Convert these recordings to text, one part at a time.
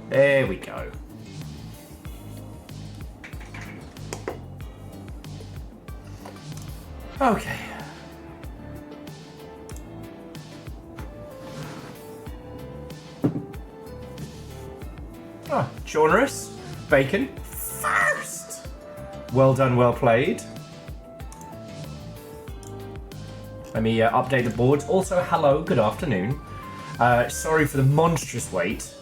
There we go. Okay. Oh, generous. Bacon. First. Well done, well played. Let me update the boards. Also, hello, good afternoon. Sorry for the monstrous wait.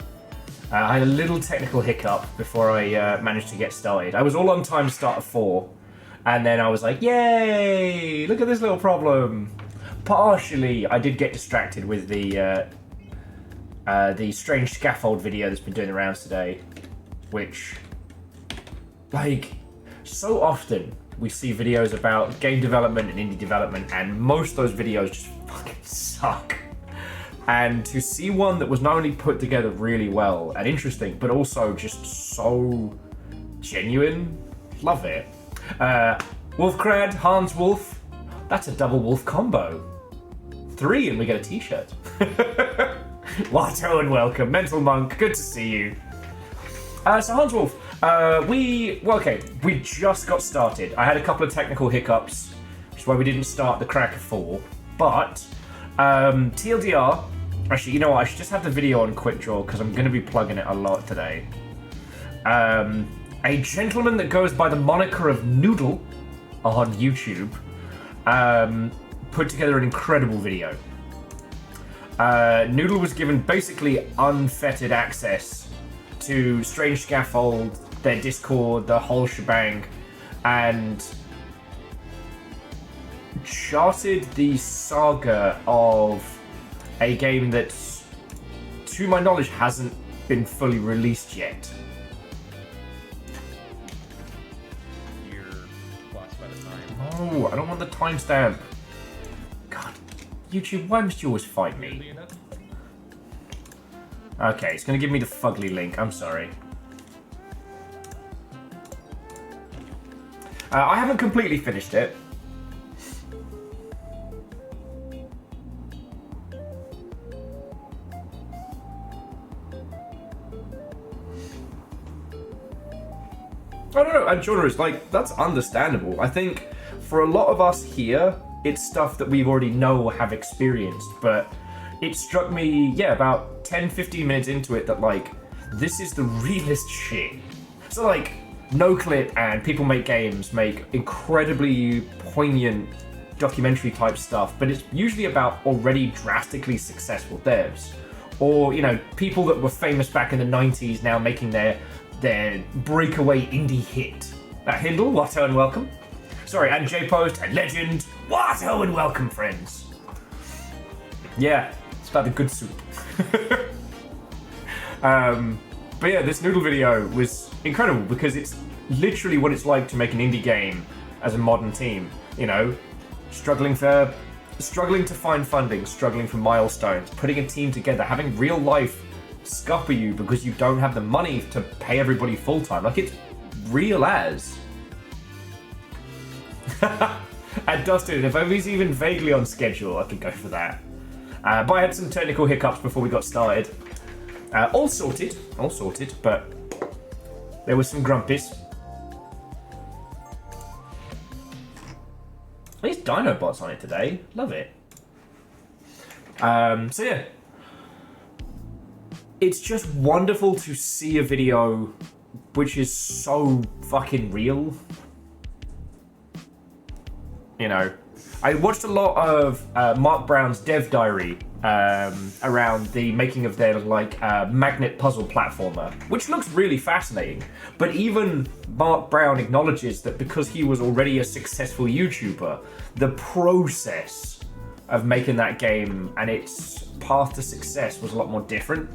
I had a little technical hiccup before I managed to get started. I was all on time to start at 4. And then I was like, yay! Look at this little problem. Partially, I did get distracted with the strange scaffold video that's been doing the rounds today. Which, like, so often we see videos about game development and indie development, and most of those videos just fucking suck. And to see one that was not only put together really well and interesting, but also just so genuine, love it. Wolfcrad, Hans Wolf, that's a double wolf combo. 3 and we get a t-shirt. Watto and welcome. Mental Monk, good to see you. So Hans Wolf, we just got started. I had a couple of technical hiccups, which is why we didn't start the crack of 4. But, TLDR, actually, you know what, I should just have the video on Quick Draw because I'm going to be plugging it a lot today. A gentleman that goes by the moniker of Noodle on YouTube put together an incredible video. Noodle was given basically unfettered access to Strange Scaffold, their Discord, the whole shebang, and charted the saga of a game that, to my knowledge, hasn't been fully released yet. Oh, I don't want the timestamp. God, YouTube, why must you always fight me? Okay, it's going to give me the fugly link. I'm sorry. I haven't completely finished it. I don't know, and genres, like, that's understandable. I think for a lot of us here, it's stuff that we already know or have experienced, but it struck me, yeah, about 10-15 minutes into it that, like, this is the realest shit. So, like, NoClip and People Make Games make incredibly poignant documentary type stuff, but it's usually about already drastically successful devs. Or, you know, people that were famous back in the 90s now making their breakaway indie hit. Hindle, Watto and welcome. Sorry, and J-Post, and Legend, Watto and welcome, friends. Yeah, it's about the good soup. But yeah, this Noodle video was incredible because it's literally what it's like to make an indie game as a modern team. You know, struggling to find funding, struggling for milestones, putting a team together, having real life scupper you because you don't have the money to pay everybody full time. Like, it's real as. And Dustin, if I was even vaguely on schedule, I could go for that. But I had some technical hiccups before we got started. All sorted, but there was some grumpies. There's Dinobots on it today. Love it. So yeah. It's just wonderful to see a video which is so fucking real. You know, I watched a lot of Mark Brown's Dev Diary around the making of their magnet puzzle platformer, which looks really fascinating. But even Mark Brown acknowledges that because he was already a successful YouTuber, the process of making that game and its path to success was a lot more different.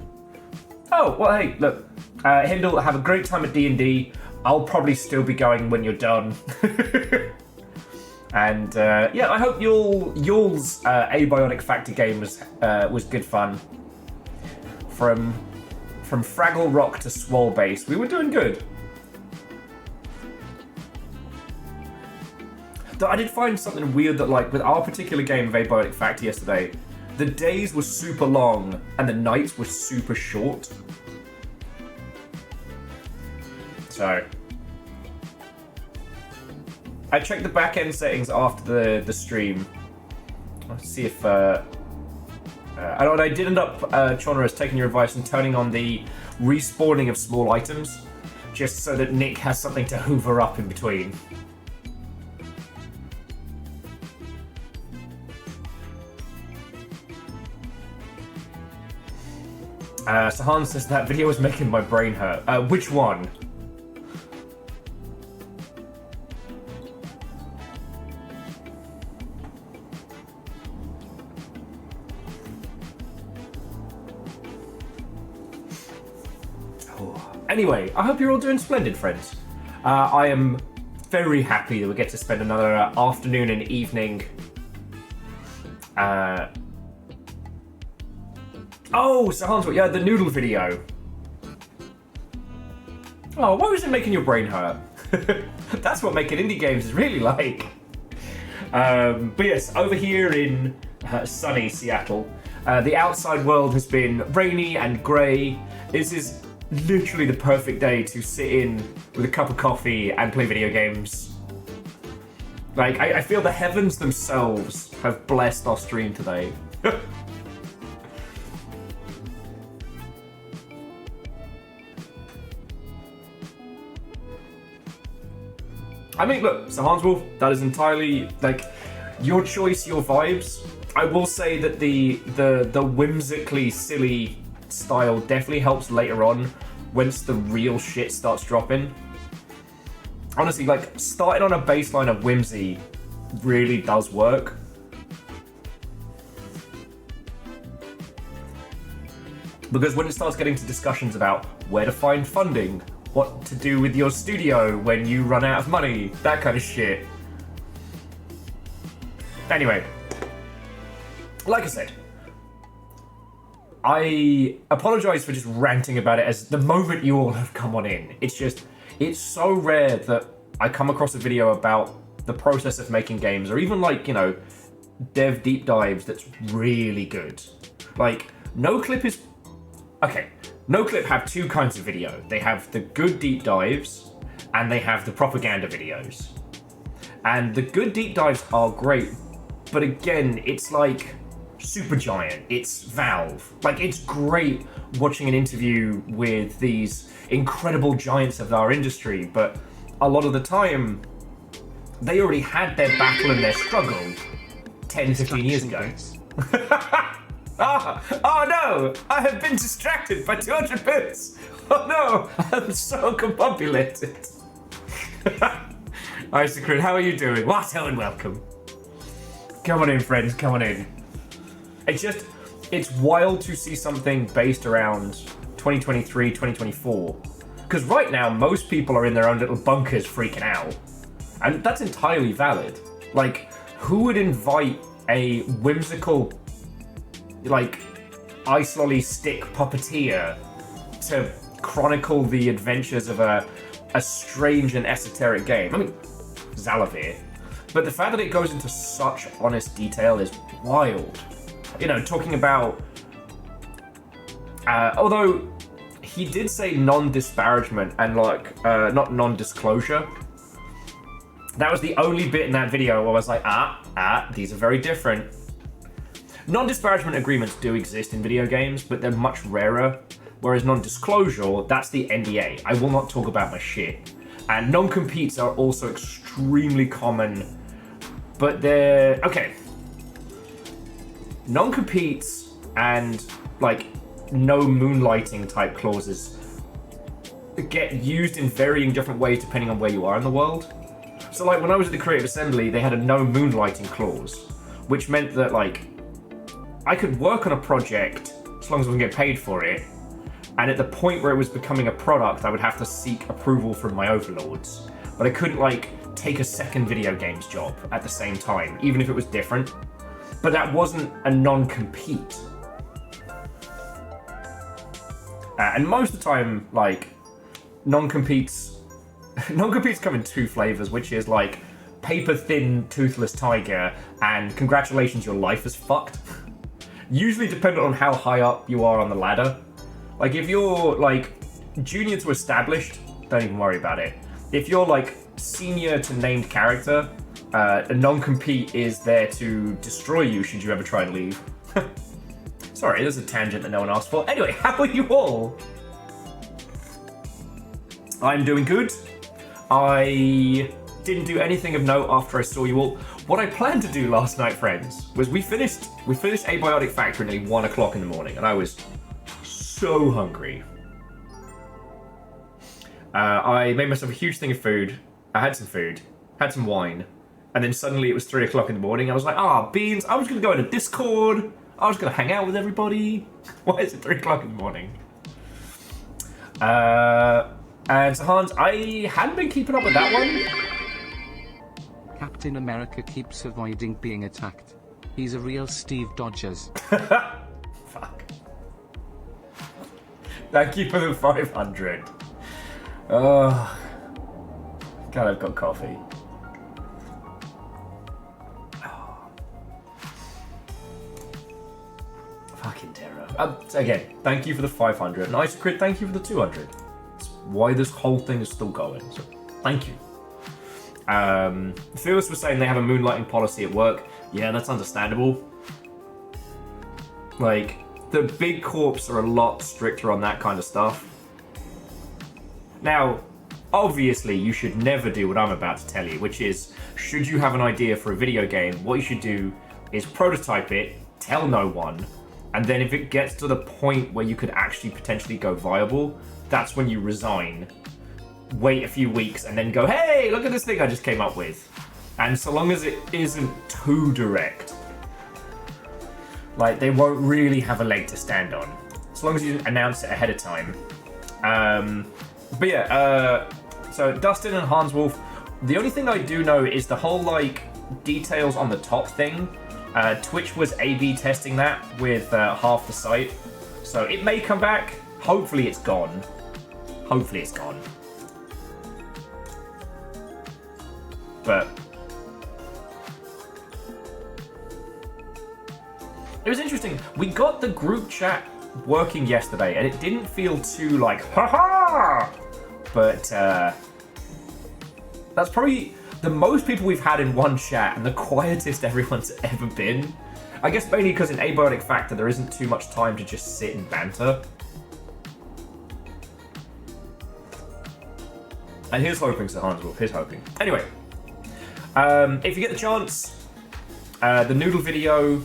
Oh, well, hey, look, Hindle, have a great time at D&D. I'll probably still be going when you're done. And yeah, I hope y'all's abiotic factor game was good fun. From Fraggle Rock to Swole Base, we were doing good. Though I did find something weird that, like, with our particular game of abiotic factor yesterday, the days were super long and the nights were super short. So I checked the back-end settings after the stream. Let's see if I did end up, Chonorus, taking your advice and turning on the respawning of small items, just so that Nick has something to hoover up in between. Sahan says that video was making my brain hurt. Which one? Anyway, I hope you're all doing splendid, friends. I am very happy that we get to spend another afternoon and evening. Oh, Sahan's, yeah, the noodle video. Oh, why was it making your brain hurt? That's what making indie games is really like. But yes, over here in sunny Seattle, the outside world has been rainy and grey. This is literally the perfect day to sit in with a cup of coffee and play video games. Like, I feel the heavens themselves have blessed our stream today. I mean, look, Sahan's Wolf, that is entirely, like, your choice, your vibes. I will say that the whimsically silly style definitely helps later on once the real shit starts dropping. Honestly, like, starting on a baseline of whimsy really does work. Because when it starts getting to discussions about where to find funding, what to do with your studio when you run out of money, that kind of shit. Anyway, like I said, I apologize for just ranting about it as the moment you all have come on in. It's so rare that I come across a video about the process of making games, or even like, you know, dev deep dives that's really good. Like, NoClip is... Okay, NoClip have two kinds of video. They have the good deep dives, and they have the propaganda videos. And the good deep dives are great, but again, it's like Supergiant, it's Valve. Like, it's great watching an interview with these incredible giants of our industry, but a lot of the time, they already had their battle and their struggle 10, 15 years ago. Oh no! I have been distracted by 200 bits! Oh no! I'm so combobulated. Isaac, how are you doing? Watto and welcome. Come on in, friends, come on in. It's wild to see something based around 2023, 2024. Because right now, most people are in their own little bunkers freaking out. And that's entirely valid. Like, who would invite a whimsical, like, ice lolly stick puppeteer to chronicle the adventures of a strange and esoteric game? I mean, Zalavir. But the fact that it goes into such honest detail is wild. You know, talking about... although he did say non-disparagement and, like, not non-disclosure. That was the only bit in that video where I was like, these are very different. Non-disparagement agreements do exist in video games, but they're much rarer. Whereas non-disclosure, that's the NDA. I will not talk about my shit. And non-competes are also extremely common, but they're... Okay. Non-competes and, like, no moonlighting type clauses get used in varying different ways depending on where you are in the world. So, like, when I was at the Creative Assembly, they had a no moonlighting clause, which meant that, like, I could work on a project as long as I can get paid for it, and at the point where it was becoming a product, I would have to seek approval from my overlords. But I couldn't, like, take a second video games job at the same time, even if it was different. But that wasn't a non-compete. And most of the time, like, non-competes come in two flavors, which is, like, paper-thin, toothless tiger, and congratulations, your life is fucked. Usually dependent on how high up you are on the ladder. Like, if you're, like, junior to established, don't even worry about it. If you're like senior to named character, a non-compete is there to destroy you should you ever try and leave. Sorry, there's a tangent that no one asked for. Anyway, how are you all? I'm doing good. I didn't do anything of note after I saw you all. What I planned to do last night, friends, was we finished Abiotic Factory nearly 1 o'clock in the morning, and I was so hungry. I made myself a huge thing of food. I had some food, had some wine, and then suddenly it was 3 o'clock in the morning. I was like, beans, I was going to go into Discord. I was going to hang out with everybody. Why is it 3 o'clock in the morning? And so Hans, I hadn't been keeping up with that one. Captain America keeps avoiding being attacked. He's a real Steve Dodgers. Fuck. Thank you for the 500. Oh, God, I've got coffee. Oh. Fucking terror. Again, thank you for the 500. And Isocrit, thank you for the 200. That's why this whole thing is still going. So, thank you. Phyllis was saying they have a moonlighting policy at work. Yeah, that's understandable. Like, the big corps are a lot stricter on that kind of stuff. Now, obviously, you should never do what I'm about to tell you, which is, should you have an idea for a video game, what you should do is prototype it, tell no one, and then if it gets to the point where you could actually potentially go viable, that's when you resign. Wait a few weeks and then go, hey, look at this thing I just came up with. And so long as it isn't too direct, like, they won't really have a leg to stand on. As long as you announce it ahead of time. But yeah, so Dustin and Hans Wolf, the only thing I do know is the whole, like, details on the top thing. Twitch was A/B testing that with half the site. So it may come back. Hopefully it's gone. Hopefully it's gone. But it was interesting. We got the group chat working yesterday, and it didn't feel too like, haha! But that's probably the most people we've had in one chat and the quietest everyone's ever been. I guess mainly because in Abiotic Factor there isn't too much time to just sit and banter. And here's hoping, Sir Hans Wolf, here's hoping. Anyway, if you get the chance, the Noodle video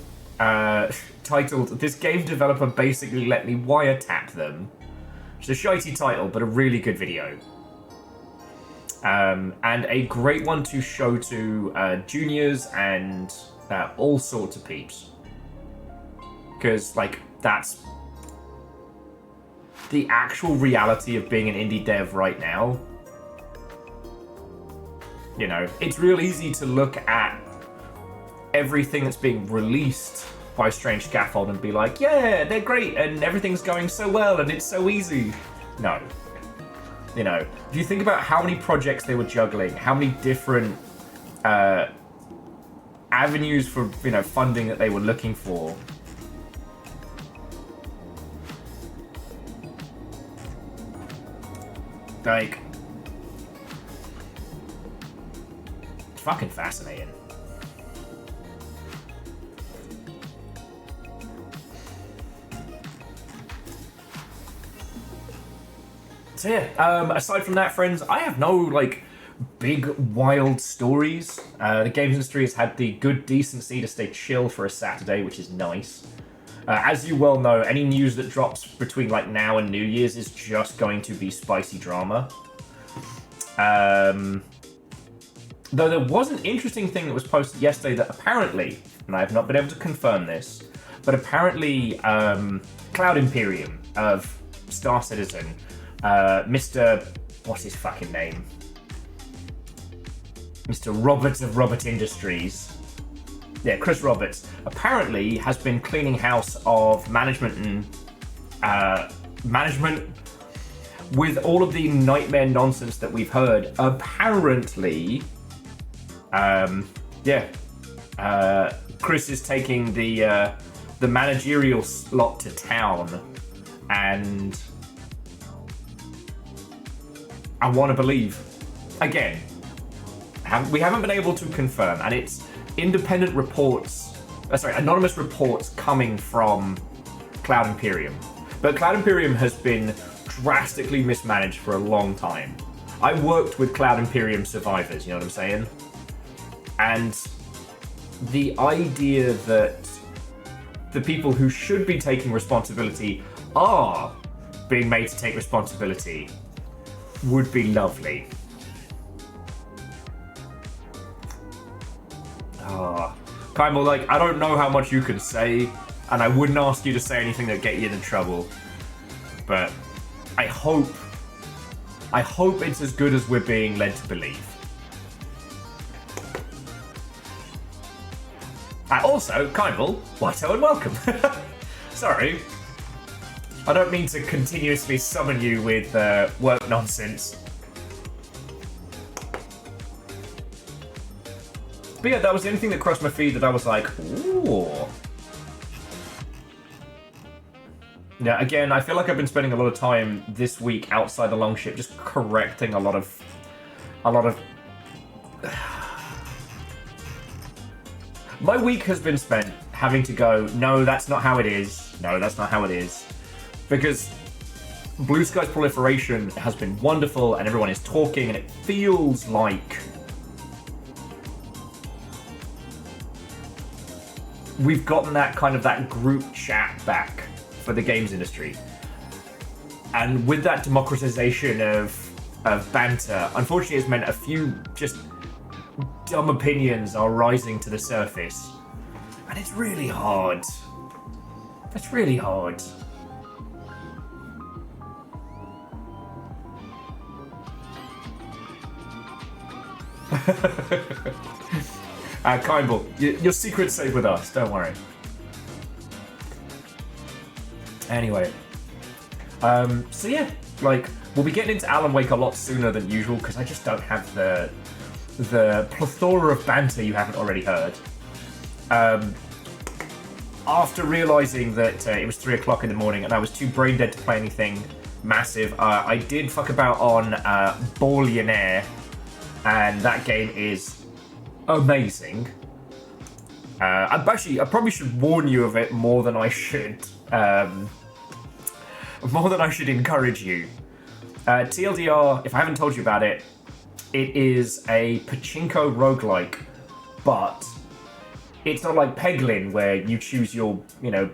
titled, "This game developer basically let me wiretap them." It's a shitey title, but a really good video. And a great one to show to juniors and all sorts of peeps. Because, like, that's the actual reality of being an indie dev right now. You know, it's real easy to look at everything that's being released by Strange Scaffold and be like, yeah, they're great and everything's going so well and it's so easy. No. You know, if you think about how many projects they were juggling, how many different avenues for, you know, funding that they were looking for. Like, it's fucking fascinating. So yeah, aside from that, friends, I have no, like, big, wild stories. The games industry has had the good decency to stay chill for a Saturday, which is nice. As you well know, any news that drops between, like, now and New Year's is just going to be spicy drama. Though there was an interesting thing that was posted yesterday that apparently, and I have not been able to confirm this, but apparently Cloud Imperium of Star Citizen, Mr. what's his fucking name? Mr. Roberts of Robert Industries. Yeah, Chris Roberts apparently has been cleaning house of management and management with all of the nightmare nonsense that we've heard. Apparently, Chris is taking the managerial slot to town, and I want to believe. Again, we haven't been able to confirm, and it's independent reports, anonymous reports coming from Cloud Imperium. But Cloud Imperium has been drastically mismanaged for a long time. I worked with Cloud Imperium survivors, you know what I'm saying? And the idea that the people who should be taking responsibility are being made to take responsibility would be lovely. Kind of like, I don't know how much you can say, and I wouldn't ask you to say anything that get you in trouble. But I hope it's as good as we're being led to believe. Also, Kymble, Watto and welcome. Sorry. I don't mean to continuously summon you with work nonsense. But yeah, that was the only thing that crossed my feed that I was like, ooh. Yeah, again, I feel like I've been spending a lot of time this week outside the Longship just correcting a lot of... My week has been spent having to go, no, that's not how it is. No, that's not how it is. Because Blue Sky's proliferation has been wonderful and everyone is talking and it feels like we've gotten that group chat back for the games industry. And with that democratization of banter, unfortunately it's meant a few just dumb opinions are rising to the surface. And it's really hard. It's really hard. Kymble, your secret's safe with us, don't worry. Anyway. So yeah, like, we'll be getting into Alan Wake a lot sooner than usual because I just don't have the plethora of banter you haven't already heard. After realizing that it was 3 o'clock in the morning and I was too brain dead to play anything massive, I did fuck about on Ballionaire, and that game is amazing. I probably should warn you of it more than I should. More than I should encourage you. TLDR, if I haven't told you about it, it is a pachinko roguelike, but it's not like Peglin where you choose your,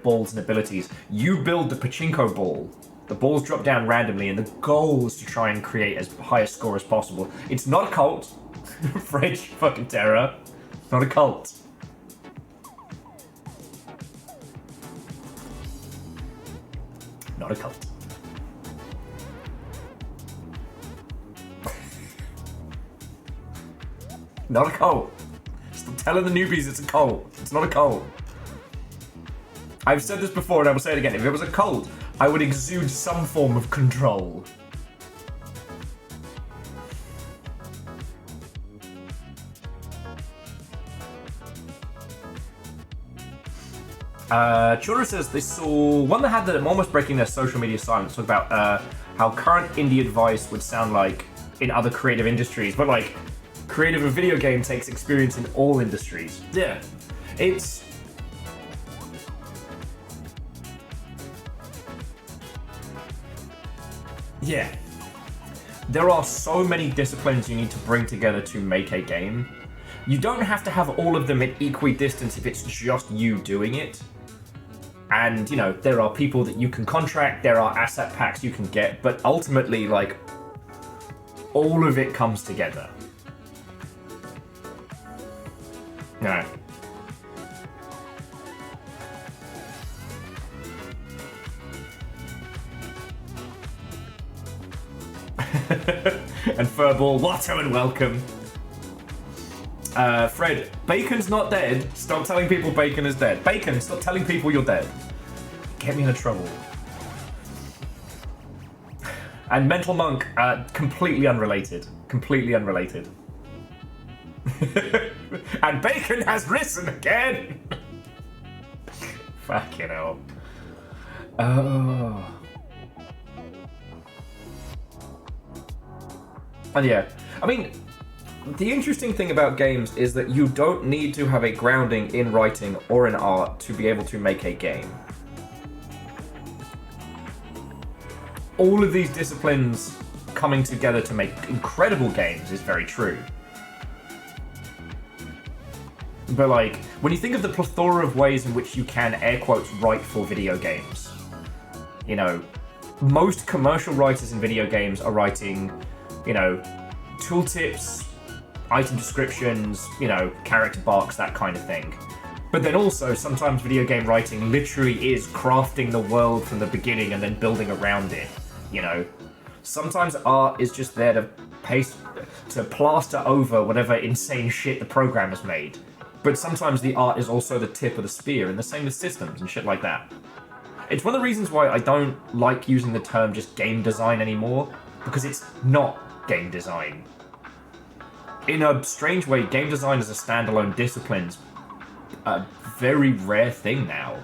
balls and abilities. You build the pachinko ball. The balls drop down randomly, and the goal is to try and create as high a score as possible. It's not a cult. French fucking terror. Not a cult. Not a cult. Not a cult. Stop telling the newbies it's a cult. It's not a cult. I've said this before and I will say it again. If it was a cult, I would exude some form of control. Chura says they saw one that had them almost breaking their social media silence. Talk about how current indie advice would sound like in other creative industries, but like creative and video game takes experience in all industries. Yeah, it's there are so many disciplines you need to bring together to make a game. You don't have to have all of them at equidistance if it's just you doing it. And, there are people that you can contract, there are asset packs you can get, but ultimately, like, all of it comes together. No. And Furball, Watto and welcome. Fred, Bacon's not dead. Stop telling people Bacon is dead. Bacon, stop telling people you're dead. Get me into trouble. And Mental Monk, completely unrelated. Completely unrelated. And Bacon has risen again! Fucking hell. Oh. And yeah, I mean, the interesting thing about games is that you don't need to have a grounding in writing or in art to be able to make a game. All of these disciplines coming together to make incredible games is very true. But like, when you think of the plethora of ways in which you can, air quotes, write for video games, you know, most commercial writers in video games are writing, you know, tooltips, item descriptions, you know, character barks, that kind of thing. But then also, sometimes video game writing literally is crafting the world from the beginning and then building around it, you know. Sometimes art is just there to plaster over whatever insane shit the programmer's made. But sometimes the art is also the tip of the spear, and the same with systems and shit like that. It's one of the reasons why I don't like using the term just game design anymore, because it's not game design. In a strange way, game design as a standalone discipline's a very rare thing now.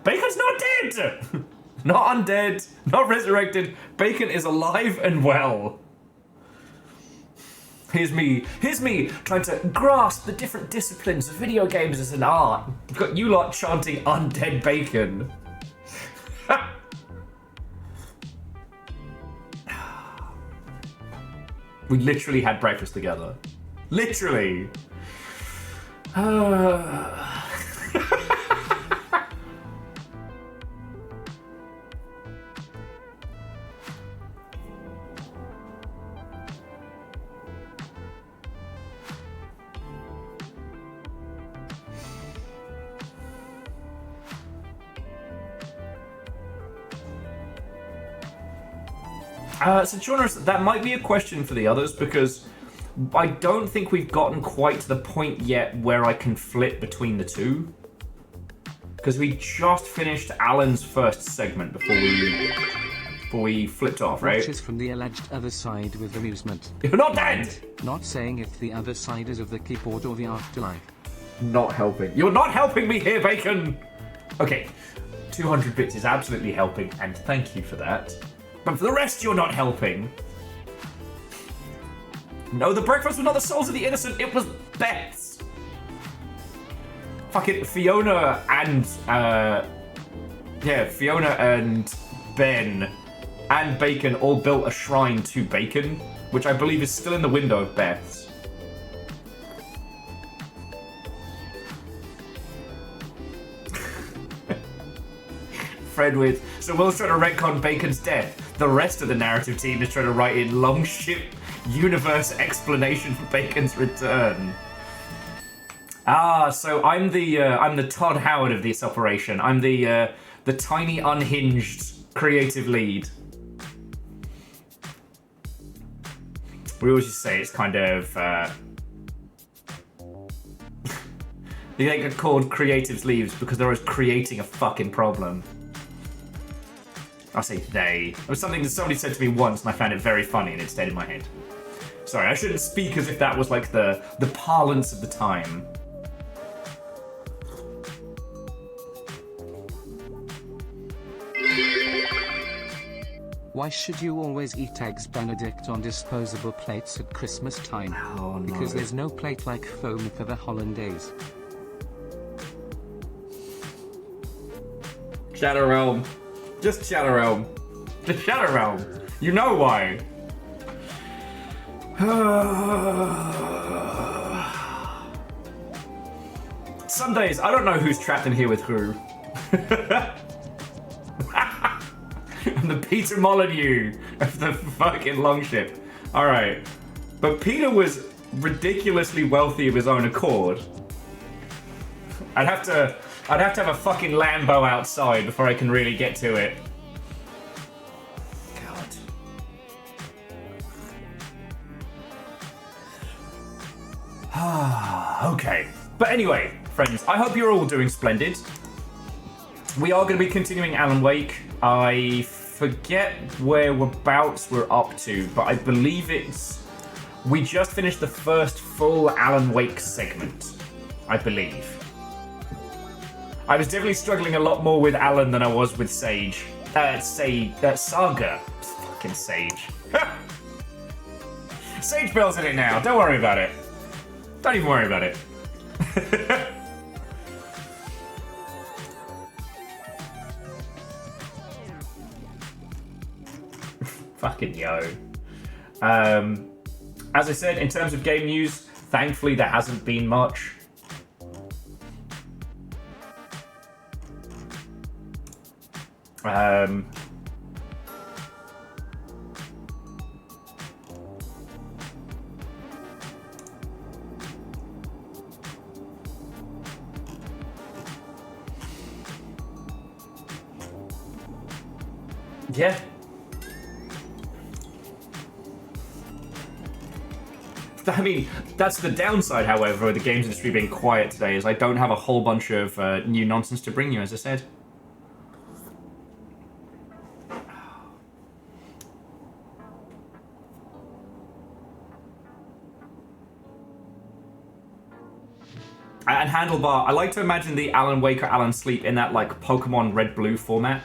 Bacon's not dead! Not undead, not resurrected. Bacon is alive and well. Here's me trying to grasp the different disciplines of video games as an art. I've got you lot chanting undead bacon. We literally had breakfast together. Literally. So Jonas, that might be a question for the others, because I don't think we've gotten quite to the point yet where I can flip between the two. Because we just finished Alan's first segment before we flipped off, right? Watches from the alleged other side with amusement. You're not dead! Not saying if the other side is of the keyboard or the afterlife. Not helping. You're not helping me here, Bacon! Okay, 200 bits is absolutely helping, and thank you for that. But for the rest, you're not helping. No, the breakfast was not the souls of the innocent, it was Beth's. Fucking Fiona and, Fiona and Ben and Bacon all built a shrine to Bacon, which I believe is still in the window of Beth's. Fred with, so Will's trying to retcon Bacon's death. The rest of the narrative team is trying to write in Longship universe explanation for Bacon's return. So I'm the Todd Howard of this operation. I'm the tiny unhinged creative lead. We always just say it's kind of they get called creatives leaves because they're always creating a fucking problem. I'll say they. It was something that somebody said to me once and I found it very funny and it stayed in my head. Sorry, I shouldn't speak as if that was like the parlance of the time. Why should you always eat eggs Benedict on disposable plates at Christmas time? Oh, no. Because there's no plate like foam for the hollandaise. Shadow Realm. Just Shadow Realm. Just Shadow Realm. You know why. Some days, I don't know who's trapped in here with who. I'm the Peter Molyneux of the fucking Longship. Alright. But Peter was ridiculously wealthy of his own accord. I'd have to have a fucking Lambo outside before I can really get to it. God. Okay. But anyway, friends, I hope you're all doing splendid. We are going to be continuing Alan Wake. I forget whereabouts we're up to, but I believe we just finished the first full Alan Wake segment, I believe. I was definitely struggling a lot more with Alan than I was with Saga. Fucking Sage. Sage Bell's in it now. Don't worry about it. Don't even worry about it. Fucking yo. As I said, in terms of game news, thankfully there hasn't been much. Yeah. I mean, that's the downside, however, of the games industry being quiet today, is I don't have a whole bunch of new nonsense to bring you, as I said. And Handlebar, I like to imagine the Alan Wake or Alan Sleep in that, like, Pokemon Red-Blue format.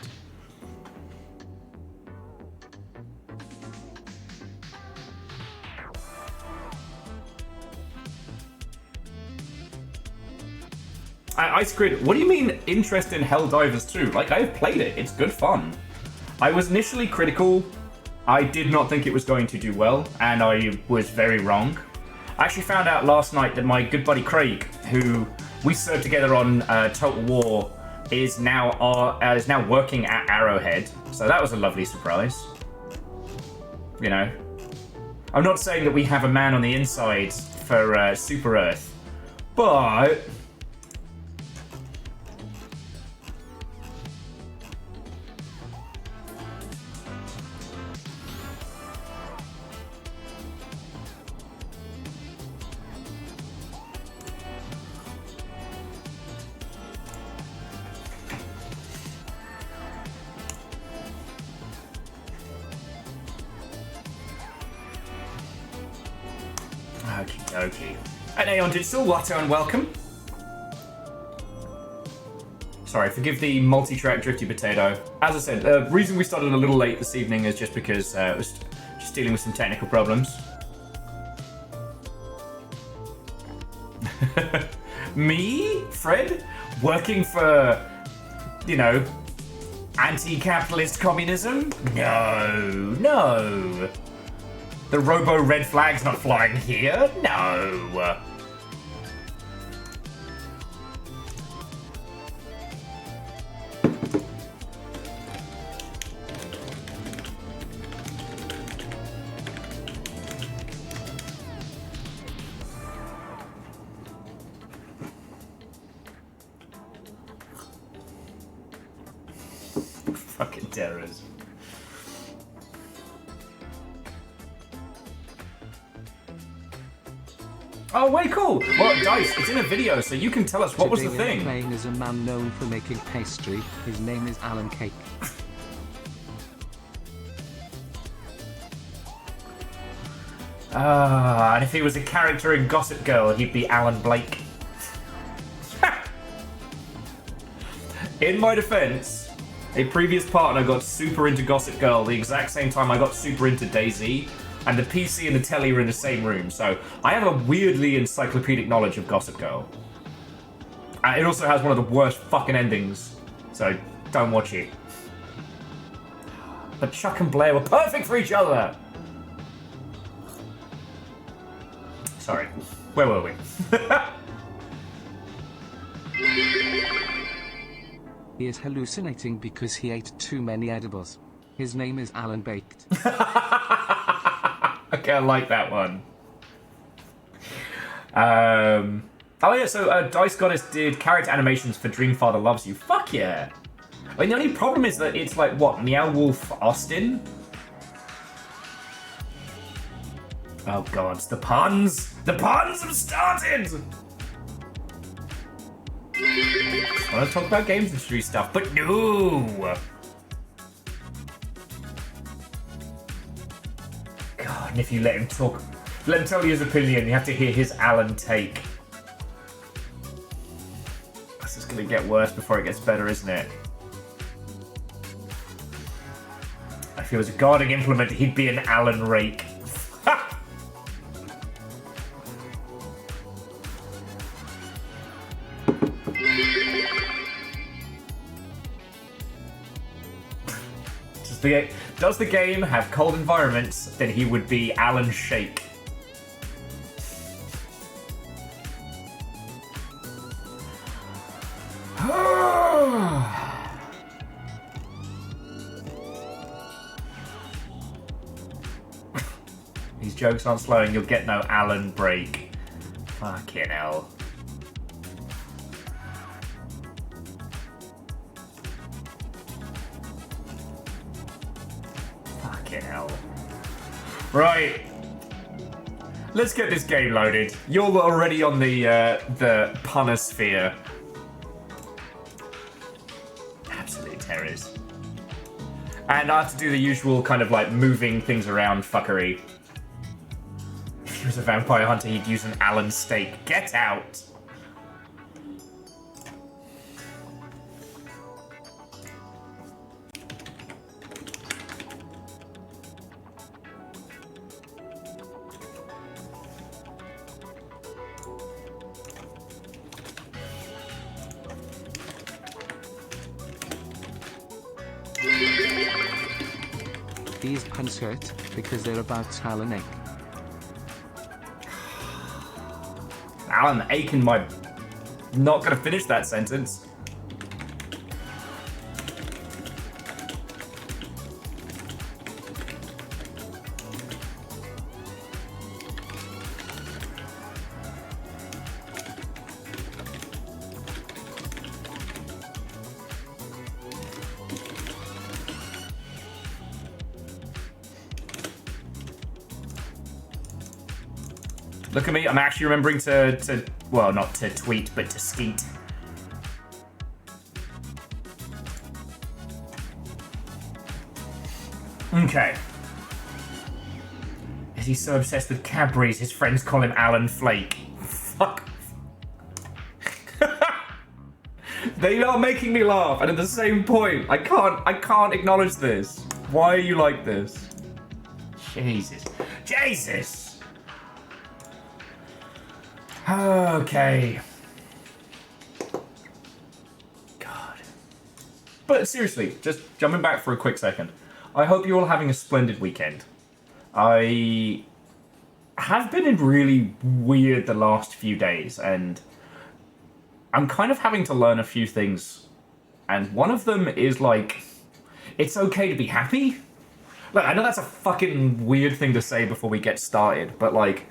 Ice Grid, what do you mean interest in Helldivers 2? Like, I've played it, it's good fun. I was initially critical. I did not think it was going to do well, and I was very wrong. I actually found out last night that my good buddy Craig, who we served together on Total War, is now working at Arrowhead. So that was a lovely surprise. You know, I'm not saying that we have a man on the inside for Super Earth, but okay. And Aeon Digital, Watto and welcome. Sorry, forgive the multi-track drifty potato. As I said, the reason we started a little late this evening is just because it was just dealing with some technical problems. Me? Fred? Working for, you know, anti-capitalist communism? No. The Robo red flag's not flying here? No. Fucking terrorism. Oh, way cool! Well, Dice, it's in a video, so you can tell us what was the thing. Playing is a man known for making pastry. His name is Alan Cake. And if he was a character in Gossip Girl, he'd be Alan Blake. In my defense, a previous partner got super into Gossip Girl the exact same time I got super into DayZ, and the PC and the telly were in the same room, so I have a weirdly encyclopedic knowledge of Gossip Girl. It also has one of the worst fucking endings, so don't watch it. But Chuck and Blair were perfect for each other! Sorry, where were we? He is hallucinating because he ate too many edibles. His name is Alan Baked. Okay, I like that one. Oh yeah, so Dice Goddess did character animations for Dreamfather Loves You. Fuck yeah! I mean, the only problem is that it's like, what, Meow Wolf Austin? Oh god, the puns! The puns have started! I want to talk about games industry stuff, but no! God, and if you let him talk, let him tell you his opinion, you have to hear his Alan take. This is going to get worse before it gets better, isn't it? If he was a guarding implement, he'd be an Alan rake. Does the game have cold environments? Then he would be Alan Shake. These jokes aren't slowing, you'll get no Alan break. Fucking hell. Fucking hell. Right. Let's get this game loaded. You're already on the punosphere. Absolute terrors. And I have to do the usual kind of like moving things around fuckery. If he was a vampire hunter, he'd use an Allen stake. Get out! These puns hurt because they're about Alan Ake. Alan Aiken, not gonna finish that sentence. Look at me, I'm actually remembering to well, not to tweet, but to skeet. Okay. Is he so obsessed with Cadbury's, his friends call him Alan Flake? Fuck. They are making me laugh, and at the same point, I can't acknowledge this. Why are you like this? Jesus. Jesus! Okay. God. But seriously, just jumping back for a quick second. I hope you're all having a splendid weekend. I have been in really weird the last few days, and I'm kind of having to learn a few things. And one of them is like, it's okay to be happy. Like, I know that's a fucking weird thing to say before we get started, but like,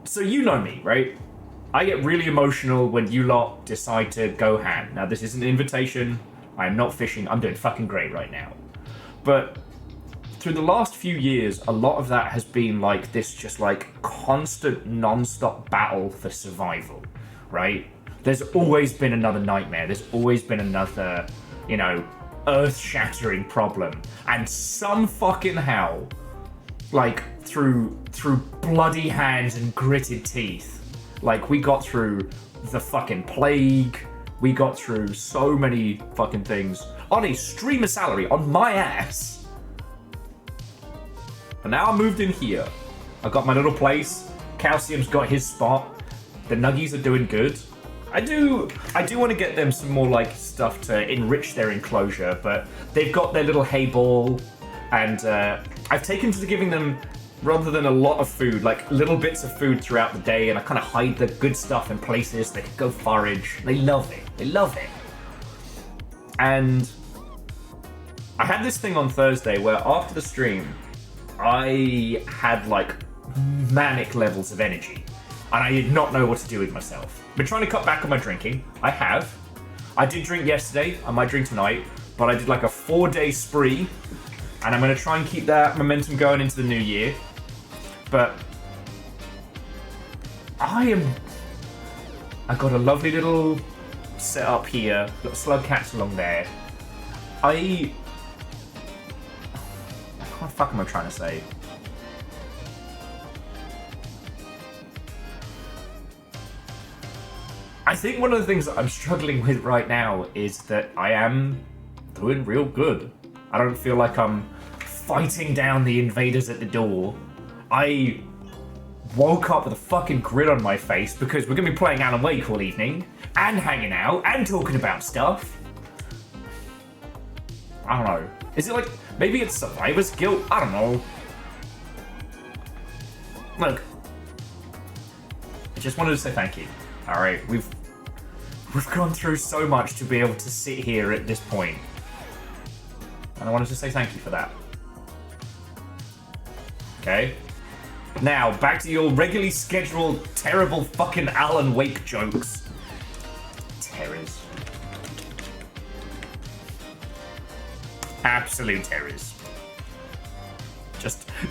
so you know me, right? I get really emotional when you lot decide to go ham. Now, this isn't an invitation. I am not fishing. I'm doing fucking great right now. But through the last few years, a lot of that has been like this just like constant non-stop battle for survival, right? There's always been another nightmare. There's always been another, you know, earth-shattering problem. And some fucking how, like, through bloody hands and gritted teeth, like, we got through the fucking plague, we got through so many fucking things on a streamer salary, on my ass. And now I moved in here. I got my little place, Calcium's got his spot, the Nuggies are doing good. I do want to get them some more, like, stuff to enrich their enclosure, but they've got their little hay ball, and I've taken to giving them, rather than a lot of food, like little bits of food throughout the day, and I kind of hide the good stuff in places they can go forage. They love it. They love it. And I had this thing on Thursday where after the stream, I had like manic levels of energy, and I did not know what to do with myself. Been trying to cut back on my drinking. I have. I did drink yesterday. I might drink tonight, but I did like a 4-day spree, and I'm going to try and keep that momentum going into the new year. But I got a lovely little setup here. Got slug cats along there. What the fuck am I trying to say? I think one of the things that I'm struggling with right now is that I am doing real good. I don't feel like I'm fighting down the invaders at the door. I woke up with a fucking grin on my face because we're going to be playing Alan Wake all evening, and hanging out, and talking about stuff. I don't know. Is it like, maybe it's survivor's guilt? I don't know. Look, I just wanted to say thank you. All right, we've gone through so much to be able to sit here at this point, and I wanted to say thank you for that. Okay. Now back to your regularly scheduled terrible fucking Alan Wake jokes. Terrors. Absolute terrors.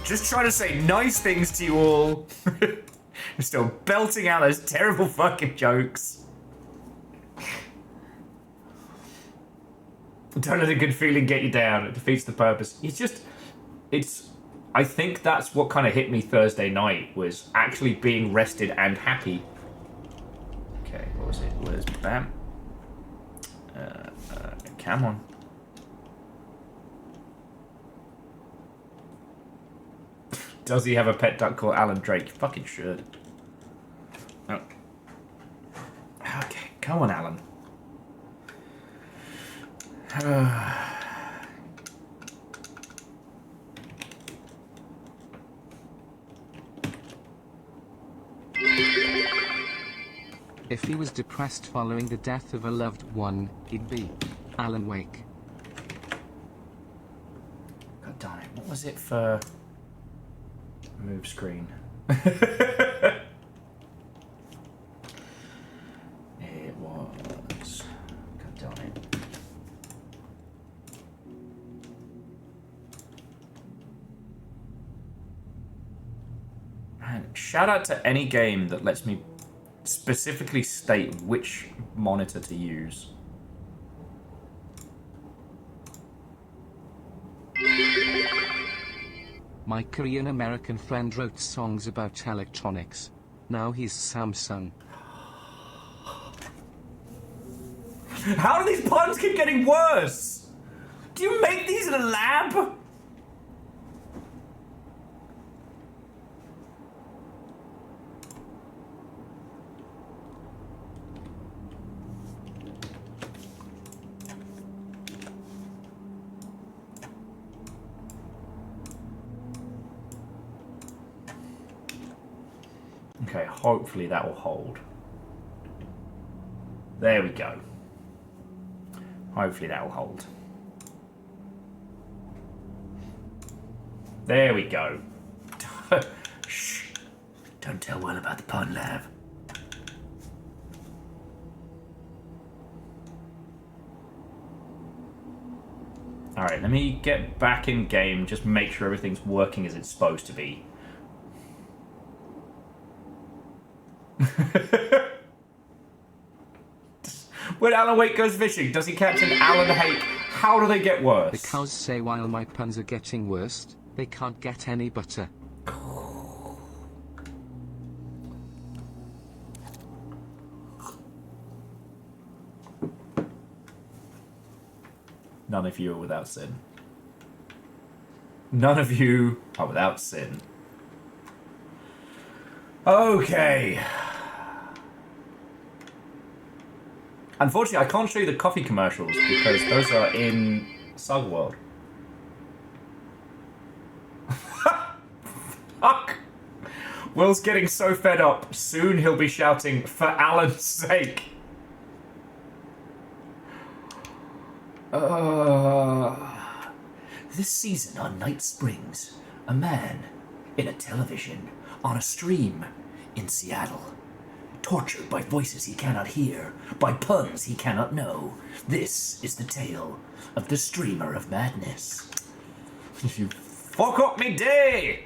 Just trying to say nice things to you all. I'm still belting out those terrible fucking jokes. Don't let a good feeling get you down. It defeats the purpose. I think that's what kind of hit me Thursday night, was actually being rested and happy. Okay, what was it? Where's Bam? Come on. Does he have a pet duck called Alan Drake? Fucking should. Oh. Okay, come on, Alan. If he was depressed following the death of a loved one, he'd be Alan Wake. God damn it. What was it for? Move screen. It was. God damn it. Man, shout out to any game that lets me specifically state which monitor to use. My Korean American friend wrote songs about electronics. Now he's Samsung. How do these puns keep getting worse? Do you make these in a lab? Okay, hopefully that will hold. There we go. Hopefully that will hold. There we go. Shh. Don't tell Will about the pun lab. Alright, let me get back in game, just make sure everything's working as it's supposed to be. When Alan Wake goes fishing, does he catch an Alan Hake? How do they get worse? The cows say while my puns are getting worse, they can't get any butter. None of you are without sin. None of you are without sin. Okay. Unfortunately, I can't show you the coffee commercials because those are in Saga World. Fuck! Will's getting so fed up, soon he'll be shouting, "For Alan's sake!" This season on Night Springs, a man in a television, on a stream in Seattle, tortured by voices he cannot hear, by puns he cannot know. This is the tale of the Streamer of Madness. You fuck up me day!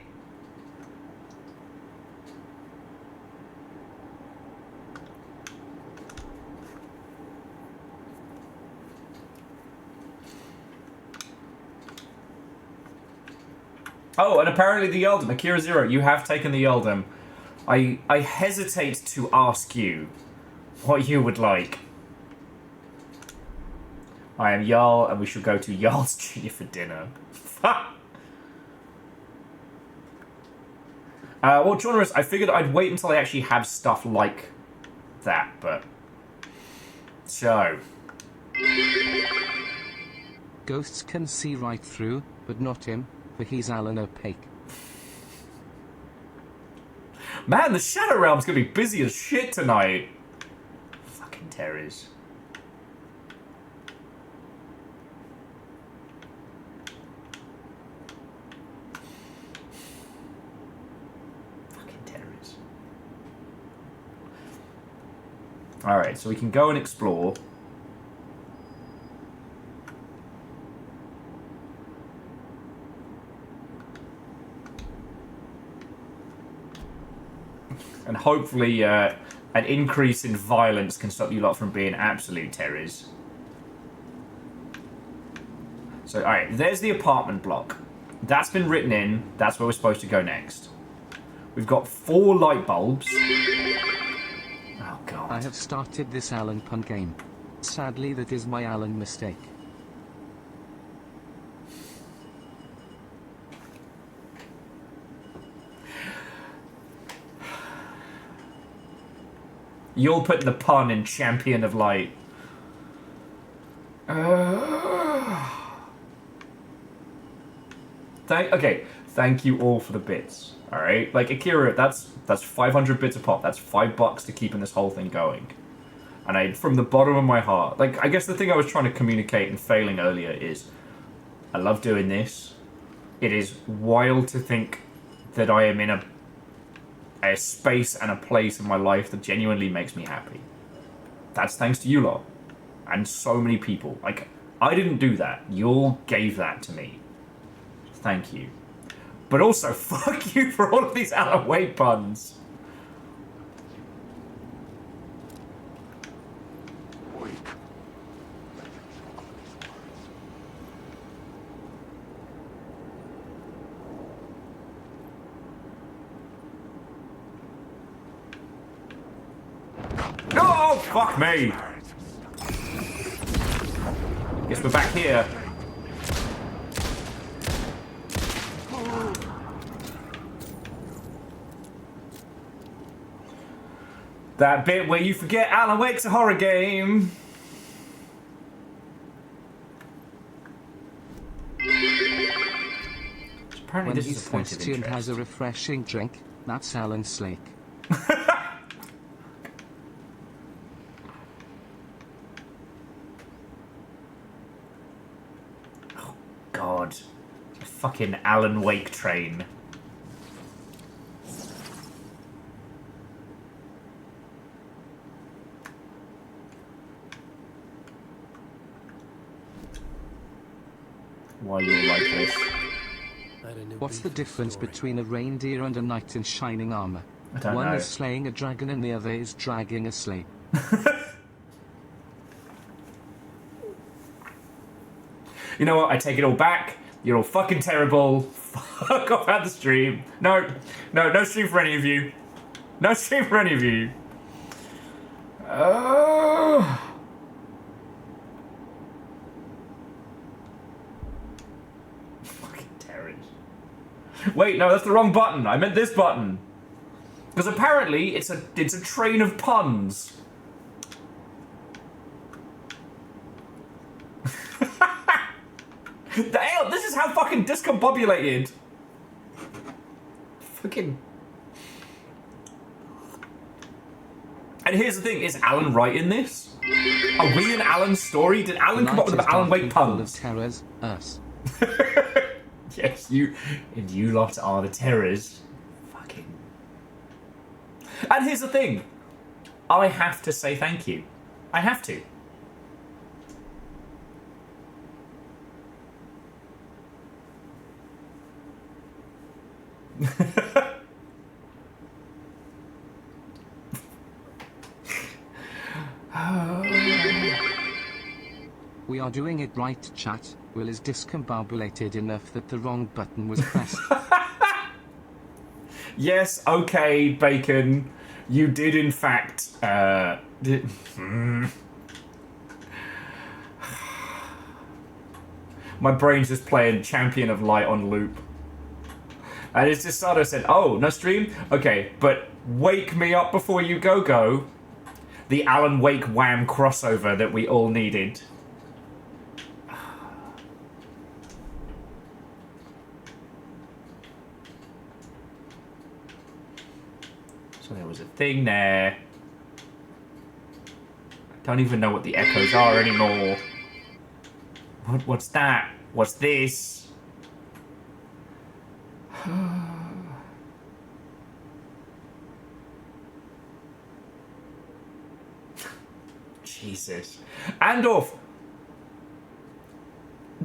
Oh, and apparently the Eldom, Akira Zero, you have taken the Eldom. I hesitate to ask you what you would like. I am Jarl, and we shall go to Jarl's Jr. for dinner. Well, Jonas, I figured I'd wait until I actually have stuff like that, but... So... Ghosts can see right through, but not him, for he's Alan opaque. Man, the Shadow Realm's gonna be busy as shit tonight. Fucking terrors. Fucking terrors. Alright, so we can go and explore. And hopefully an increase in violence can stop you lot from being absolute terrors. So, alright, there's the apartment block. That's been written in. That's where we're supposed to go next. We've got 4 light bulbs. Oh, God. I have started this Alan pun game. Sadly, that is my Alan mistake. You'll put the pun in Champion of Light. Thank you all for the bits. Alright? Like, Akira, that's 500 bits a pop. That's $5 to keeping this whole thing going. And from the bottom of my heart, like, I guess the thing I was trying to communicate and failing earlier is, I love doing this. It is wild to think that I am in a space and a place in my life that genuinely makes me happy. That's thanks to you lot. And so many people. Like, I didn't do that. You all gave that to me. Thank you. But also, fuck you for all of these Alan Wake puns. Oh, fuck me! Guess we're back here. That bit where you forget Alan Wake's a horror game. Apparently When this he's is a point of thirsty and interest. has a refreshing drink, that's Alan Slake. Oh, God. A fucking Alan Wake train. Why you like this? What's the difference between a reindeer and a knight in shining armor? I don't One know. is slaying a dragon and the other is dragging a sleigh. You know what? I take it all back. You're all fucking terrible. Fuck off out the stream. No stream for any of you. No stream for any of you. Fucking terrors. Wait, no, that's the wrong button. I meant this button. Because apparently it's a train of puns. Damn, this is how fucking discombobulated. Fucking. And here's the thing: is Alan right in this? Are we in Alan's story? Did Alan come up with the Alan Wake puns? Terrors, us. Yes, you and you lot are the terrors. Fucking. And here's the thing: I have to say thank you. I have to. We are doing it right, chat. Will is discombobulated enough that the wrong button was pressed. Yes, okay, Bacon. You did, in fact, My brain's just playing Champion of Light on loop. And it's just sort of said, oh, no stream? Okay, but wake me up before you go. The Alan Wake Wham crossover that we all needed. So there was a thing there. I don't even know what the echoes are anymore. What's that? What's this? Jesus. Andorf!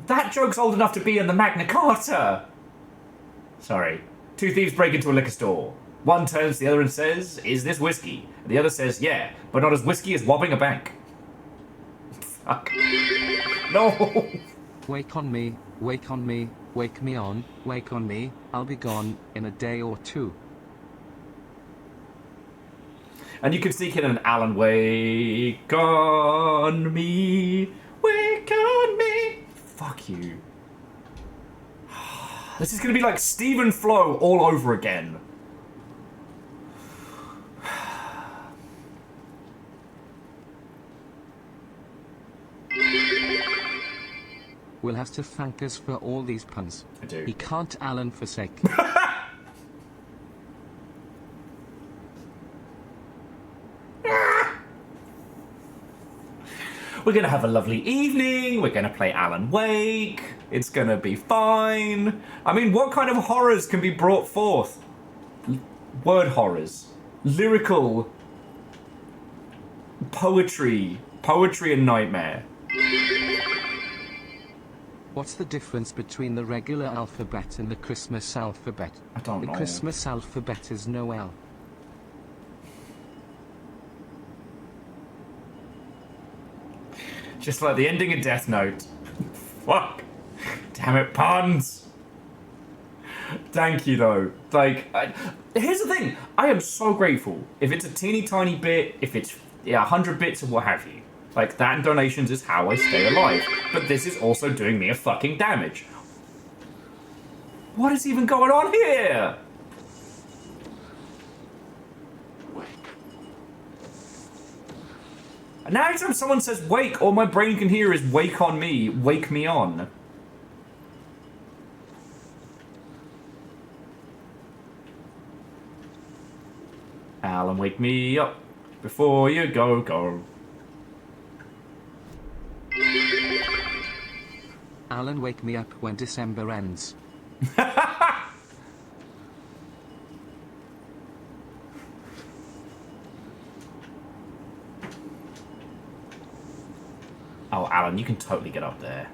That joke's old enough to be in the Magna Carta! Sorry. Two thieves break into a liquor store. One turns to the other and says, "Is this whiskey?" And the other says, "Yeah, but not as whiskey as robbing a bank." Fuck. No! Wake on me, wake on me, wake me on, wake on me, I'll be gone in a day or two. And you can sneak in an Alan, wake on me, wake on me. Fuck you. This is going to be like Stephen Flow all over again. Will have to thank us for all these puns. I do. He can't Alan forsake. We're going to have a lovely evening. We're going to play Alan Wake. It's going to be fine. I mean, what kind of horrors can be brought forth? Word horrors. Lyrical. Poetry. Poetry and nightmare. What's the difference between the regular alphabet and the Christmas alphabet? I don't know. The Christmas alphabet is no L. Just like the ending of Death Note. Fuck. Damn it, puns. Thank you, though. Like, here's the thing. I am so grateful. If it's a teeny tiny bit, if it's 100 bits or what have you. Like, that and donations is how I stay alive. But this is also doing me a fucking damage. What is even going on here? And now every time someone says wake, all my brain can hear is wake on me, wake me on. Alan, wake me up before you go. Alan, wake me up when December ends. Oh, Alan, you can totally get up there.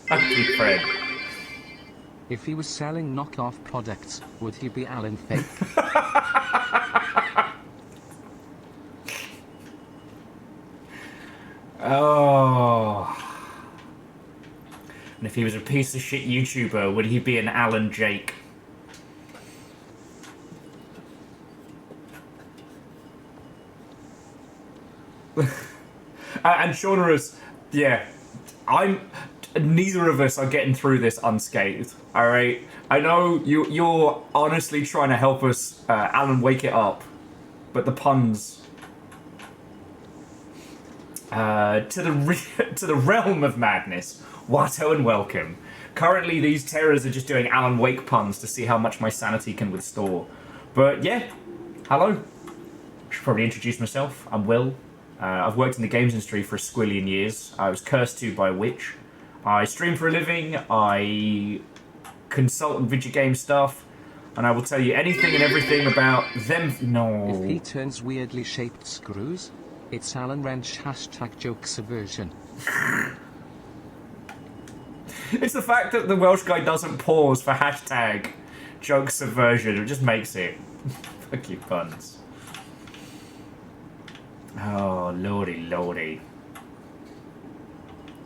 Thank you, Fred. If he was selling knockoff products, would he be Alan Fake? Oh. And if he was a piece of shit YouTuber, would he be an Alan Jake? And Shaunerus, yeah, neither of us are getting through this unscathed, alright? I know you're honestly trying to help us, Alan, wake it up, but the puns... to the realm of madness, Watto and welcome. Currently, these terrors are just doing Alan Wake puns to see how much my sanity can withstand. But yeah, hello. Should probably introduce myself. I'm Will. I've worked in the games industry for a squillion years. I was cursed to by a witch. I stream for a living. I consult on video game stuff. And I will tell you anything and everything about them. No. If he turns weirdly shaped screws, it's Alan Wrench #joke subversion. It's the fact that the Welsh guy doesn't pause for #joke subversion. It just makes it. Fuck you, puns. Oh, lordy.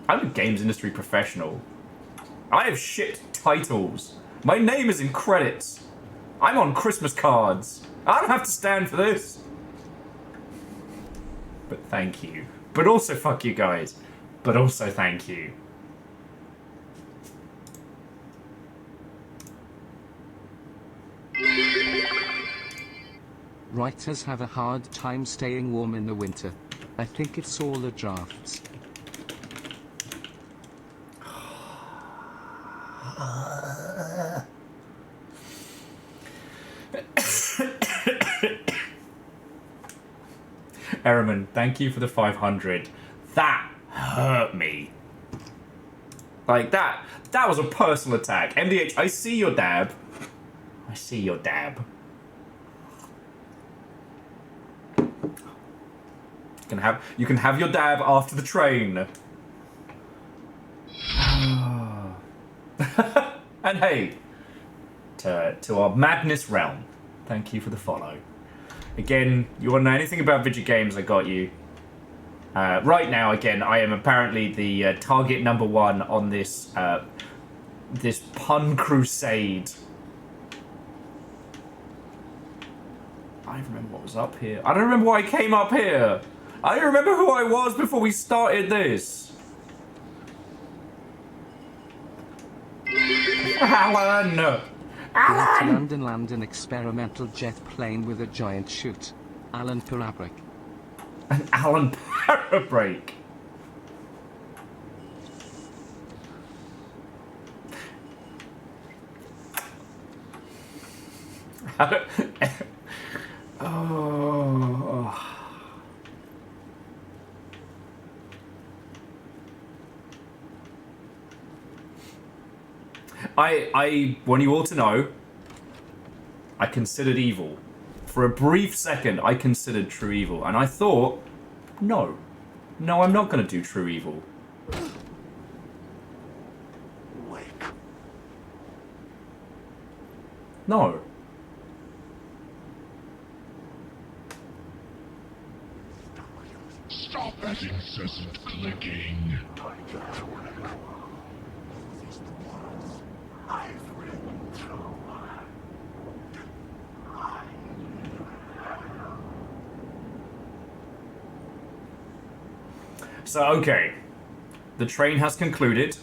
I'm a games industry professional. I have shit titles. My name is in credits. I'm on Christmas cards. I don't have to stand for this. But thank you. But also fuck you guys. But also thank you. Writers have a hard time staying warm in the winter. I think it's all the drafts. Ehrman, thank you for the 500. That hurt me. Like, that was a personal attack. MDH, I see your dab. I see your dab. You can have your dab after the train. And hey, to our madness realm, thank you for the follow. Again, you want to know anything about video games, I got you. Right now, again, I am apparently the target number 1 on this this pun crusade. I don't remember what was up here. I don't remember why I came up here. I don't remember who I was before we started this. Alan! Alan! Land an experimental jet plane with a giant chute. Alan Parabrake. An Alan Parabrake. Oh. I want you all to know, I considered evil. For a brief second, I considered true evil. And I thought, no, I'm not going to do true evil. Wake. No. Stop that incessant clicking. I've written through. So, okay. The train has concluded.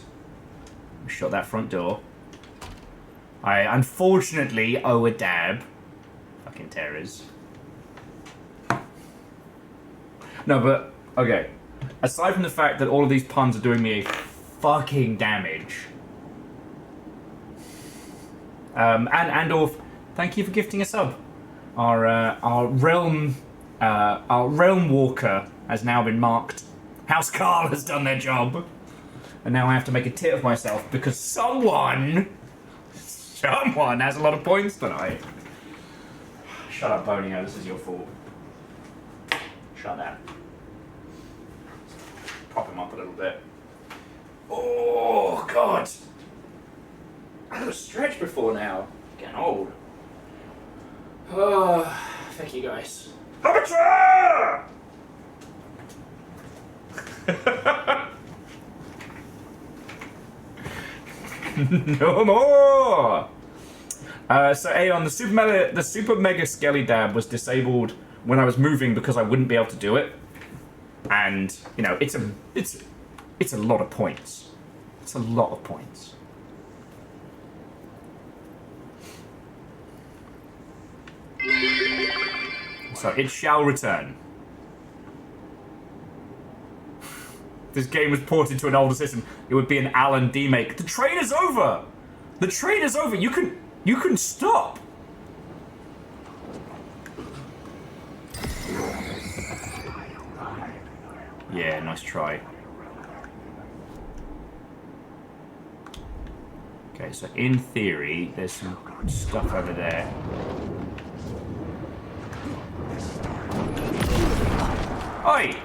Shut that front door. I unfortunately owe a dab. Fucking terrors. No, but, okay. Aside from the fact that all of these puns are doing me a fucking damage. And off, thank you for gifting a sub. Our realm walker has now been marked. House Carl has done their job. And now I have to make a tit of myself because someone has a lot of points tonight. Shut up, Bonio, this is your fault. Shut that. Prop him up a little bit. Oh, God. I had a stretch before now. Getting old. Oh, thank you guys. Amateur! No more! So Aeon, the super mega skelly dab was disabled when I was moving because I wouldn't be able to do it. And, you know, it's a lot of points. It's a lot of points. So it shall return. This game was ported to an older system. It would be an Alan D-make. The train is over! The train is over! You can stop! Yeah, nice try. Okay, so in theory, there's some stuff over there. Oi!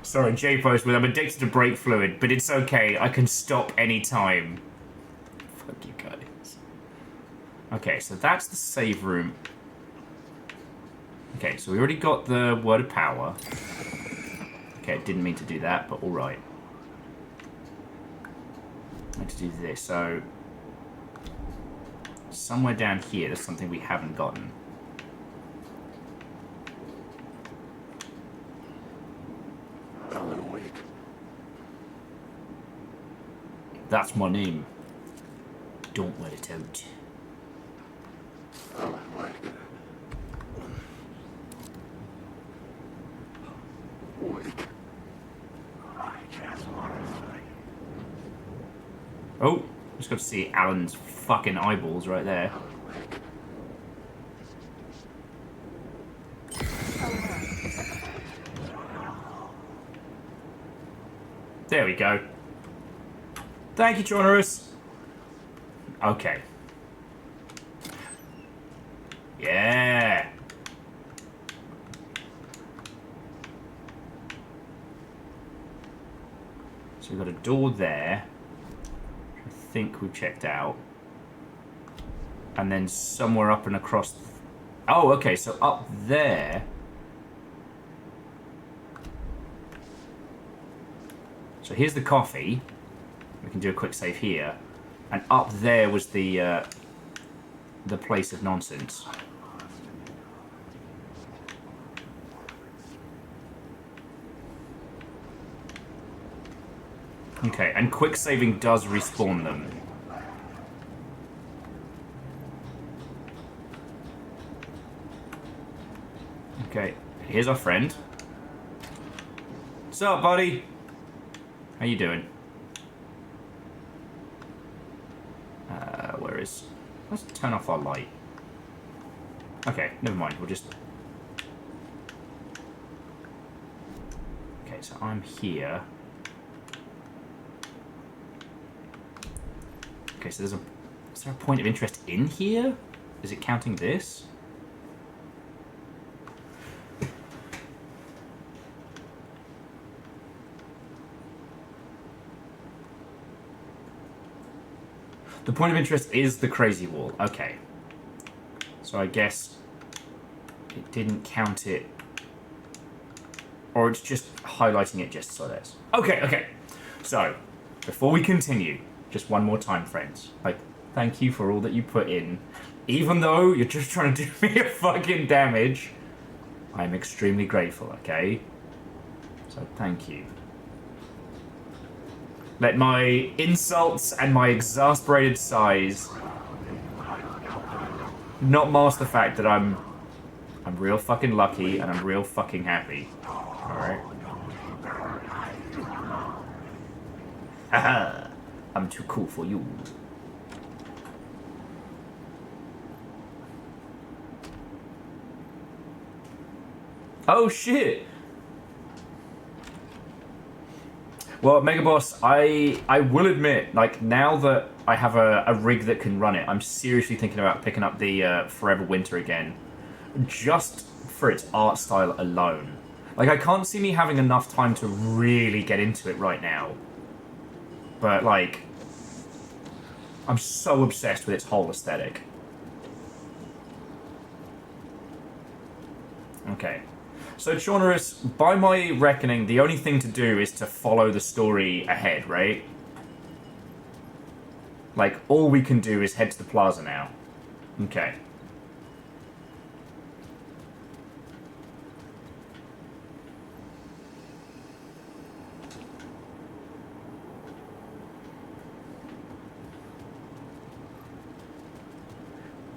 Sorry, J-Post, I'm addicted to brake fluid, but it's okay. I can stop any time. Fuck you guys. Okay, so that's the save room. Okay, so we already got the word of power. Okay, didn't mean to do that, but alright. I need to do this, so... somewhere down here, there's something we haven't gotten. Alan Wake. That's my name. Don't let it out. Alan Wake. Wake. I just want to say. Oh, just got to see Alan's fucking eyeballs right there. There we go. Thank you, Tronorus. Okay. Yeah. So we've got a door there. I think we've checked out. And then somewhere up and across... oh, okay, so up there... so here's the coffee. We can do a quick save here. And up there was the place of nonsense. Okay, and quick saving does respawn them. Okay, here's our friend. What's up, buddy? How you doing? Where is... let's turn off our light. Okay, never mind, we'll just... okay, so I'm here. Okay, so there's a... is there a point of interest in here? Is it counting this? The point of interest is the crazy wall. Okay. So I guess it didn't count it. Or it's just highlighting it just so there's... okay, okay. So, before we continue, just one more time, friends. Like, thank you for all that you put in. Even though you're just trying to do me a fucking damage, I'm extremely grateful, okay? So, thank you. Let my insults and my exasperated sighs not mask the fact that I'm real fucking lucky and I'm real fucking happy. Alright? Haha! I'm too cool for you. Oh shit! Well, Mega Boss, I will admit, like, now that I have a rig that can run it, I'm seriously thinking about picking up the Forever Winter again. Just for its art style alone. Like, I can't see me having enough time to really get into it right now. But, like, I'm so obsessed with its whole aesthetic. Okay. So, Tronorus, by my reckoning, the only thing to do is to follow the story ahead, right? Like, all we can do is head to the plaza now. Okay.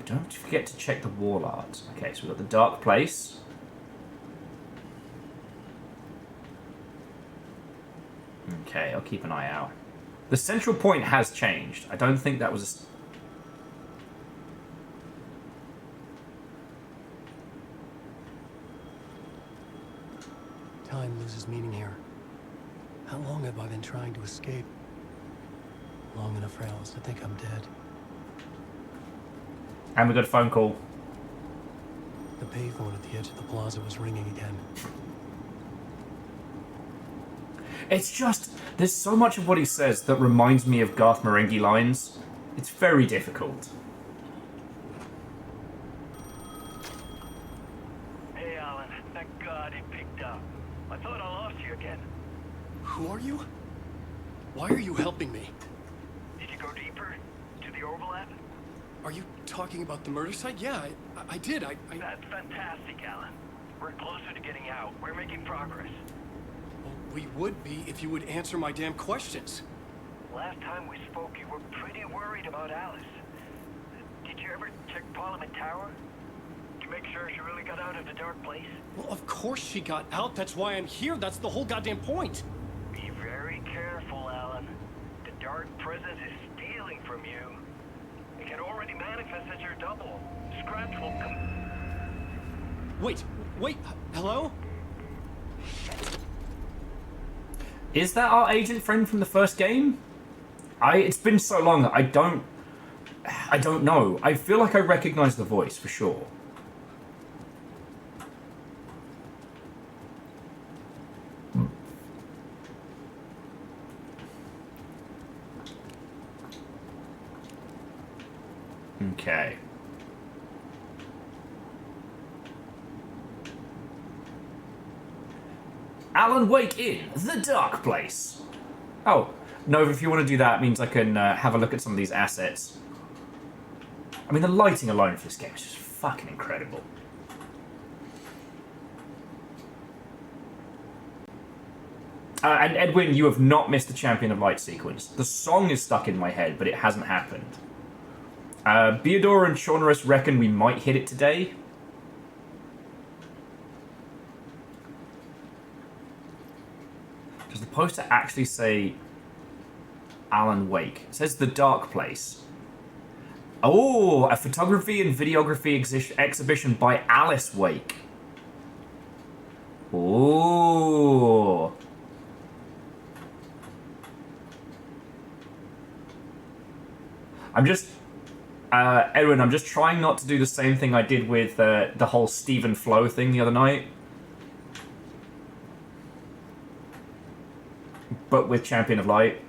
Don't forget to check the wall art. Okay, so we've got the dark place. Okay, I'll keep an eye out. The central point has changed. I don't think that was Time loses meaning here. How long have I been trying to escape? Long enough for Alice to think I'm dead. And we got a phone call. The payphone at the edge of the plaza was ringing again. It's just, there's so much of what he says that reminds me of Garth Marenghi lines. It's very difficult. Hey, Alan. Thank God he picked up. I thought I lost you again. Who are you? Why are you helping me? Did you go deeper? To the overlap? Are you talking about the murder site? Yeah, I did. That's fantastic, Alan. We're closer to getting out. We're making progress. Well, we would be if you would answer my damn questions. Last time we spoke, you were pretty worried about Alice. Did you ever check Parliament Tower? To make sure she really got out of the dark place? Well, of course she got out. That's why I'm here. That's the whole goddamn point. Be very careful, Alan. The dark presence is stealing from you. It can already manifest as your double. Scratch will come... Wait, hello? Is that our agent friend from the first game? It's been so long that I don't know. I feel like I recognize the voice for sure. Okay. Alan Wake in the dark place. Oh, Nova, if you want to do that, it means I can have a look at some of these assets. I mean, the lighting alone for this game is just fucking incredible. And Edwin, you have not missed the Champion of Light sequence. The song is stuck in my head, but it hasn't happened. Beodora and Shaunerus reckon we might hit it today. Does the poster actually say Alan Wake? It says The Dark Place. Oh, a photography and videography exhibition by Alice Wake. Oh. Edwin, I'm just trying not to do the same thing I did with the whole Stephen Flow thing the other night. But with Champion of Light.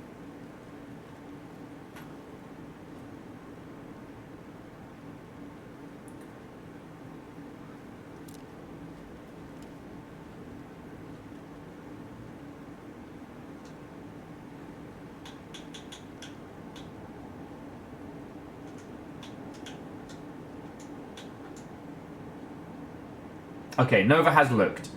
Okay, Nova has looked.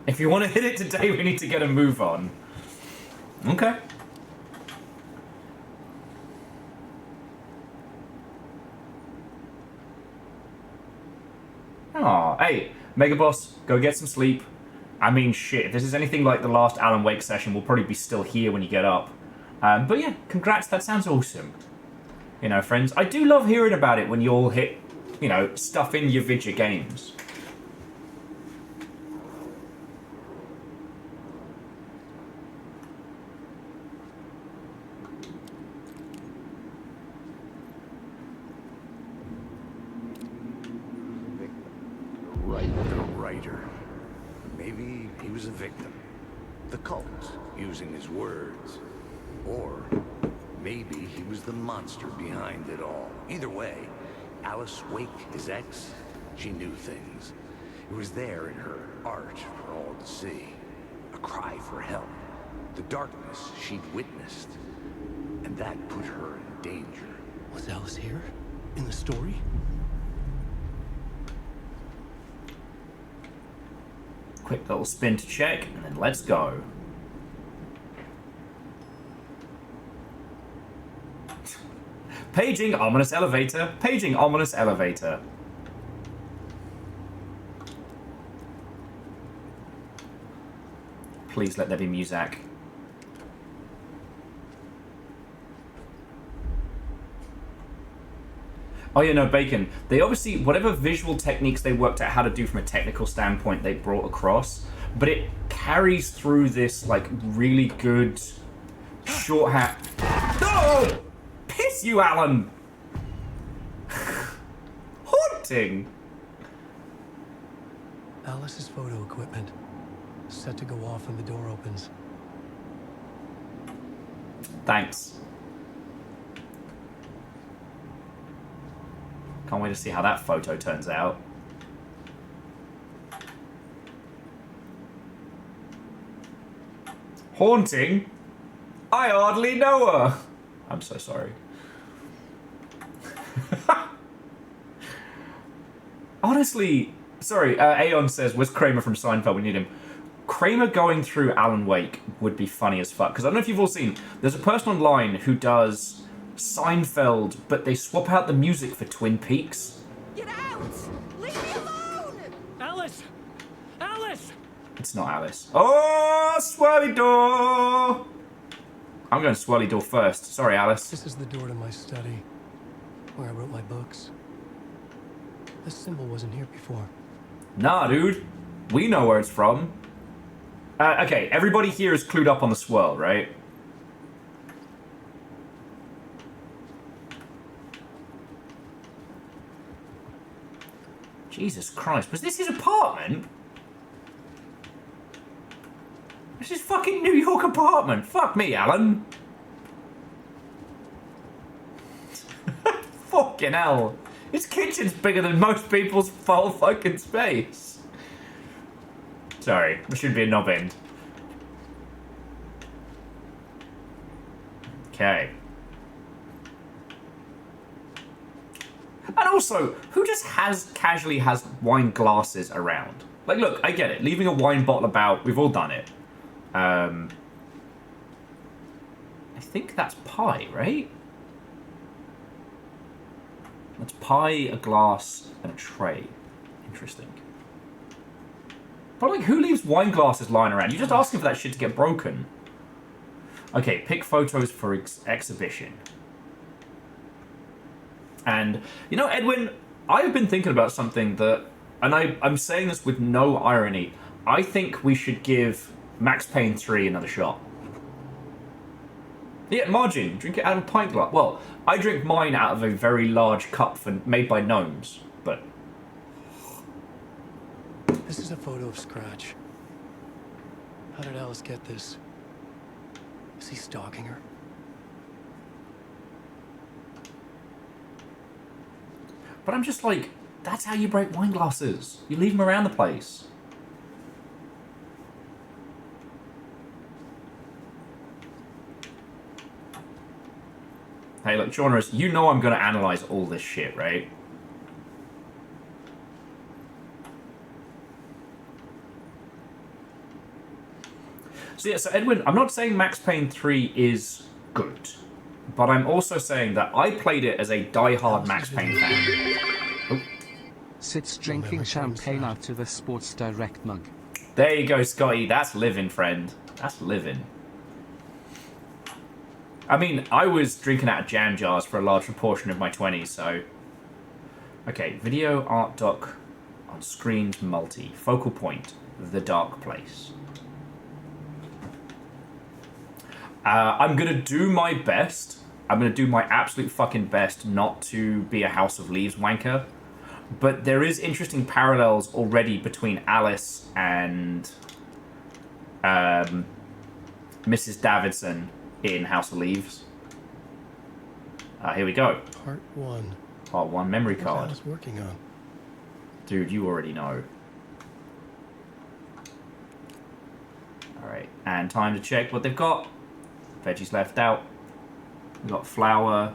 If you want to hit it today, we need to get a move on. Okay. Aw, hey, Mega Boss, go get some sleep. I mean, shit, if this is anything like the last Alan Wake session, we'll probably be still here when you get up. But yeah, congrats, that sounds awesome. You know, friends, I do love hearing about it when you all hit, you know, stuff in your video games. The writer. Maybe he was a victim. The cult, using his words. Or maybe he was the monster behind it all. Either way, Alice Wake, his ex, she knew things. It was there in her art for all to see. A cry for help. The darkness she'd witnessed. And that put her in danger. Was Alice here? In the story? Quick little spin to check, and then let's go. Paging ominous elevator. Paging ominous elevator. Please let there be music. Oh yeah, no, Bacon. They obviously, whatever visual techniques they worked out how to do from a technical standpoint, they brought across, but it carries through this, like, really good shorthand. Oh! Piss you, Alan! Haunting! Alice's photo equipment. Set to go off when the door opens. Thanks. Can't wait to see how that photo turns out. Haunting? I hardly know her. I'm so sorry. Honestly, sorry, Aeon says, where's Kramer from Seinfeld? We need him. Kramer going through Alan Wake would be funny as fuck. Because I don't know if you've all seen, there's a person online who does Seinfeld, but they swap out the music for Twin Peaks. Get out! Leave me alone! Alice! Alice! It's not Alice. Oh, swirly door! I'm going swirly door first. Sorry, Alice. This is the door to my study, where I wrote my books. This symbol wasn't here before. Nah, dude. We know where it's from. Okay, everybody here is clued up on the swirl, right? Jesus Christ, was this his apartment? This is fucking New York apartment. Fuck me, Alan. Fucking hell. His kitchen's bigger than most people's full fucking space. Sorry, there should be a knob end. Okay. And also, who just casually has wine glasses around? Like, look, I get it. Leaving a wine bottle about, we've all done it. I think that's pie, right? That's pie, a glass, and a tray. Interesting. But, like, who leaves wine glasses lying around? You're just asking for that shit to get broken. Okay, pick photos for exhibition. And, you know, Edwin, I've been thinking about something that, and I'm saying this with no irony, I think we should give Max Payne 3 another shot. Yeah, Margin, drink it out of a pint glass. Well, I drink mine out of a very large cup made by gnomes, but... This is a photo of Scratch. How did Alice get this? Is he stalking her? But I'm just like, that's how you break wine glasses. You leave them around the place. Hey, look, genres, you know I'm going to analyze all this shit, right? So yeah, so Edwin, I'm not saying Max Payne 3 is good, but I'm also saying that I played it as a die-hard Max Payne fan. Oh. Sits drinking champagne out of a Sports Direct mug. There you go, Scotty. That's living, friend. That's living. I mean, I was drinking out of jam jars for a large proportion of my 20s, so... Okay, video, art doc, on screens, multi. Focal point, the dark place. I'm going to do my best. I'm going to do my absolute fucking best not to be a House of Leaves wanker. But there is interesting parallels already between Alice and Mrs. Davidson in House of Leaves. Here we go. Part 1. Part 1 memory What's card. Alice working on? Dude, you already know. Alright, and time to check what they've got. Veggies left out. We've got flour.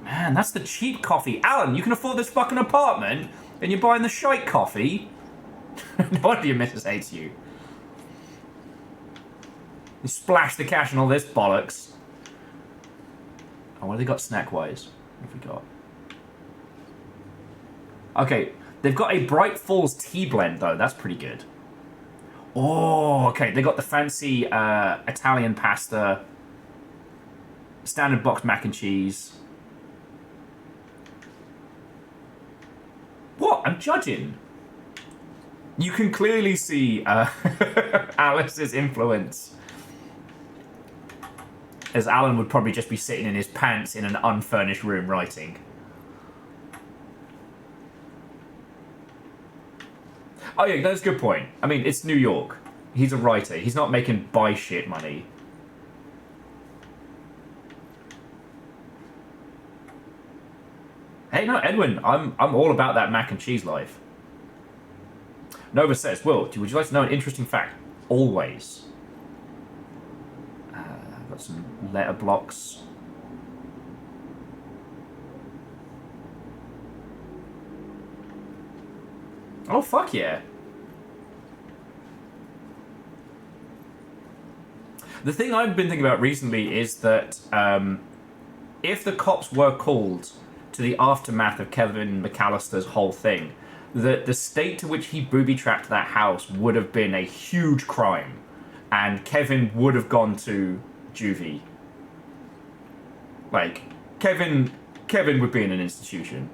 Man, that's the cheap coffee. Alan, you can afford this fucking apartment, and you're buying the shite coffee? No wonder your missus hates you. You splash the cash on all this bollocks. Oh, what have they got snack-wise? What have we got? Okay, they've got a Bright Falls tea blend, though. That's pretty good. Oh, okay. They got the fancy Italian pasta, standard boxed mac and cheese. What? I'm judging. You can clearly see Alice's influence. As Alan would probably just be sitting in his pants in an unfurnished room writing. Oh yeah, that's a good point. I mean, it's New York. He's a writer. He's not making buy shit money. Hey, no, Edwin, I'm all about that mac and cheese life. Nova says, Will, would you like to know an interesting fact? Always. I've got some letter blocks. Oh, fuck yeah. The thing I've been thinking about recently is that if the cops were called to the aftermath of Kevin McAllister's whole thing, that the state to which he booby-trapped that house would have been a huge crime, and Kevin would have gone to juvie. Like, Kevin would be in an institution.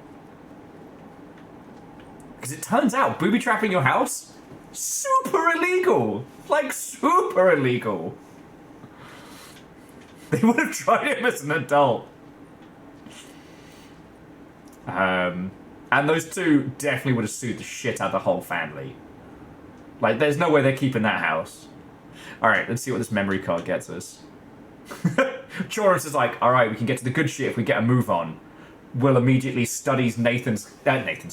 Because it turns out booby-trapping your house, super illegal. Like, super illegal. They would have tried him as an adult. And those two definitely would have sued the shit out of the whole family. Like, there's no way they're keeping that house. Alright, let's see what this memory card gets us. Chorus is like, alright, we can get to the good shit if we get a move on. Will immediately studies Nathan's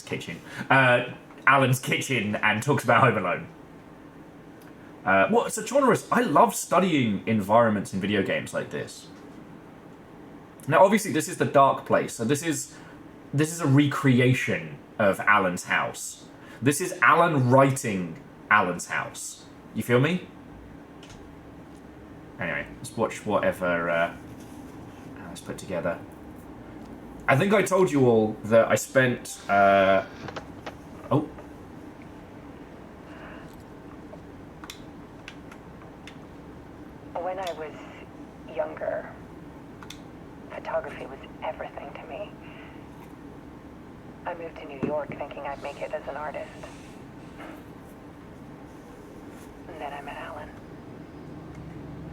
kitchen. Alan's kitchen and talks about Home Alone. So Chorus, I love studying environments in video games like this. Now, obviously, this is the dark place, so this is a recreation of Alan's house. This is Alan writing Alan's house. You feel me? Anyway, let's watch whatever Alan's put together. I think I told you all that I spent... When I was younger, photography was everything to me. I moved to New York thinking I'd make it as an artist. And then I met Alan.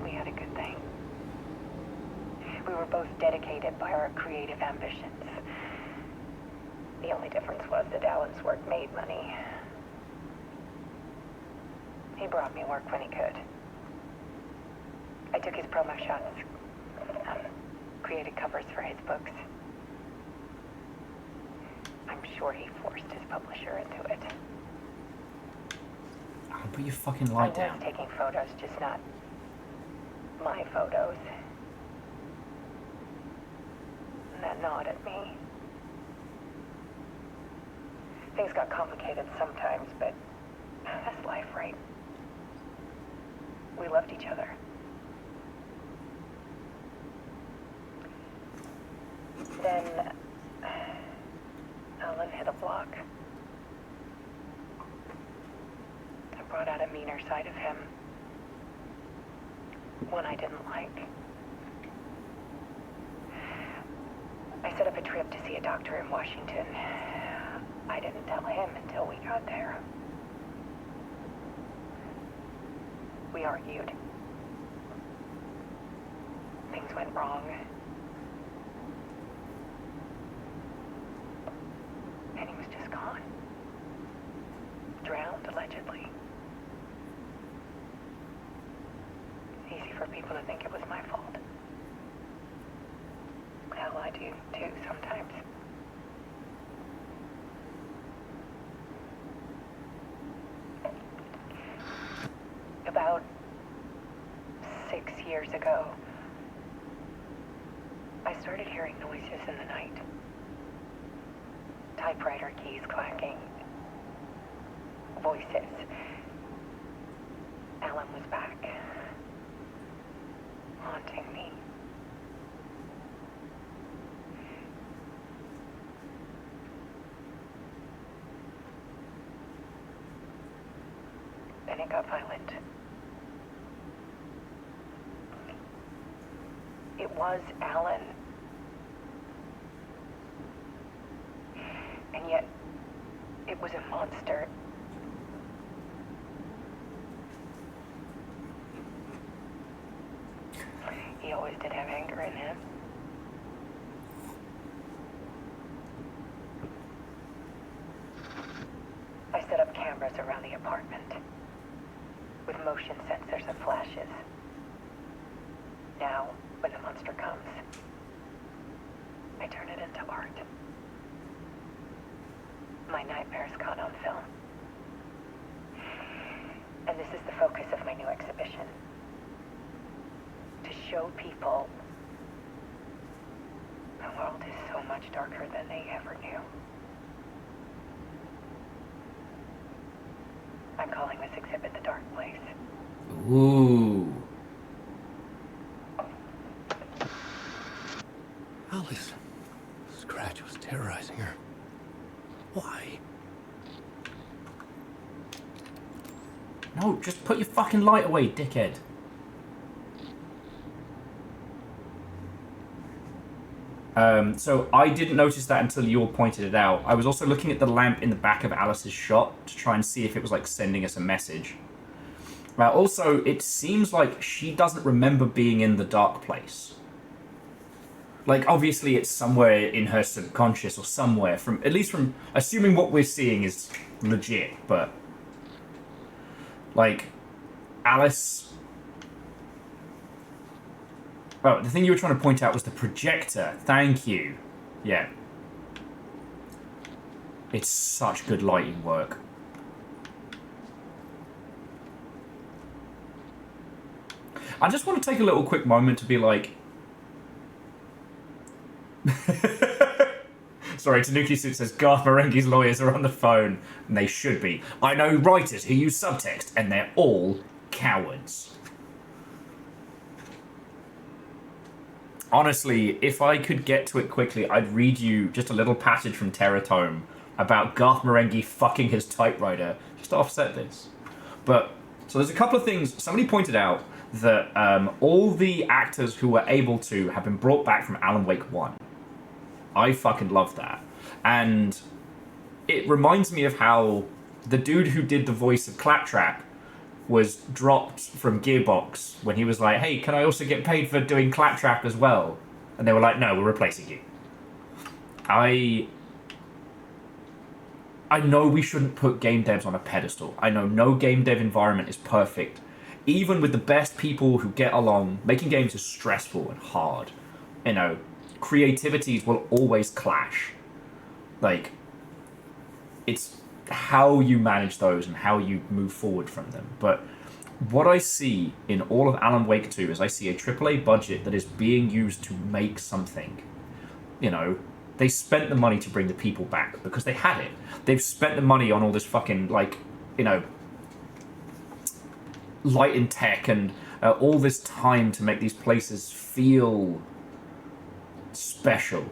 We had a good thing. We were both dedicated by our creative ambitions. The only difference was that Alan's work made money. He brought me work when he could. I took his promo shots, created covers for his books. I'm sure he forced his publisher into it. Oh, put your fucking light down. I was taking photos, just not my photos. And that gnawed at me. Things got complicated sometimes, but that's life, right? We loved each other. Then Alan hit a block. I brought out a meaner side of him. One I didn't like. I set up a trip to see a doctor in Washington. I didn't tell him until we got there. We argued. Things went wrong. And he was just gone. Drowned, allegedly. Easy for people to think it was my fault. Hell, I do too sometimes. About 6 years ago, I started hearing noises in the night. Typewriter keys clacking. Voices. Alan was back. Haunting me. Then it got violent. It was Alan. And yet, it was a monster. He always did have anger in him. I set up cameras around the apartment. With motion sensors and flashes. Now, when the monster comes, I turn it into art. My nightmares caught on film. And this is the focus of my new exhibition. To show people the world is so much darker than they ever knew. I'm calling this exhibit The Dark Place. Ooh. Alice. Scratch was terrorizing her. Why? No, just put your fucking light away, dickhead. So I didn't notice that until you all pointed it out. I was also looking at the lamp in the back of Alice's shot to try and see if it was like sending us a message. Also, it seems like she doesn't remember being in the dark place. Like, obviously it's somewhere in her subconscious or somewhere, from at least from assuming what we're seeing is legit, but like Alice. Oh, the thing you were trying to point out was the projector. Thank you. Yeah. It's such good lighting work. I just want to take a little quick moment to be like... Sorry, Tanuki Suit says Garth Marenghi's lawyers are on the phone, and they should be. I know writers who use subtext, and they're all cowards. Honestly, if I could get to it quickly, I'd read you just a little passage from Terratome about Garth Marenghi fucking his typewriter, just to offset this. But, so there's a couple of things. Somebody pointed out that all the actors who were able to have been brought back from Alan Wake 1. I fucking love that. And it reminds me of how the dude who did the voice of Claptrap was dropped from Gearbox when he was like, hey, can I also get paid for doing Claptrap as well? And they were like, no, we're replacing you. I know we shouldn't put game devs on a pedestal. I know no game dev environment is perfect. Even with the best people who get along, making games is stressful and hard. You know, creativities will always clash. Like, it's how you manage those and how you move forward from them. But what I see in all of Alan Wake 2 is I see a AAA budget that is being used to make something. You know, they spent the money to bring the people back because they had it. They've spent the money on all this fucking, like, you know, light and tech and all this time to make these places feel special.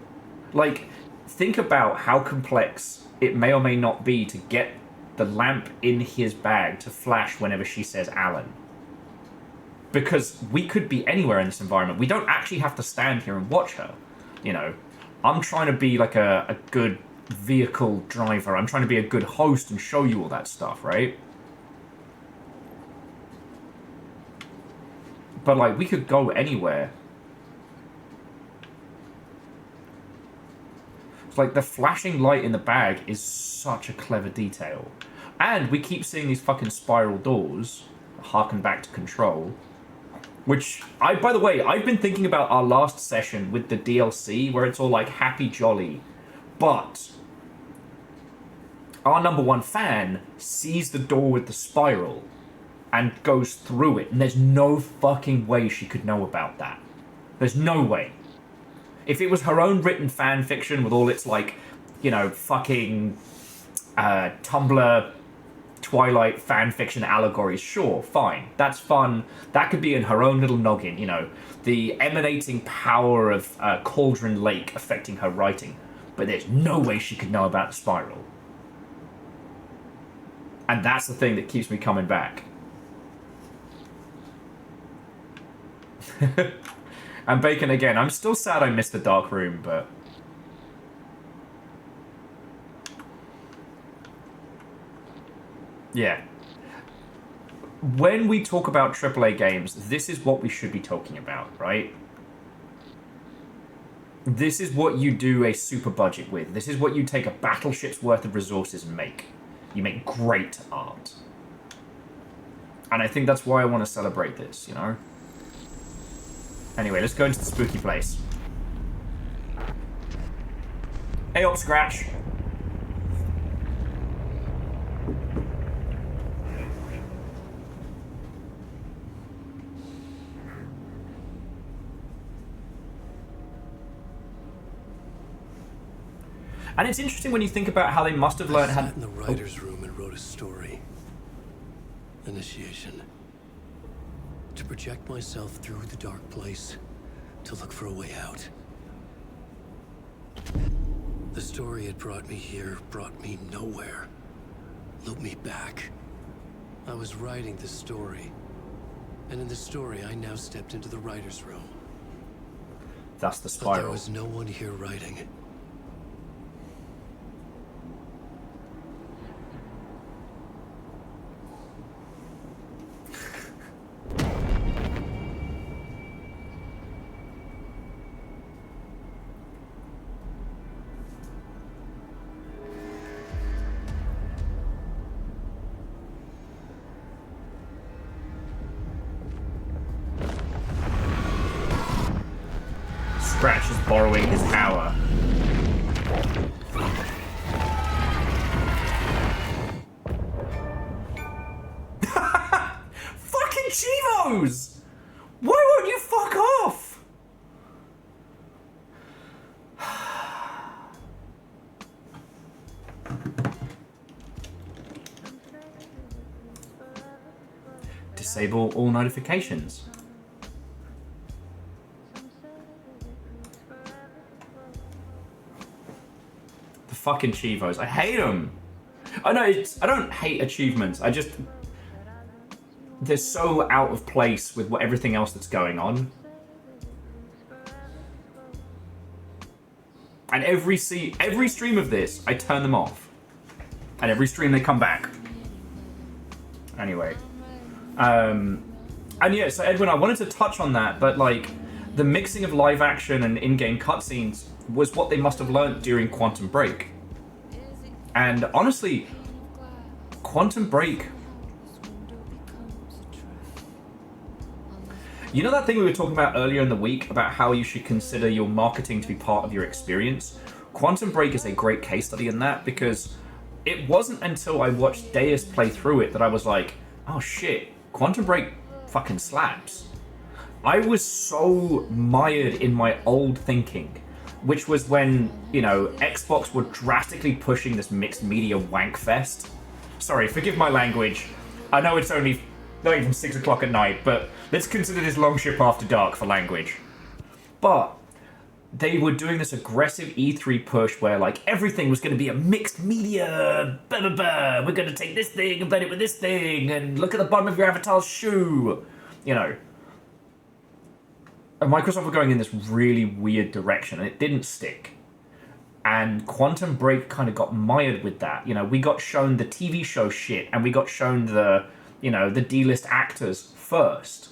Like, think about how complex it may or may not be to get the lamp in his bag to flash whenever she says Alan. Because we could be anywhere in this environment. We don't actually have to stand here and watch her. You know, I'm trying to be like a good vehicle driver. I'm trying to be a good host and show you all that stuff, right? But like, we could go anywhere. Like, the flashing light in the bag is such a clever detail. And we keep seeing these fucking spiral doors, harken back to Control. Which, by the way, I've been thinking about our last session with the DLC, where it's all like happy jolly. But our #1 fan sees the door with the spiral and goes through it. And there's no fucking way she could know about that. There's no way. If it was her own written fan fiction with all its, like, you know, fucking Tumblr, Twilight fan fiction allegories, sure, fine. That's fun. That could be in her own little noggin, you know. The emanating power of Cauldron Lake affecting her writing. But there's no way she could know about the spiral. And that's the thing that keeps me coming back. And Bacon again, I'm still sad I missed the dark room, but... yeah. When we talk about AAA games, this is what we should be talking about, right? This is what you do a super budget with. This is what you take a battleship's worth of resources and make. You make great art. And I think that's why I want to celebrate this, you know? Anyway, let's go into the spooky place. Hey up, Scratch. And it's interesting when you think about how they must have learned I how... sat in the writer's room and wrote a story. Initiation. To project myself through the dark place. To look for a way out. The story had brought me here, brought me nowhere. Looped me back. I was writing the story. And in the story, I now stepped into the writer's room. That's the But there spiral. was no one here writing. Scratch is borrowing his power. Fucking Chivos! Why won't you fuck off? Disable all notifications. The fucking Chivos. I hate them. I know, I don't hate achievements. I just... They're so out of place with everything else that's going on. And every stream of this, I turn them off. And every stream they come back. Anyway. And yeah, so Edwin, I wanted to touch on that, but like, the mixing of live action and in-game cutscenes was what they must have learnt during Quantum Break. And honestly, Quantum Break... You know that thing we were talking about earlier in the week about how you should consider your marketing to be part of your experience? Quantum Break is a great case study in that, because it wasn't until I watched Deus play through it that I was like, oh shit, Quantum Break fucking slaps. I was so mired in my old thinking, which was when, you know, Xbox were drastically pushing this mixed media wank fest. Sorry, forgive my language. I know it's only not even 6 o'clock at night, but let's consider this long ship after dark for language. But they were doing this aggressive E3 push where, like, everything was going to be a mixed media, blah, blah, blah. We're going to take this thing and blend it with this thing, and look at the bottom of your avatar's shoe. You know. And Microsoft were going in this really weird direction, and it didn't stick. And Quantum Break kind of got mired with that. You know, we got shown the TV show shit, and we got shown the, you know, the D-list actors first.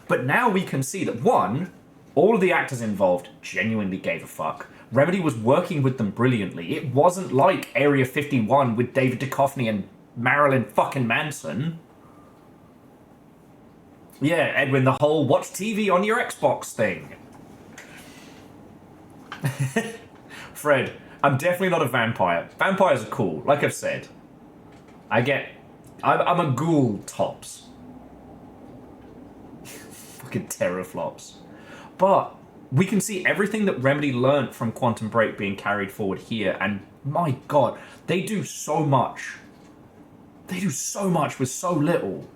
But now we can see that, one, all of the actors involved genuinely gave a fuck. Remedy was working with them brilliantly. It wasn't like Area 51 with David Duchovny and Marilyn fucking Manson. Yeah, Edwin, the whole watch TV on your Xbox thing. Fred, I'm definitely not a vampire. Vampires are cool, like I've said. I'm a ghoul, tops. Fucking terraflops. But we can see everything that Remedy learnt from Quantum Break being carried forward here, and my god, they do so much. They do so much with so little.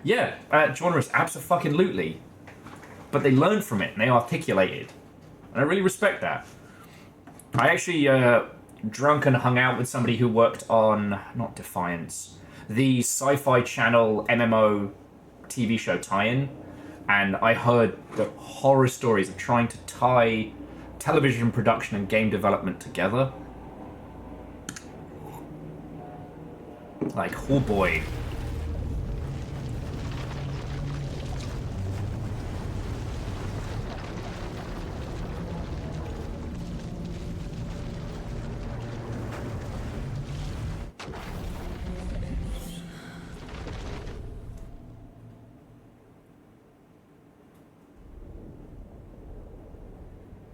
Yeah, genres, abso-fucking-lutely. But they learned from it, and they articulated. And I really respect that. I actually drunk and hung out with somebody who worked on, not Defiance, the Sci-Fi Channel MMO TV show tie-in, and I heard the horror stories of trying to tie television production and game development together. Like, oh boy.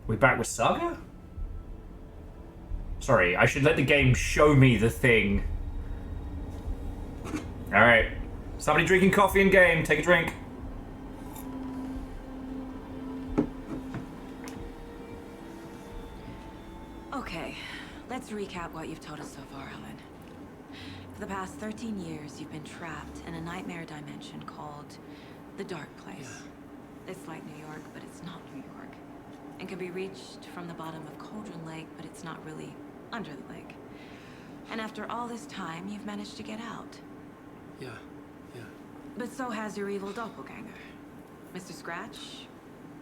We back with Saga? Sorry, I should let the game show me the thing. Alright. Somebody drinking coffee in game. Take a drink. Okay, let's recap what you've told us so far, Alan. For the past 13 years, you've been trapped in a nightmare dimension called the Dark Place. It's like New York, but it's not New York. And can be reached from the bottom of Cauldron Lake, but it's not really under the lake. And after all this time, you've managed to get out. Yeah. But so has your evil doppelganger. Mr. Scratch?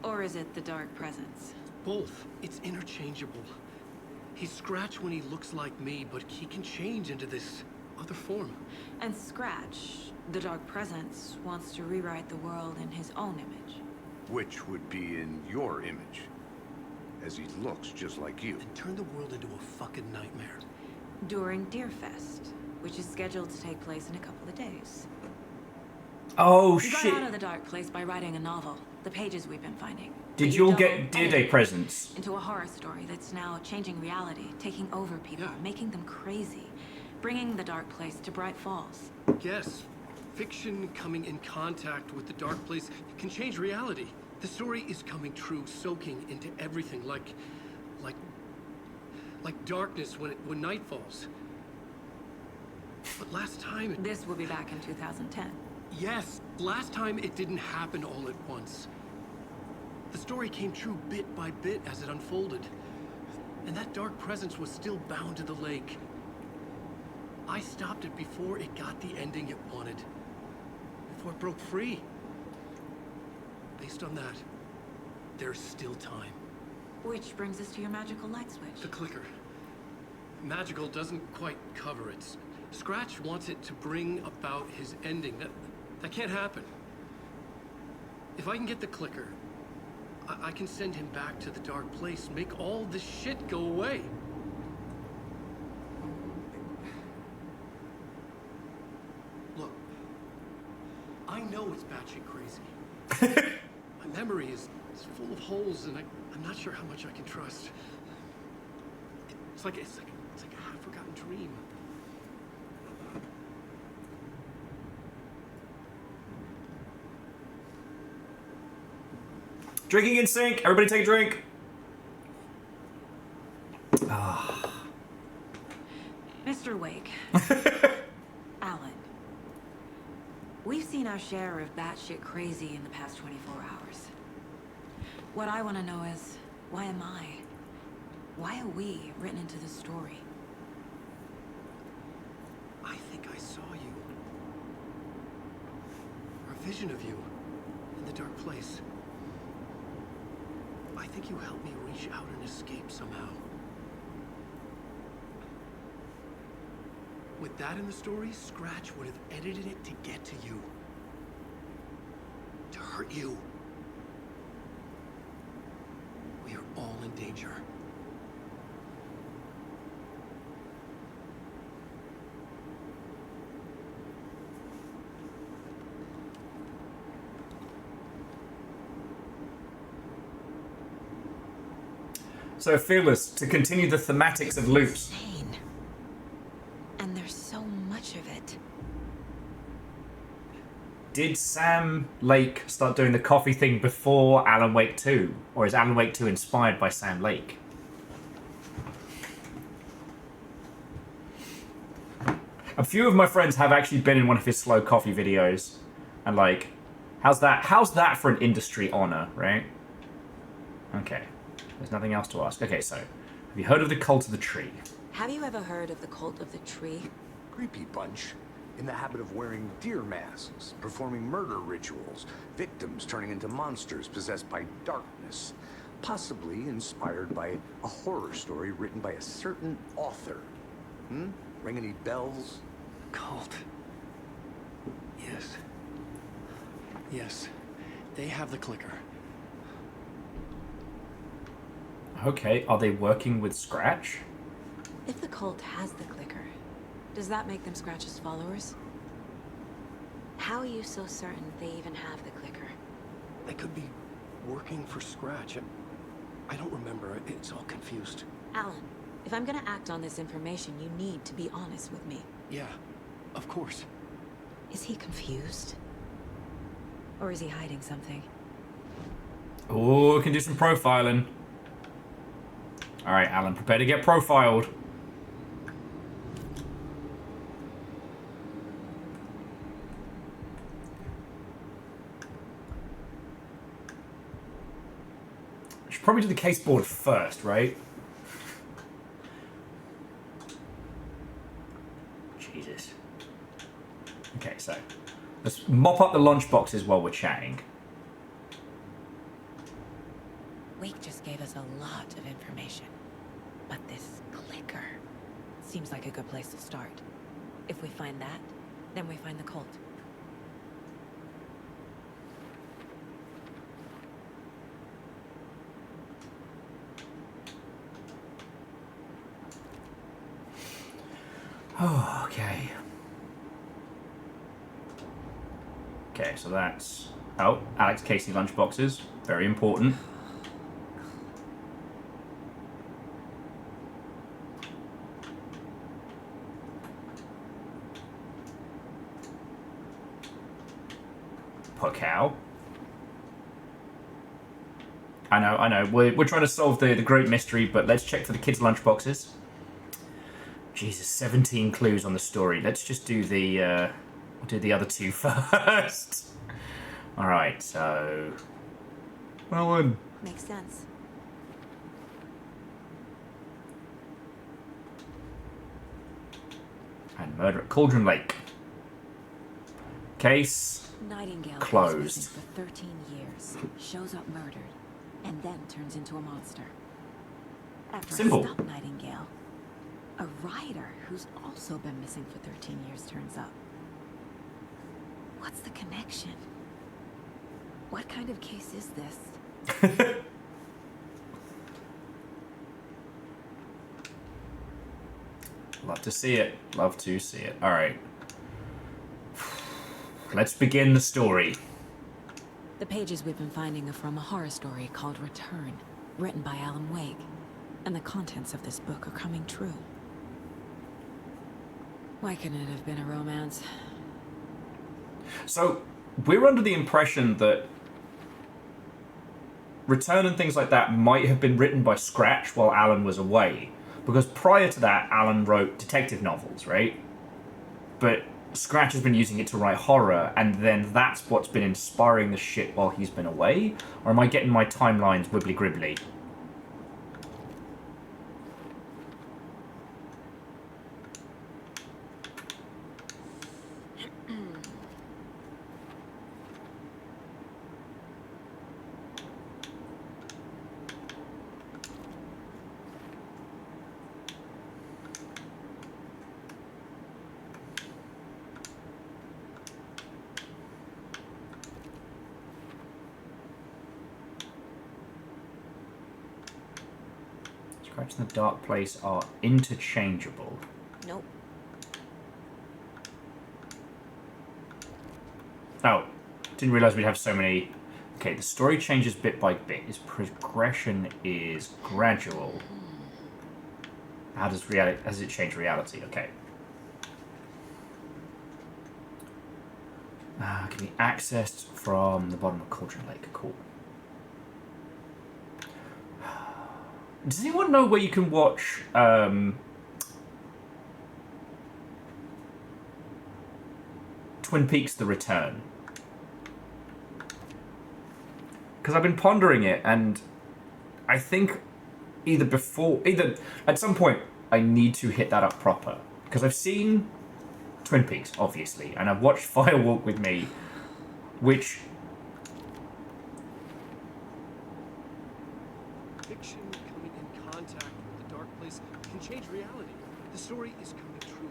Or is it the Dark Presence? Both. It's interchangeable. He's Scratch when he looks like me, but he can change into this other form. And Scratch, the Dark Presence, wants to rewrite the world in his own image. Which would be in your image, as he looks just like you. And turn the world into a fucking nightmare. During Deerfest, which is scheduled to take place in a couple of days. Oh, You got shit. out of the Dark Place by writing a novel, the pages we've been finding. Did But you all double get Deer Day edited presents? into a horror story that's now changing reality, taking over people, Yeah. making them crazy, bringing the Dark Place to Bright Falls. Yes. Fiction coming in contact with the Dark Place can change reality. The story is coming true, soaking into everything, like darkness when night falls. But last time, This will be back in 2010. yes, last time it didn't happen all at once. The story came true bit by bit as it unfolded. And that dark presence was still bound to the lake. I stopped it before it got the ending it wanted. Before it broke free. Based on that, there's still time. Which brings us to your magical light The switch. clicker. Magical doesn't quite cover it. Scratch wants it to bring about his ending. That can't happen. If I can get the clicker, I can send him back to the dark place, make all this shit go away. Look, I know it's batshit crazy. My memory is full of holes, and I'm not sure how much I can trust. It's like a half-forgotten dream. Drinking in sync. Everybody take a drink. Mr. Wake. Alan. We've seen our share of batshit crazy in the past 24 hours. What I want to know is, why am I? Why are we written into this story? I think I saw you. Or a vision of you in the dark place. I think you helped me reach out and escape somehow. With that in the story, Scratch would have edited it to get to you. To hurt you. We are all in danger. So, Fearless, to continue the thematics of loops. Insane. And there's so much of it. Did Sam Lake start doing the coffee thing before Alan Wake 2? Or is Alan Wake 2 inspired by Sam Lake? A few of my friends have actually been in one of his slow coffee videos. And like, how's that for an industry honor, right? Okay. There's nothing else to ask. Okay, so, have you heard of the Cult of the Tree? Have you ever heard of the Cult of the Tree? Creepy bunch, in the habit of wearing deer masks, performing murder rituals, victims turning into monsters possessed by darkness, possibly inspired by a horror story written by a certain author. Ring any bells? Cult. Yes. Yes. They have the clicker. Okay, are they working with Scratch? If the cult has the clicker, Does that make them Scratch's followers? How are you so certain they even have the clicker? They could be working for Scratch. I don't remember. It's all confused. Alan, if I'm gonna act on this information, you need to be honest with me. Yeah, of course. Is he confused? Or is he hiding something? Oh, we can do some profiling. Alright, Alan, prepare to get profiled. We should probably do the case board first, right? Jesus. Okay, so let's mop up the lunch boxes while we're chatting. Wake just gave us a lot of information. But this clicker seems like a good place to start. If we find that, then we find the cult. Oh, okay. Okay, so that's... Oh, Alex Casey lunchboxes. Very important. Poor cow. I know. We're trying to solve the great mystery, but let's check for the kids' lunchboxes. Jesus, 17 clues on the story. Let's just do the we'll do the other two first. All right, so well one. Makes sense. And murder at Cauldron Lake. Case Nightingale closed. was missing for 13 years, shows up murdered, and then turns into a monster. After Simple. I stop Nightingale, a rider who's also been missing for 13 years turns up. What's the connection? What kind of case is this? Love to see it. Love to see it. All right. Let's begin the story. The pages we've been finding are from a horror story called Return, written by Alan Wake. And the contents of this book are coming true. Why couldn't it have been a romance? So, we're under the impression that Return and things like that might have been written by Scratch while Alan was away. Because prior to that, Alan wrote detective novels, right? But Scratch has been using it to write horror, and then that's what's been inspiring the shit while he's been away? Or am I getting my timelines wibbly-gribbly? Scratch and the Dark Place are interchangeable. Nope. Oh, didn't realise we'd have so many. Okay, the story changes bit by bit. Its progression is gradual. How does it change reality? Okay. Can be accessed from the bottom of Cauldron Lake. Cool. Does anyone know where you can watch Twin Peaks: The Return? Because I've been pondering it, and I think either at some point I need to hit that up proper. Because I've seen Twin Peaks, obviously, and I've watched Fire Walk with Me, which Fiction coming in contact with the dark place can change reality. The story is coming true.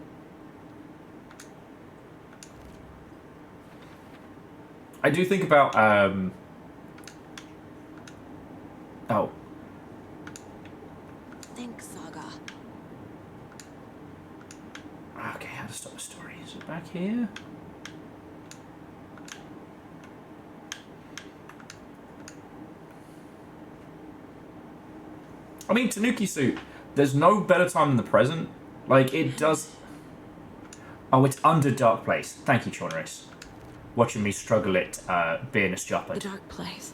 I do think about Think Saga. okay, to stop the story. Is it back here? I mean, Tanuki Suit, there's no better time than the present. Like, it does... Oh, it's under Dark Place. Thank you, Chorneris. Watching me struggle at being a The stupid. Dark Place.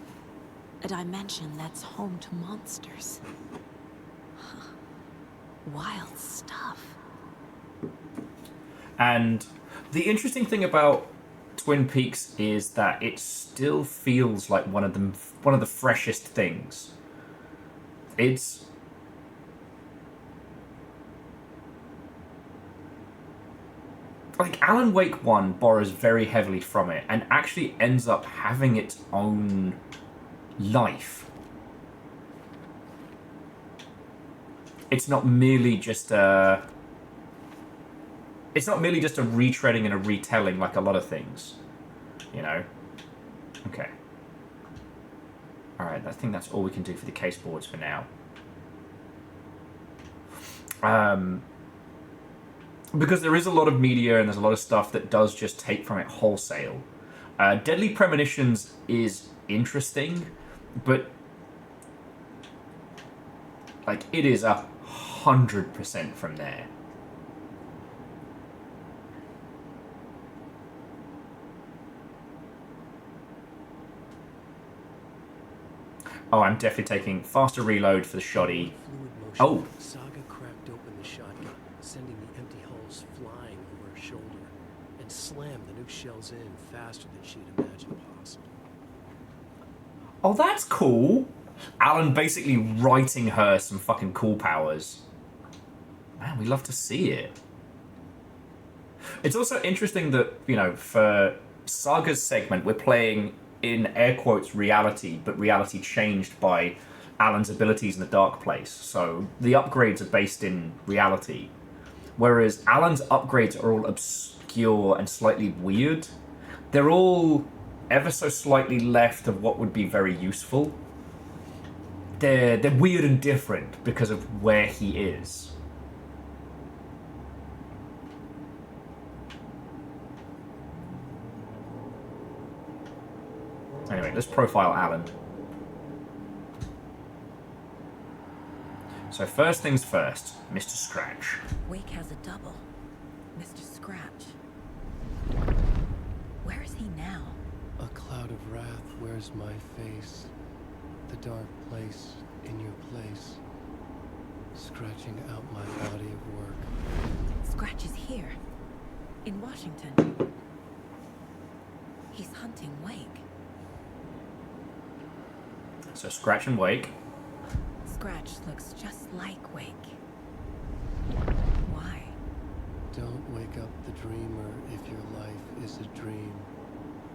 A dimension that's home to monsters. Huh. Wild stuff. And the interesting thing about Twin Peaks is that it still feels like one of the freshest things. It's... Like, Alan Wake 1 borrows very heavily from it and actually ends up having its own life. It's not merely just a... It's not merely just a retreading and a retelling like a lot of things. You know? Okay. Alright, I think that's all we can do for the case boards for now. Because there is a lot of media and there's a lot of stuff that does just take from it wholesale. Deadly Premonitions is interesting, but like it is 100% from there. Oh, I'm definitely taking faster reload for the shoddy. Oh. Saga cracked open the shotgun, sending the empty hulls flying over her shoulder, and slammed the new shells in faster than she'd imagined possible. Oh, that's cool. Alan basically writing her some fucking cool powers. Man, we love to see it. It's also interesting that, you know, for Saga's segment, we're playing in air quotes reality, but reality changed by Alan's abilities in the Dark Place. So the upgrades are based in reality. Whereas Alan's upgrades are all obscure and slightly weird. They're all ever so slightly left of what would be very useful. They're weird and different because of where he is. Anyway, let's profile Alan. So first things first, Mr. Scratch. Wake has a double. Mr. Scratch. Where is he now? A cloud of wrath wears my face, the dark place in your place, scratching out my body of work. Scratch is here. In Washington. He's hunting Wake. So Scratch and Wake. Scratch looks just like Wake. Why? Don't wake up the dreamer if your life is a dream.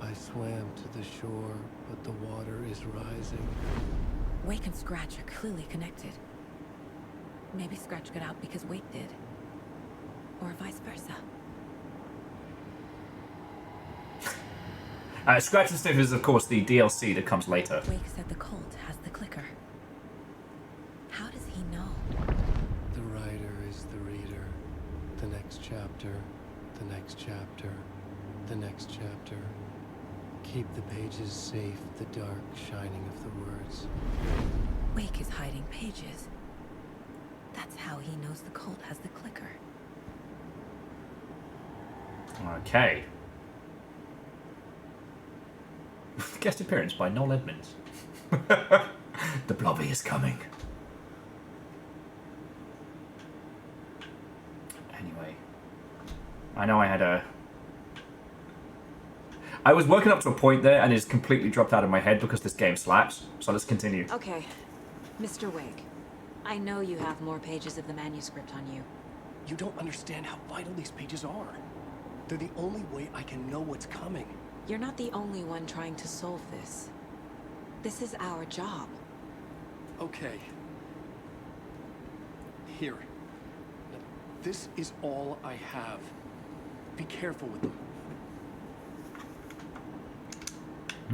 I swam to the shore, but the water is rising. Wake and Scratch are clearly connected. Maybe Scratch got out because Wake did. Or vice versa. Scratch and Sniff is, of course, the DLC that comes later. Wake said the cult has the clicker. How does he know? The writer is the reader. The next chapter, the next chapter, the next chapter. Keep the pages safe, the dark shining of the words. Wake is hiding pages. That's how he knows the cult has the clicker. Okay. Guest appearance by Noel Edmonds. The Blobby is coming. Anyway. I know I had a... I was working up to a point there and it's completely dropped out of my head because this game slaps. So let's continue. Okay. Mr. Wake, I know you have more pages of the manuscript on you. You don't understand how vital these pages are. They're the only way I can know what's coming. You're not the only one trying to solve this. This is our job. Okay. Here. This is all I have. Be careful with them.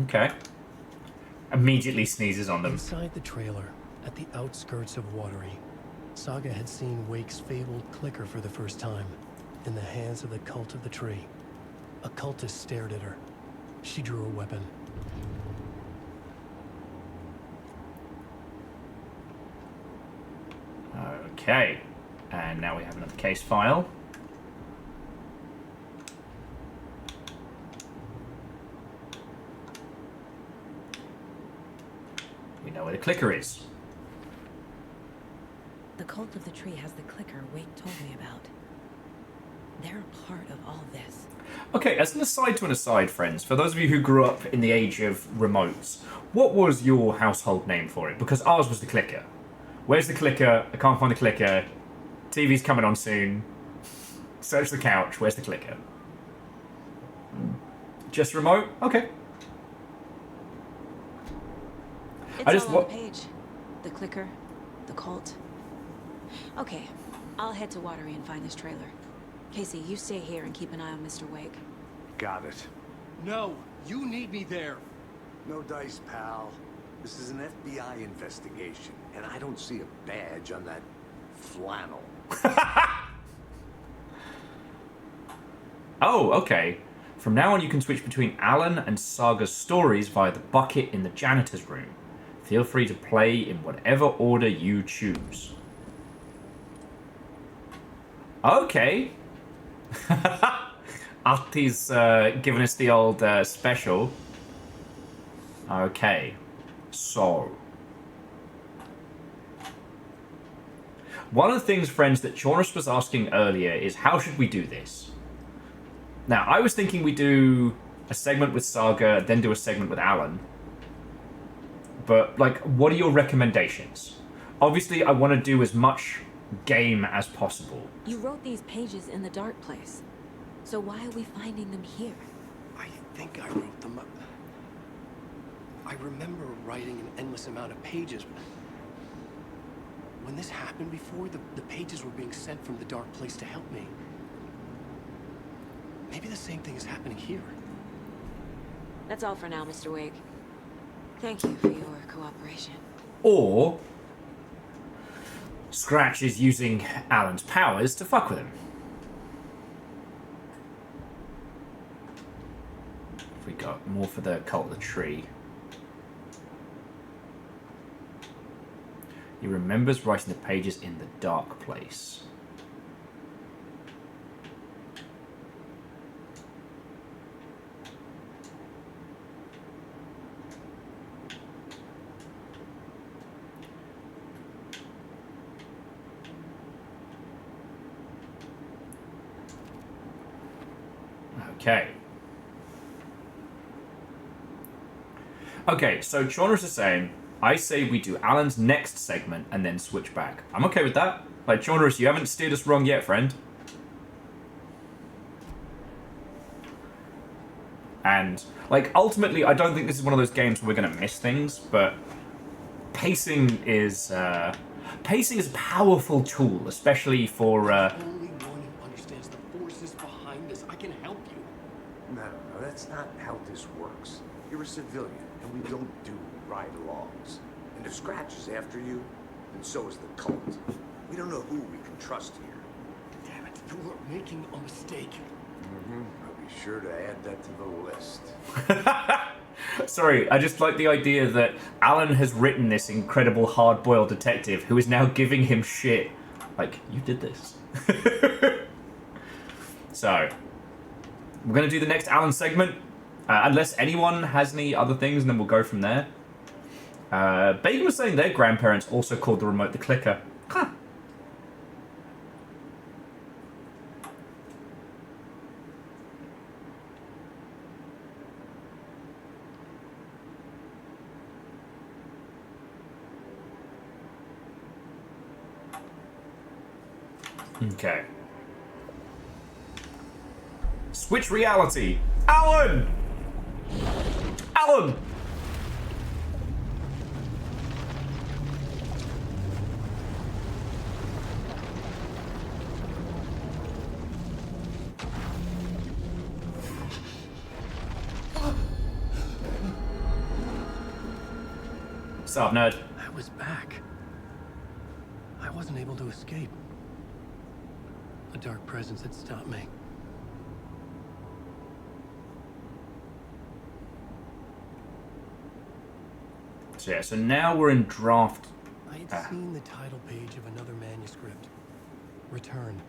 Okay. Immediately sneezes on them. Inside the trailer, at the outskirts of Watery, Saga had seen Wake's fabled clicker for the first time. In the hands of the cult of the tree. A cultist stared at her. She drew a weapon. Okay. And now we have another case file. We know where the clicker is. The cult of the tree has the clicker Wake told me about. They're a part of all this. Okay, as an aside to an aside, friends, for those of you who grew up in the age of remotes, what was your household name for it? Because ours was the clicker. Where's the clicker? I can't find the clicker. TV's coming on soon. Search the couch. Where's the clicker? Just remote? Okay. It's all on the page. The clicker, the cult. Okay, I'll head to Watery and find this trailer. Casey, you stay here and keep an eye on Mr. Wake. Got it. No, you need me there. No dice, pal. This is an FBI investigation, and I don't see a badge on that flannel. Oh, okay. From now on, you can switch between Alan and Saga's stories via the bucket in the janitor's room. Feel free to play in whatever order you choose. Okay. Artie's giving us the old special. Okay. So. One of the things, friends, that Chorus was asking earlier is how should we do this? Now, I was thinking we do a segment with Saga, then do a segment with Alan. But, like, what are your recommendations? Obviously, I want to do as much game as possible. You wrote these pages in the dark place. So why are we finding them here? I think I wrote them up. I remember writing an endless amount of pages. When this happened before, the pages were being sent from the dark place to help me. Maybe the same thing is happening here. That's all for now, Mr. Wake. Thank you for your cooperation. Or Scratch is using Alan's powers to fuck with him. We got more for the cult of the tree. He remembers writing the pages in the dark place. Okay. Okay, so Chorus is saying, I say we do Alan's next segment and then switch back. I'm okay with that. Like, Chorus, you haven't steered us wrong yet, friend. And, like, ultimately, I don't think this is one of those games where we're going to miss things, but pacing is a powerful tool, especially for, Only one who understands the forces behind this. I can help you. No, that's not how this works. You're a civilian, and we don't do ride-alongs. And if Scratch is after you, then so is the cult. We don't know who we can trust here. Damn it, you are making a mistake. I'll be sure to add that to the list. Sorry, I just like the idea that Alan has written this incredible hard-boiled detective who is now giving him shit. Like, you did this. So, we're going to do the next Alan segment. Unless anyone has any other things, and then we'll go from there. Bacon was saying their grandparents also called the remote the clicker. Huh. Okay. Switch reality. Alan! Alan! What's up, nerd? I was back. I wasn't able to escape. A dark presence had stopped me. So yeah, so now we're in draft. I had seen the title page of another manuscript. Return.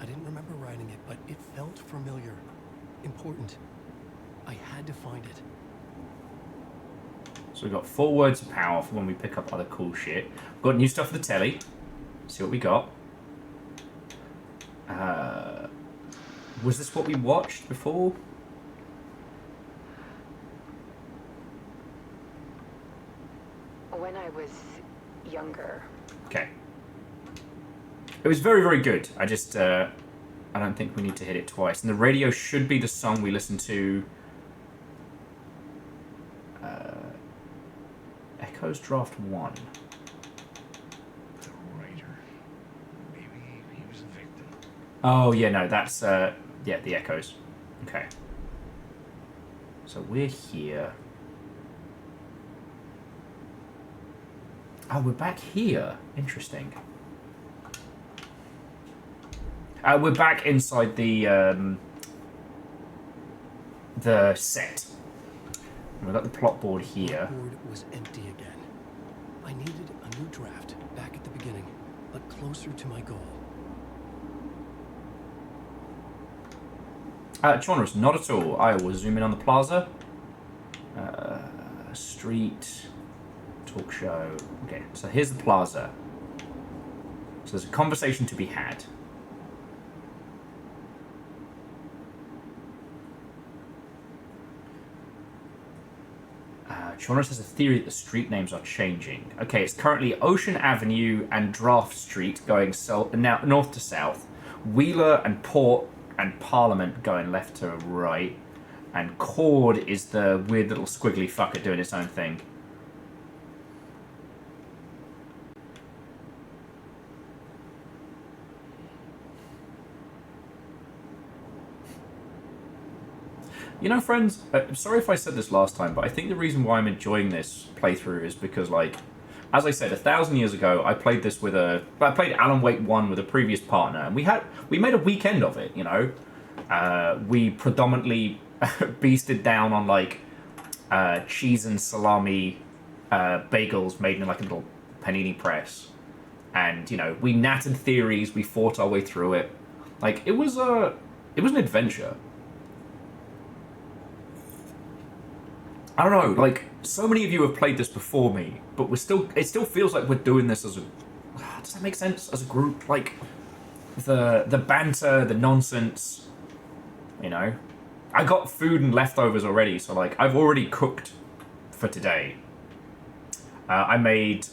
I didn't remember writing it, but it felt familiar. Important. I had to find it. So we've got 4 words of power for when we pick up other cool shit. We've got new stuff for the telly. See what we got. Was this what we watched before? When I was younger. Okay. It was very, very good. I just, I don't think we need to hit it twice. And the radio should be the song we listened to. Echoes Draft 1. The writer. Maybe he was a victim. Oh, yeah, no, that's, yeah, the Echoes. Okay. So we're here. Oh, we're back here. Interesting. We're back inside the set. We've got the plot board here. The board was empty again. I needed a new draft back at the beginning, but closer to my goal. Genres, not at all. I will zoom in on the plaza. Street. Talk show. Okay, so here's the plaza. So there's a conversation to be had. Jonas has a theory that the street names are changing. Okay, it's currently Ocean Avenue and Draft Street going now north to south. Wheeler and Port and Parliament going left to right. And Cord is the weird little squiggly fucker doing its own thing. You know, friends, sorry if I said this last time, but I think the reason why I'm enjoying this playthrough is because, like, as I said, 1,000 years ago, I played this with I played Alan Wake 1 with a previous partner, and we made a weekend of it, you know? We predominantly beasted down on, like, cheese and salami bagels made in, like, a little panini press. And, you know, we nattered theories, we fought our way through it. Like, it was an adventure. I don't know, like, so many of you have played this before me, but it still feels like we're doing this as a, does that make sense? As a group, like, the banter, the nonsense, you know? I got food and leftovers already, so, like, I've already cooked for today. I made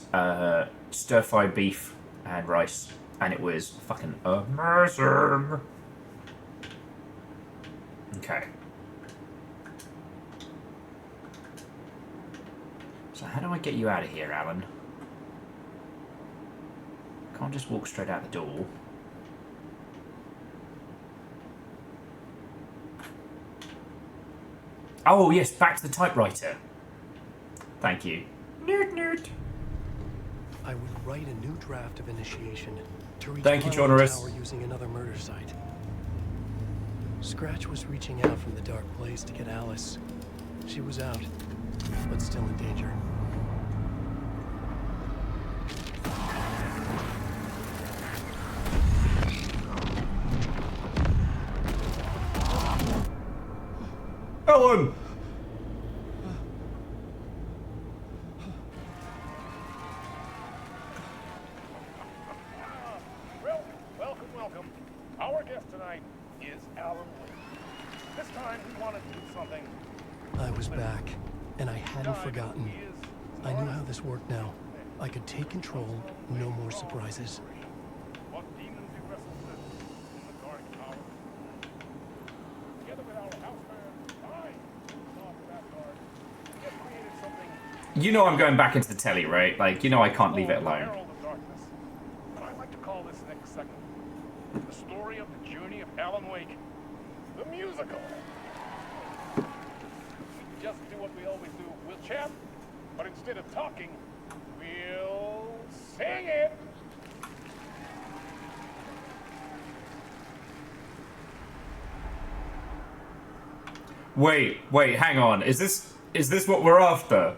stir-fry beef and rice, and it was fucking amazing. Okay. So how do I get you out of here, Alan? Can't just walk straight out the door. Oh, yes, back to the typewriter. Thank you. Nerd, nerd. I would write a new draft of initiation to reach Thank you, Parliament Jonas. Tower using another murder site. Scratch was reaching out from the dark place to get Alice. She was out, but still in danger. Ellen! Well, welcome. Our guest tonight is Alan Wake. This time we wanted to do something. I was back, and I hadn't forgotten. I knew how this worked now. I could take control, no more surprises. What demons he wrestled with in the dark tower. Together with our house band, I saw that guard. We have created something. You know I'm going back into the telly, right? Like, you know I can't leave it alone. Herald of Darkness. But I like to call this next segment the story of the journey of Alan Wake, the musical. We just do what we always do. We'll chat, but instead of talking, we'll sing it. Wait, hang on. Is this what we're after?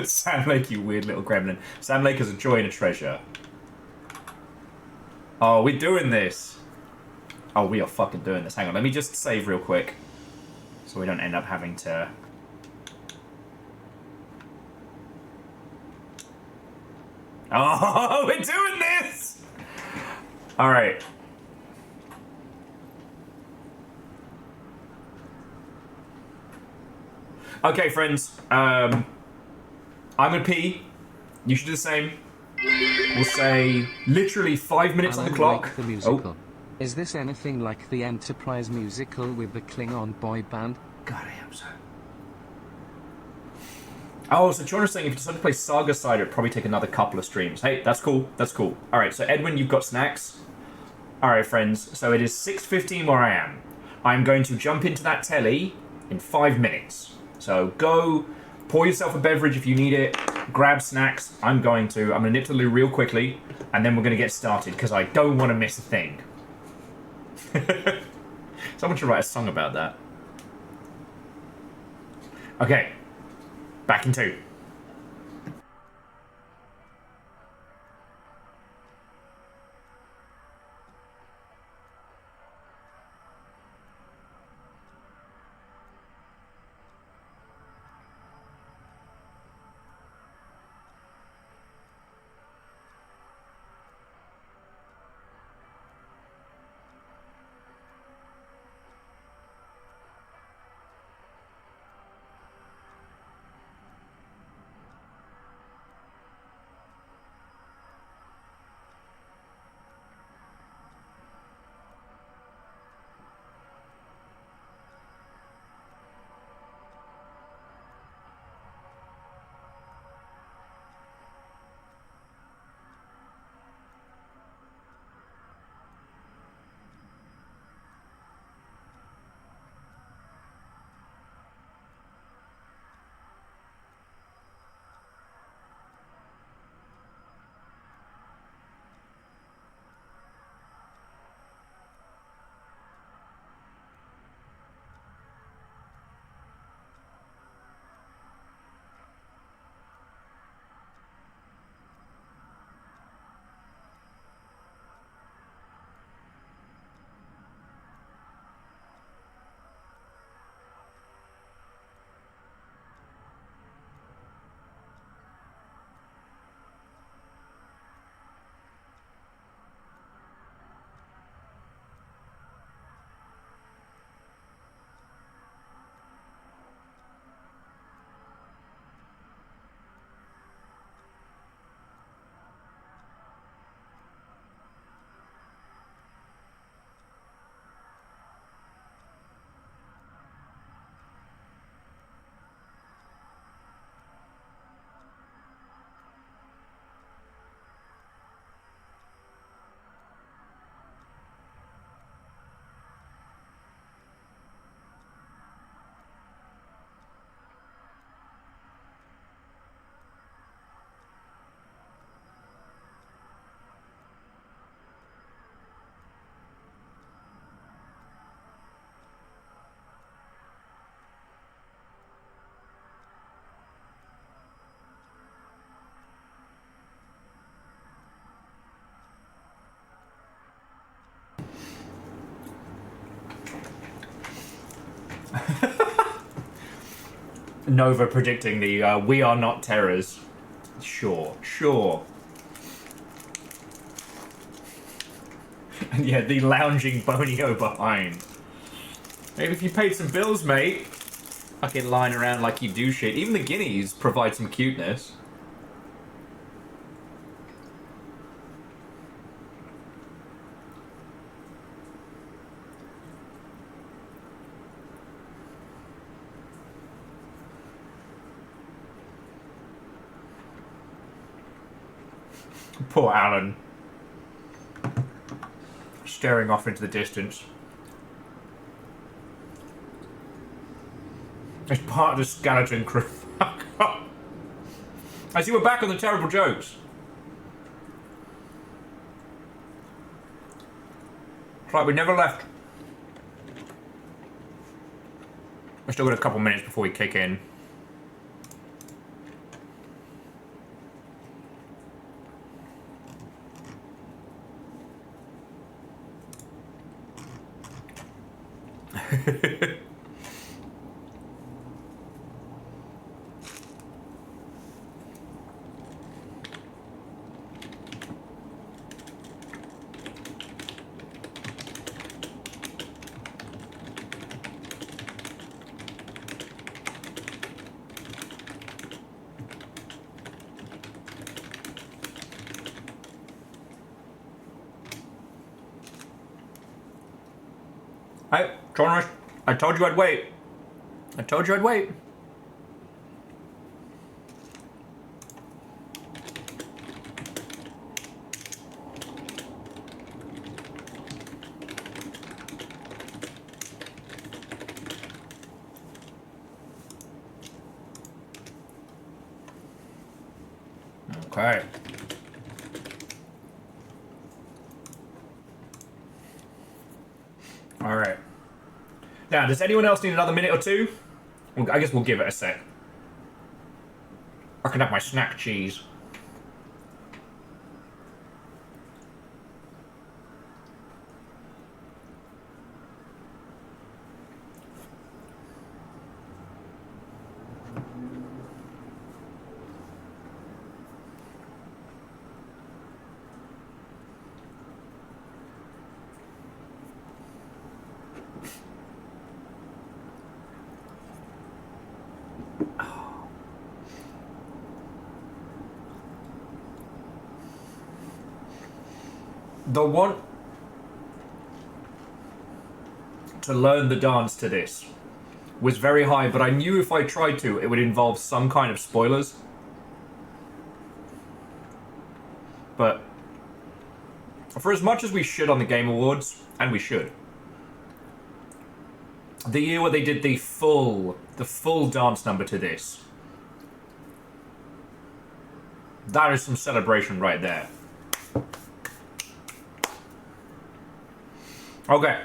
Sam Lake, you weird little gremlin. Sam Lake is a joy and a treasure. Oh, we're doing this. Oh, we are fucking doing this. Hang on, let me just save real quick. So we don't end up having to... Oh, we're doing this! Alright. Okay, friends. I'm gonna pee. You should do the same. We'll say literally 5 minutes on the clock. Wake the musical. Is this anything like the Enterprise musical with the Klingon boy band? God, I hope so. Oh, so John was saying if you decide to play Saga Side, it'd probably take another couple of streams. Hey, that's cool. That's cool. Alright, so Edwin, you've got snacks. Alright, friends. So it is 6:15 where I am. I'm going to jump into that telly in 5 minutes. So go, pour yourself a beverage if you need it, grab snacks. I'm going to nip to the loo real quickly, and then we're going to get started, because I don't want to miss a thing. Someone should write a song about that. Okay. Back in 2. Nova predicting the we are not terrors. Sure. And yeah, the lounging Bonio behind. Maybe if you paid some bills, mate. Fucking lying around like you do shit. Even the guineas provide some cuteness. Poor Alan. Staring off into the distance. As part of the skeleton crew. I see we're back on the terrible jokes. It's like we never left. I've still got a couple minutes before we kick in. Hey, John, I told you I'd wait. I told you I'd wait. Okay. All right. Now, does anyone else need another minute or two? Well, I guess we'll give it a sec. I can have my snack cheese. The want to learn the dance to this was very high, but I knew if I tried to, it would involve some kind of spoilers. But for as much as we should on the Game Awards, and we should, the year where they did the full dance number to this, that is some celebration right there. Okay.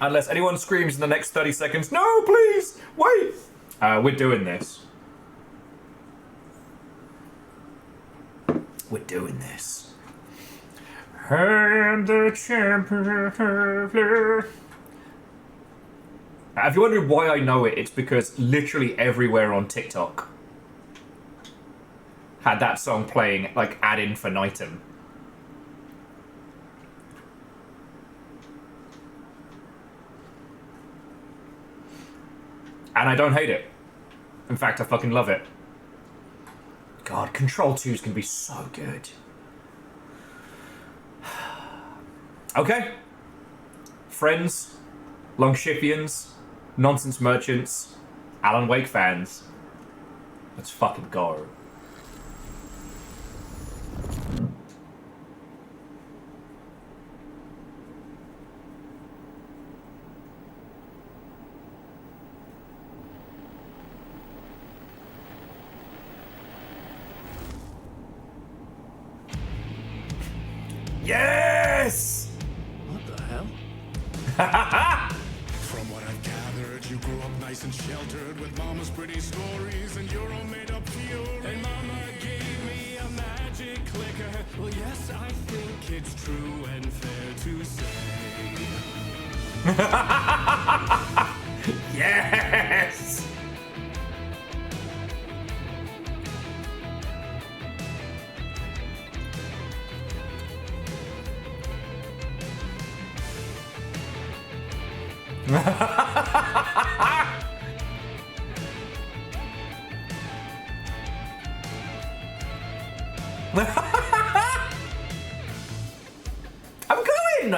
Unless anyone screams in the next 30 seconds, no, please, wait! We're doing this. We're doing this. And the champion. If you wondered why I know it, it's because literally everywhere on TikTok had that song playing, like, ad infinitum. And I don't hate it. In fact, I fucking love it. God, Control 2's gonna be so good. Okay. Friends, Longshipians, Nonsense Merchants, Alan Wake fans. Let's fucking go. Yes! What the hell? From what I've gathered, you grew up nice and sheltered with mama's pretty stories and your own made up fury. And mama gave me a magic clicker. Well, yes, I think it's true and fair to say. Yes! I'm going!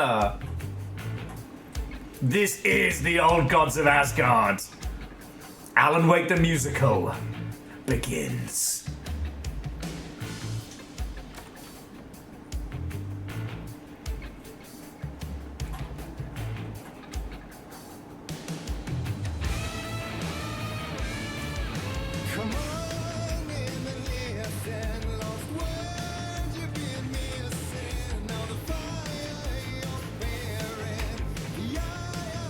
This is the old gods of Asgard. Alan Wake the musical begins. Come on in the listen, lost words you've been missing. Now the fire you're bearing, yeah,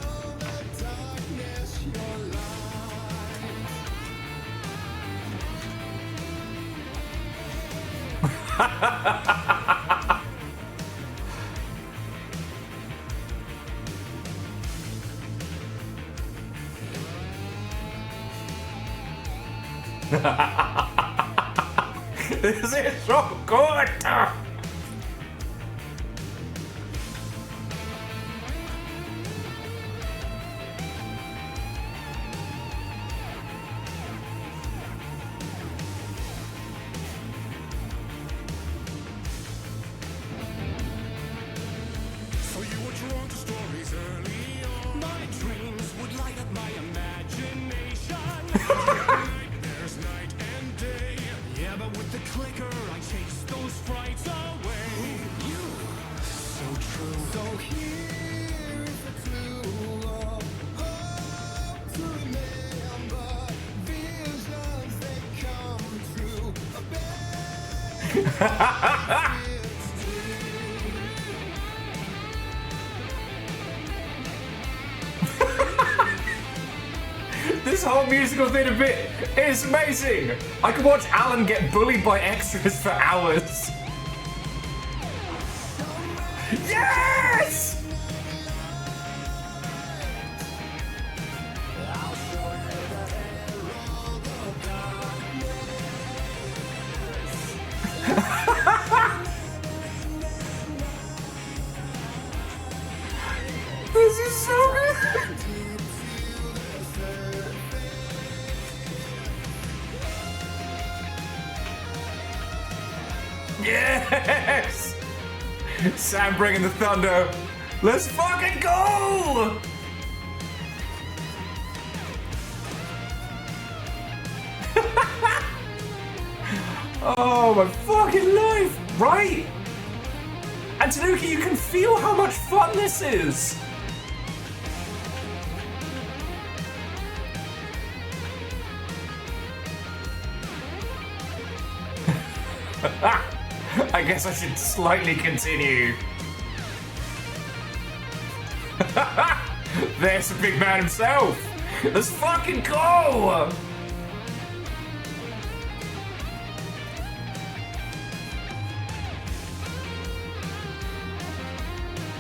This is so good! So you were drawn to stories early on. My dreams would light up my imagination. There's night and day. Yeah, but with the clicker, I chase those frights away. So true. So here is the clue of hope to remember. Visions, they come true. This whole musical theatre bit is amazing! I could watch Alan get bullied by extras for hours. Yes! This is so good! Yes! Sam bringing the thunder. Let's fucking go! Oh my fucking life! Right? And Tanuki, you can feel how much fun this is! I guess I should slightly continue. There's the big man himself! Let's fucking go!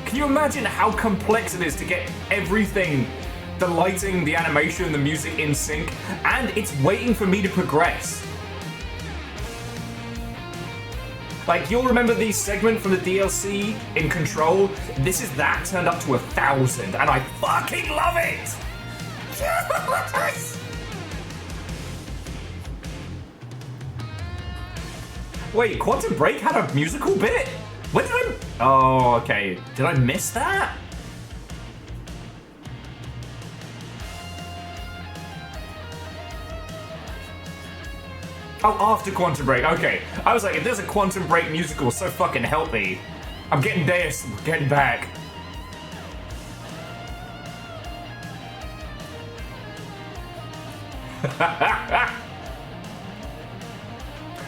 Can you imagine how complex it is to get everything, the lighting, the animation, the music in sync, and it's waiting for me to progress? Like, you'll remember the segment from the DLC in Control? This is that turned up to 1,000, and I fucking love it! Yes! Wait, Quantum Break had a musical bit? When did I... Oh, okay. Did I miss that? Oh, after Quantum Break. Okay. I was like, if there's a Quantum Break musical, so fucking help me. I'm getting this. I'm getting back.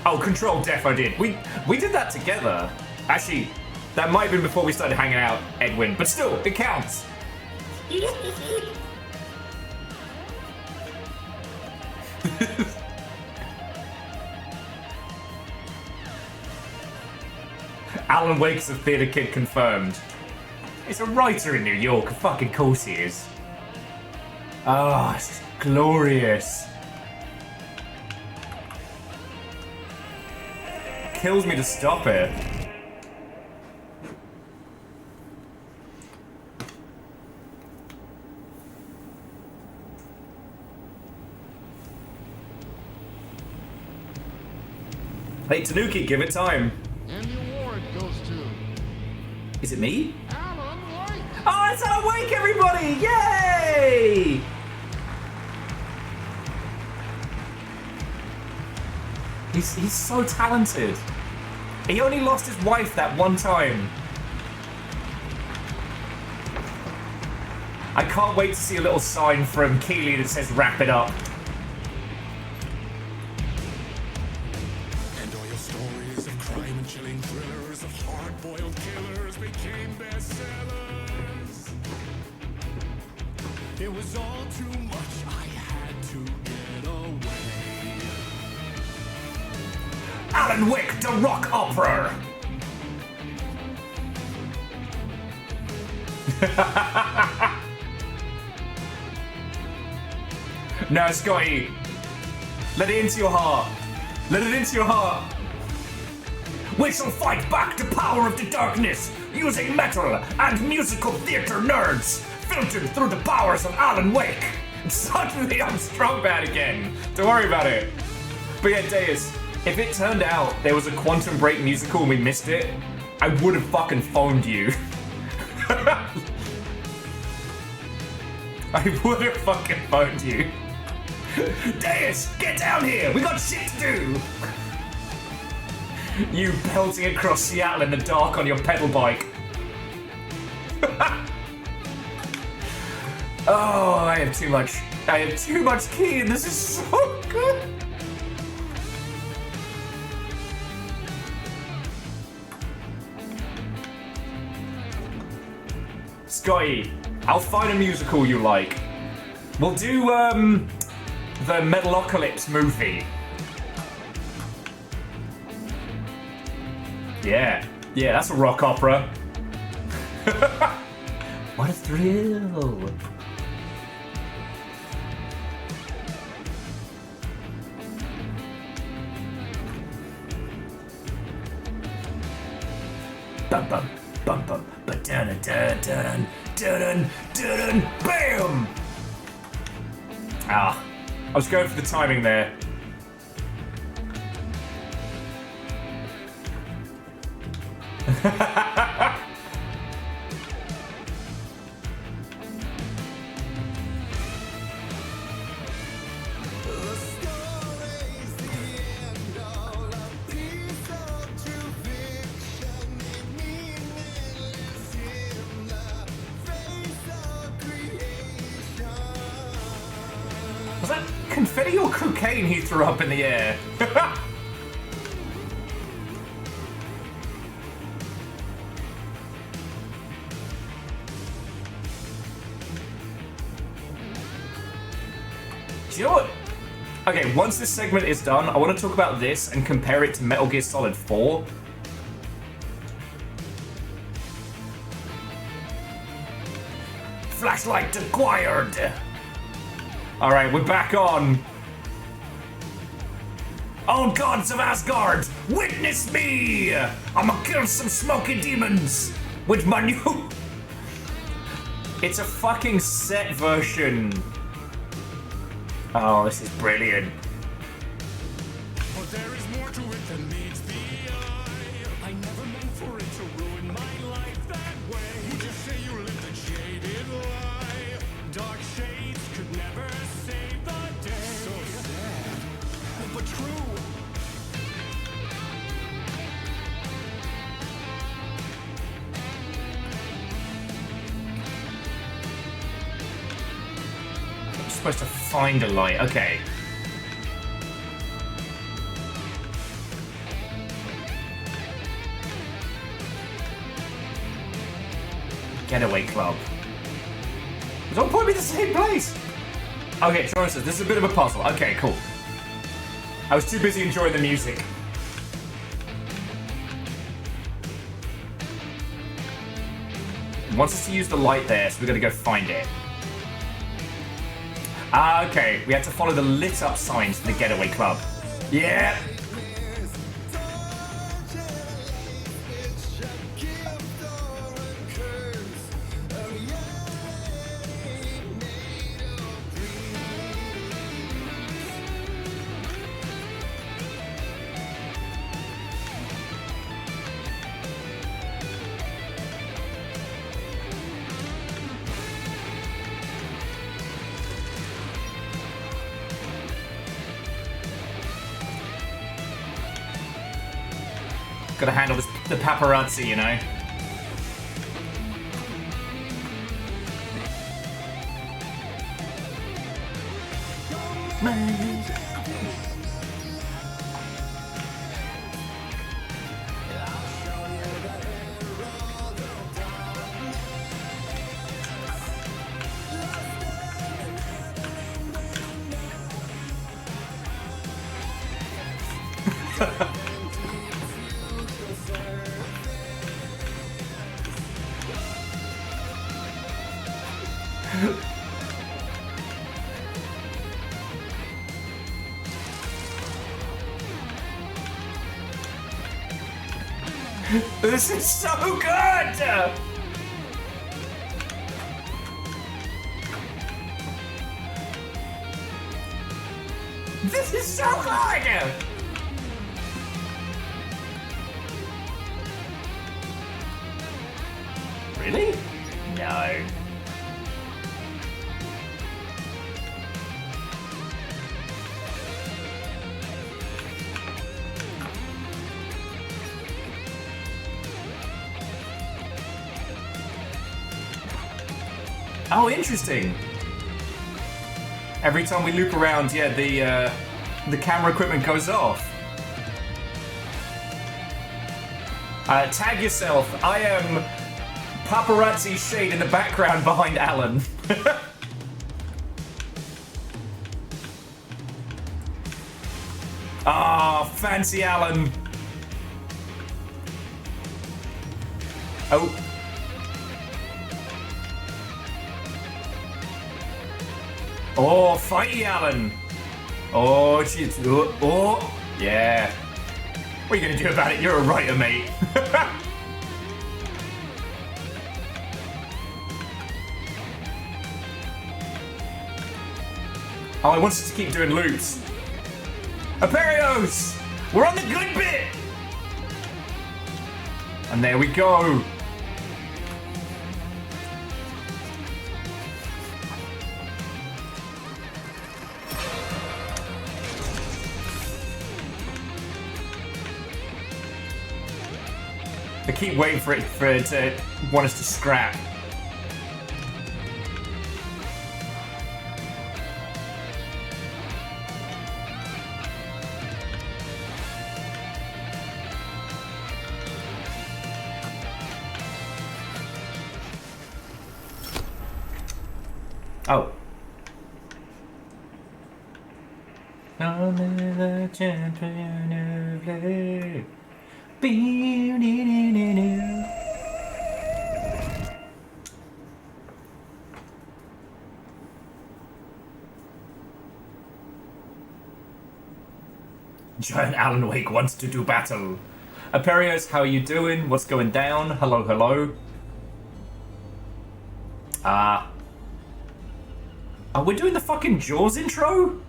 Oh, Control Def I did. We did that together. Actually, that might have been before we started hanging out, Edwin. But still, it counts. Alan Wake's a theatre kid confirmed. He's a writer in New York. Of fucking course he is. Oh, it's glorious. Kills me to stop it. Hey Tanuki, give it time. And the award goes to Is it me? Alan Wake. Oh, it's Alan Wake, everybody! Yay! He's so talented. He only lost his wife that one time. I can't wait to see a little sign from Keeley that says wrap it up. And all your stories of crime and chilling thrillers of hard-boiled killers became bestsellers. It was all too much. I had to get away. Alan Wake, the rock opera. No, Scotty. Let it into your heart. Let it into your heart. We shall fight back the power of the darkness using metal and musical theater nerds filtered through the powers of Alan Wake. Suddenly I'm strong bad again. Don't worry about it. But yeah, Deus, if it turned out there was a Quantum Break musical and we missed it, I would have fucking phoned you. I would have fucking phoned you. Deus, get down here! We got shit to do! You pelting across Seattle in the dark on your pedal bike. Oh, I have too much key and this is so good. Scotty, I'll find a musical you like. We'll do, the Metalocalypse movie. Yeah, that's a rock opera. What a thrill. Bum bum bum bum ba dun dun dun dun dun bam. Ah, I was going for the timing there. Was that confetti or cocaine he threw up in the air? Do you know what? Okay, once this segment is done, I want to talk about this and compare it to Metal Gear Solid 4. Flashlight acquired! Alright, we're back on. Oh, gods of Asgard, witness me! I'ma kill some smoky demons with my new... It's a fucking set version. Oh, this is brilliant. But there is more to it than meets the eye. I never meant for it to ruin my life that way. You just say you lived a jaded lie. Dark shades could never save the day. So sad, but true. I'm supposed to find a light. Okay. Getaway club. Don't point me to the same place. Okay, Troy says this is a bit of a puzzle. Okay, cool. I was too busy enjoying the music. It wants us to use the light there, so we're gonna go find it. Ah, okay. We had to follow the lit up signs to the getaway club. Yeah. Gotta handle this, the paparazzi, you know? This is so good! This is so good! Really? No. Oh, interesting. Every time we loop around, yeah, the camera equipment goes off. Tag yourself. I am paparazzi shade in the background behind Alan. Ah, fancy Alan. Oh. Oh, fighty Alan. Oh, shit. Oh, yeah. What are you going to do about it? You're a writer, mate. Oh, I want us to keep doing loops. Aperios! We're on the good bit! And there we go. I keep waiting for it to want us to scrap. Oh. Only the champion of love. Giant Alan Wake wants to do battle. Aperios, how are you doing? What's going down? Hello, hello. Oh, we're doing the fucking Jaws intro?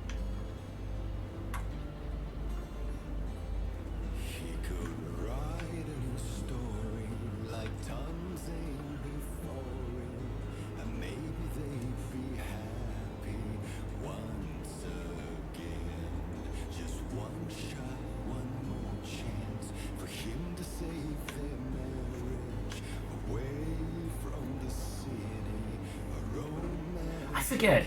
Forget.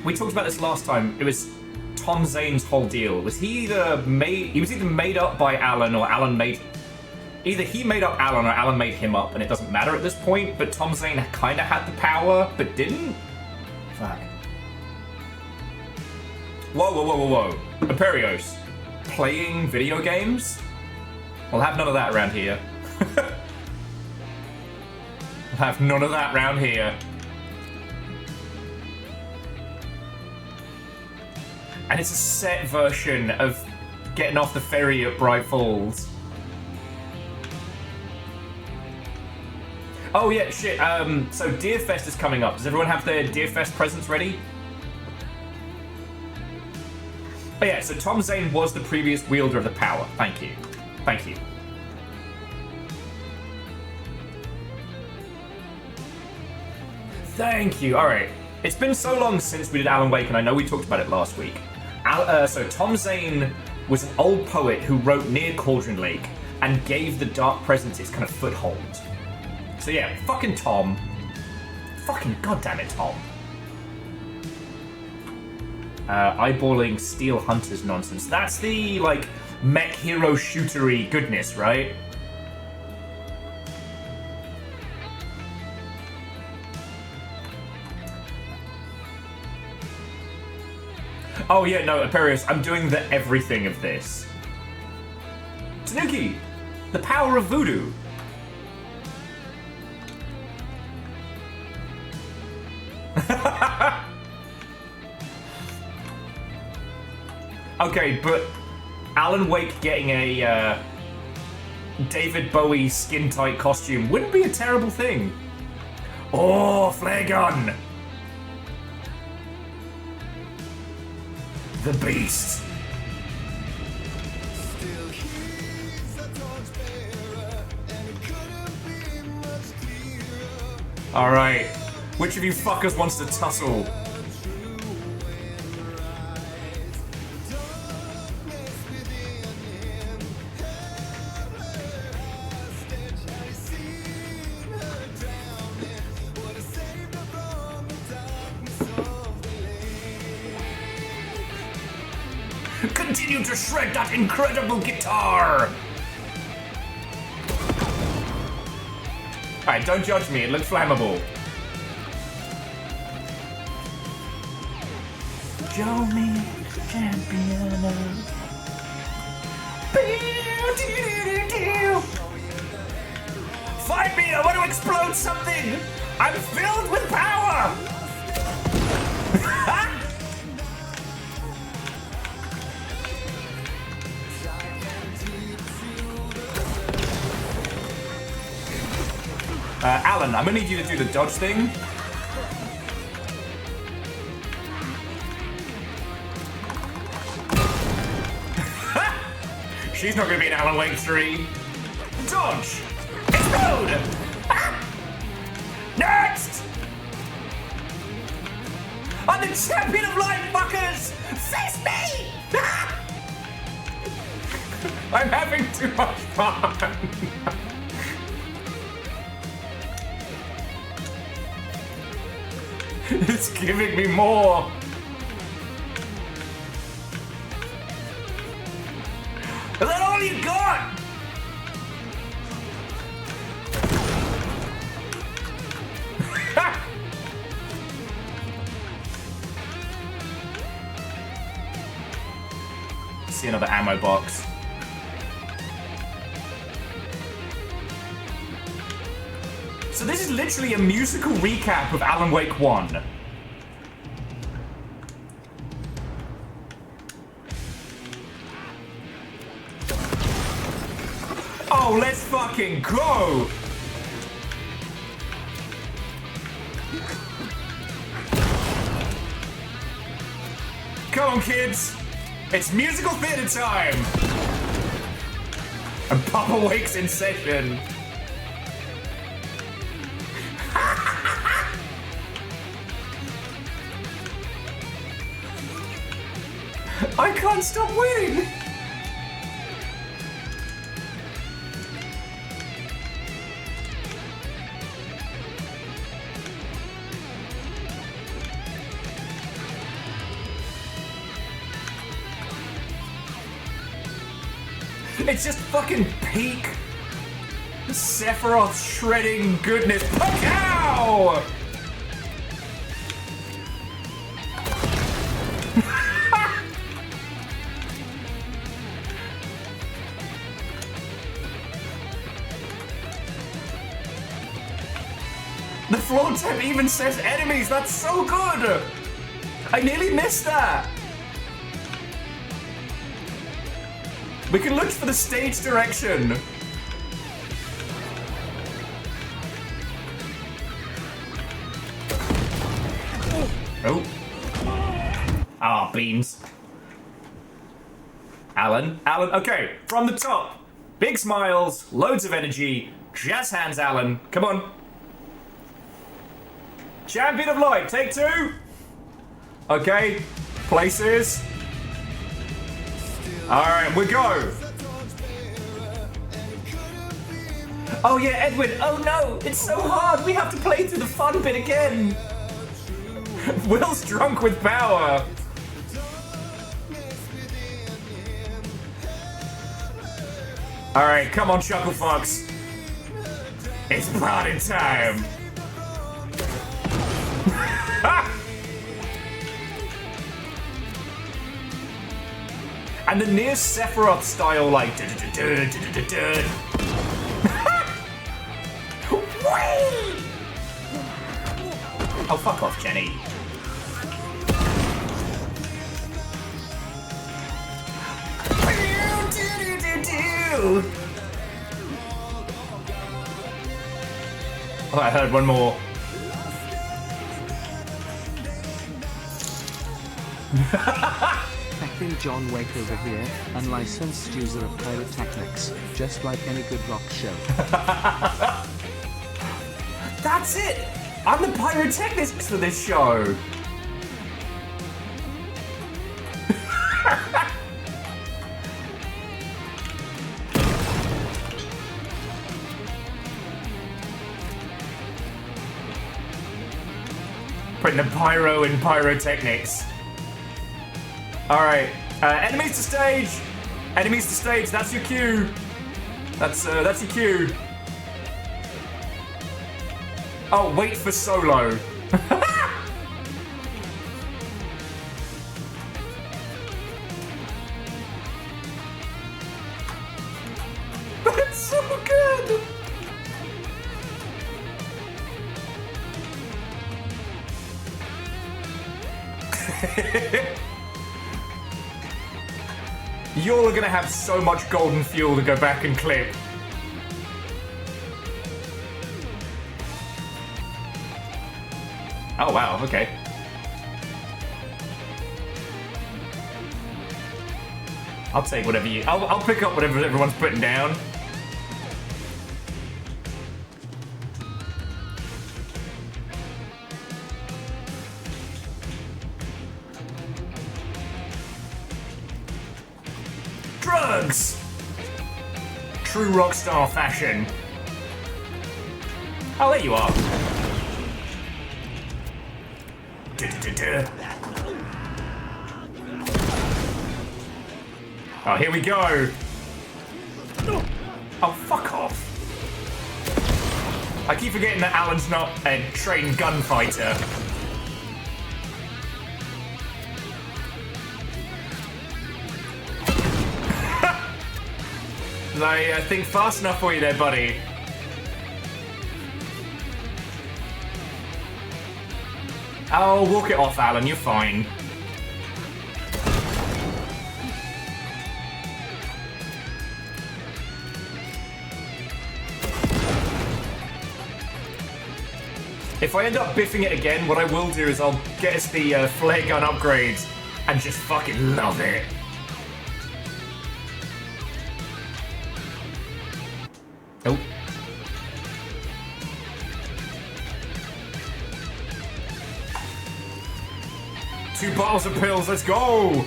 We talked about this last time. It was Tom Zane's whole deal. Was he he was either made up by Alan or Alan made... Either he made up Alan or Alan made him up, and it doesn't matter at this point, but Tom Zane kind of had the power, but didn't? Fuck. Whoa, whoa, whoa, whoa, whoa. Aperios. Playing video games? We'll have none of that around here. We'll have none of that round here. And it's a set version of getting off the ferry at Bright Falls. Oh yeah, shit. So Deerfest is coming up. Does everyone have their Deerfest presents ready? Oh yeah, so Tom Zane was the previous wielder of the power. Thank you. Thank you. Thank you. All right. It's been so long since we did Alan Wake, and I know we talked about it last week. So Tom Zane was an old poet who wrote near Cauldron Lake and gave the Dark Presence its kind of foothold. So yeah, fucking Tom. Fucking goddammit, Tom. Eyeballing Steel Hunters nonsense. That's the, like, mech hero shootery goodness, right? Oh yeah, no, Aperios, I'm doing the everything of this. Tanuki, the power of voodoo. Okay, but Alan Wake getting a David Bowie skin-tight costume wouldn't be a terrible thing. Oh, flare gun! The Beast. Alright, which of you fuckers wants to tussle? Continue to shred that incredible guitar! Alright, don't judge me, it looks flammable. Show me champion. Find me, I want to explode something! I'm filled with power! Alan, I'm gonna need you to do the dodge thing. She's not gonna be an Alan Wake 3. Dodge! Explode! Next! I'm the champion of life, fuckers! Face me! I'm having too much fun. It's giving me more. Is that all you got? See another ammo box. So this is literally a musical recap of Alan Wake 1. Oh, let's fucking go! Come on, kids! It's musical theater time! And Papa Wake's in session. I can't stop winning! It's just fucking peak Sephiroth shredding goodness. Pow! The floor tab even says enemies. That's so good. I nearly missed that. We can look for the stage direction. Oh. Ah, beans. Alan. Okay, from the top. Big smiles, loads of energy. Jazz hands, Alan. Come on. Champion of Light, take 2. Okay, places. Alright, we go. Oh yeah, Edwin. Oh no, it's so hard. We have to play through the fun bit again. Will's drunk with power. Alright, come on, Chuckle Fox. It's party time. And the near Sephiroth style, like. Oh, fuck off, Jenny. Oh, I heard one more. Acting John Wake over here, unlicensed user of pyrotechnics, just like any good rock show. That's it! I'm the pyrotechnist for this show! Putting the pyro in pyrotechnics. Alright, enemies to stage! Enemies to stage, that's your cue! That's your cue. Oh, wait for solo. That's so good! You're gonna have so much golden fuel to go back and clip. Oh wow, okay. I'll take whatever you... I'll pick up whatever everyone's putting down. Drugs! True rockstar fashion. Oh, there you are. Oh, here we go. Oh, fuck off. I keep forgetting that Alan's not a trained gunfighter. I think fast enough for you there, buddy. Oh, walk it off, Alan. You're fine. If I end up biffing it again, what I will do is I'll get us the flare gun upgrades and just fucking love it. Oh. Two bottles of pills, let's go! Did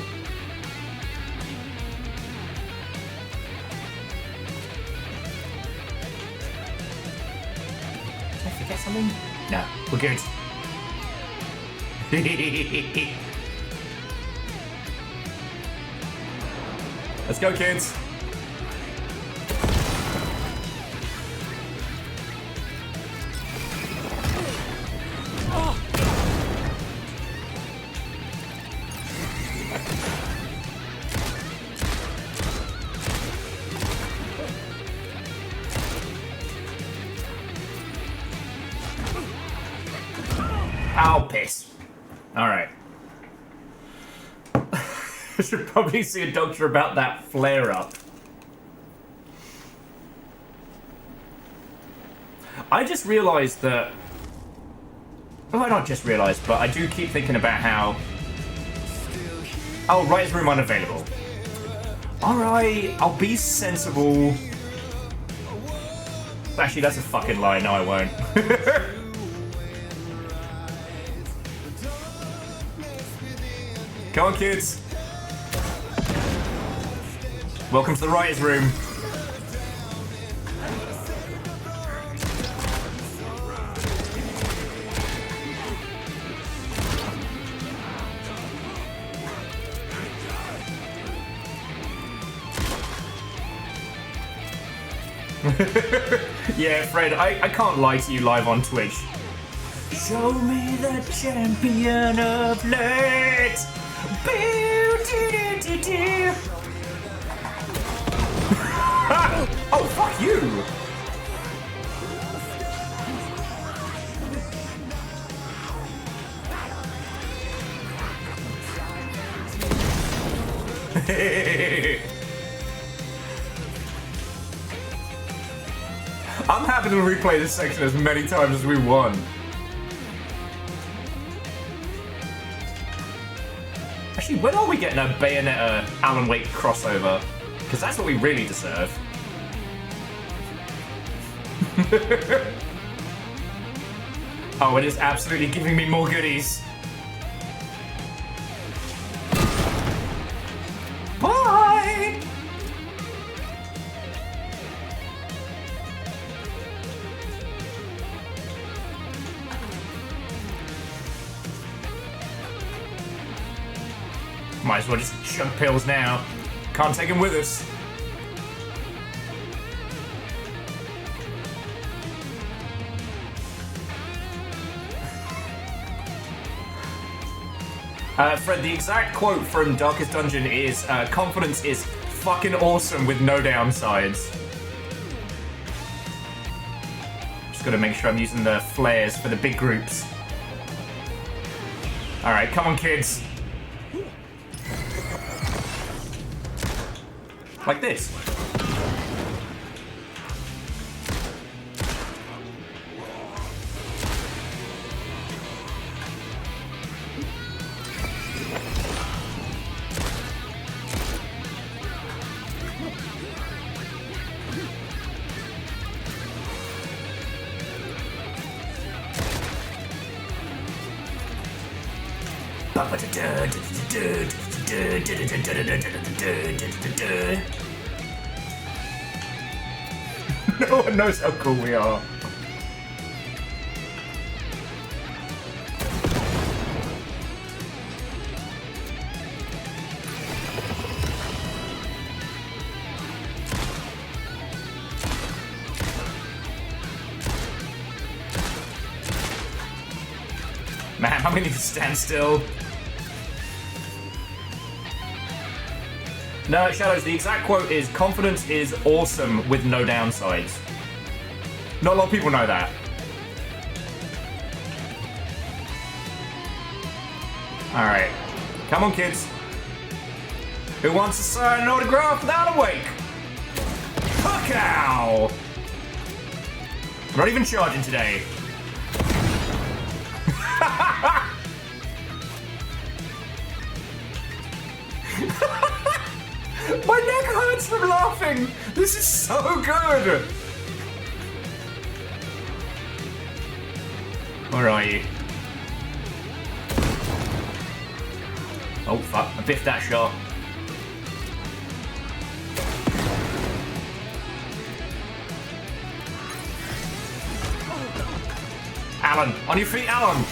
I forget something? No, we're good. Let's go, kids. Ow, piss. Alright. I should probably see a doctor about that flare-up. I just realised that... Well, not just realised, but I do keep thinking about how... Oh, writer's room unavailable. Alright, I'll be sensible. Actually, that's a fucking lie. No, I won't. Come on, kids. Welcome to the writer's room. Yeah, Fred, I can't lie to you live on Twitch. Show me the champion of light. Oh, fuck you! I'm happy happy to replay this section as many times as we want. Actually, when are we getting a Bayonetta Alan Wake crossover? Because that's what we really deserve. Oh, it is absolutely giving me more goodies. Bye! Might as well just chug pills now. Can't take him with us. Fred, the exact quote from Darkest Dungeon is, confidence is fucking awesome with no downsides. Just gotta make sure I'm using the flares for the big groups. Alright, come on, kids. Like this. No one knows how cool we are. Man, I'm gonna need to stand still. No, Shadows, the exact quote is, confidence is awesome with no downsides. Not a lot of people know that. Alright. Come on, kids. Who wants to sign an autograph without a wake? Fuck ow! I'm not even charging today. My neck hurts from laughing! This is so good! Where are you? Oh fuck, I biffed that shot. Alan, on your feet, Alan!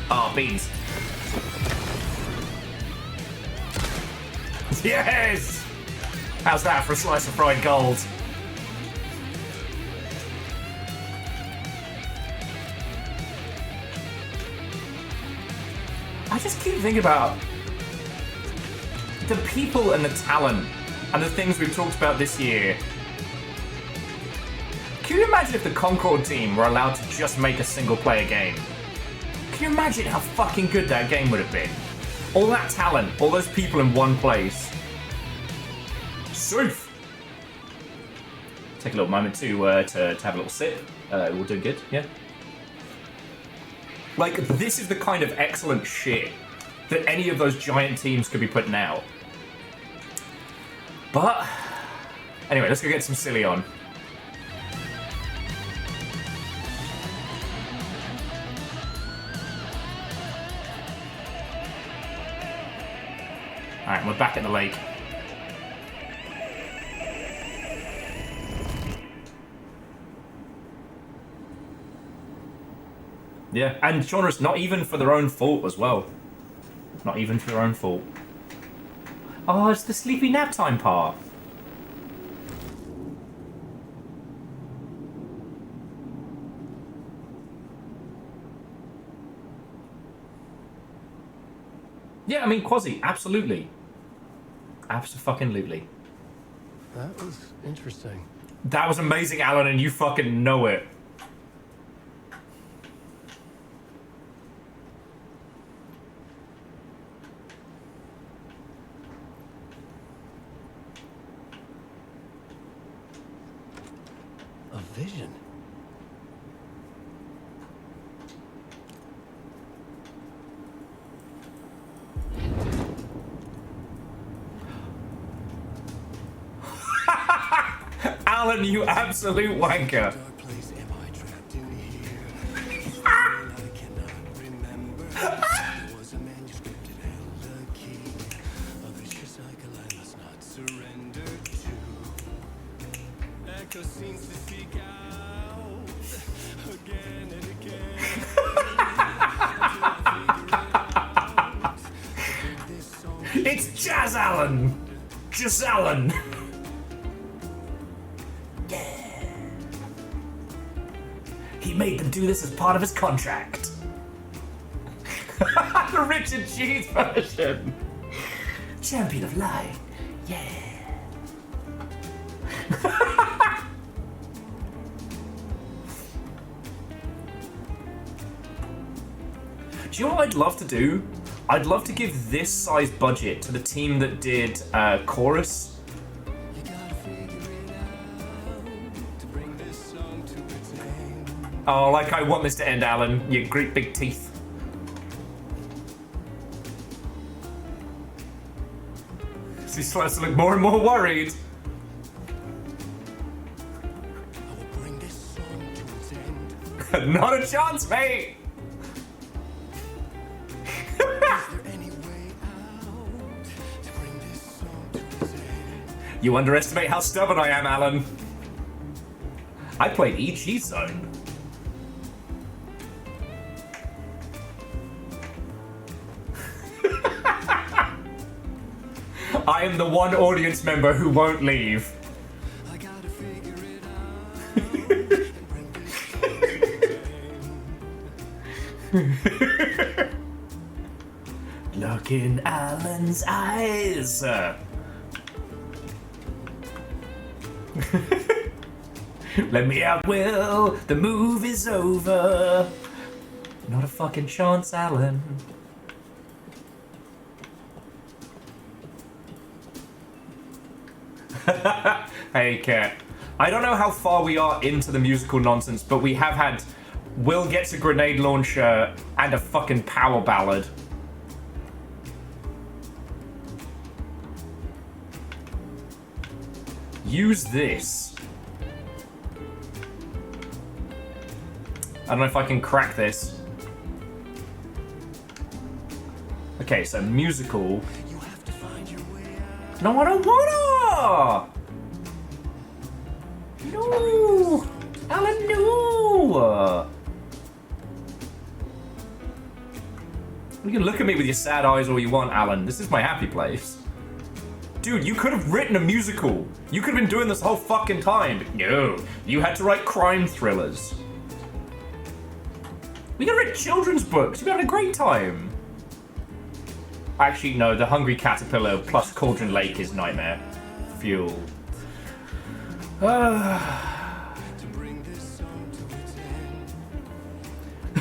Oh, beans. Yes! How's that for a slice of fried gold? I just keep thinking about the people and the talent and the things we've talked about this year. Can you imagine if the Concord team were allowed to just make a single-player game? Can you imagine how fucking good that game would have been? All that talent, all those people in one place. Safe! Take a little moment to have a little sip. We're doing good, yeah? Like, this is the kind of excellent shit that any of those giant teams could be putting out. But, anyway, let's go get some silly on. Alright, we're back at the lake. Yeah, and genres not even for their own fault as well. Not even for their own fault. Oh, it's the sleepy nap time part. Yeah, I mean, Quasi, absolutely. Abso-fucking-lutely. That was interesting. That was amazing, Alan, and you fucking know it. vision. Alan, you absolute wanker. Dark place am I trapped in here? I cannot remember. There was a manuscript that held the key. A vicious cycle I must not surrender to. Echo seems to seek out again and again. Until I figure it out. This song It's Jazz Alan. Jazz Alan. He made them do this as part of his contract. The Richard Cheese version. Champion of Light. Yeah. Do you know what I'd love to do? I'd love to give this size budget to the team that did Chorus. you gotta figure it out to bring this song to its end. Oh, like I want this to end, Alan. You great big teeth. He starts to look more and more worried. I will bring this song to its end. Not a chance, mate. Is there any way out to bring this song to its end? You underestimate how stubborn I am, Alan. I played EG Zone. I am the one audience member who won't leave. I gotta figure it out and bring this song to its end. Look in Alan's eyes. Let me out, Will. The move is over. Not a fucking chance, Alan. Hey, Kat. I don't know how far we are into the musical nonsense, but we have had Will gets a grenade launcher and a fucking power ballad. Use this. I don't know if I can crack this. Okay, so musical. You have to find your way out. No, I don't wanna! No! Alan, no! You can look at me with your sad eyes all you want, Alan. This is my happy place. Dude, you could have written a musical. You could have been doing this the whole fucking time. But no, you had to write crime thrillers. We could have written children's books. You'd have had a great time. Actually, no, The Hungry Caterpillar plus Cauldron Lake is nightmare fuel. To bring this song to its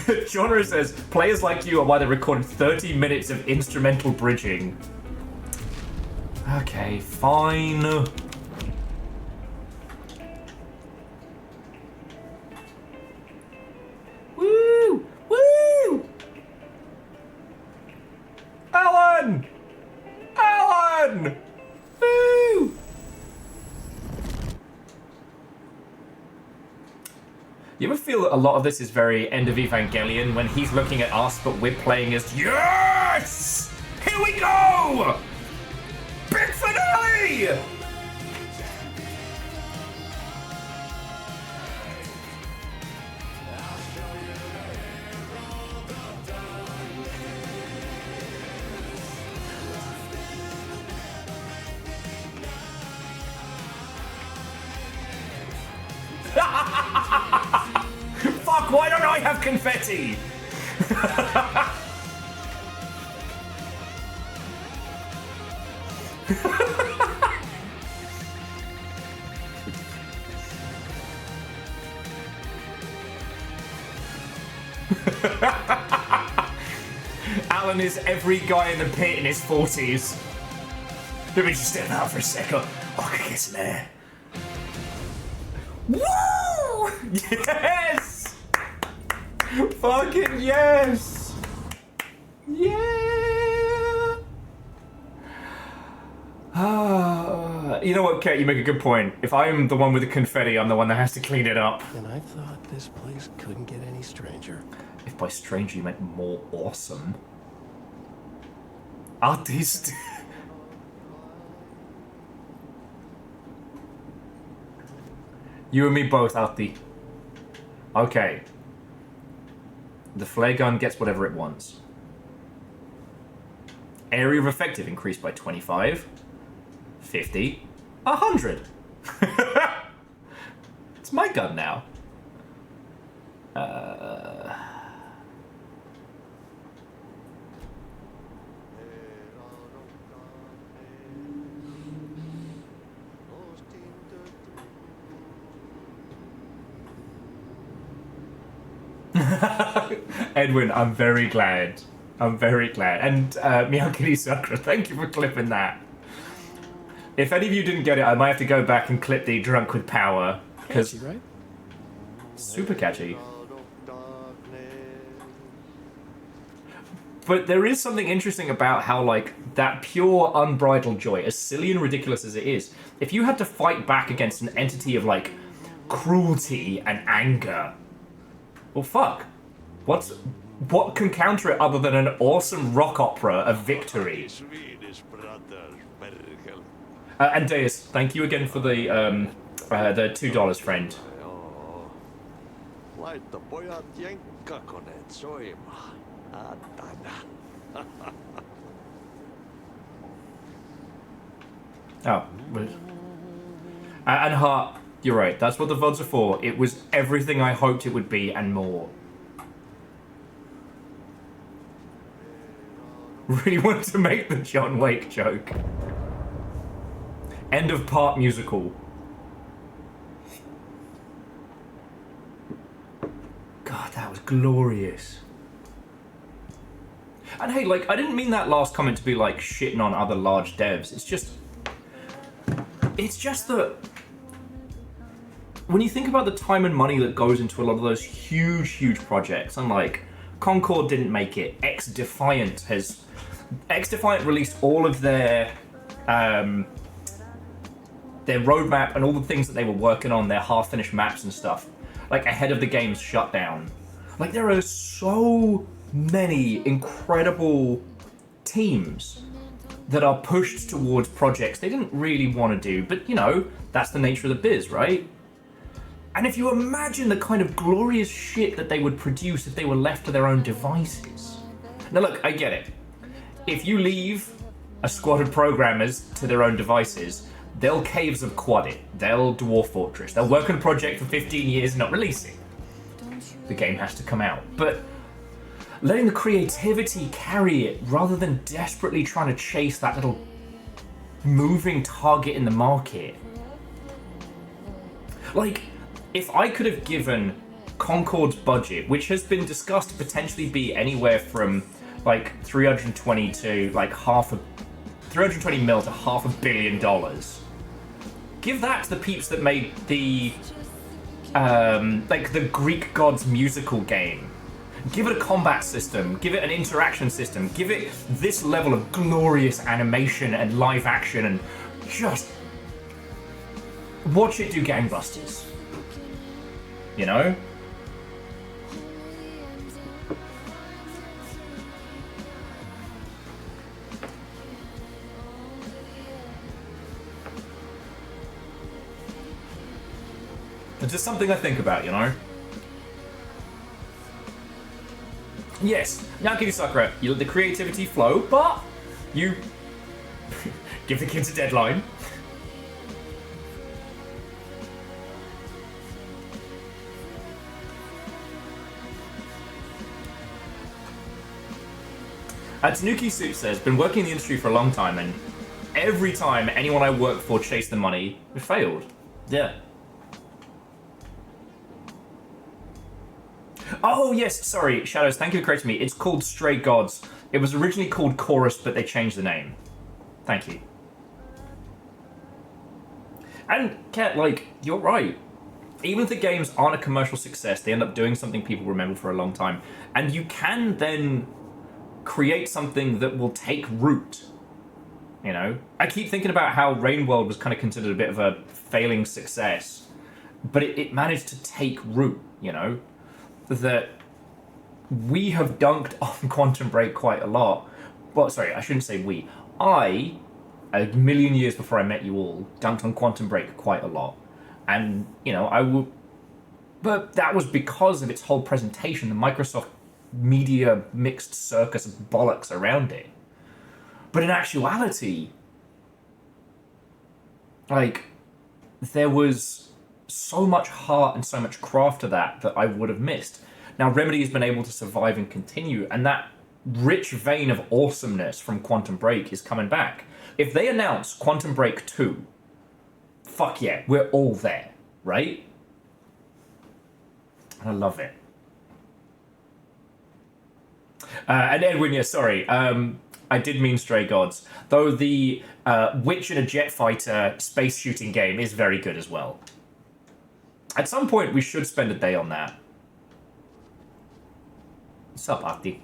end. Genre says, players like you are why they recorded 30 minutes of instrumental bridging. Okay, fine. Woo! Woo! Alan! Alan! Woo! You ever feel that a lot of this is very End of Evangelion when he's looking at us, but we're playing as yes! Here we go! Big finale! Fuck, why don't I have confetti? Alan is every guy in the pit in his 40s. Let me just step out for a second. I can get some air. Woo! Yes! Fucking yes! Yeah! You know what, Kate? You make a good point. If I'm the one with the confetti, I'm the one that has to clean it up. And I thought this place couldn't get any stranger. If by stranger you meant more awesome. Artist. You and me both, Arti. Okay. The flare gun gets whatever it wants. Area of effective increased by 25, 50, 100. It's my gun now. Edwin, I'm very glad. I'm very glad. And Miyakiri Sakura, thank you for clipping that. If any of you didn't get it, I might have to go back and clip the Drunk with Power. Catchy, right? Super catchy. But there is something interesting about how, like, that pure, unbridled joy, as silly and ridiculous as it is, if you had to fight back against an entity of, like, cruelty and anger, well, fuck. What can counter it other than an awesome rock opera of victory? And Deus, thank you again for the $2, friend. Oh. And Hart, you're right. That's what the VODs are for. It was everything I hoped it would be and more. Really wanted to make the John Wake joke. End of part musical. God, that was glorious. And hey, like, I didn't mean that last comment to be like shitting on other large devs. It's just that when you think about the time and money that goes into a lot of those huge projects, and like Concord didn't make it, X-Defiant released all of their roadmap and all the things that they were working on, their half-finished maps and stuff, like ahead of the game's shutdown. Like, there are so many incredible teams that are pushed towards projects they didn't really want to do, but you know, that's the nature of the biz, right? And if you imagine the kind of glorious shit that they would produce if they were left to their own devices. Now look, I get it. If you leave a squad of programmers to their own devices, they'll Caves of Quad it, they'll Dwarf Fortress, they'll work on a project for 15 years and not release it. The game has to come out. But letting the creativity carry it rather than desperately trying to chase that little moving target in the market. Like, if I could have given Concord's budget, which has been discussed to potentially be anywhere from like 320 to like 320 mil to $500 million. Give that to the peeps that made the like the Greek Gods musical game. Give it a combat system, give it an interaction system, give it this level of glorious animation and live action, and just watch it do gangbusters. You know? It's just something I think about, you know? Yes, Nakiri Sakura, you let the creativity flow, but you give the kids a deadline. Tanuki Soup says, been working in the industry for a long time, and every time anyone I work for chased the money, it failed. Yeah. Oh, yes, sorry, Shadows, thank you for correcting me. It's called Stray Gods. It was originally called Chorus, but they changed the name. Thank you. And, Kat, like, you're right. even if the games aren't a commercial success, they end up doing something people remember for a long time. And you can then create something that will take root. You know? I keep thinking about how Rainworld was kind of considered a bit of a failing success, but it managed to take root, you know? That we have dunked on Quantum Break quite a lot. Well, sorry, I shouldn't say we. I, a million years before I met you all, dunked on Quantum Break quite a lot. And, you know, I would... But that was because of its whole presentation, the Microsoft media mixed circus of bollocks around it. But in actuality, like, there was so much heart and so much craft to that I would have missed. Now, Remedy has been able to survive and continue, and that rich vein of awesomeness from Quantum Break is coming back. If they announce Quantum Break 2, fuck yeah, we're all there, right? I love it. And Edwin, yeah, sorry, I did mean Stray Gods. Though the Witch in a Jet Fighter space shooting game is very good as well. At some point, we should spend a day on that. What's up, Arti?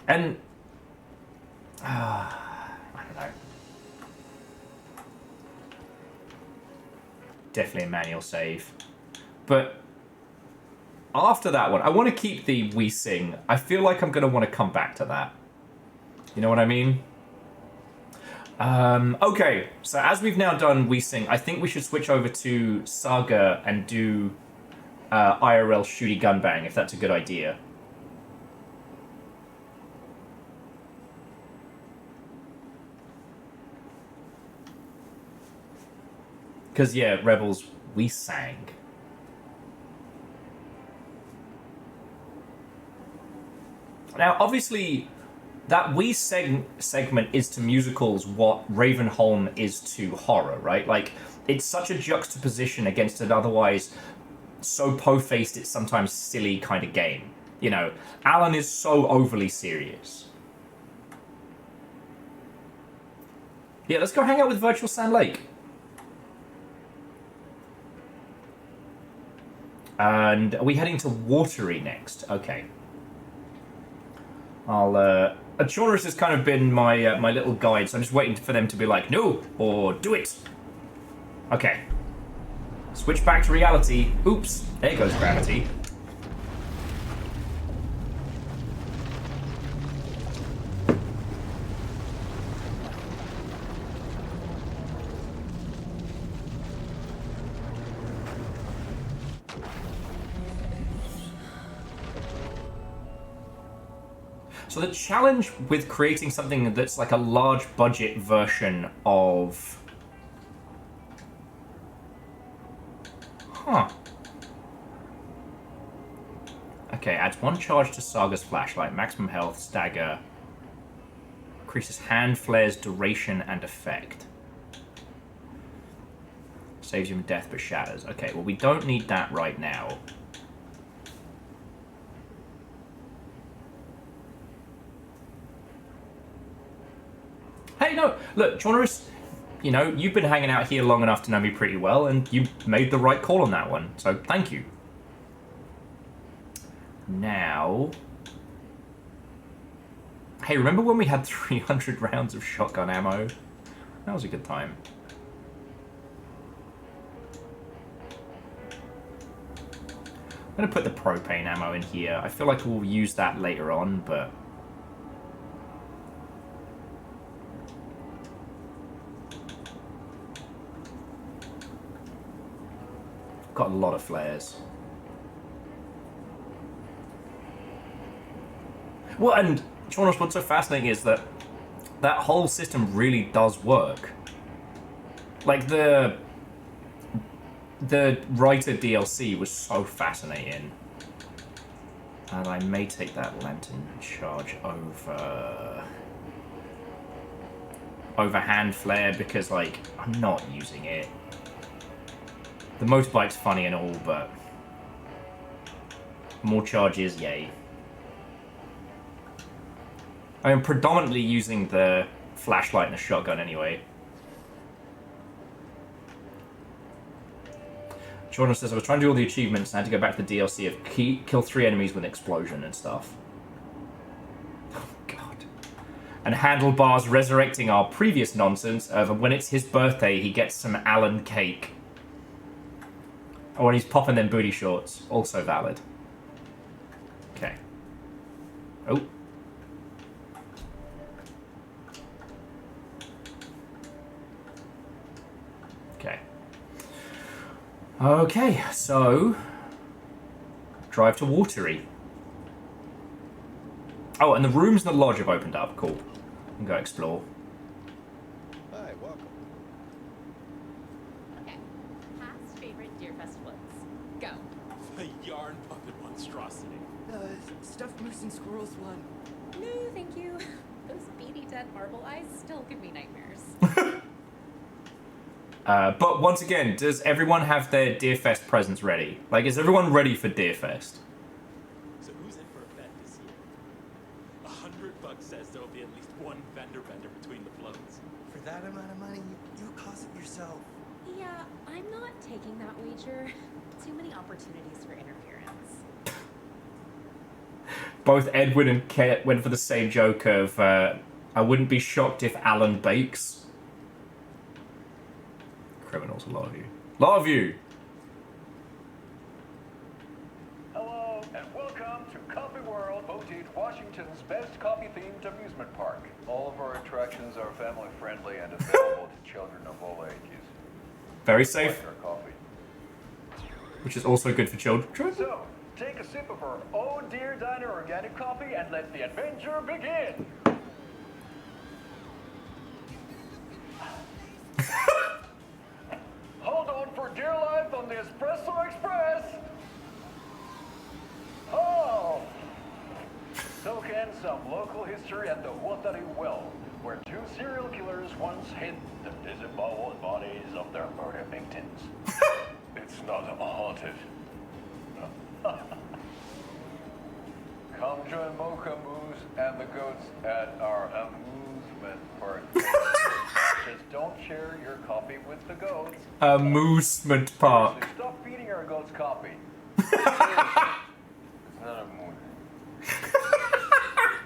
And... I don't know. Definitely a manual save. But after that one, I want to keep the We Sing. I feel like I'm going to want to come back to that. You know what I mean? Okay, so as we've now done We Sing, I think we should switch over to Saga and do IRL Shooty Gunbang, if that's a good idea. Because, yeah, Rebels, we sang. Now, obviously, that we segment is to musicals what Ravenholm is to horror, right? Like, it's such a juxtaposition against an otherwise so po-faced it's sometimes silly kind of game. You know, Alan is so overly serious. Yeah, let's go hang out with Virtual Sand Lake. And are we heading to Watery next? Okay. I'll, Chorus has kind of been my my little guide, so I'm just waiting for them to be like, no, or do it. Okay. Switch back to reality. Oops, there goes gravity. So the challenge with creating something that's like a large budget version of... Huh. Okay, adds 1 charge to Saga's flashlight, maximum health, stagger, increases hand flares, duration, and effect. Saves you from death but shatters. Okay, well we don't need that right now. Hey, no, look, Jonas, you know, you've been hanging out here long enough to know me pretty well, and you made the right call on that one, so thank you. Now... Hey, remember when we had 300 rounds of shotgun ammo? That was a good time. I'm going to put the propane ammo in here. I feel like we'll use that later on, but... Got a lot of flares. Well, and Jonas, what's so fascinating is that that whole system really does work. Like the writer DLC was so fascinating. And I may take that lantern charge over hand flare because, like, I'm not using it. The motorbike's funny and all, but more charges, yay. I am predominantly using the flashlight and a shotgun anyway. Jordan says, I was trying to do all the achievements and I had to go back to the DLC of kill 3 enemies with an explosion and stuff. Oh, God. And Handlebar's resurrecting our previous nonsense of when it's his birthday, he gets some Alan cake. Oh, and he's popping them booty shorts. Also valid. Okay. Oh. Okay. Okay, so drive to Watery. Oh, and the rooms in the lodge have opened up. Cool. We can go explore. Hi, welcome. Okay. Past favorite Deer Fest floats. Go. The yarn puppet monstrosity. Stuffed moose and squirrels one. No, thank you. Those beady dead marble eyes still give me nightmares. But once again, does everyone have their Deerfest presents ready? Like, is everyone ready for Deerfest? So who's in for a bet this year? $100 says there'll be at least one vendor bender between the floats. For that amount of money, you'll cause it yourself. Yeah, I'm not taking that wager. Too many opportunities for interference. Both Edwin and Ket went for the same joke of, I wouldn't be shocked if Alan bakes. Criminals, a lot of you. A lot of you! Hello, and welcome to Coffee World, voted Washington's best coffee-themed amusement park. All of our attractions are family-friendly and available to children of all ages. Very safe. Like our coffee. Which is also good for children. So, take a sip of our Oh Dear Diner organic coffee and let the adventure begin. Hold on for dear life on the Espresso Express. Oh! Soak in some local history at the Watery Well, where 2 serial killers once hid the disemboweled bodies of their murder victims. It's not haunted. Come join Mocha Moose and the goats at our amusement park. Just don't share your coffee with the goats. Amusement park. Seriously, stop feeding our goats coffee. Seriously. It's not a moose.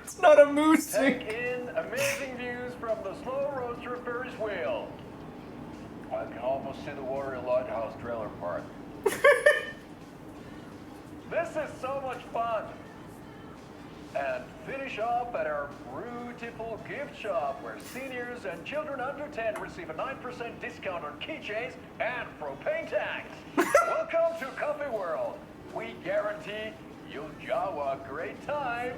It's not a moose. Take in amazing views from the slow roaster Ferris wheel. I can almost see the Warrior Lighthouse trailer park. This is so much fun. And finish off at our beautiful gift shop where seniors and children under 10 receive a 9% discount on keychains and propane tanks. Welcome to Coffee World. We guarantee you'll jaw a great time.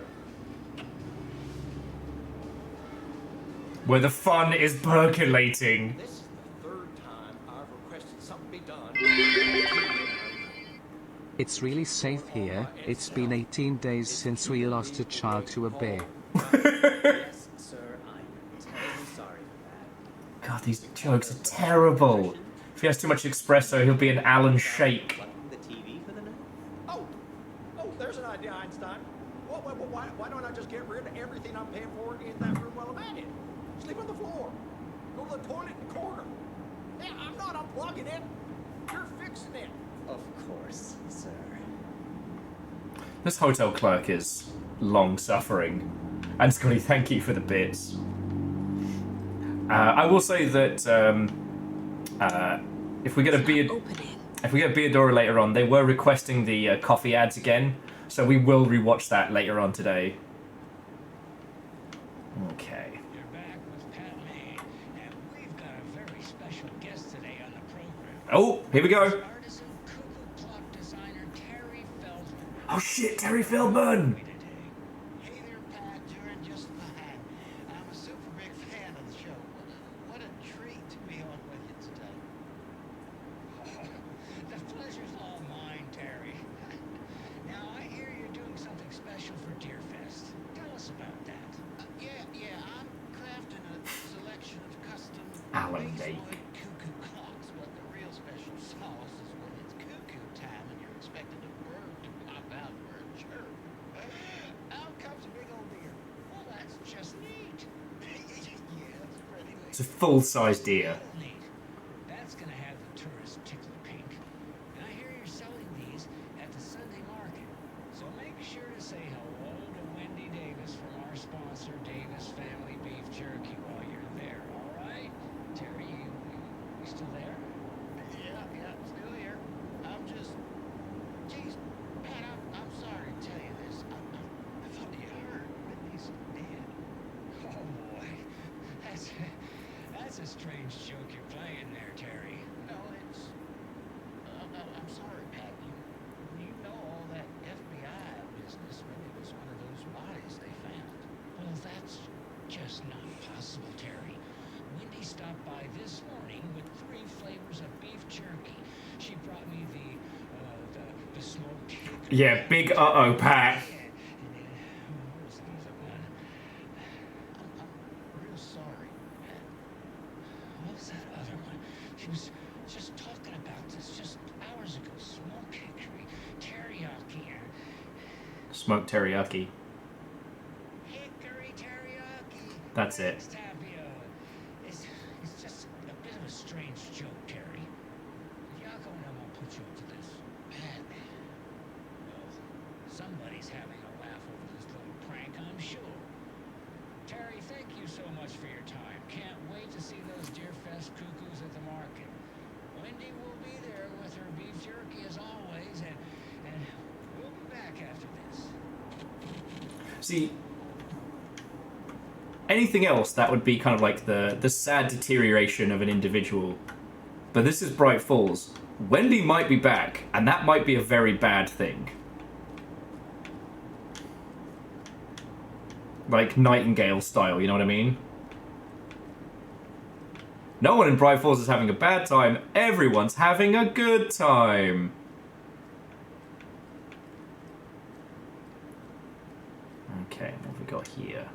Where the fun is percolating. This is the 3rd time I've requested something be done. It's really safe here. It's been 18 days since we lost a child to a bear. Yes, sir, I'm terribly sorry for that. God, these jokes are terrible. If he has too much espresso, he'll be an Alan Shake. The TV for the night? Oh, there's an idea, Einstein. Why don't I just get rid of everything I'm paying for in that room while I'm at it? Sleep on the floor. Go to the toilet in the corner. Hey, I'm not unplugging it. You're fixing it. Of course, sir. This hotel clerk is long-suffering. And Scotty, thank you for the bits. I will say that if we get a Beardora later on, they were requesting the coffee ads again, so we will rewatch that later on today. Okay. You're back with Pat Lee, and we've got a very special guest today on the program. Oh, here we go. Artisan cuckoo clock designer Terry Feldman. Oh shit, Terry Feldman! Hey there, Pat. Doing just fine. I'm a super big fan of the show. What a treat to be on with you today. The pleasure's all mine, Terry. Now, I hear you're doing something special for Deerfest. Tell us about that. Yeah, I'm crafting a selection of custom Alan basewood Lake. cuckoo clocks, but the real special sauce is when it's cuckoo time and you're expecting a bird to pop out for a chirp. Out comes a big old deer. Well, that's just It's a full-size deer. That's gonna have the tourists tickle pink. And I hear you're selling these at the Sunday market. So make sure to say hello to Wendy Davis from our sponsor, Davis Family Beef Jerky, while you're there, all right? Terry, you still there? Yeah, still here. I'm just... Jeez, man, I'm sorry to tell you this. I thought you heard Whitney's dead. Oh boy, that's a strange joke you're playing there, Terry. No, it's... I'm sorry, Pat. You know all that FBI business. Maybe it was one of those bodies they found. Well, that's just not possible, Terry. Wendy stopped by this morning with 3 flavors of beef jerky. She brought me the smoked hickory. Yeah, big uh-oh, Pat. Where's the other one? I'm real sorry, Pat. What was that other one? She was just talking about this just hours ago. Smoked hickory, teriyaki. Smoked teriyaki. Hickory teriyaki. That's it. Tapio. It's just a bit of a strange joke, Terry. Yako and I won't put you up to this. Pat. Well, somebody's having a laugh over this little prank, I'm sure. Terry, thank you so much for your time. Can't wait to see those Deerfest cuckoos at the market. Wendy will be there with her beef jerky as always, and we'll be back after this. See, anything else that would be kind of like the sad deterioration of an individual. But this is Bright Falls. Wendy might be back, and that might be a very bad thing. Like Nightingale style, you know what I mean? No one in Bright Falls is having a bad time. Everyone's having a good time. Okay, what have we got here?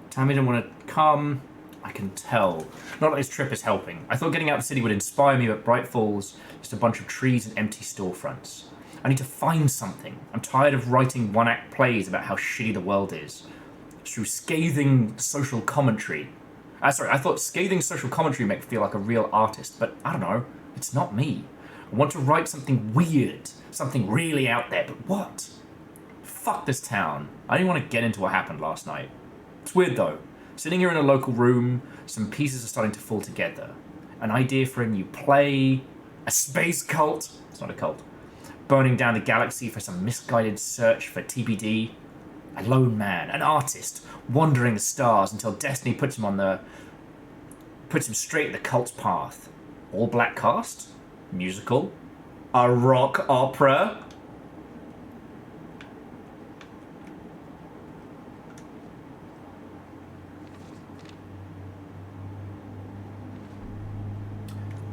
Tammy didn't want to come. I can tell. Not that his trip is helping. I thought getting out of the city would inspire me, but Bright Falls just a bunch of trees and empty storefronts. I need to find something. I'm tired of writing one-act plays about how shitty the world is. Through scathing social commentary. Sorry, I thought scathing social commentary would make me feel like a real artist, but I don't know. It's not me. I want to write something weird. Something really out there, but what? Fuck this town. I didn't want to get into what happened last night. It's weird though. Sitting here in a local room, some pieces are starting to fall together. An idea for a new play, a space cult, it's not a cult, burning down the galaxy for some misguided search for TBD, a lone man, an artist, wandering the stars until destiny puts him straight in the cult's path. All black cast, musical, a rock opera.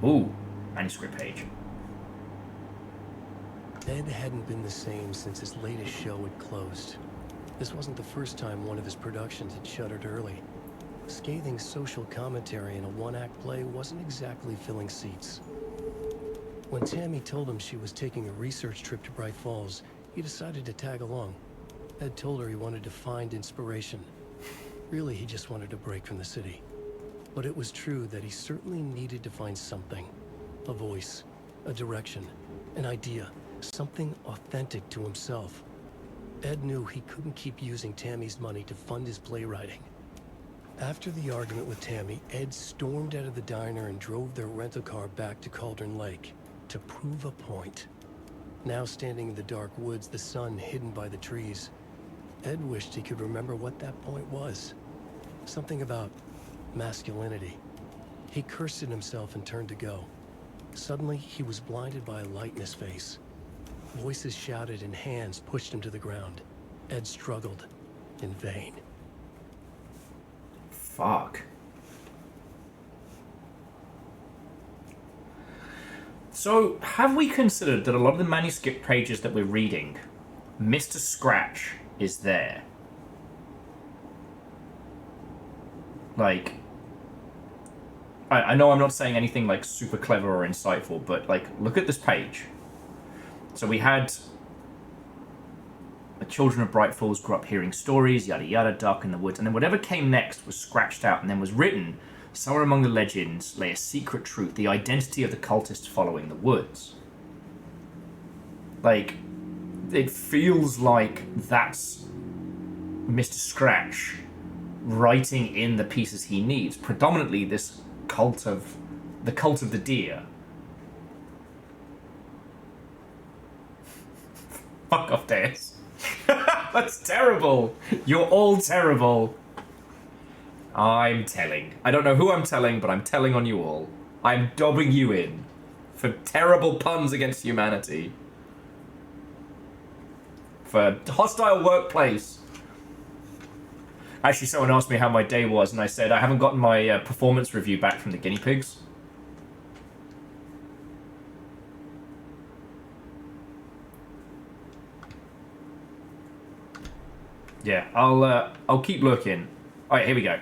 Ooh, manuscript page. Ed hadn't been the same since his latest show had closed. This wasn't the first time one of his productions had shuttered early. Scathing social commentary in a one-act play wasn't exactly filling seats. When Tammy told him she was taking a research trip to Bright Falls, he decided to tag along. Ed told her he wanted to find inspiration. Really, he just wanted a break from the city. But it was true that he certainly needed to find something. A voice, a direction, an idea, something authentic to himself. Ed knew he couldn't keep using Tammy's money to fund his playwriting. After the argument with Tammy, Ed stormed out of the diner and drove their rental car back to Cauldron Lake to prove a point. Now standing in the dark woods, the sun hidden by the trees, Ed wished he could remember what that point was. Something about masculinity. He cursed at himself and turned to go. Suddenly, he was blinded by a light in his face. Voices shouted and hands pushed him to the ground. Ed struggled, in vain. Fuck. So, have we considered that a lot of the manuscript pages that we're reading, Mr. Scratch is there? Like, I know I'm not saying anything like super clever or insightful, but like, look at this page. So we had The children of Bright Falls grew up hearing stories, yada yada, dark in the woods, and then whatever came next was scratched out and then was written. Somewhere among the legends lay a secret truth, the identity of the cultists following the woods. Like, it feels like that's Mr. Scratch writing in the pieces he needs, predominantly this cult of the deer. Fuck off, Deus. That's terrible. You're all terrible. I'm telling. I don't know who I'm telling, but I'm telling on you all. I'm dobbing you in for terrible puns against humanity. For hostile workplace. Actually, someone asked me how my day was, and I said I haven't gotten my performance review back from the guinea pigs. Yeah, I'll keep looking. All right, here we go.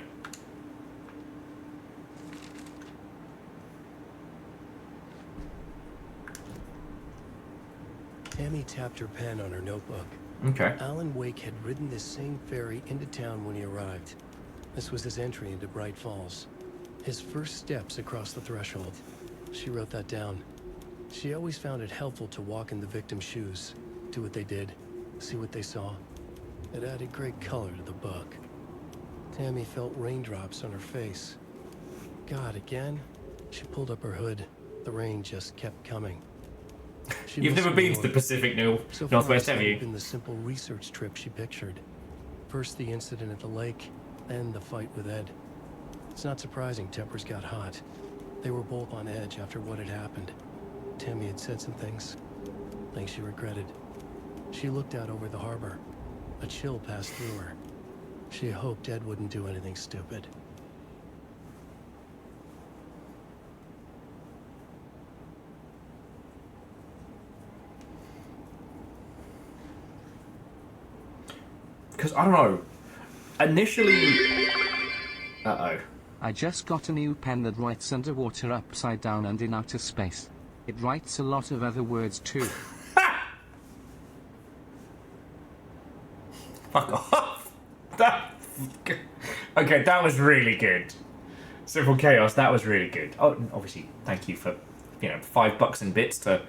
Tammy tapped her pen on her notebook. Okay. Alan Wake had ridden this same ferry into town when he arrived. This was his entry into Bright Falls. His first steps across the threshold. She wrote that down. She always found it helpful to walk in the victim's shoes, do what they did, see what they saw. It added great color to the book. Tammy felt raindrops on her face. God, again? She pulled up her hood. The rain just kept coming. You've never been to the Pacific Northwest, have you? Been the simple research trip she pictured. First the incident at the lake, then the fight with Ed. It's not surprising tempers got hot. They were both on edge after what had happened. Tammy had said some things she regretted. She looked out over the harbor. A chill passed through her. She hoped Ed wouldn't do anything stupid. Because, I don't know, initially... Uh-oh. I just got a new pen that writes underwater, upside down, and in outer space. It writes a lot of other words too. Fuck off. Okay, that was really good. Simple Chaos, that was really good. Oh, obviously, thank you for, $5 and bits to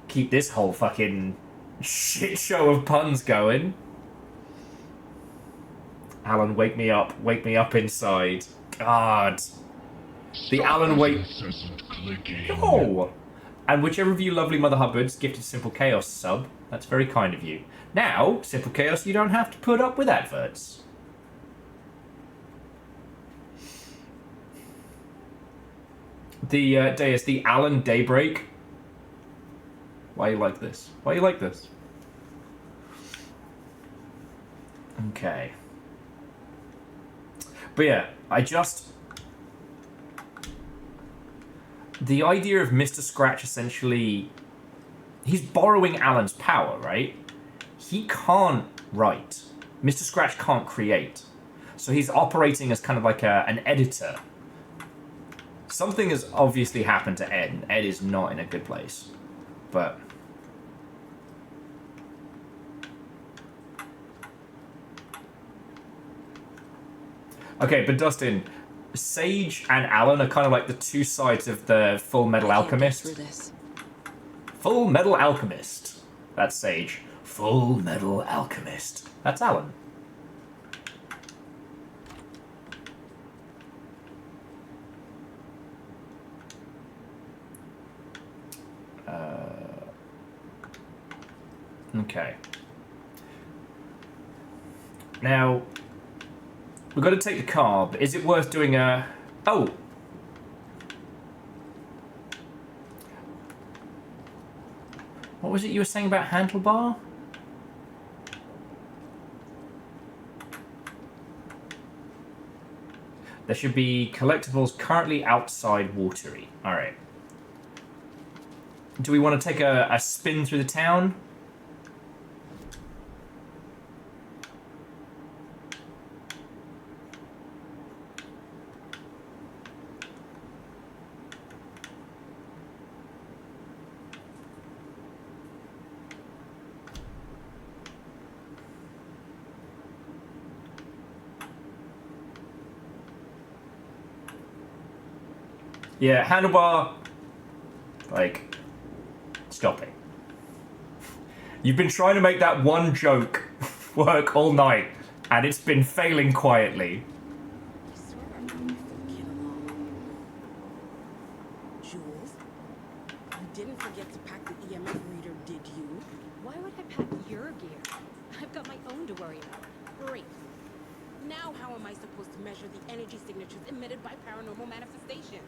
keep this whole fucking shit show of puns going. Alan, wake me up inside. God. The Alan Wake... Oh! And whichever of you lovely Mother Hubbards gifted Simple Chaos sub, that's very kind of you. Now, Simple Chaos, you don't have to put up with adverts. The Deus, the Alan Daybreak. Why you like this? Why you like this? Okay. But yeah, the idea of Mr. Scratch essentially... He's borrowing Alan's power, right? He can't write. Mr. Scratch can't create. So he's operating as kind of like an editor. Something has obviously happened to Ed, and Ed is not in a good place. But... Okay, but Dustin, Sage and Alan are kind of like the two sides of the Full Metal Alchemist. Full Metal Alchemist. That's Sage. Full Metal Alchemist. That's Alan. Okay. Now... We've got to take the car, but is it worth doing a... Oh! What was it you were saying about handlebar? There should be collectibles currently outside Watery. Alright. Do we want to take a spin through the town? Yeah, handlebar. Like, stop it. You've been trying to make that one joke work all night, and it's been failing quietly. Jules, you didn't forget to pack the EMF reader, did you? Why would I pack your gear? I've got my own to worry about. Great. Now how am I supposed to measure the energy signatures emitted by paranormal manifestations?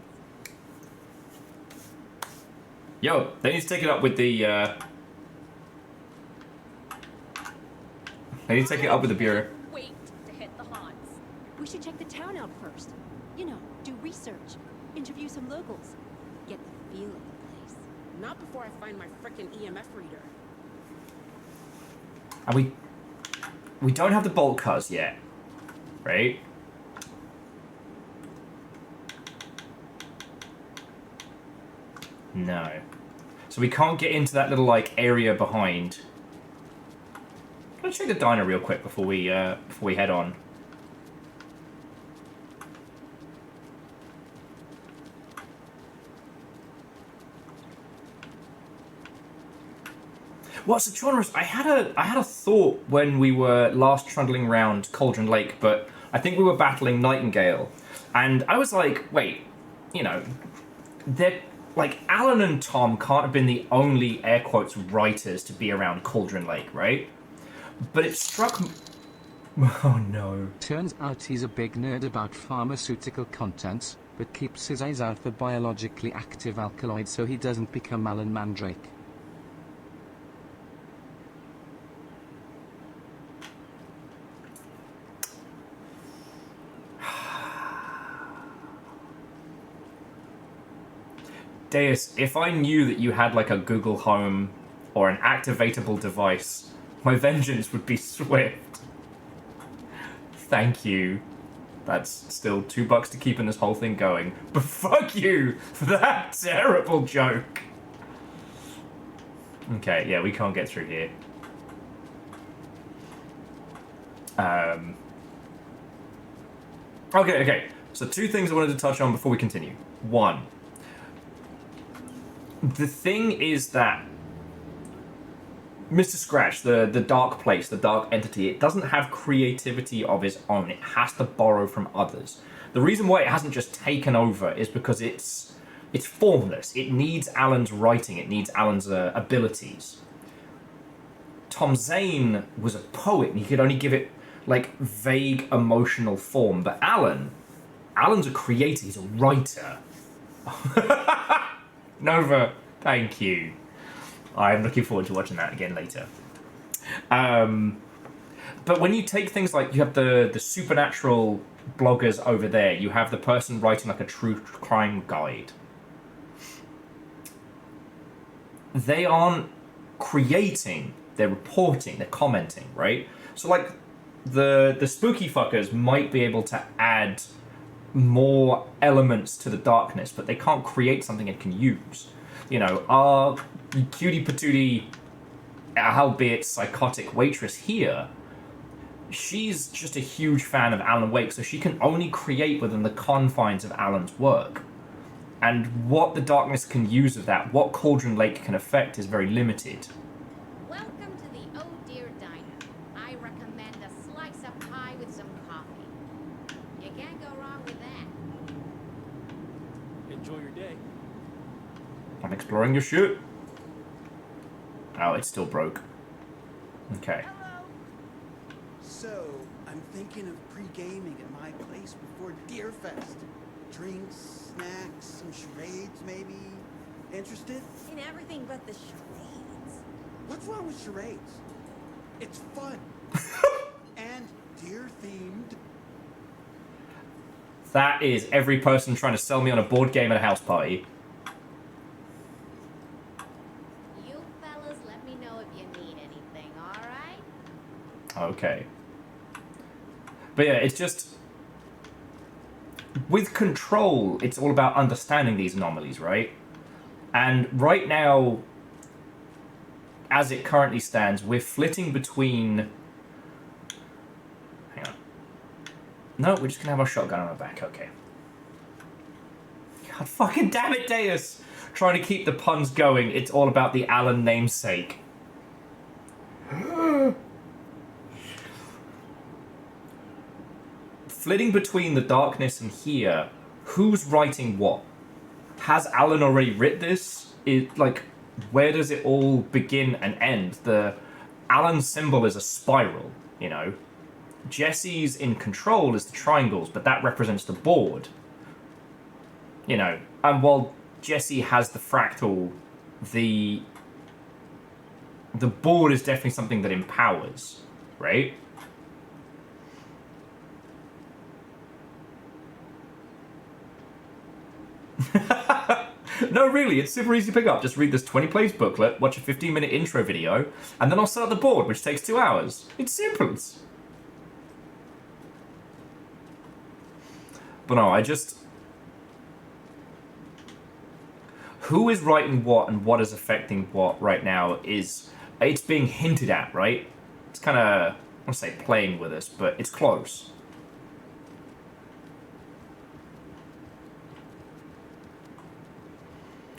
Yo, they need to take it up with the, They need to take it up with the Bureau. Wait to hit the haunts. We should check the town out first. You know, do research, interview some locals, get the feel of the place. Not before I find my frickin' EMF reader. And we don't have the bolt cutters yet, right? No. So we can't get into that little, like, area behind. Let's check the diner real quick before we head on. What's the genres? I had a thought when we were last trundling around Cauldron Lake, but I think we were battling Nightingale, and I was like, wait, you know, they're like Alan and Tom can't have been the only air quotes writers to be around Cauldron Lake, right? But it struck me. Oh no. Turns out he's a big nerd about pharmaceutical contents, but keeps his eyes out for biologically active alkaloids so he doesn't become Alan Mandrake. Deus, if I knew that you had like a Google Home or an activatable device, my vengeance would be swift. Thank you. That's still $2 to keeping this whole thing going. But fuck you for that terrible joke. Okay, yeah, we can't get through here. Okay. So 2 things I wanted to touch on before we continue. 1. The thing is that Mr. Scratch, the dark place, the dark entity, it doesn't have creativity of its own. It has to borrow from others. The reason why it hasn't just taken over is because it's formless. It needs Alan's writing. It needs Alan's abilities. Tom Zane was a poet, and he could only give it like vague emotional form. But Alan's a creator. He's a writer. Nova, thank you. I'm looking forward to watching that again later. But when you take things like, you have the supernatural bloggers over there, you have the person writing like a true crime guide. They aren't creating, they're reporting, they're commenting, right? So like the spooky fuckers might be able to add more elements to the darkness, but they can't create something it can use. You know, our cutie patootie, albeit psychotic waitress here, she's just a huge fan of Alan Wake, so she can only create within the confines of Alan's work. And what the darkness can use of that, what Cauldron Lake can affect, is very limited. Welcome to the Oh Dear Diner. I recommend a slice of pie with some coffee. You can't go wrong with that. Enjoy your day. I'm exploring your shit. Oh, it's still broke. Okay. So, I'm thinking of pre-gaming at my place before Deerfest. Drinks, snacks, some charades maybe. Interested? In everything but the charades. What's wrong with charades? It's fun. And deer-themed. That is every person trying to sell me on a board game at a house party. You fellas let me know if you need anything, alright? Okay. But yeah, it's just... with Control, it's all about understanding these anomalies, right? And right now, as it currently stands, we're flitting between... Hang on. No, we're just going to have our shotgun on our back, okay. God God fucking damn it, Deus! Trying to keep the puns going. It's all about the Alan namesake. Flitting between the darkness and here, who's writing what? Has Alan already writ this? Like, where does it all begin and end? The Alan symbol is a spiral, you know. Jesse's in control is the triangles, but that represents the board. You know, and while Jesse has the fractal, the board is definitely something that empowers, right? No, really, it's super easy to pick up. Just read this 20 plays booklet, watch a 15-minute intro video, and then I'll set up the board, which takes 2 hours. It's simple. But no, I just... Who is writing what and what is affecting what right now is... It's being hinted at, right? It's kind of... I want to say playing with us, but it's close.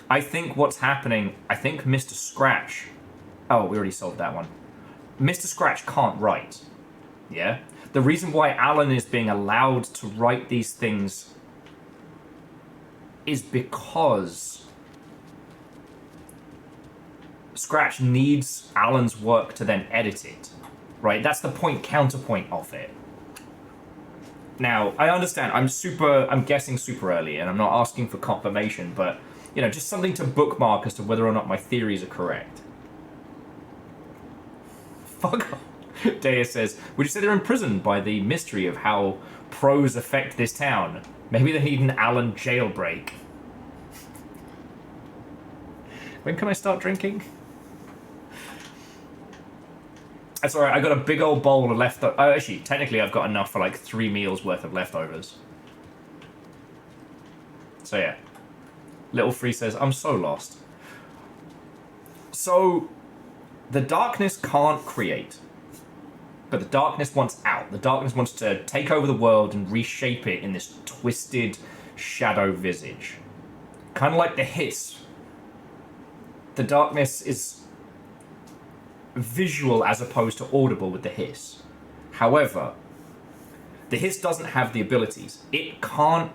I think what's happening... I think Mr. Scratch... Oh, we already solved that one. Mr. Scratch can't write. Yeah? The reason why Alan is being allowed to write these things is because Scratch needs Alan's work to then edit it, right? That's the counterpoint of it. Now, I understand, I'm guessing super early, and I'm not asking for confirmation, but, you know, just something to bookmark as to whether or not my theories are correct. Fuck off. Deus says, would you say they're imprisoned by the mystery of how pros affect this town? Maybe they need an Alan jailbreak. When can I start drinking? That's alright, I got a big old bowl of leftovers. Actually, technically I've got enough for like 3 meals worth of leftovers. So yeah. Little Free says, I'm so lost. So, the darkness can't create. But the darkness wants out. The darkness wants to take over the world and reshape it in this twisted shadow visage. Kind of like the hiss. The darkness is visual as opposed to audible with the hiss. However, the hiss doesn't have the abilities. It can't...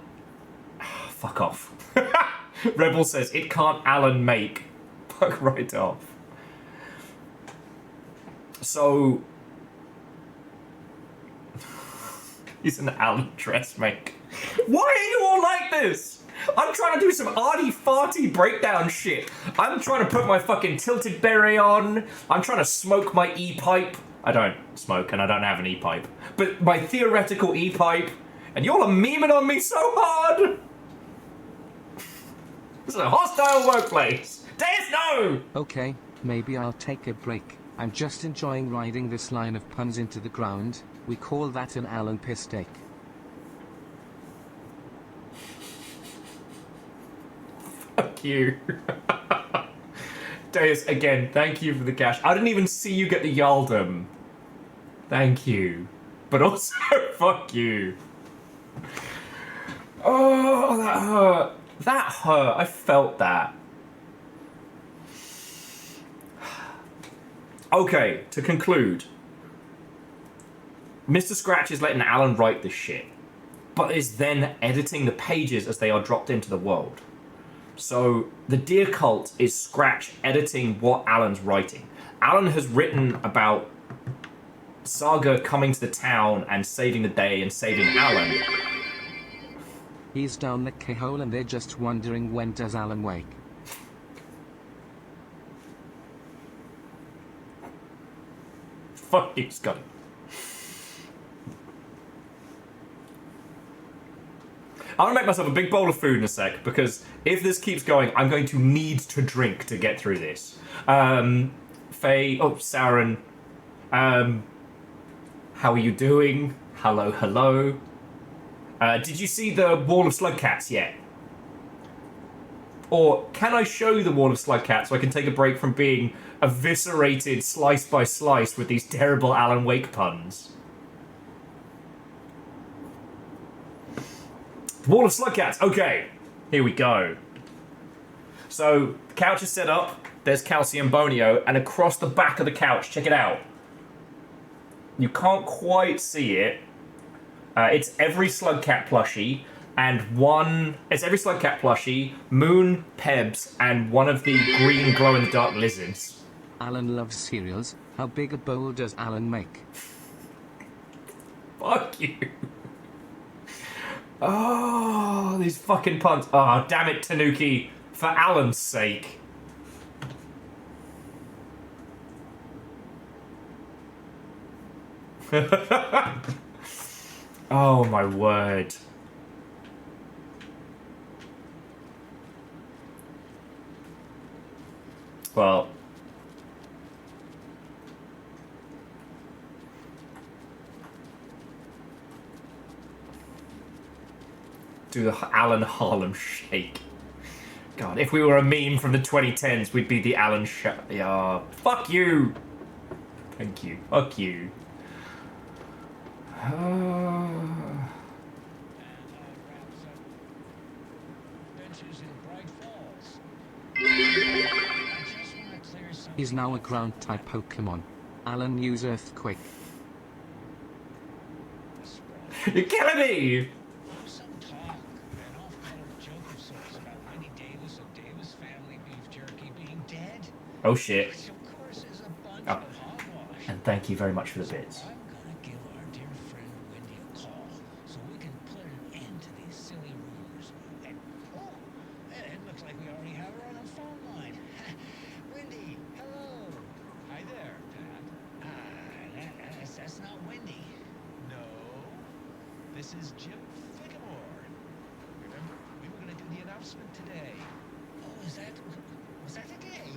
Fuck off. Rebel says, it can't Alan make. Fuck right off. So... He's an Alan dressmaker. Why are you all like this? I'm trying to do some arty-farty breakdown shit. I'm trying to put my fucking tilted beret on. I'm trying to smoke my e-pipe. I don't smoke and I don't have an e-pipe. But my theoretical e-pipe. And y'all are memeing on me so hard. This is a hostile workplace. Deus, no! Okay, maybe I'll take a break. I'm just enjoying riding this line of puns into the ground. We call that an Alan piss take. Fuck you. Deus, again, thank you for the cash. I didn't even see you get the Yaldum. Thank you. But also, fuck you. Oh, that hurt. That hurt. I felt that. Okay, to conclude. Mr. Scratch is letting Alan write this shit, but is then editing the pages as they are dropped into the world. So, the Deer Cult is Scratch editing what Alan's writing. Alan has written about Saga coming to the town and saving the day and saving Alan. He's down the K-hole and they're just wondering when does Alan wake. Fuck you, Scotty. I'm gonna make myself a big bowl of food in a sec, because if this keeps going, I'm going to need to drink to get through this. Faye, Saren, how are you doing? Hello, hello. Did you see the Wall of Slugcats yet? Or can I show you the Wall of Slugcats so I can take a break from being eviscerated slice by slice with these terrible Alan Wake puns? Wall of Slugcats, okay. Here we go. So, the couch is set up. There's Calcium Bonio, and across the back of the couch, check it out. You can't quite see it. It's every Slugcat plushie, and it's every Slugcat plushie, Moon, Pebs, and one of the green glow-in-the-dark lizards. Alan loves cereals. How big a bowl does Alan make? Fuck you. Oh, these fucking puns. Oh, damn it, Tanuki. For Alan's sake. Oh, my word. Well. Do the Alan Harlem Shake. God, if we were a meme from the 2010s, we'd be the Alan Yeah, fuck you! Thank you. Fuck you. He's now a ground-type Pokemon. Alan use Earthquake. You're killing me! Oh shit. Oh. And thank you very much for the bits. This is Jim Figamore. Remember, we were going to do the announcement today. Oh, was that today?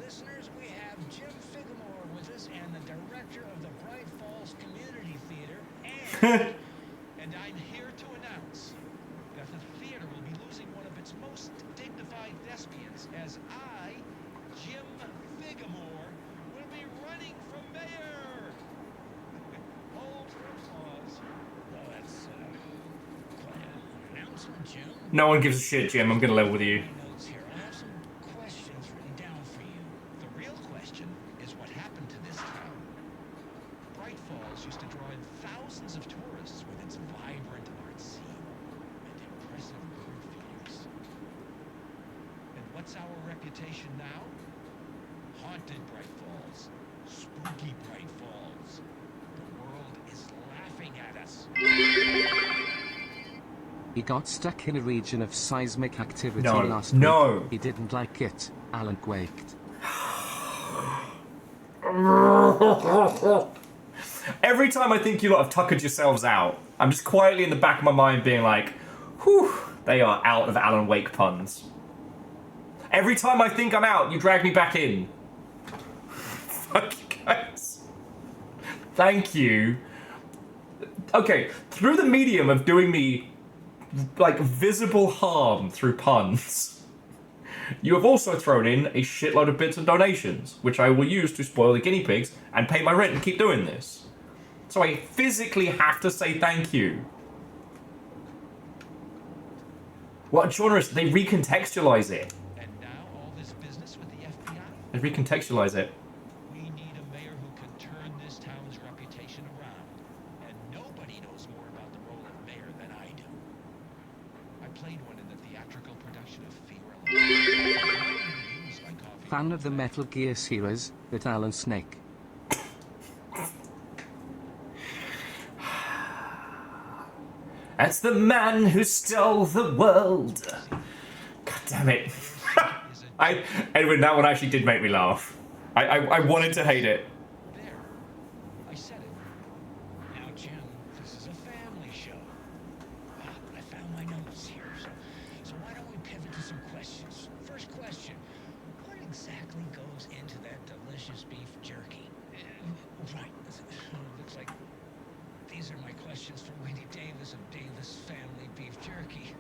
Listeners, we have Jim Figamore with us and the director of the Bright Falls Community Theater, and I'm here to announce that the theater will be losing one of its most dignified thespians as I, Jim Figamore, will be running for mayor. Hold for applause. Oh, that's quite an announcement, Jim. No one gives a shit, Jim. I'm gonna level with you. I have some questions written down for you. The real question is what happened to this town. Bright Falls used to draw in thousands of tourists with its vibrant art scene and impressive bird feeders. And what's our reputation now? Haunted Bright Falls. Spooky Bright Falls. The world is laughing at us. He got stuck in a region of seismic activity last week. He didn't like it. Alan quaked. Every time I think you lot have tuckered yourselves out, I'm just quietly in the back of my mind being like, whew, they are out of Alan Wake puns. Every time I think I'm out, you drag me back in. Fuck you guys. Thank you. Okay, through the medium of doing me like visible harm through puns, you have also thrown in a shitload of bits and donations, which I will use to spoil the guinea pigs and pay my rent and keep doing this. So I physically have to say thank you. What genres? They recontextualize it. And now all this business with the FBI? They recontextualize it. We need a mayor who can turn this town's reputation around. And nobody knows more about the role of mayor than I do. I played one in the theatrical production of Herald. Fan of the Metal Gear series, but Alan Snake. That's the man who stole the world. God damn it. Edwin, that one actually did make me laugh. I wanted to hate it. There. I said it. Now, Jim, this is a family show. I found my notes here, so why don't we pivot to some questions? First question. What exactly goes into that delicious beef jerky? Right. Looks like these are my questions for Wendy Davis of Davis Family Beef Jerky.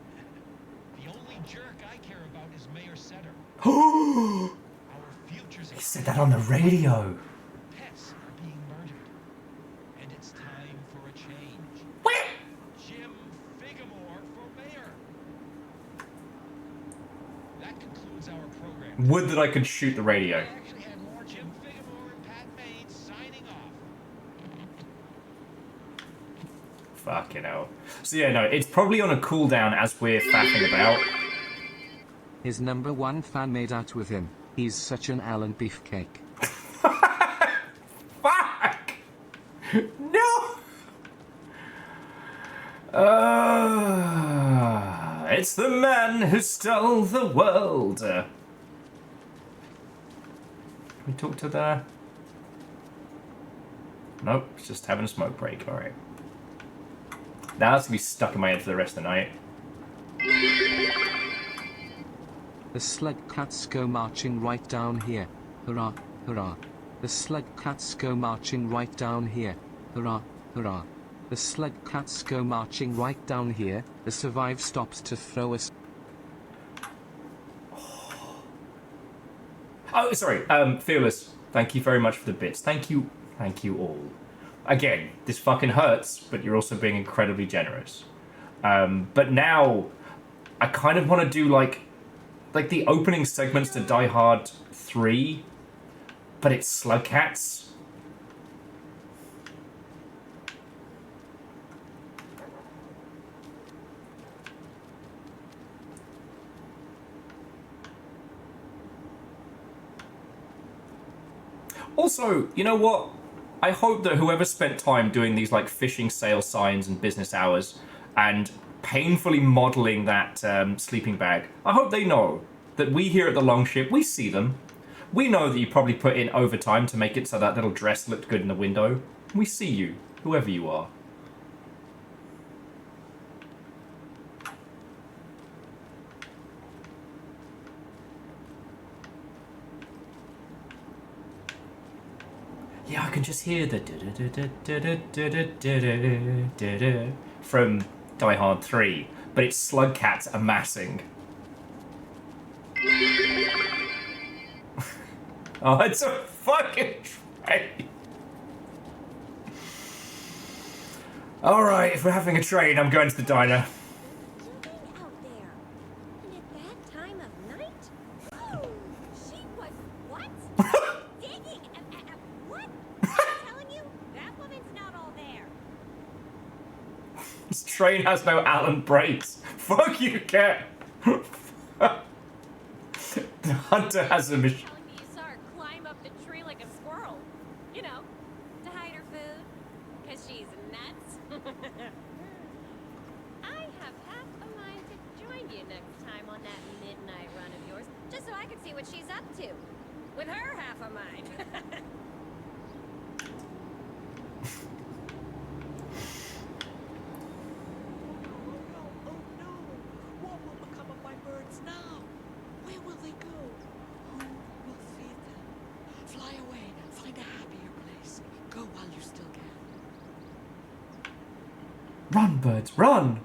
The only jerk I care about is Mayor Setter. Our futures. He said that on the radio. Pets are being murdered, and it's time for a change. What? Jim Figamore for mayor. Would that I could shoot the radio. Actually had more Jim Figmore and Pat Bates signing off. Fucking hell. So yeah, no, it's probably on a cooldown as we're faffing about. His number one fan made out with him. He's such an Alan Beefcake. Fuck! No! It's the man who stole the world. Can we talk to the... Nope, it's just having a smoke break. Alright. Now that's gonna be stuck in my head for the rest of the night. The slug cats go marching right down here. Hurrah, hurrah. The slug cats go marching right down here. Hurrah, hurrah. The slug cats go marching right down here. The survive stops to throw us. Oh, sorry. Fearless, thank you very much for the bits. Thank you all. Again, this fucking hurts, but you're also being incredibly generous. But now, I kind of want to do like the opening segments to Die Hard 3, but it's slug cats. Also, you know what? I hope that whoever spent time doing these like phishing sale signs and business hours and painfully modeling that sleeping bag, I hope they know that we here at the Longship, we see them. We know that you probably put in overtime to make it so that little dress looked good in the window. We see you, whoever you are. Yeah, I can just hear the from Die Hard 3, but it's slug cats amassing. Oh, it's a fucking train. Alright, if we're having a train, I'm going to the diner. This train has no Allen brakes. Fuck you, cat. The hunter has a machine. You saw her climb up the tree like a squirrel. You know, to hide her food. Because she's nuts. I have half a mind to join you next time on that midnight run of yours. Just so I can see what she's up to. With her half a mind. Run, birds, run!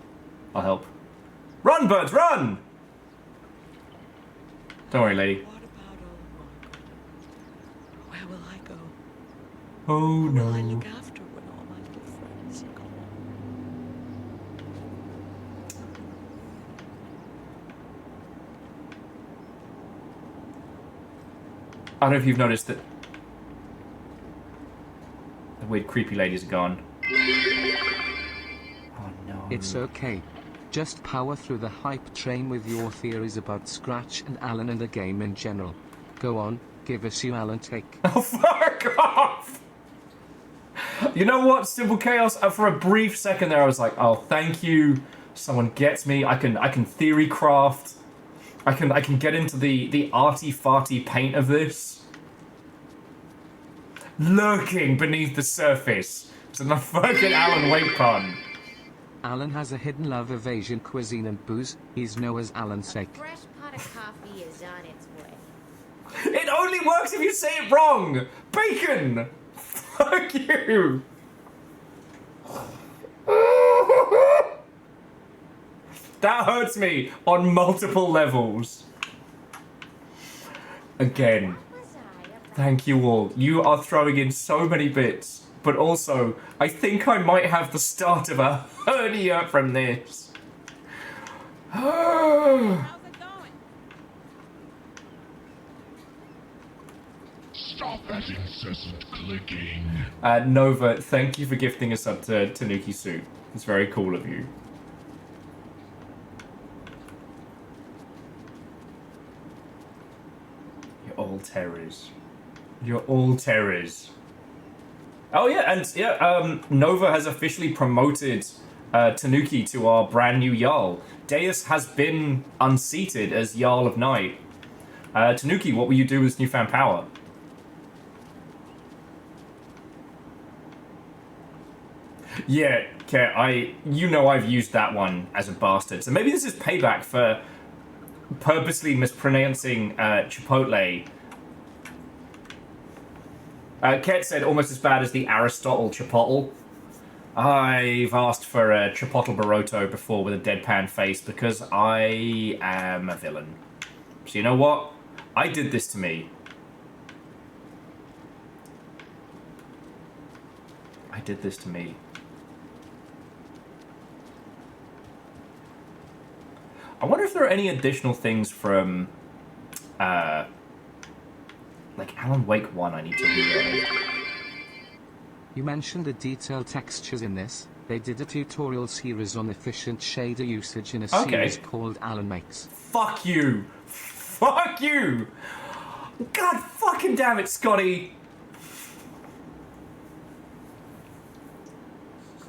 I'll help. Run, birds, run! Don't worry, lady. What about old Margaret? Where will I go? Oh Who will I no. look after when all my little friends are gone? I don't know if you've noticed that the weird creepy ladies are gone. Oh no. It's okay. Just power through the hype train with your theories about Scratch and Alan and the game in general. Go on, give us your Alan take. Oh, fuck off! You know what, Simple Chaos? For a brief second there, I was like, oh, thank you. Someone gets me. I can theory craft. I can get into the arty-farty paint of this. Lurking beneath the surface. It's a fucking Alan Wake pun. Alan has a hidden love of Asian cuisine and booze. He's known as Alan Sake. Fresh pot of coffee is on its way. It only works if you say it wrong! Bacon! Fuck you! That hurts me on multiple levels. Again. Thank you all. You are throwing in so many bits. But also, I think I might have the start of a hernia from this. Stop that incessant clicking. Nova, thank you for gifting us up to Tanuki Suit. It's very cool of you. You're all terrors. You're all terrors. Oh yeah, and yeah, Nova has officially promoted Tanuki to our brand new Jarl. Deus has been unseated as Jarl of Night. Tanuki, what will you do with this newfound power? Yeah, okay, you know I've used that one as a bastard. So maybe this is payback for purposely mispronouncing Chipotle. Ket said almost as bad as the Aristotle Chipotle. I've asked for a Chipotle Baroto before with a deadpan face because I am a villain. So you know what? I did this to me. I did this to me. I wonder if there are any additional things from, like Alan Wake 1 I need to relearn. You mentioned the detailed textures in this. They did a tutorial series on efficient shader usage in a series called Alan Makes. Fuck you! Fuck you! God fucking damn it, Scotty!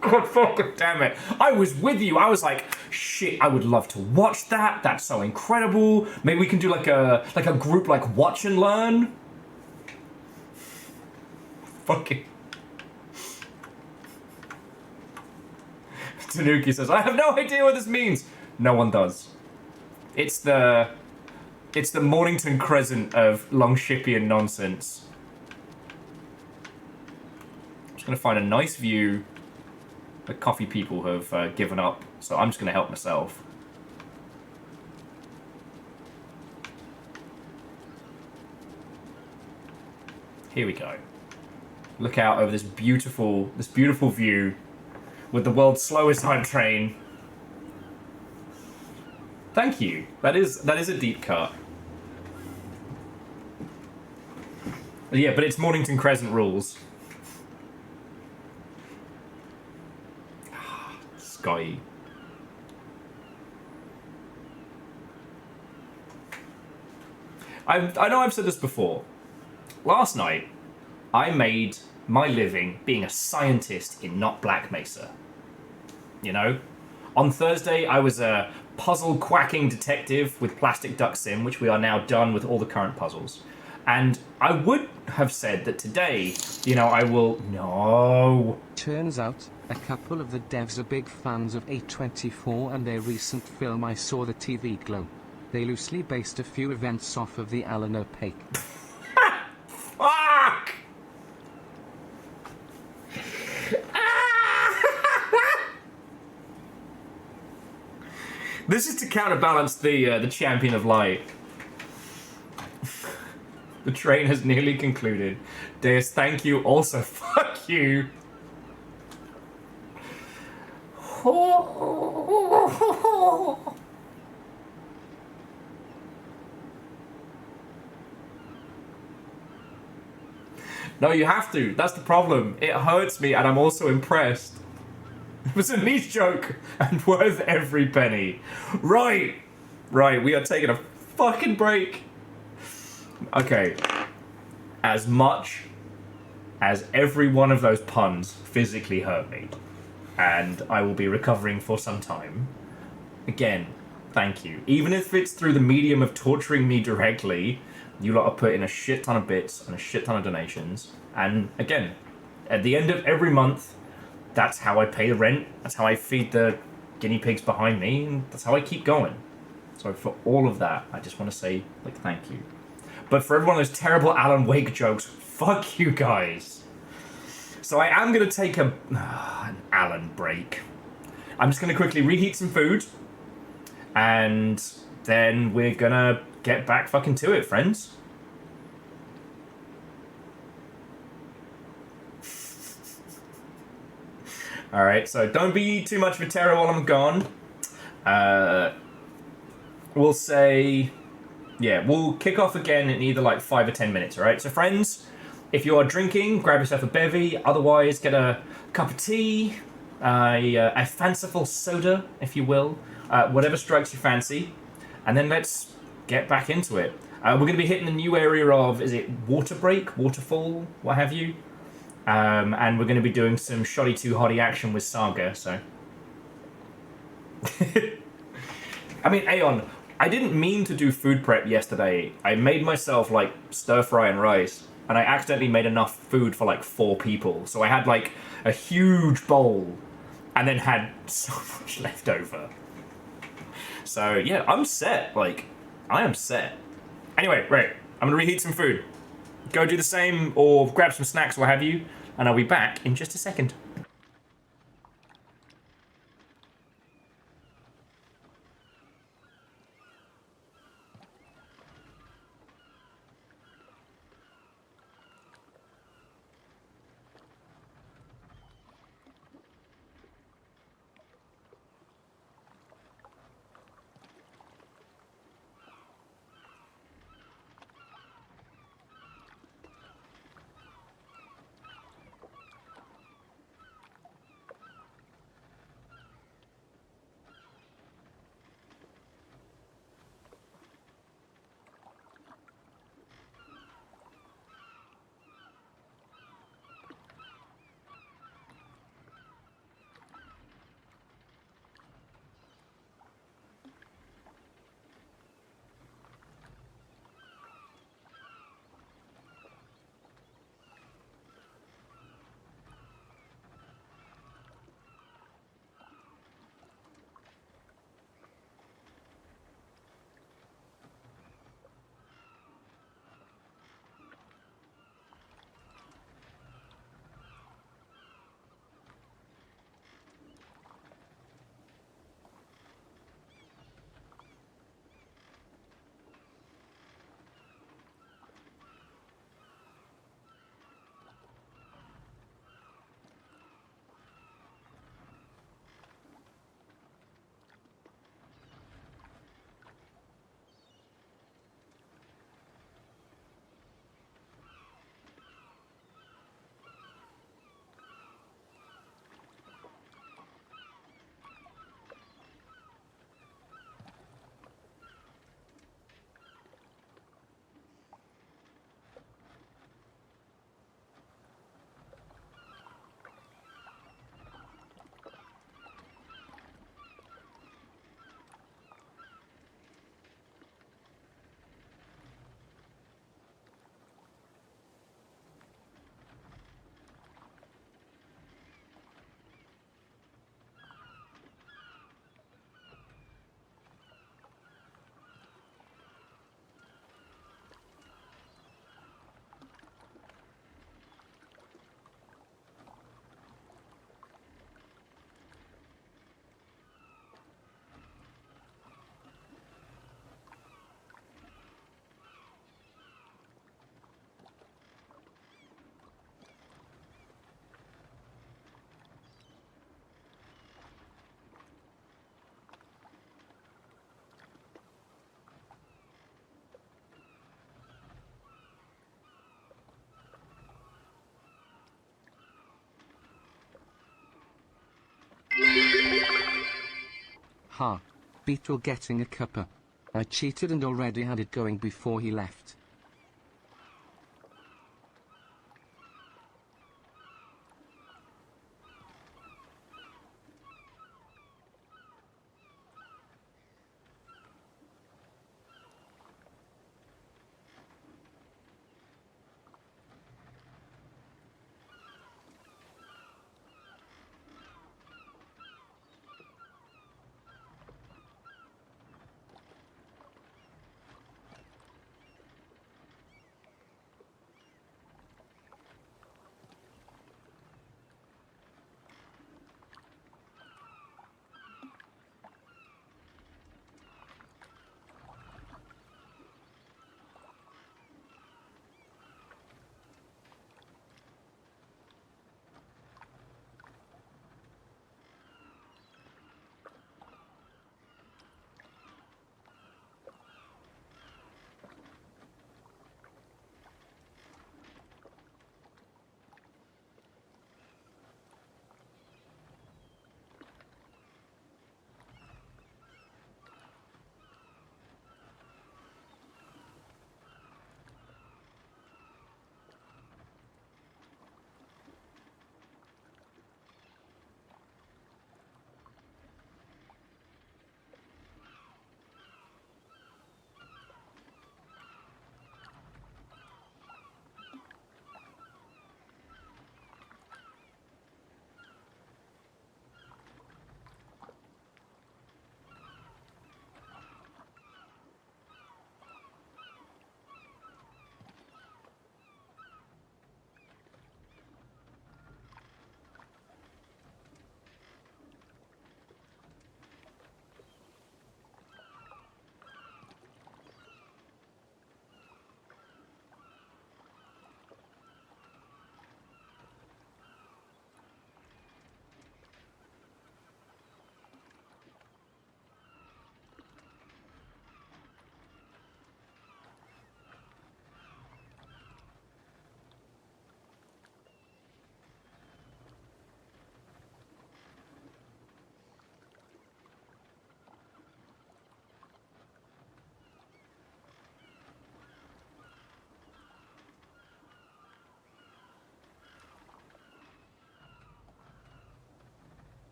God fucking damn it. I was with you. I was like, shit, I would love to watch that. That's so incredible. Maybe we can do like a group like watch and learn. Fucking. Tanuki says, I have no idea what this means. No one does. It's the Mornington Crescent of Longshipian nonsense. I'm just gonna find a nice view. The coffee people have given up, so I'm just going to help myself. Here we go. Look out over this beautiful view with the world's slowest time train. Thank you. That is a deep cut. Yeah, but it's Mornington Crescent rules. Scotty. I know I've said this before. Last night, I made my living being a scientist in not Black Mesa. You know? On Thursday, I was a puzzle quacking detective with Plastic Duck Sim, which we are now done with all the current puzzles. And I would have said that today, you know, I will... No. Turns out, a couple of the devs are big fans of 824 and their recent film I Saw the TV Glow. They loosely based a few events off of the Alan Opaque. Fuck! This is to counterbalance the champion of light. The train has nearly concluded. Deus, thank you. Also, fuck you. No, you have to. That's the problem. It hurts me and I'm also impressed. It was a niche joke and worth every penny. Right. Right, we are taking a fucking break. Okay. As much as every one of those puns physically hurt me, and I will be recovering for some time, again, thank you. Even if it's through the medium of torturing me directly, you lot are putting a shit ton of bits and a shit ton of donations. And again, at the end of every month, that's how I pay the rent, that's how I feed the guinea pigs behind me, and that's how I keep going. So for all of that, I just want to say, like, thank you. But for every one of those terrible Alan Wake jokes, fuck you guys. So I am going to take an Alan break. I'm just going to quickly reheat some food. And then we're going to get back fucking to it, friends. Alright, so don't be too much of a terror while I'm gone. We'll say Yeah, we'll kick off again in either like 5 or 10 minutes, alright? So friends, if you are drinking, grab yourself a bevy. Otherwise, get a cup of tea, a fanciful soda, if you will. Whatever strikes your fancy. And then let's get back into it. We're going to be hitting the new area of, is it Water Break, Waterfall, what have you? And we're going to be doing some shoddy too hotty action with Saga, so... I mean, Aeon, I didn't mean to do food prep yesterday. I made myself, like, stir-fry and rice, and I accidentally made enough food for, like, 4 people. So I had, like, a huge bowl, and then had so much left over. So, yeah, I'm set. Like, I am set. Anyway, right, I'm gonna reheat some food. Go do the same, or grab some snacks, or what have you, and I'll be back in just a second. Ha. Beetle getting a cuppa. I cheated and already had it going before he left.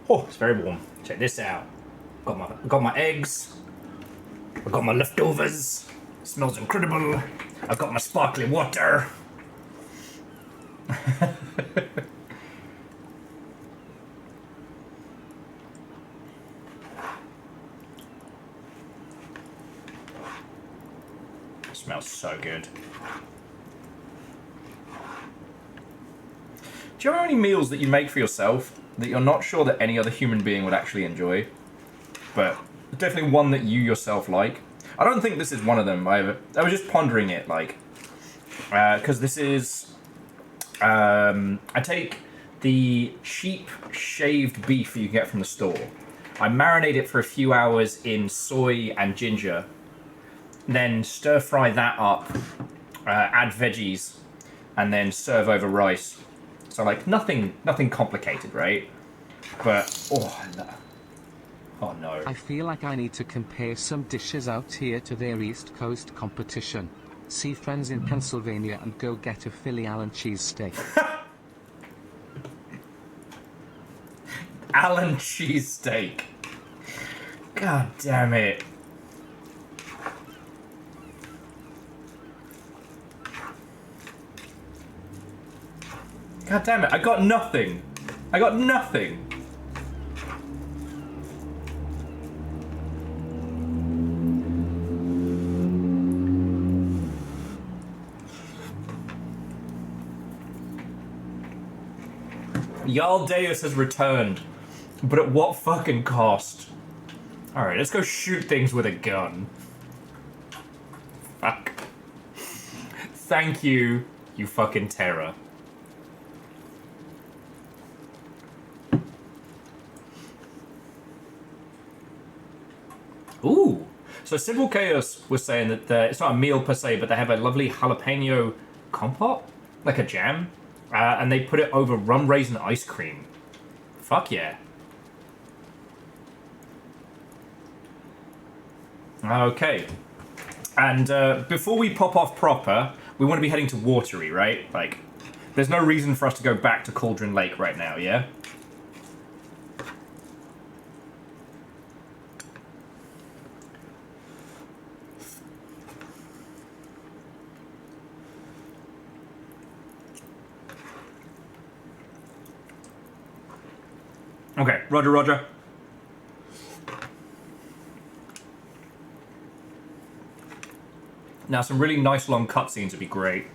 Oh, it's very warm. Check this out. Got my eggs. I got my leftovers. It smells incredible. I've got my sparkling water. It smells so good. Do you have any meals that you make for yourself that you're not sure that any other human being would actually enjoy, but definitely one that you yourself like? I don't think this is one of them. I was just pondering it, like, because this is, I take the cheap shaved beef you can get from the store. I marinate it for a few hours in soy and ginger, then stir fry that up, add veggies, and then serve over rice. So like nothing complicated, right? But oh no. I feel like I need to compare some dishes out here to their East Coast competition. See friends in Pennsylvania and go get a Philly Allen cheesesteak. Allen cheesesteak. God damn it. God damn it, I got nothing. I got nothing. Jarl Deus has returned, but at what fucking cost? Alright, let's go shoot things with a gun. Fuck. Thank you, you fucking terror. Ooh. So Simple Chaos was saying that it's not a meal per se, but they have a lovely jalapeno compote, like a jam, and they put it over rum raisin ice cream. Fuck yeah. Okay. And before we pop off proper, we want to be heading to Watery, right? Like, there's no reason for us to go back to Cauldron Lake right now, yeah? Okay, roger, roger. Now, some really nice long cutscenes would be great.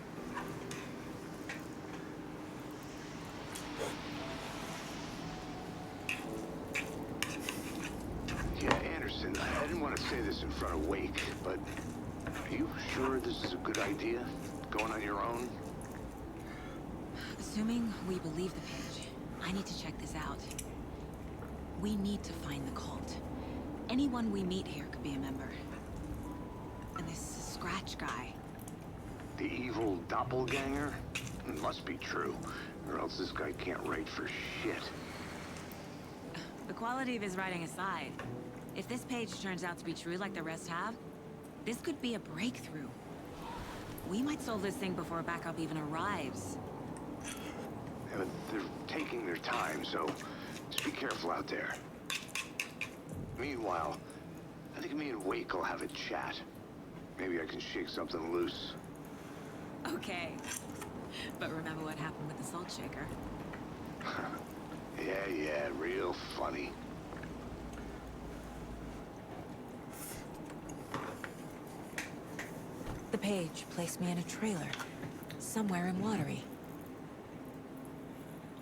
Yeah, Anderson, I didn't want to say this in front of Wake, but are you sure this is a good idea? Going on your own? Assuming we believe the page, I need to check this out. We need to find the cult. Anyone we meet here could be a member. And this Scratch guy. The evil doppelganger? It must be true, or else this guy can't write for shit. The quality of his writing aside, if this page turns out to be true like the rest have, this could be a breakthrough. We might solve this thing before backup even arrives. They're taking their time, so just be careful out there. Meanwhile, I think me and Wake will have a chat. Maybe I can shake something loose. Okay. But remember what happened with the salt shaker? Yeah, real funny. The page placed me in a trailer, somewhere in Watery.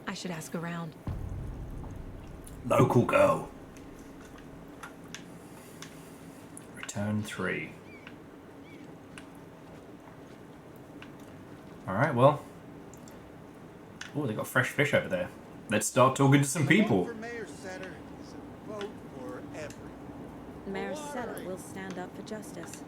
I should ask around. Local go. Return 3. Alright, well. Oh, they got fresh fish over there. Let's start talking to some people. Mayor Seta will stand up for justice.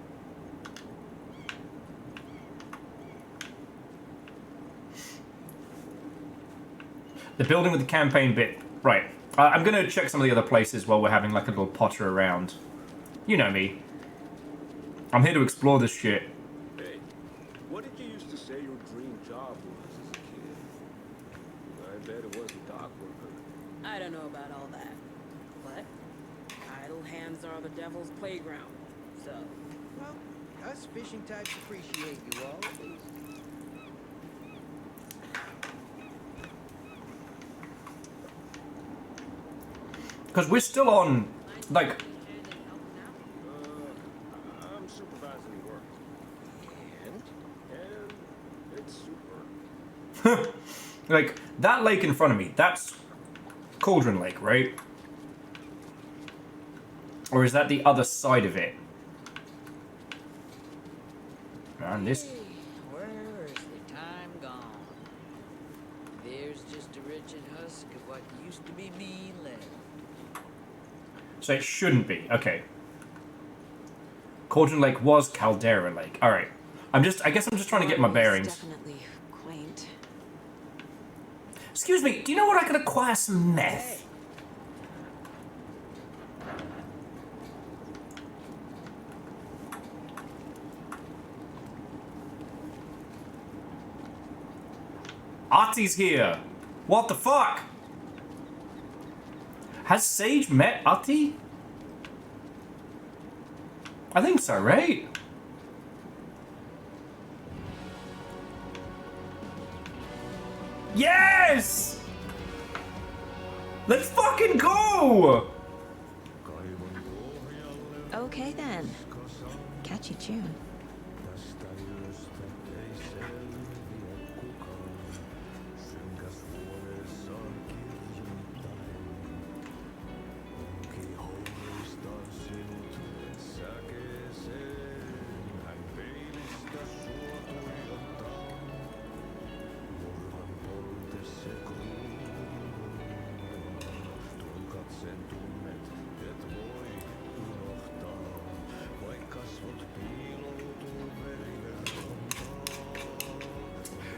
The building with the campaign bit. Right. I'm going to check some of the other places while we're having like a little potter around. You know me. I'm here to explore this shit. Hey, what did you used to say your dream job was as a kid? I bet it was a dock worker. I don't know about all that. But idle hands are the devil's playground. So, Well, us fishing types appreciate you all. Because we're still on, like... I'm supervising work. And it's super. like, that lake in front of me, that's Cauldron Lake, right? Or is that the other side of it? Man, this... Where's the time gone? There's just a wretched husk of what used to be me left. So it shouldn't be. Okay. Cauldron Lake was Caldera Lake. Alright. I guess I'm just trying to get my bearings. Definitely quaint. Excuse me, do you know where I could acquire some meth? Artie's here. What the fuck? Has Sage met Artie? I think so, right? Yes! Let's fucking go! Okay then. Catchy tune.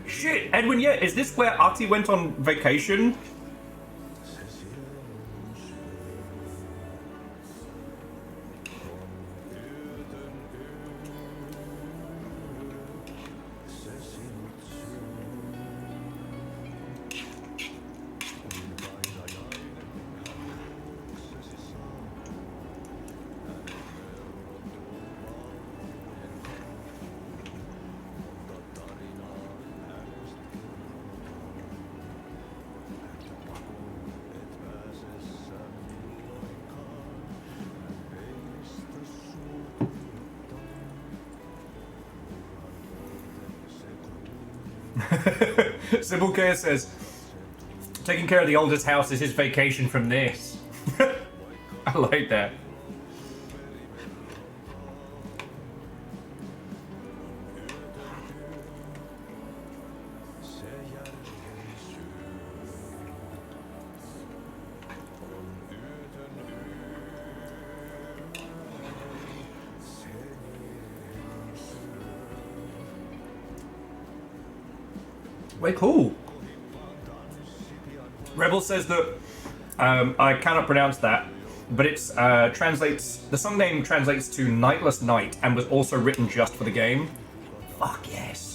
Shit, Edwin, yeah, is this where Artie went on vacation? Sybil Care says, taking care of the oldest house is his vacation from this. I like that. Way cool. Rebel says that I cannot pronounce that, but it's translates. The song name translates to "Nightless Night" and was also written just for the game. Fuck yes.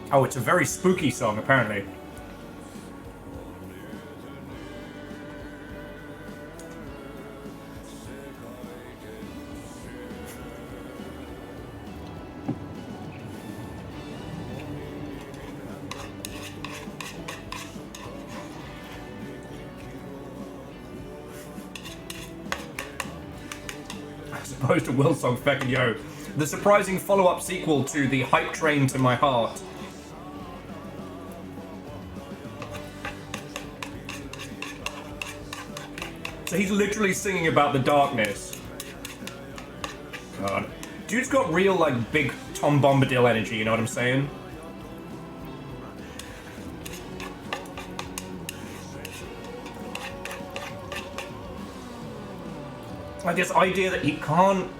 Oh, it's a very spooky song, apparently. As opposed to Willsong feckin' yo. The surprising follow-up sequel to the Hype Train to My Heart. So he's literally singing about the darkness. God. Dude's got real, like, big Tom Bombadil energy, you know what I'm saying? Like this idea that he can't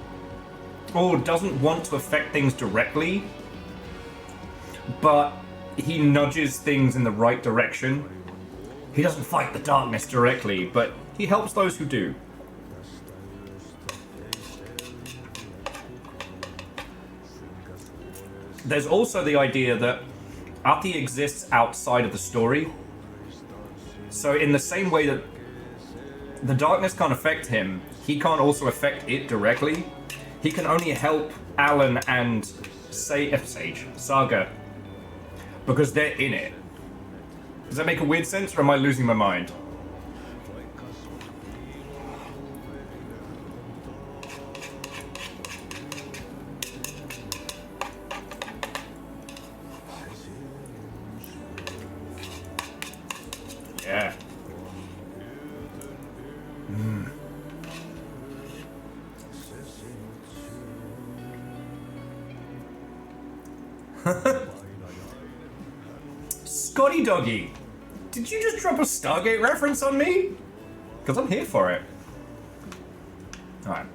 or doesn't want to affect things directly, but he nudges things in the right direction. He doesn't fight the darkness directly, but he helps those who do. There's also the idea that Ati exists outside of the story. So in the same way that the darkness can't affect him, he can't also affect it directly. He can only help Alan and Saga because they're in it. Does that make a weird sense, or am I losing my mind? Yeah. Scotty Doggy, did you just drop a Stargate reference on me? Because I'm here for it. Alright.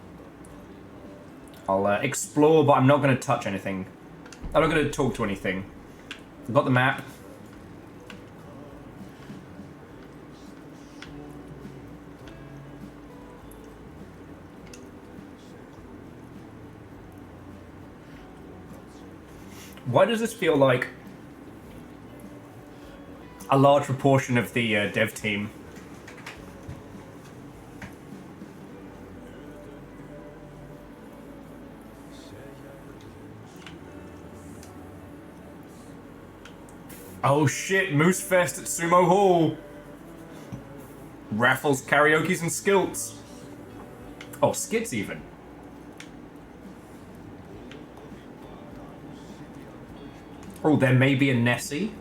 I'll explore, but I'm not going to touch anything. I'm not going to talk to anything. I've got the map. Why does this feel like a large proportion of the dev team? Oh shit, Moose Fest at Sumo Hall. Raffles, karaoke's and skilts. Oh, skits even. Oh, there may be a Nessie.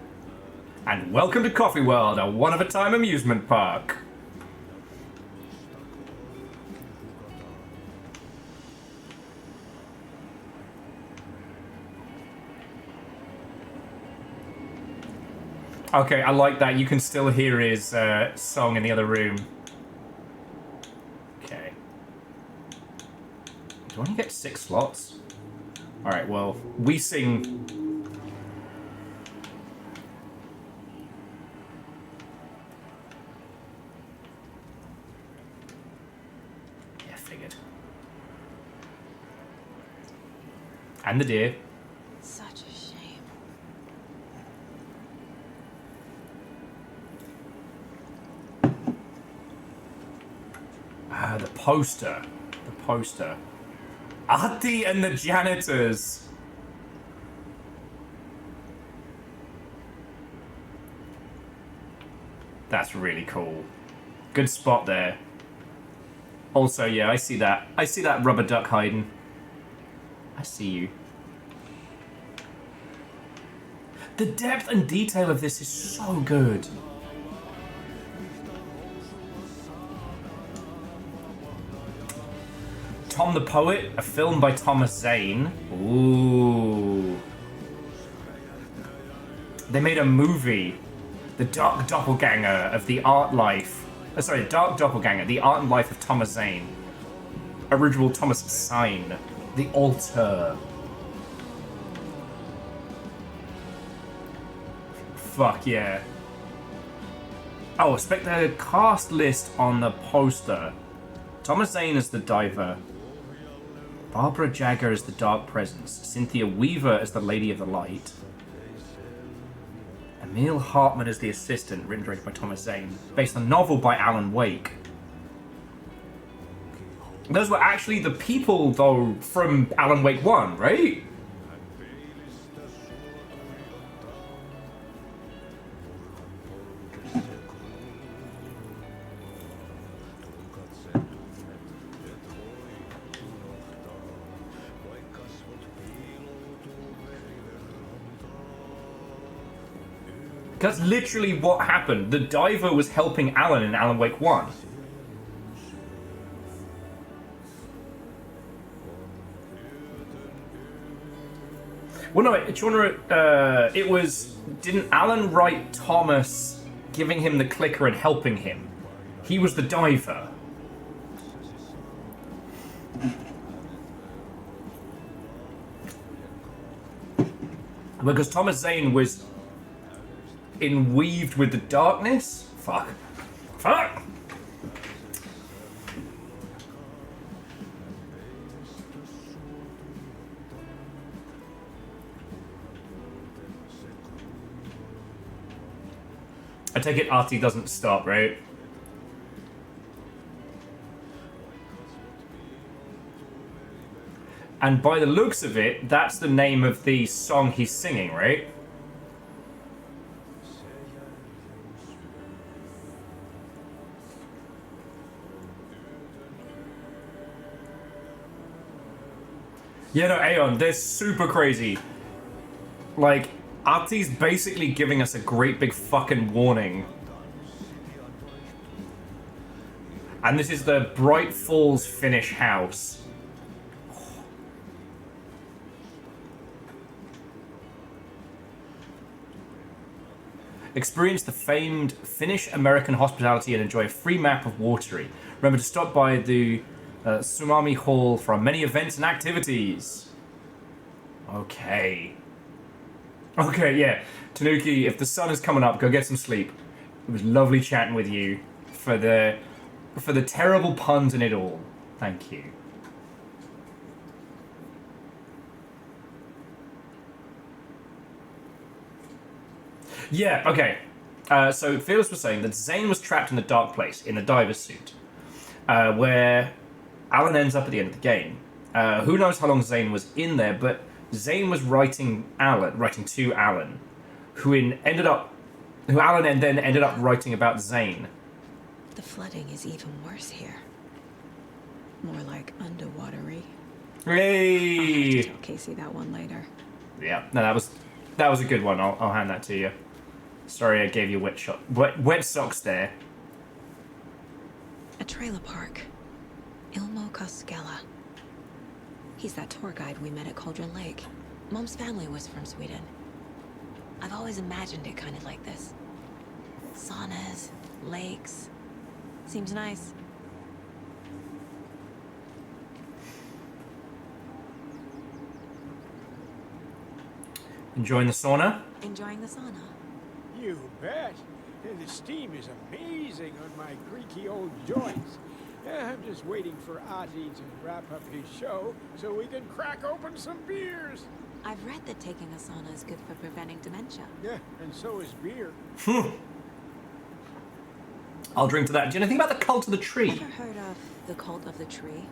And welcome to Coffee World, a one-of-a-time amusement park. Okay, I like that. You can still hear his song in the other room. Okay. Do I want to get 6 slots? Alright, well, we sing... Yeah, figured. And the deer. Such a shame. Ah, the poster. The poster. Ati and the janitors. That's really cool. Good spot there. Also, yeah, I see that. I see that rubber duck hiding. I see you. The depth and detail of this is so good. Tom the Poet, a film by Thomas Zane. Ooh. They made a movie, The Dark Doppelganger of the Art Life. Sorry, Dark Doppelganger, The Art and Life of Thomas Zane. Original Thomas Zane. The Altar. Fuck yeah. Oh, expect the cast list on the poster. Thomas Zane as the diver. Barbara Jagger as the Dark Presence. Cynthia Weaver as the Lady of the Light. Emil Hartman as the assistant, written and directed by Thomas Zane. Based on a novel by Alan Wake. Those were actually the people, though, from Alan Wake 1, right? That's literally what happened. The diver was helping Alan in Alan Wake 1. Well, no, it was... Didn't Alan write Thomas giving him the clicker and helping him? He was the diver. Because Thomas Zane was inweaved with the darkness? Fuck. Fuck! I take it Artie doesn't stop, right? And by the looks of it, that's the name of the song he's singing, right? Yeah, no, Aeon, they're super crazy. Like, Artie's basically giving us a great big fucking warning. And this is the Bright Falls Finnish house. Experience the famed Finnish-American hospitality and enjoy a free map of Watery. Remember to stop by the Tsunami Hall for our many events and activities. Okay. Okay, yeah. Tanuki, if the sun is coming up, go get some sleep. It was lovely chatting with you for the terrible puns in it all. Thank you. Yeah, okay. So Fearless was saying that Zane was trapped in the dark place in the diver's suit, where Alan ends up at the end of the game. Who knows how long Zane was in there, but Zane was writing to Alan, who Alan then ended up writing about Zane. The flooding is even worse here. More like underwatery. Hey! I'll have to tell Casey that one later. Yeah, no, that was a good one. I'll hand that to you. Sorry, I gave you wet socks there. A trailer park. Ilmo Koskela. He's that tour guide we met at Cauldron Lake. Mom's family was from Sweden. I've always imagined it kind of like this. Saunas, lakes. Seems nice. Enjoying the sauna? Enjoying the sauna. You bet. The steam is amazing on my creaky old joints. I'm just waiting for Ati to wrap up his show so we can crack open some beers. I've read that taking a sauna is good for preventing dementia. Yeah, and so is beer. I'll drink to that. Do you know anything about the cult of the tree? Ever heard of the cult of the tree?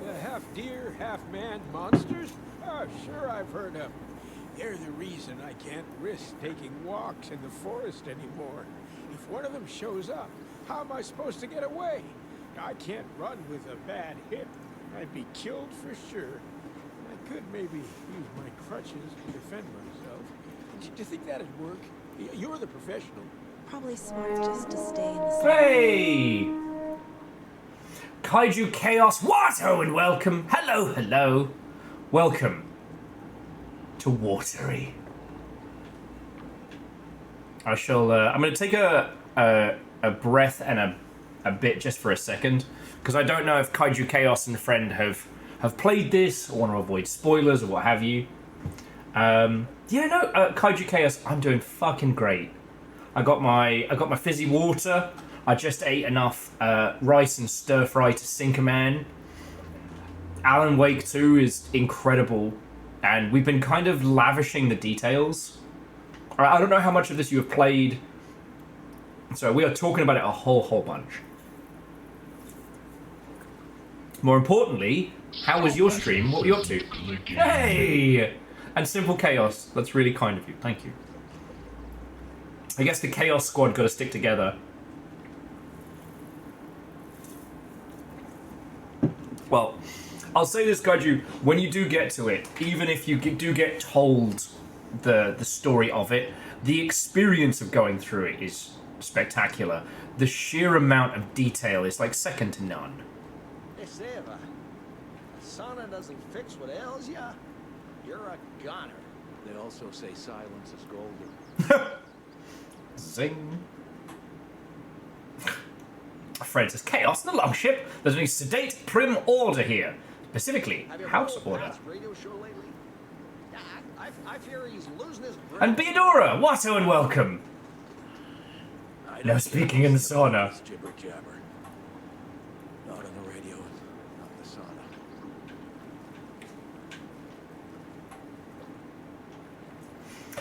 The half deer, half man monsters? Oh, sure I've heard of them. They're the reason I can't risk taking walks in the forest anymore. If one of them shows up, how am I supposed to get away? I can't run with a bad hip. I'd be killed for sure. I could maybe use my crutches to defend myself. Do you think that'd work? You're the professional. Probably smart just to stay in the sun. Hey! Kaiju Chaos Wato and welcome. Hello, hello. Welcome to Watery. I shall, I'm going to take a breath and a bit just for a second, because I don't know if Kaiju Chaos and Friend have played this or want to avoid spoilers or what have you. Kaiju Chaos, I'm doing fucking great. I got my fizzy water. I just ate enough rice and stir fry to sink a man. Alan Wake 2 is incredible, and we've been kind of lavishing the details. I don't know how much of this you have played, so we are talking about it a whole bunch. More importantly, how was your stream? What were you up to? Hey! And Simple Chaos, that's really kind of you, thank you. I guess the Chaos Squad got to stick together. Well, I'll say this, Kaiju, when you do get to it, even if you do get told the story of it, the experience of going through it is spectacular. The sheer amount of detail is like second to none. They say if a sauna doesn't fix what ails ya, you're a goner. They also say silence is golden. Zing. Fred says, Chaos in the longship. There's only sedate, prim order here. Specifically, house order. Radio show lately? Yeah, I I fear he's losing his grip. And Beadora, Watto and welcome. No speaking in the sauna. Jibber jabber. Not on the radio, not the sauna.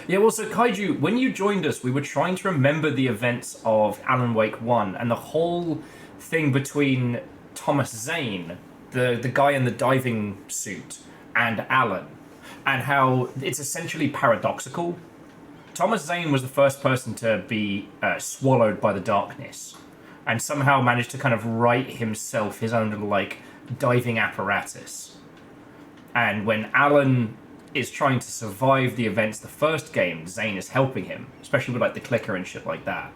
Yeah, well, so Kaiju, when you joined us, we were trying to remember the events of Alan Wake 1 and the whole thing between Thomas Zane, the guy in the diving suit, and Alan, and how it's essentially paradoxical. Thomas Zane was the first person to be swallowed by the darkness and somehow managed to kind of write himself his own little, like, diving apparatus. And when Alan is trying to survive the events of the first game, Zane is helping him, especially with, like, the clicker and shit like that.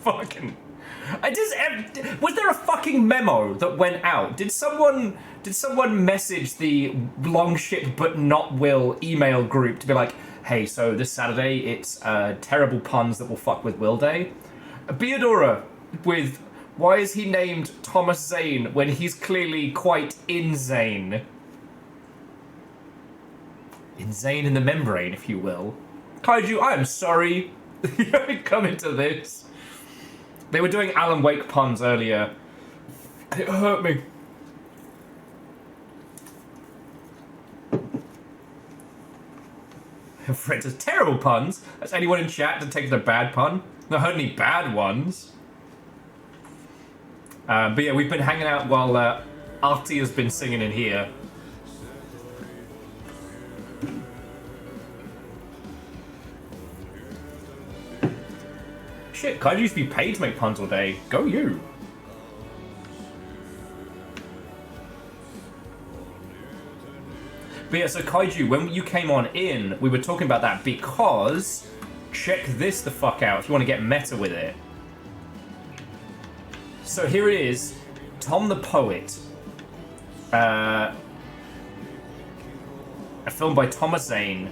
Fucking... was there a fucking memo that went out? Did someone message the long ship but not will email group to be like, hey, so this Saturday it's terrible puns that will fuck with Will Day? Beadora with, why is he named Thomas Zane when he's clearly quite insane? Insane in the membrane, if you will. Kaiju, I am sorry. Come into this. They were doing Alan Wake puns earlier. It hurt me. Fred says, terrible puns? Has anyone in chat detected a bad pun? Not heard any bad ones. But yeah, we've been hanging out while Artie has been singing in here. Shit, Kaiju used to be paid to make puns all day. Go you. But yeah, so Kaiju, when you came on in, we were talking about that because... Check this the fuck out if you want to get meta with it. So here it is. Tom the Poet. A film by Thomas Zane.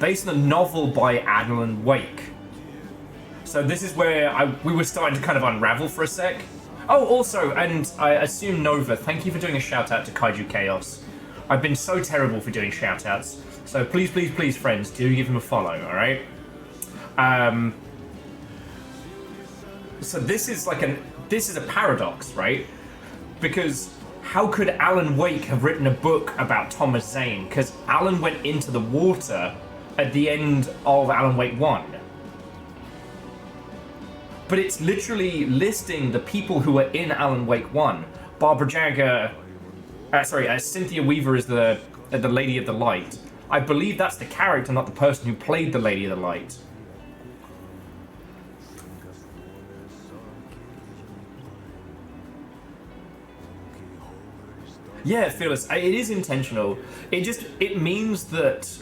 Based on a novel by Alan Wake. So this is where we were starting to kind of unravel for a sec. Oh, also, and I assume Nova, thank you for doing a shout out to Kaiju Chaos. I've been so terrible for doing shout outs. So please, please, please, friends, do give him a follow, alright? So this is like this is a paradox, right? Because how could Alan Wake have written a book about Thomas Zane? Because Alan went into the water at the end of Alan Wake 1. But it's literally listing the people who were in Alan Wake 1. Barbara Jagger... Cynthia Weaver is the Lady of the Light. I believe that's the character, not the person who played the Lady of the Light. Yeah, Phyllis, it is intentional. It means that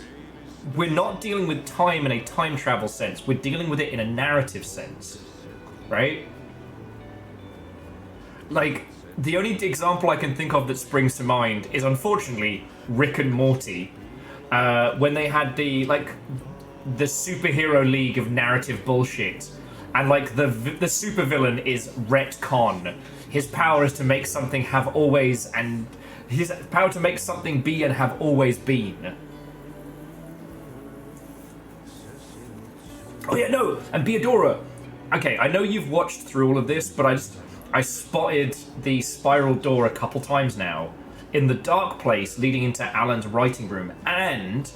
we're not dealing with time in a time travel sense. We're dealing with it in a narrative sense. Right? Like, the only example I can think of that springs to mind is, unfortunately, Rick and Morty. When they had the superhero league of narrative bullshit. And, like, the supervillain is retcon. His power is to make something have always and... His power to make something be and have always been. Oh yeah, no! And Beadora! Okay, I know you've watched through all of this, but I spotted the spiral door a couple times now. In the dark place leading into Alan's writing room, and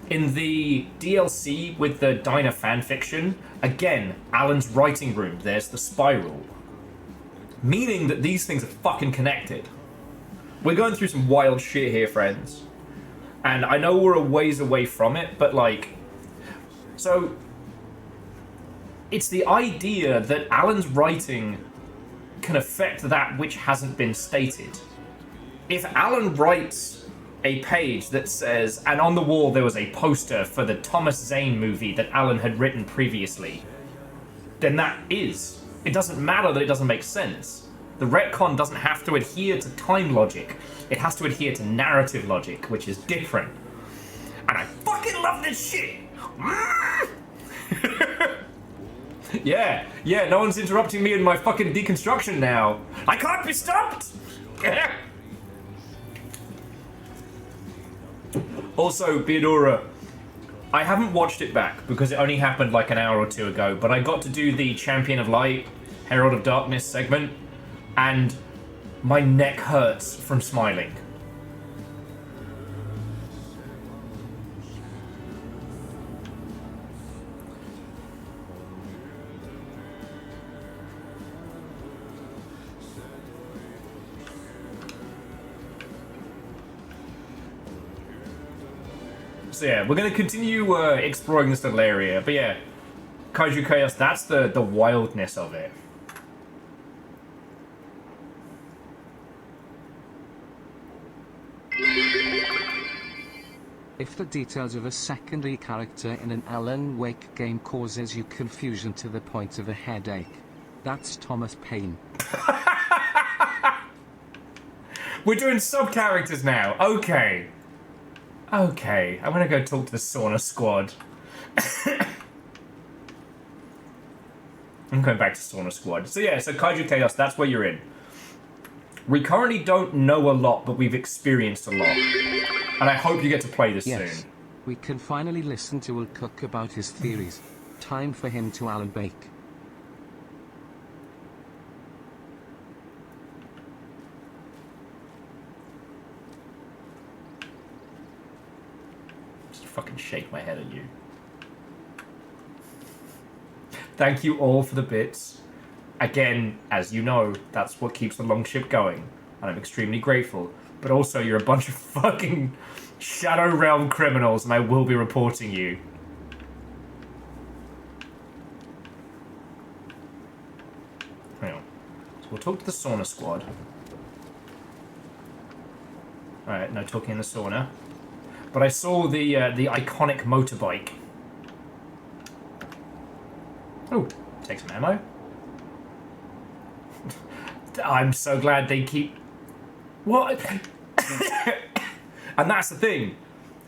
in the DLC with the Diner fanfiction, again, Alan's writing room, there's the spiral. Meaning that these things are fucking connected. We're going through some wild shit here, friends. And I know we're a ways away from it, but like... So... It's the idea that Alan's writing can affect that which hasn't been stated. If Alan writes a page that says, and on the wall there was a poster for the Thomas Zane movie that Alan had written previously, then that is. It doesn't matter that it doesn't make sense. The retcon doesn't have to adhere to time logic. It has to adhere to narrative logic, which is different. And I fucking love this shit! Yeah, no one's interrupting me in my fucking deconstruction now. I can't be stopped! Also, Beadora, I haven't watched it back because it only happened like an hour or two ago, but I got to do the Champion of Light, Herald of Darkness segment, and my neck hurts from smiling. So yeah, we're going to continue exploring this little area. But yeah, Kaiju Chaos, that's the wildness of it. If the details of a secondary character in an Alan Wake game causes you confusion to the point of a headache, that's Thomas Paine. We're doing sub-characters now. Okay. Okay, I'm gonna go talk to the Sauna Squad. I'm going back to Sauna Squad. So yeah, so Kaiju Chaos, that's where you're in. We currently don't know a lot, but we've experienced a lot. And I hope you get to play this soon. We can finally listen to Will Cook about his theories. Time for him to Alan Bake. Fucking shake my head at you. Thank you all for the bits. Again, as you know, that's what keeps the Longship going, and I'm extremely grateful. But also, you're a bunch of fucking Shadow Realm criminals, and I will be reporting you. Hang on. So we'll talk to the Sauna Squad. Alright, no talking in the sauna. But I saw the iconic motorbike. Oh, take some ammo. I'm so glad they keep... What? And that's the thing.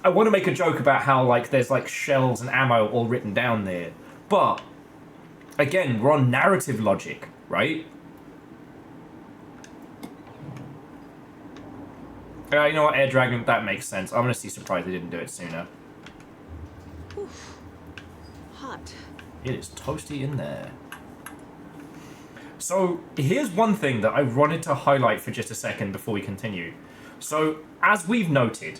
I want to make a joke about how, like, there's, like, shells and ammo all written down there. But, again, we're on narrative logic, right? You know what, Air Dragon, that makes sense. I'm honestly surprised they didn't do it sooner. Oof. Hot. It is toasty in there. So, here's one thing that I wanted to highlight for just a second before we continue. So, as we've noted,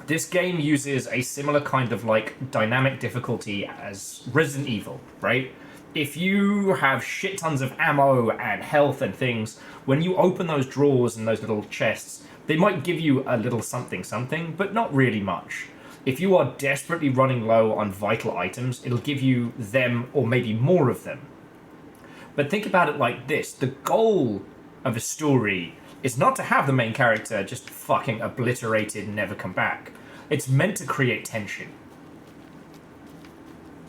this game uses a similar kind of, like, dynamic difficulty as Resident Evil, right? If you have shit tons of ammo and health and things, when you open those drawers and those little chests, they might give you a little something something, but not really much. If you are desperately running low on vital items, it'll give you them or maybe more of them. But think about it like this. The goal of a story is not to have the main character just fucking obliterated and never come back. It's meant to create tension.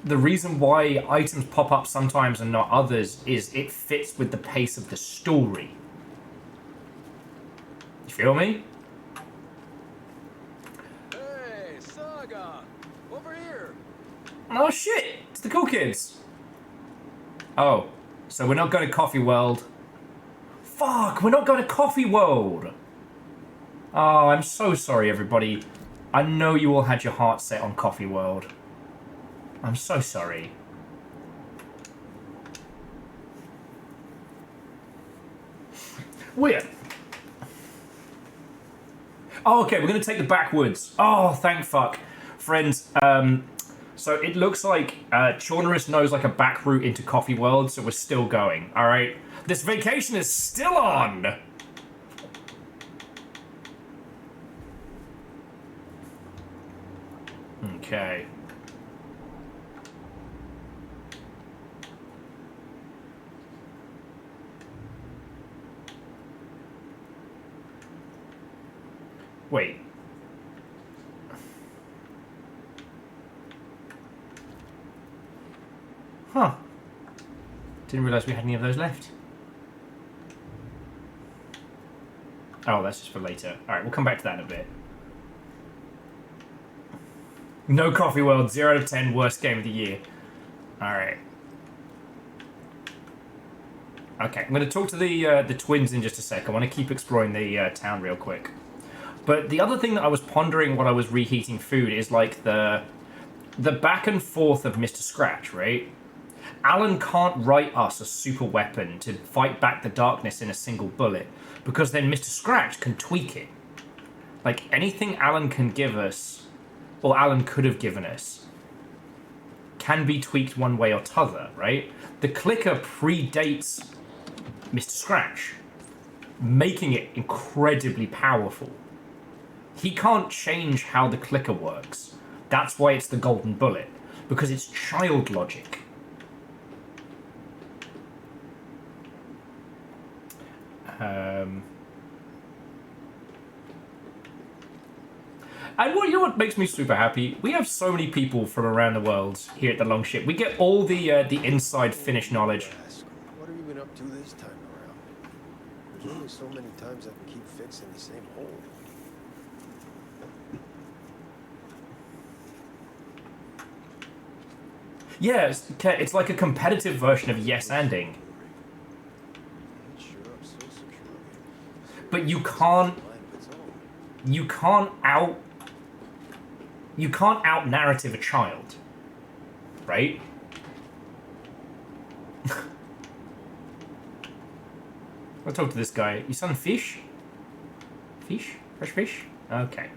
The reason why items pop up sometimes and not others is it fits with the pace of the story. You feel me? Hey, Saga! Over here! Oh shit! It's the cool kids! Oh, so we're not going to Coffee World. Fuck, we're not going to Coffee World! Oh, I'm so sorry, everybody. I know you all had your heart set on Coffee World. I'm so sorry. Weird. Oh, okay, we're going to take the backwoods. Oh, thank fuck. Friends, so it looks like Chaunerus knows like a back route into Coffee World, so we're still going, alright? This vacation is still on! Okay. Wait. Huh. Didn't realise we had any of those left. Oh, that's just for later. Alright, we'll come back to that in a bit. No Coffee World, 0 out of 10, worst game of the year. Alright. Okay, I'm going to talk to the twins in just a sec. I want to keep exploring the town real quick. But the other thing that I was pondering while I was reheating food is like the back and forth of Mr. Scratch, right? Alan can't write us a super weapon to fight back the darkness in a single bullet, because then Mr. Scratch can tweak it. Like, anything Alan can give us, or Alan could have given us, can be tweaked one way or t'other, right? The clicker predates Mr. Scratch, making it incredibly powerful. He can't change how the clicker works. That's why it's the golden bullet, because it's child logic. And you know what makes me super happy? We have so many people from around the world here at the Longship. We get all the inside Finnish knowledge. What have you been up to this time around? There's only so many times I can keep fixing the same hole. Yeah, it's like a competitive version of yes-anding. But you can't out narrative a child, right? I'll talk to this guy. You selling fish? Fish? Fresh fish? Okay.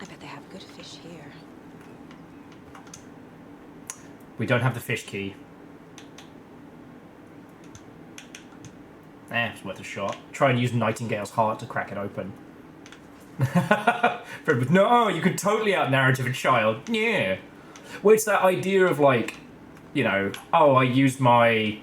I bet they have good fish here. We don't have the fish key. It's worth a shot. Try and use Nightingale's heart to crack it open. No, you can totally out-narrative a child. Yeah. Well, it's that idea of like, you know, oh, I use my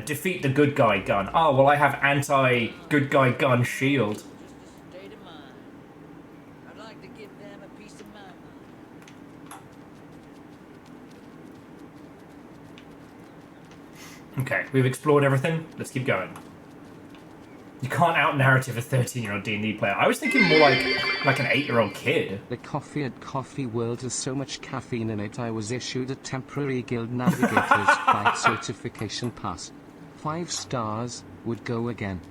defeat the good guy gun. Oh, well, I have anti-good guy gun shield. State of mind. I'd like to give them a piece of my mind. Okay, we've explored everything. Let's keep going. You can't out-narrative a 13-year-old D&D player. I was thinking more like an 8-year-old kid. The coffee at Coffee World has so much caffeine in it I was issued a temporary Guild Navigator's Fright certification pass. 5 stars, would go again.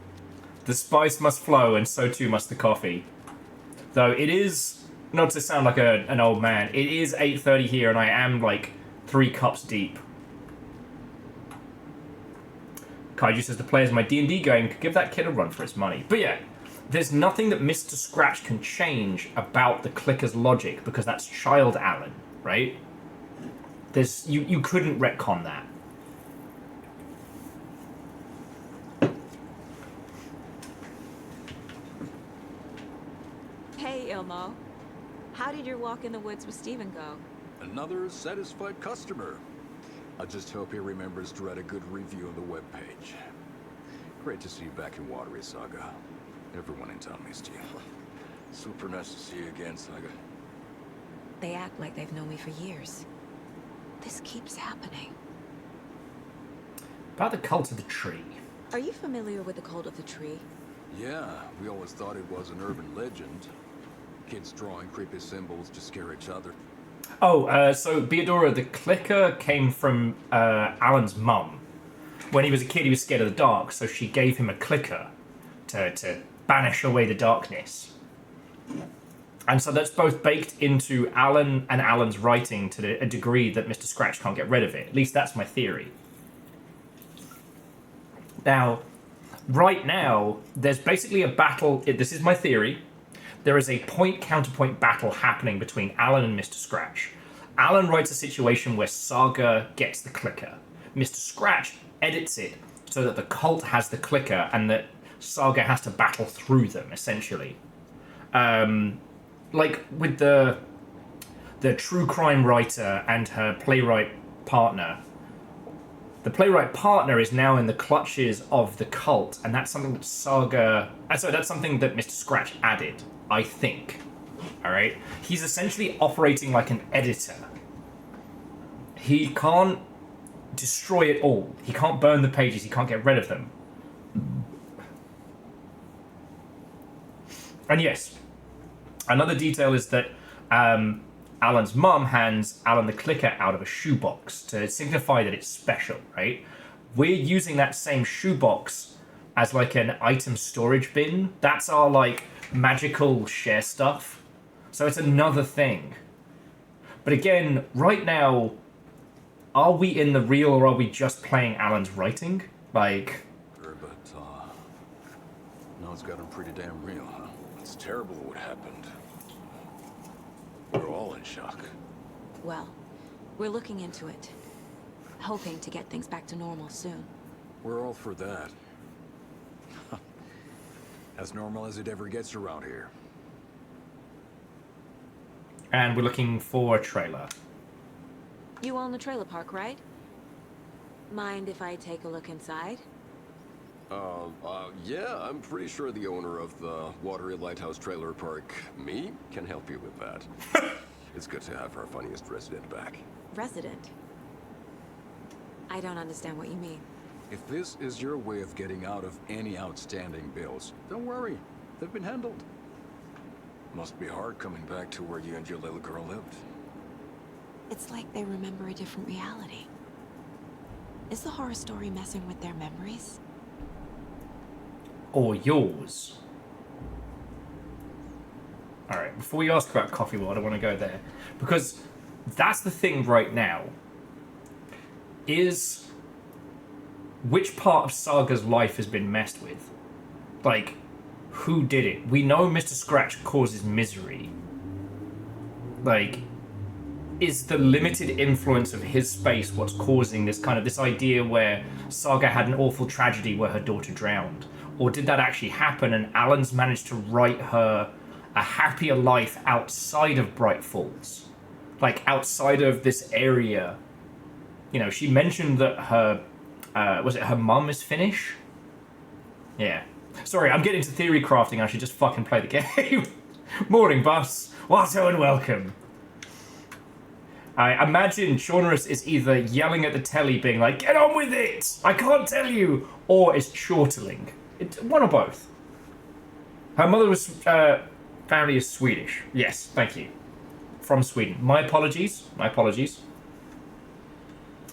The spice must flow, and so too must the coffee. Though it is, not to sound like an old man, it is 8:30 here, and I am like 3 cups deep. Kaiju says the players in my D&D game could give that kid a run for his money. But yeah, there's nothing that Mr. Scratch can change about the clicker's logic, because that's child Alan, right? You couldn't retcon that. Hey, Ilmo. How did your walk in the woods with Steven go? Another satisfied customer. I just hope he remembers to write a good review on the webpage. Great to see you back in Watery, Saga. Everyone in town missed you. Super nice to see you again, Saga. They act like they've known me for years. This keeps happening. About the cult of the tree. Are you familiar with the cult of the tree? Yeah, we always thought it was an urban legend. Kids drawing creepy symbols to scare each other. Oh, so Beadora, the clicker came from Alan's mum. When he was a kid, he was scared of the dark, so she gave him a clicker to banish away the darkness. And so that's both baked into Alan and Alan's writing to a degree that Mr. Scratch can't get rid of it. At least that's my theory. Now, right now, there's basically a battle. This is my theory. There is a point-counterpoint battle happening between Alan and Mr. Scratch. Alan writes a situation where Saga gets the clicker. Mr. Scratch edits it so that the cult has the clicker and that Saga has to battle through them, essentially. Like with the true crime writer and her playwright partner. The playwright partner is now in the clutches of the cult, and that's something that Saga... So that's something that Mr. Scratch added, I think. Alright? He's essentially operating like an editor. He can't destroy it all. He can't burn the pages, he can't get rid of them. And yes, another detail is that Alan Alan's mum hands Alan the clicker out of a shoebox to signify that it's special, right? We're using that same shoebox as like an item storage bin. That's our like magical share stuff. So it's another thing. But again, right now, are we in the real or are we just playing Alan's writing? Like... But, now it's gotten pretty damn real, huh? It's terrible what happened. We're all in shock. Well, we're looking into it. Hoping to get things back to normal soon. We're all for that. As normal as it ever gets around here. And we're looking for a trailer. You own the trailer park, right? Mind if I take a look inside? Yeah, I'm pretty sure the owner of the Watery Lighthouse Trailer Park, me, can help you with that. It's good to have our funniest resident back. Resident? I don't understand what you mean. If this is your way of getting out of any outstanding bills, don't worry. They've been handled. Must be hard coming back to where you and your little girl lived. It's like they remember a different reality. Is the horror story messing with their memories? Or yours? Alright, before we ask about Coffee World, I want to go there. Because that's the thing right now. Is which part of Saga's life has been messed with? Like, who did it? We know Mr. Scratch causes misery. Like, is the limited influence of his space what's causing this kind of this idea where Saga had an awful tragedy where her daughter drowned? Or did that actually happen and Alan's managed to write her a happier life outside of Bright Falls? Like, outside of this area. You know, she mentioned that her, was it her mum is Finnish? Yeah. Sorry, I'm getting into theory crafting. I should just fucking play the game. Morning, boss. Watto and welcome. I imagine Shaunerus is either yelling at the telly being like, get on with it! I can't tell you! Or is chortling. One or both. Her mother was, family is Swedish. Yes, thank you. From Sweden. My apologies. My apologies.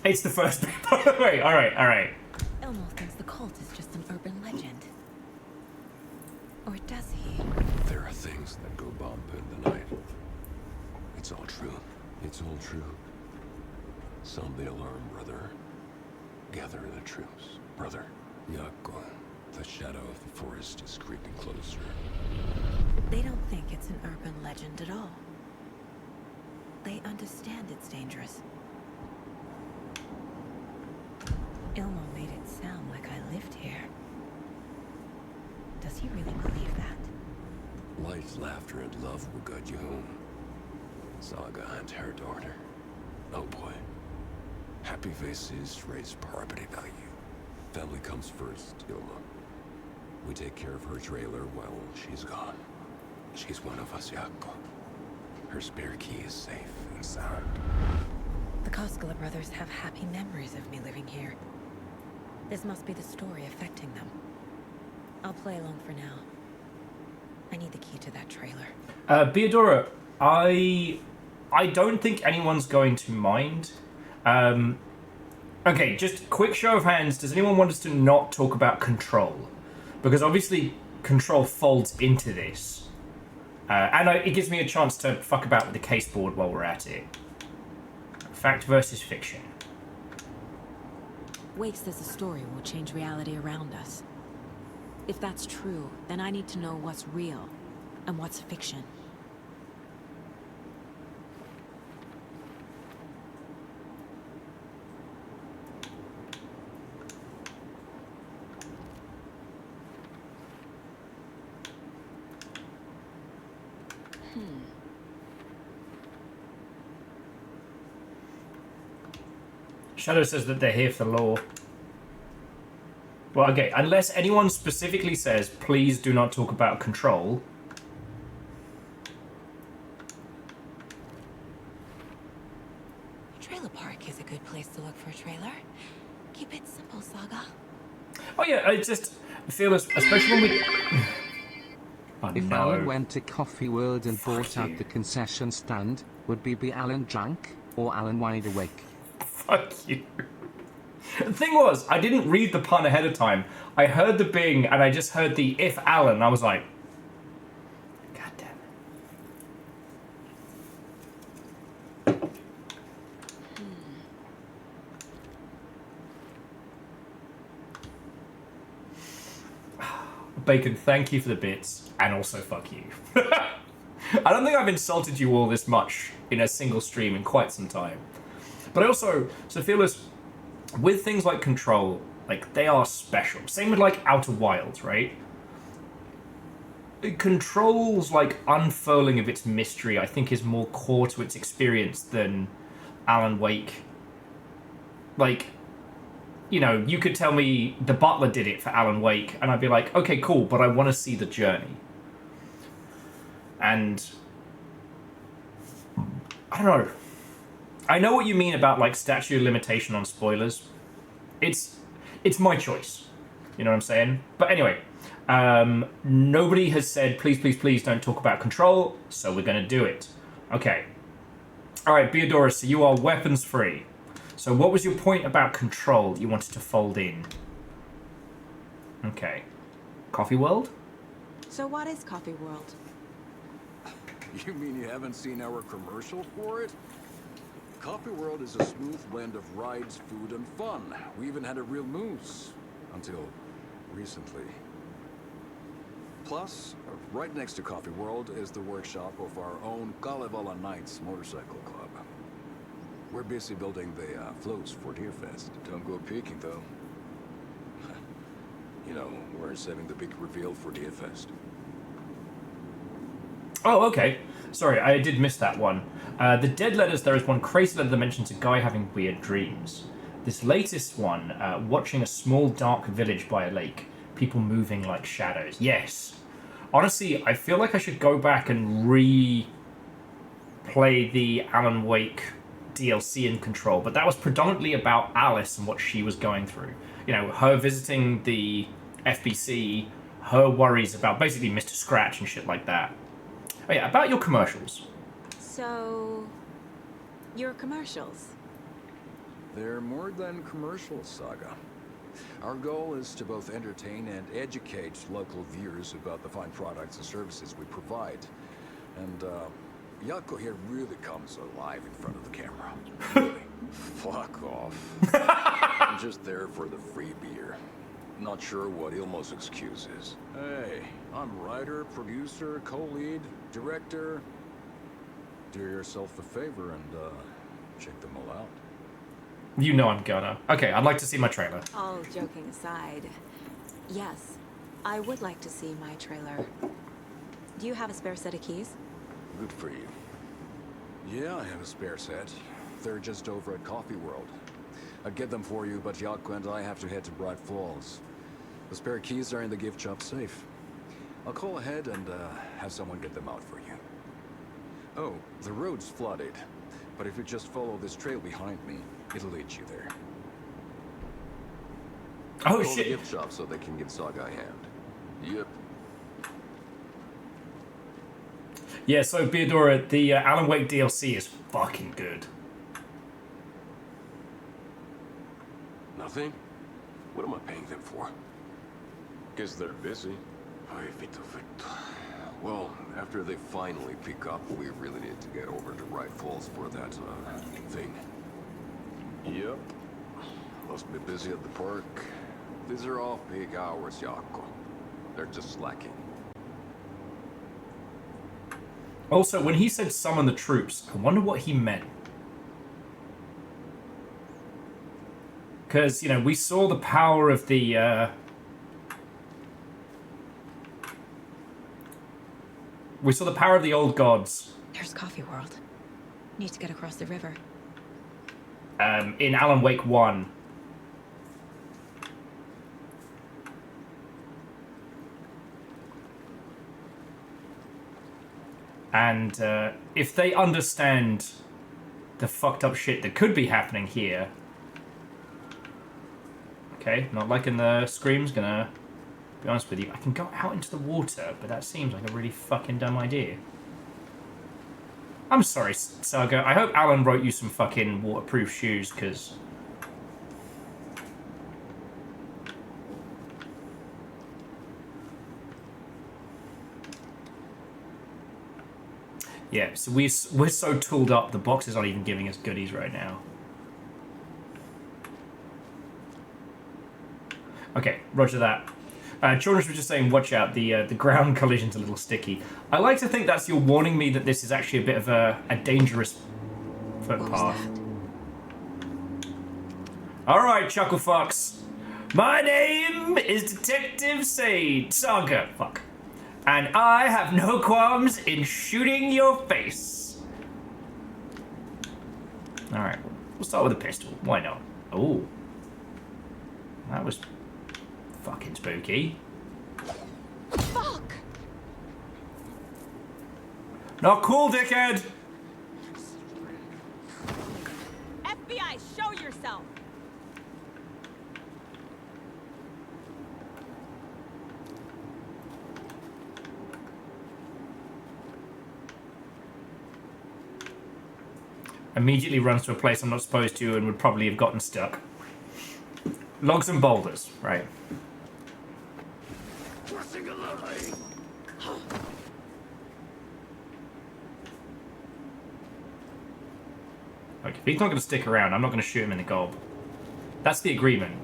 It's the first bit, by the way. Alright. Elmo thinks the cult is just an urban legend. Or does he? There are things that go bump in the night. It's all true. It's all true. Sound the alarm, brother. Gather the troops, brother. Jaakko, the shadow of the forest is creeping closer. They don't think it's an urban legend at all. They understand it's dangerous. Ilmo made it sound like I lived here. Does he really believe that? Light, laughter, and love will guide you home. Saga and her daughter. Oh boy. Happy faces raise property value. Family comes first, Ilma. We take care of her trailer while she's gone. She's one of us, Jaakko. Her spare key is safe and sound. The Koskela brothers have happy memories of me living here. This must be the story affecting them. I'll play along for now. I need the key to that trailer. Beodora, I don't think anyone's going to mind. Okay, just quick show of hands. Does anyone want us to not talk about Control? Because obviously Control folds into this. And it gives me a chance to fuck about with the case board while we're at it. Fact versus fiction. Wake says the story will change reality around us. If that's true, then I need to know what's real and what's fiction. Shadow says that they're here for the law. Well, okay, unless anyone specifically says, please do not talk about Control. Trailer park is a good place to look for a trailer. Keep it simple, Saga. Oh yeah, I just feel, especially when we... Oh, If no. Alan went to Coffee World and Fuck bought you. out the concession stand, would we be Alan drunk or Alan wide awake? Fuck you. The thing was, I didn't read the pun ahead of time. I heard the bing, and I just heard the if Alan. I was like, God damn it. Bacon, thank you for the bits, and also fuck you. I don't think I've insulted you all this much in a single stream in quite some time. But I also, Sophilis, with things like Control, like, they are special. Same with, like, Outer Wilds, right? Control's, like, unfurling of its mystery, I think, is more core to its experience than Alan Wake. Like, you know, you could tell me the butler did it for Alan Wake, and I'd be like, okay, cool, but I want to see the journey. And I don't know. I know what you mean about, like, statute of limitation on spoilers. It's my choice. You know what I'm saying? But anyway, nobody has said, please, please, please don't talk about Control, so we're going to do it. Okay. All right, Beodorus, so you are weapons free. So what was your point about Control you wanted to fold in? Okay. Coffee World? So what is Coffee World? You mean you haven't seen our commercial for it? Coffee World is a smooth blend of rides, food, and fun. We even had a real moose. Until recently. Plus, right next to Coffee World is the workshop of our own Kalevala Knights motorcycle club. We're busy building the floats for Deerfest. Don't go peeking, though. You know, we're saving the big reveal for Deerfest. Oh, okay. Sorry, I did miss that one. The Dead Letters, there is one crazy letter that mentions a guy having weird dreams. This latest one, watching a small dark village by a lake. People moving like shadows. Yes. Honestly, I feel like I should go back and replay the Alan Wake DLC in Control, but that was predominantly about Alice and what she was going through. You know, her visiting the FBC, her worries about basically Mr. Scratch and shit like that. Oh yeah, about your commercials. So, your commercials? They're more than commercials, Saga. Our goal is to both entertain and educate local viewers about the fine products and services we provide. And, Yako here really comes alive in front of the camera. Really. Fuck off. I'm just there for the free beer. Not sure what Ilmo's excuse is. Hey, I'm writer, producer, co-lead, director. Do yourself a favor and, check them all out. You know I'm gonna. Okay, I'd like to see my trailer. All joking aside, yes, I would like to see my trailer. Do you have a spare set of keys? Good for you. Yeah, I have a spare set. They're just over at Coffee World. I'd get them for you, but Yako and I have to head to Bright Falls. The spare keys are in the gift shop safe. I'll call ahead and have someone get them out for you. Oh, the road's flooded, but if you just follow this trail behind me, it'll lead you there. Oh, Call shit. the gift shop so they can get Saga a hand. Yep. Yeah, so Beodora, the Alan Wake DLC is fucking good. Nothing? What am I paying them for? Guess they're busy. Ay, Vito. Well, after they finally pick up, we really need to get over to Bright Falls for that, thing. Yep. Must be busy at the park. These are all peak hours, Yako. They're just slacking. Also, when he said summon the troops, I wonder what he meant. Because, you know, we saw the power of the, we saw the power of the old gods. There's Coffee World. Need to get across the river. In Alan Wake 1. And if they understand the fucked up shit that could be happening here... Okay, not liking the screams, gonna be honest with you. I can go out into the water, but that seems like a really fucking dumb idea. I'm sorry, Saga. I hope Alan wrote you some fucking waterproof shoes, because... Yeah, so we're so tooled up, the boxes aren't even giving us goodies right now. Okay, roger that. Children was just saying, watch out, the ground collision's a little sticky. I like to think that's you warning me that this is actually a bit of a dangerous footpath. Alright, Chucklefucks. My name is Detective Saga. Fuck. And I have no qualms in shooting your face. Alright, we'll start with a pistol. Why not? Oh. That was fucking spooky. Fuck! Not cool, dickhead! FBI, show yourself! Immediately runs to a place I'm not supposed to and would probably have gotten stuck. Logs and boulders, right. Like, if he's not going to stick around, I'm not going to shoot him in the gob. That's the agreement.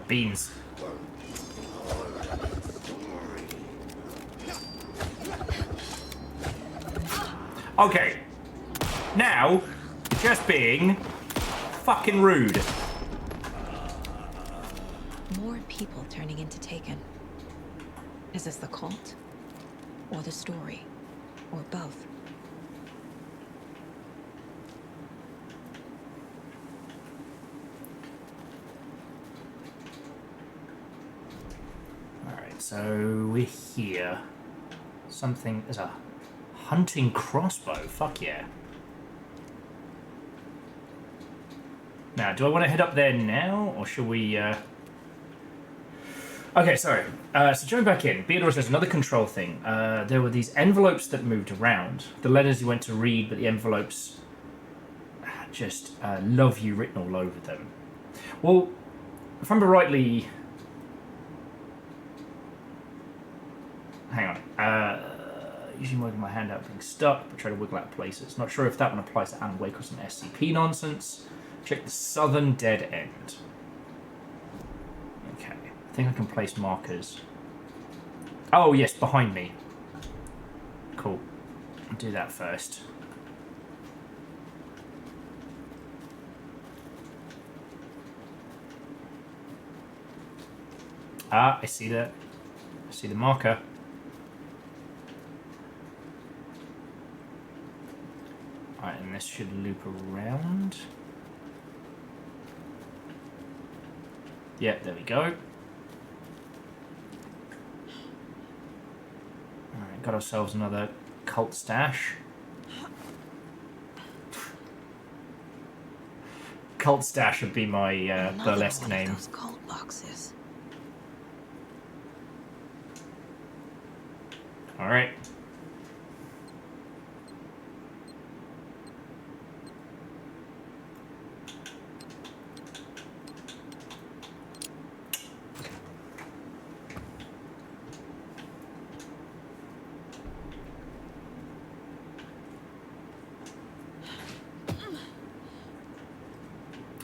Beans. Okay. Now, just being fucking rude. More people turning into Taken. Is this the cult? Or the story? Or both? So we're here. Something is a hunting crossbow. Fuck yeah. Now, do I want to head up there now, or should we? Okay, sorry. So jumping back in, Theodore says another control thing. There were these envelopes that moved around. The letters you went to read, but the envelopes just love you written all over them. Well, if I remember rightly. Hang on. Usually working my hand out being stuck, but try to wiggle out places. Not sure if that one applies to Alan Wake or some SCP nonsense. Check the southern dead end. Okay. I think I can place markers. Oh, yes, behind me. Cool. I'll do that first. Ah, I see that. I see the marker. Alright, and this should loop around. Yeah, there we go. Alright, got ourselves another cult stash. Cult stash would be my burlesque name. Those cult boxes. Alright.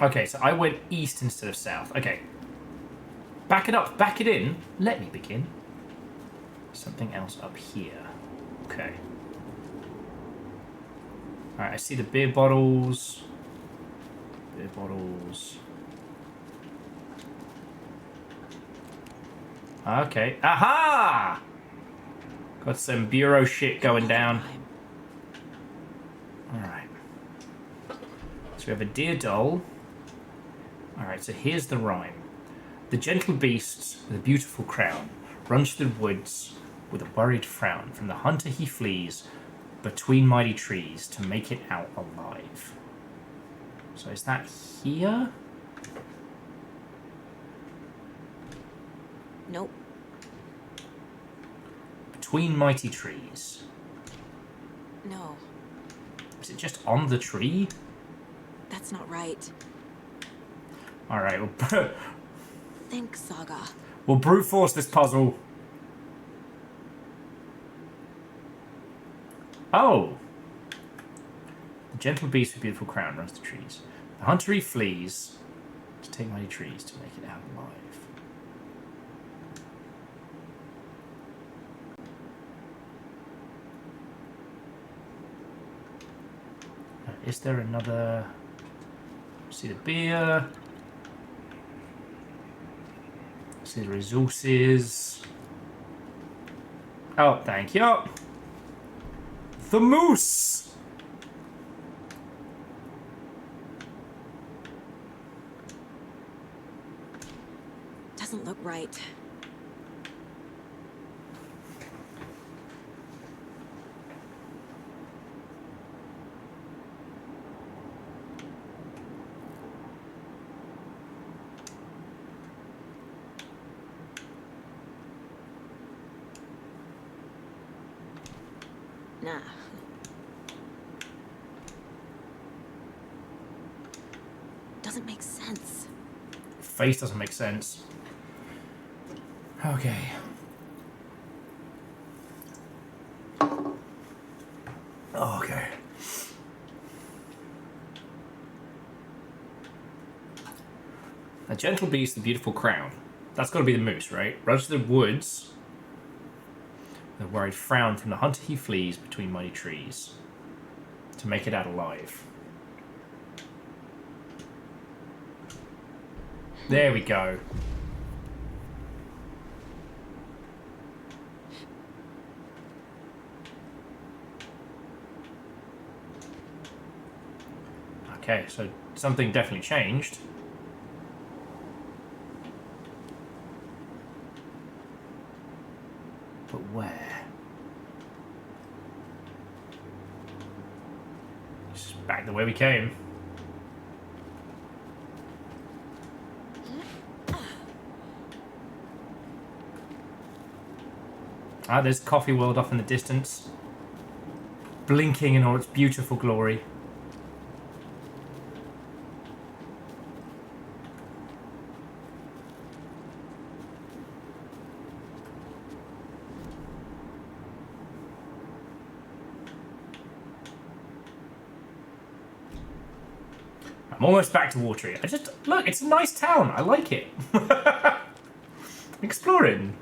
Okay, so I went east instead of south. Okay. Back it up, back it in. Let me begin. Something else up here. Okay. Alright, I see the beer bottles. Beer bottles. Okay. Aha! Got some bureau shit going down. Alright. So we have a deer doll. Alright, so here's the rhyme. The gentle beast with a beautiful crown runs through the woods with a worried frown. From the hunter he flees between mighty trees to make it out alive. So is that here? Nope. Between mighty trees. No. Is it just on the tree? That's not right. Alright, Think, Saga. we'll brute force this puzzle. Oh! The gentle beast with beautiful crown runs the trees. The hunter he flees to take mighty trees to make it out alive. Is there another... See the beer. See the resources. Oh, thank you. The moose! Doesn't look right. Nah. Doesn't make sense. Face doesn't make sense. Okay. Okay. A gentle beast, the beautiful crown. That's got to be the moose, right? Runs to the woods. The worried frown from the hunter he flees between mighty trees to make it out alive. There we go. Okay, so something definitely changed. But where? Just back the way we came. Ah, there's Coffee World off in the distance. Blinking in all its beautiful glory. I'm almost back to Watery. Look, it's a nice town. I like it. Exploring.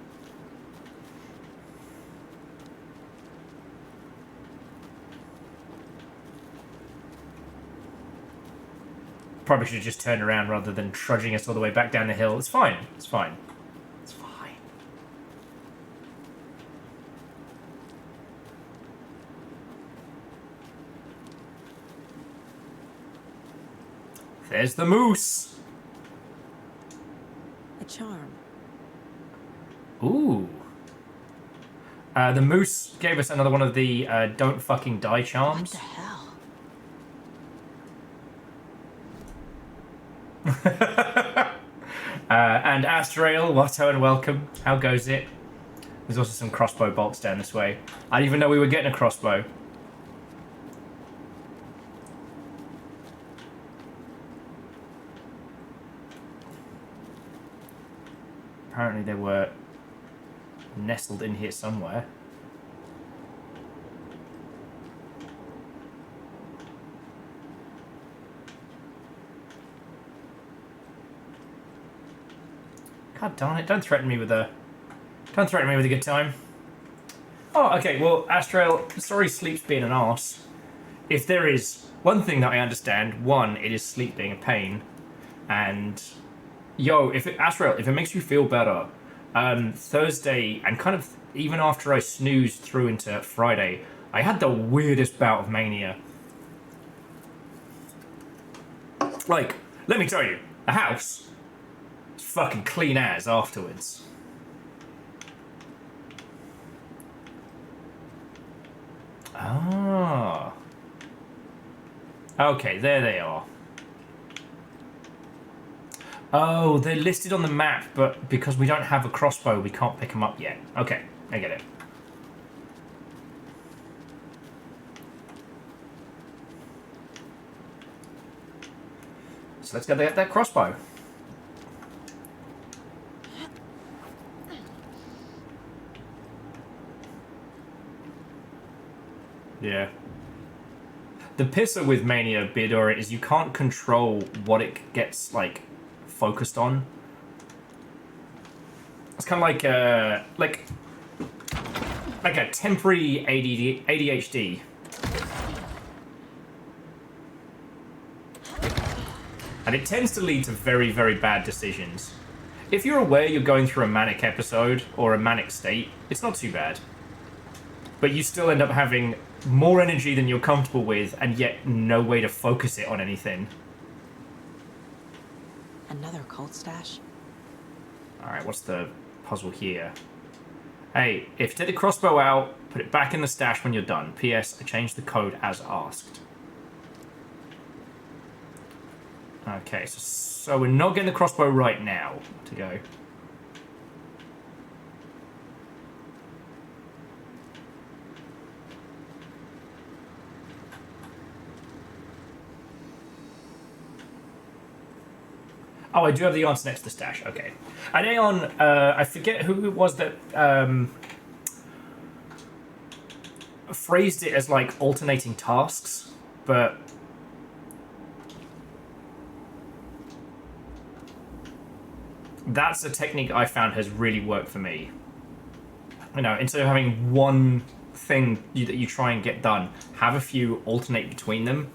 Probably should have just turned around rather than trudging us all the way back down the hill. It's fine. It's fine. It's fine. There's the moose. A charm. Ooh. The moose gave us another one of the don't fucking die charms. What the hell? And Astrael, Watto, and welcome. How goes it? There's also some crossbow bolts down this way. I didn't even know we were getting a crossbow. Apparently they were nestled in here somewhere. God darn it, don't threaten me with a good time. Oh, okay, well, Astrael, sorry sleep's being an arse. If there is one thing that I understand, one, it is sleep being a pain. And, Astrael, if it makes you feel better, Thursday, and kind of even after I snoozed through into Friday, I had the weirdest bout of mania. Like, let me tell you, a house is fucking clean as afterwards. Ah. Okay, there they are. Oh, they're listed on the map, but because we don't have a crossbow, we can't pick them up yet. Okay, I get it. So let's get that crossbow. Yeah. The pisser with Mania Beardora is you can't control what it gets, like, focused on. It's kind of like a temporary ADHD. And it tends to lead to very, very bad decisions. If you're aware you're going through a manic episode or a manic state, it's not too bad. But you still end up having more energy than you're comfortable with, and yet no way to focus it on anything. Another cult stash? Alright, what's the puzzle here? Hey, if you take the crossbow out, put it back in the stash when you're done. P.S. I changed the code as asked. Okay, so we're not getting the crossbow right now to go. Oh, I do have the answer next to the stash. Okay. And Aeon, I forget who it was that phrased it as like alternating tasks, but that's a technique I found has really worked for me. You know, instead of having one thing that you try and get done, have a few alternate between them.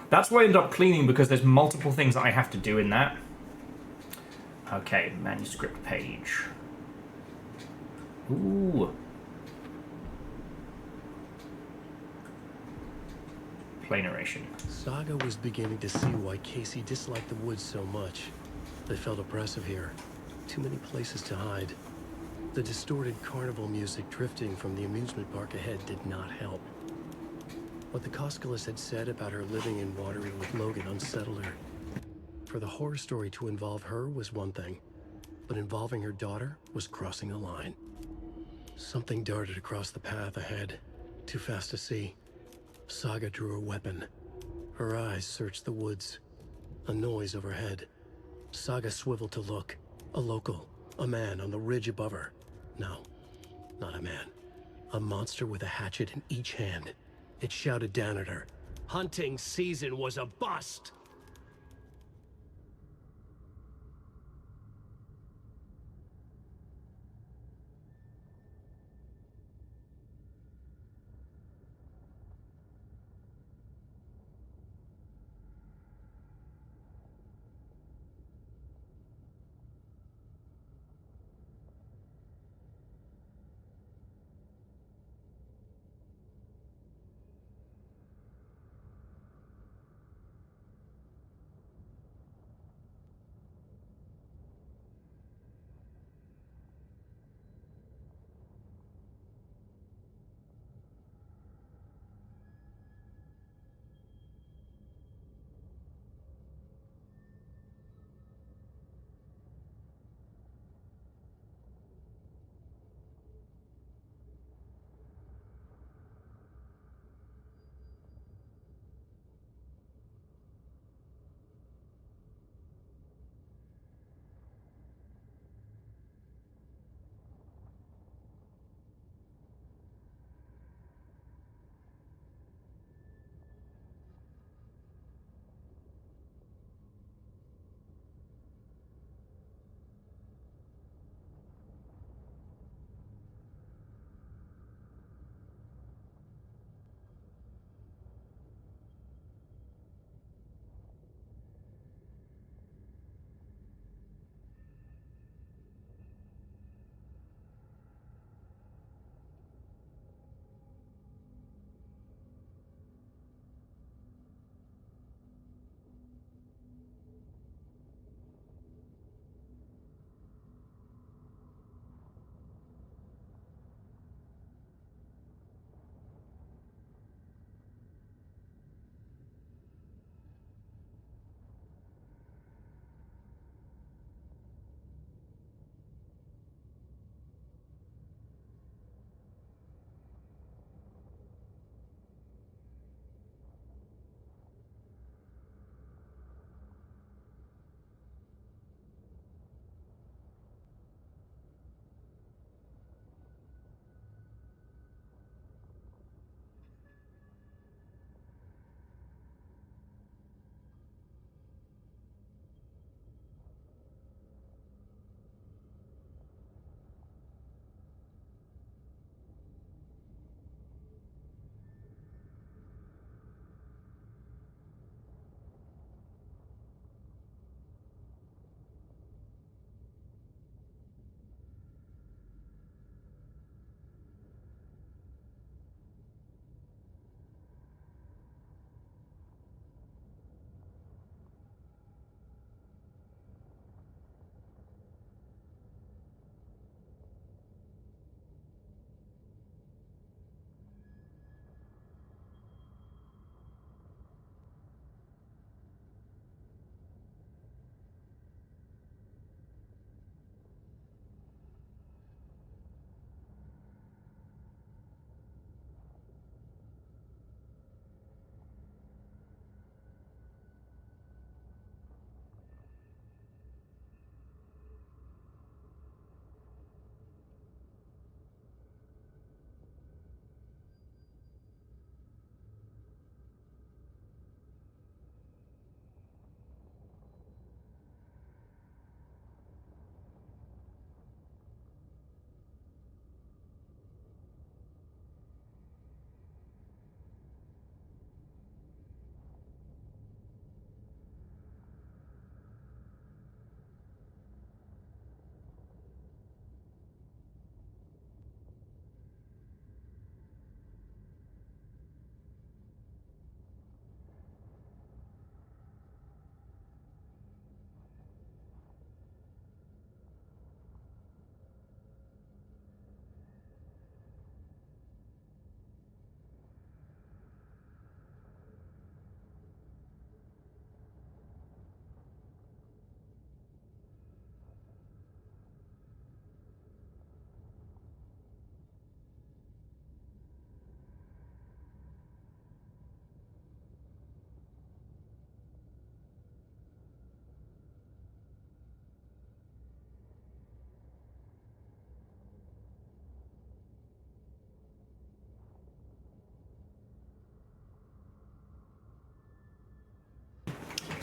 That's why I end up cleaning, because there's multiple things that I have to do in that. Okay, manuscript page. Ooh. Play narration. Saga was beginning to see why Casey disliked the woods so much. They felt oppressive here. Too many places to hide. The distorted carnival music drifting from the amusement park ahead did not help. What the Koskelis had said about her living in Watery with Logan unsettled her. For the horror story to involve her was one thing, but involving her daughter was crossing a line. Something darted across the path ahead, too fast to see. Saga drew her weapon. Her eyes searched the woods. A noise overhead. Saga swiveled to look. A local, a man on the ridge above her. No, not a man. A monster with a hatchet in each hand. It shouted down at her. Hunting season was a bust!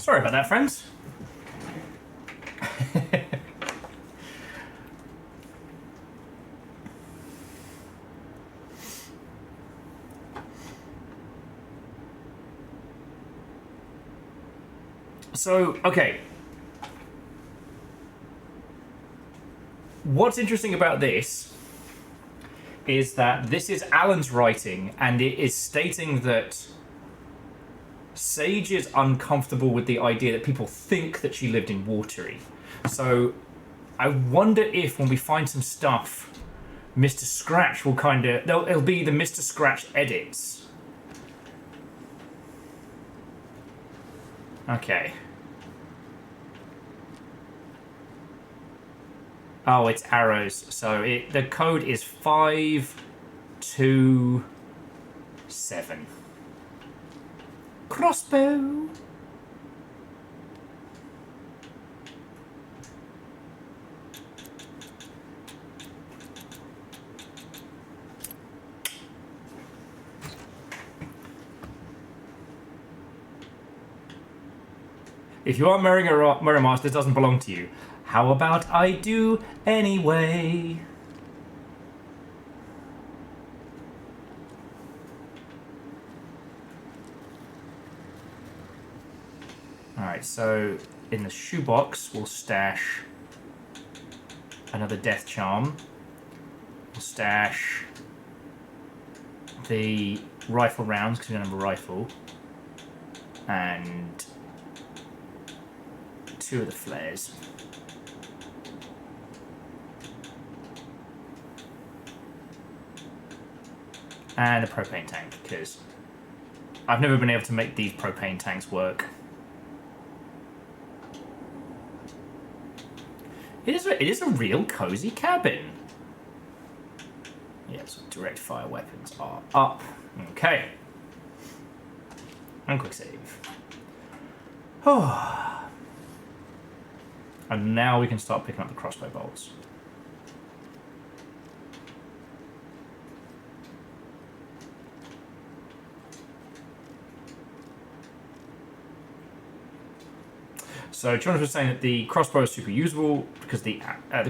Sorry about that, friends. So, okay. What's interesting about this is that this is Alan's writing, and it is stating that Sage is uncomfortable with the idea that people think that she lived in Watery. So I wonder if when we find some stuff, Mr. Scratch will kind of... It'll be the Mr. Scratch edits. Okay. Oh, it's arrows. So the code is 527. Crossbow. If you are marrying a Mirror Master, it doesn't belong to you. How about I do anyway? Alright, so in the shoebox, we'll stash another Death Charm. We'll stash the rifle rounds, because we don't have a rifle. And 2 of the flares. And a propane tank, because I've never been able to make these propane tanks work. It is a real cozy cabin. Yeah, so direct fire weapons are up. Okay. And quick save. Oh. And now we can start picking up the crossbow bolts. So Jonas was saying that the crossbow is super usable because the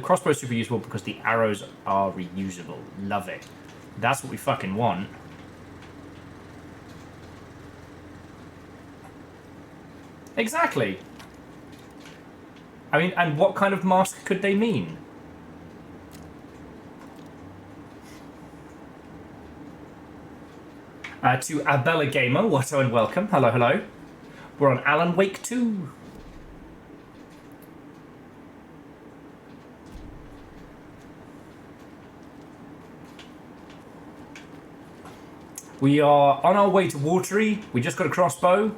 crossbow is super usable because the arrows are reusable. Love it. That's what we fucking want. Exactly. I mean, and what kind of mask could they mean? To Abella Gamer, Watto and welcome. Hello, hello. We're on Alan Wake 2. We are on our way to Watery. We just got a crossbow.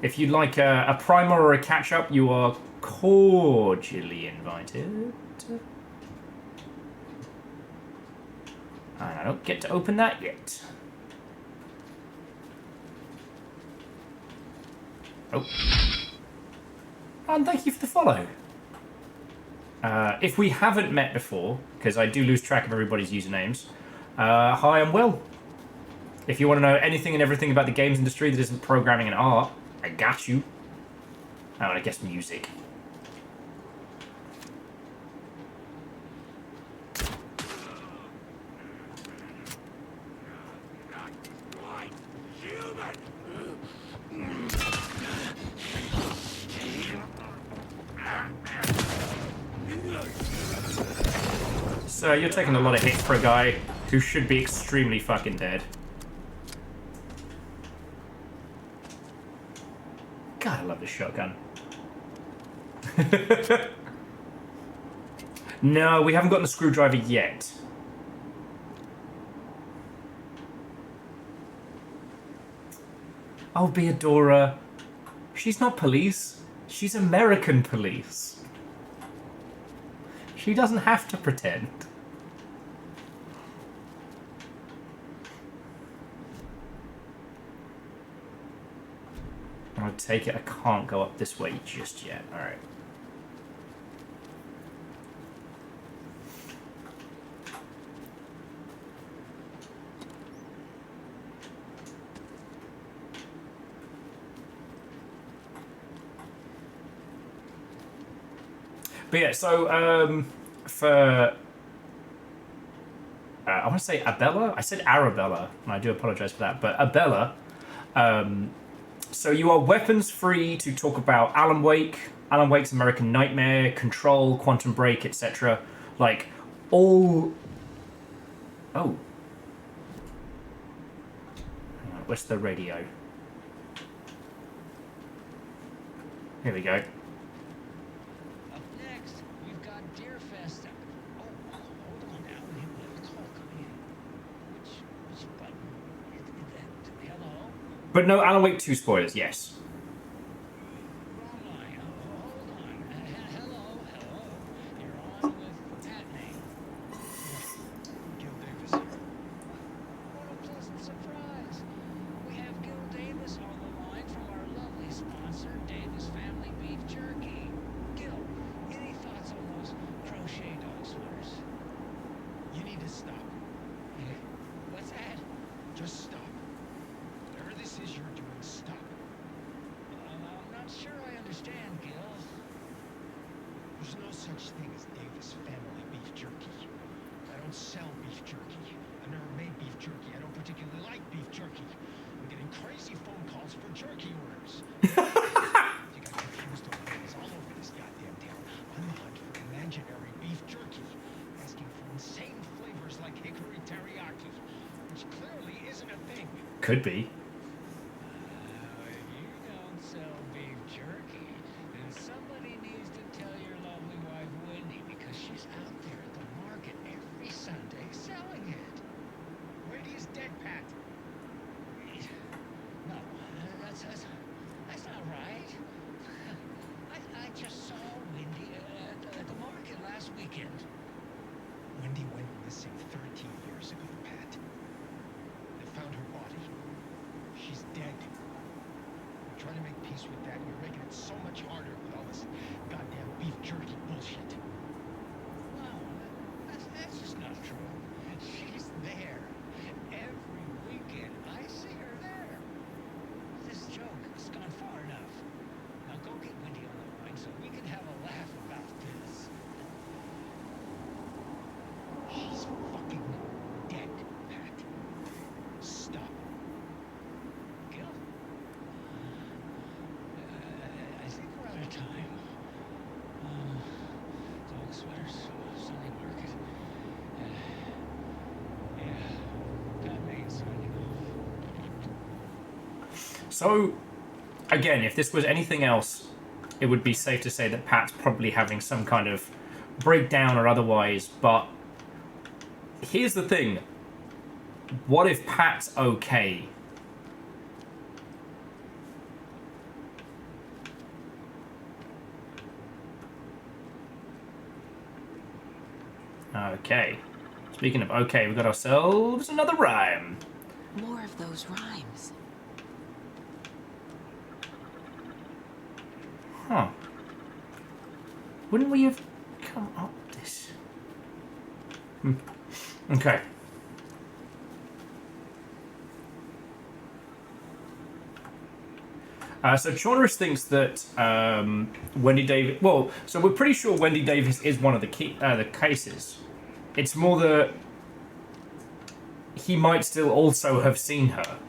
If you'd like a primer or a catch-up, you are cordially invited. And I don't get to open that yet. Oh. And thank you for the follow. If we haven't met before, because I do lose track of everybody's usernames, hi, I'm Will. If you want to know anything and everything about the games industry that isn't programming and art, I got you. Oh, and I guess music. So you're taking a lot of hits for a guy who should be extremely fucking dead. God, I love this shotgun. No, we haven't gotten a screwdriver yet. Oh, Beadora. She's not police. She's American police. She doesn't have to pretend. I take it I can't go up this way just yet. Alright. But yeah, so for I want to say Abella. I said Arabella, and I do apologize for that. But Abella. So you are weapons free to talk about Alan Wake, Alan Wake's American Nightmare, Control, Quantum Break, etc. Like all. Oh. Hang on, where's the radio? Here we go. Up next, we've got Deerfest. Oh, hold on now. We have a call coming in. Which button? Hello? But no Alan Wake 2 spoilers, yes. Wrong line. Hold on. Hello. You're on with Pat Name. Gil Davis here. What a pleasant surprise. We have Gil Davis on the line from our lovely sponsor, Davis Family Beef Jerky. Gil, any thoughts on those crochet dog sweaters? You need to stop. What's that? Just stop. Whatever this is you're doing, stop. I'm not sure I understand, Gil. There's no such thing as Davis Family Beef Jerky. I don't sell beef jerky. I've never made beef jerky. I don't particularly like beef jerky. I'm getting crazy phone calls for jerky orders. You got confused over things all over this goddamn town. On the hunt for imaginary beef jerky. Asking for insane flavors like hickory teriyaki. Which clearly isn't a thing. Could be. If you don't sell beef jerky, then somebody needs to tell your lovely wife Wendy, because she's out there at the market every Sunday selling it. Wendy's dead, Pat. No, that's not right. I just saw Wendy at the market last weekend. Wendy went missing 13 years ago, Pat. They found her body. She's dead. You're trying to make peace with that, and you're making it so much harder with all this goddamn beef jerky bullshit. No, that's just not true. She's there. Every weekend I see her there. This joke has gone far enough. Now go get Wendy on the line so we can have a laugh about this. She's fucking dead, Pat. Stop. Gil? I think we're out of time. Dog sweaters, Sunday market. Yeah, Pat Main signing off. So, again, if this was anything else, it would be safe to say that Pat's probably having some kind of breakdown or otherwise, but here's the thing. What if Pat's okay? Okay. Speaking of okay, we've got ourselves another rhyme. More of those rhymes. Huh. Wouldn't we have come up with this? Okay. So Chaunrus thinks that Wendy Davis... Well, so we're pretty sure Wendy Davis is one of the cases. It's more that he might still also have seen her.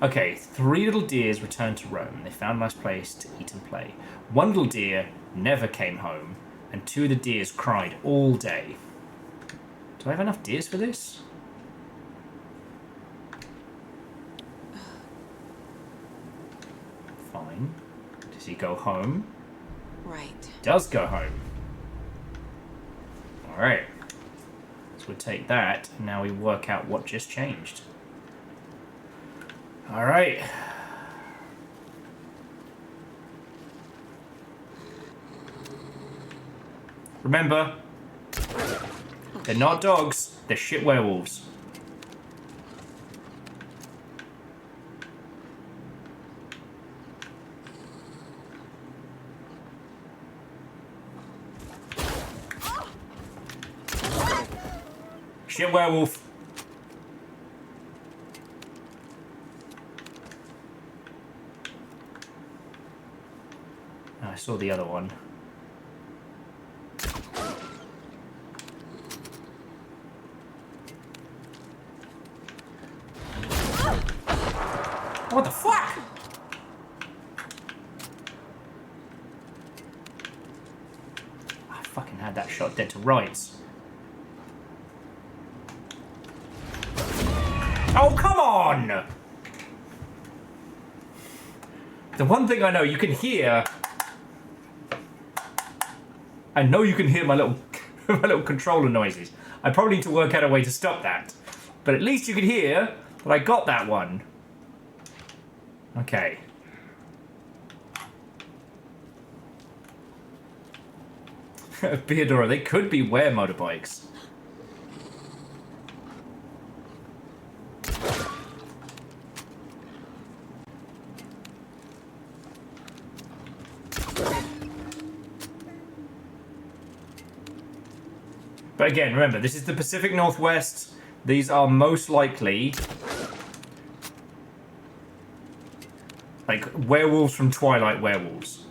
Okay, 3 little deers returned to Rome. They found a nice place to eat and play. 1 little deer never came home, and 2 of the deers cried all day. Do I have enough deers for this? Fine. Does he go home? Right. Does go home. Alright. So we take that, and now we work out what just changed. Alright. Remember, they're not dogs, they're shit werewolves. Shit werewolf. I saw the other one. What the fuck? I fucking had that shot dead to rights. Oh, come on! The one thing I know you can hear... I know you can hear my little my little controller noises. I probably need to work out a way to stop that. But at least you can hear that I got that one. Okay. Beadora, they could be wear motorbikes. But again, remember, this is the Pacific Northwest. These are most likely like werewolves from Twilight werewolves.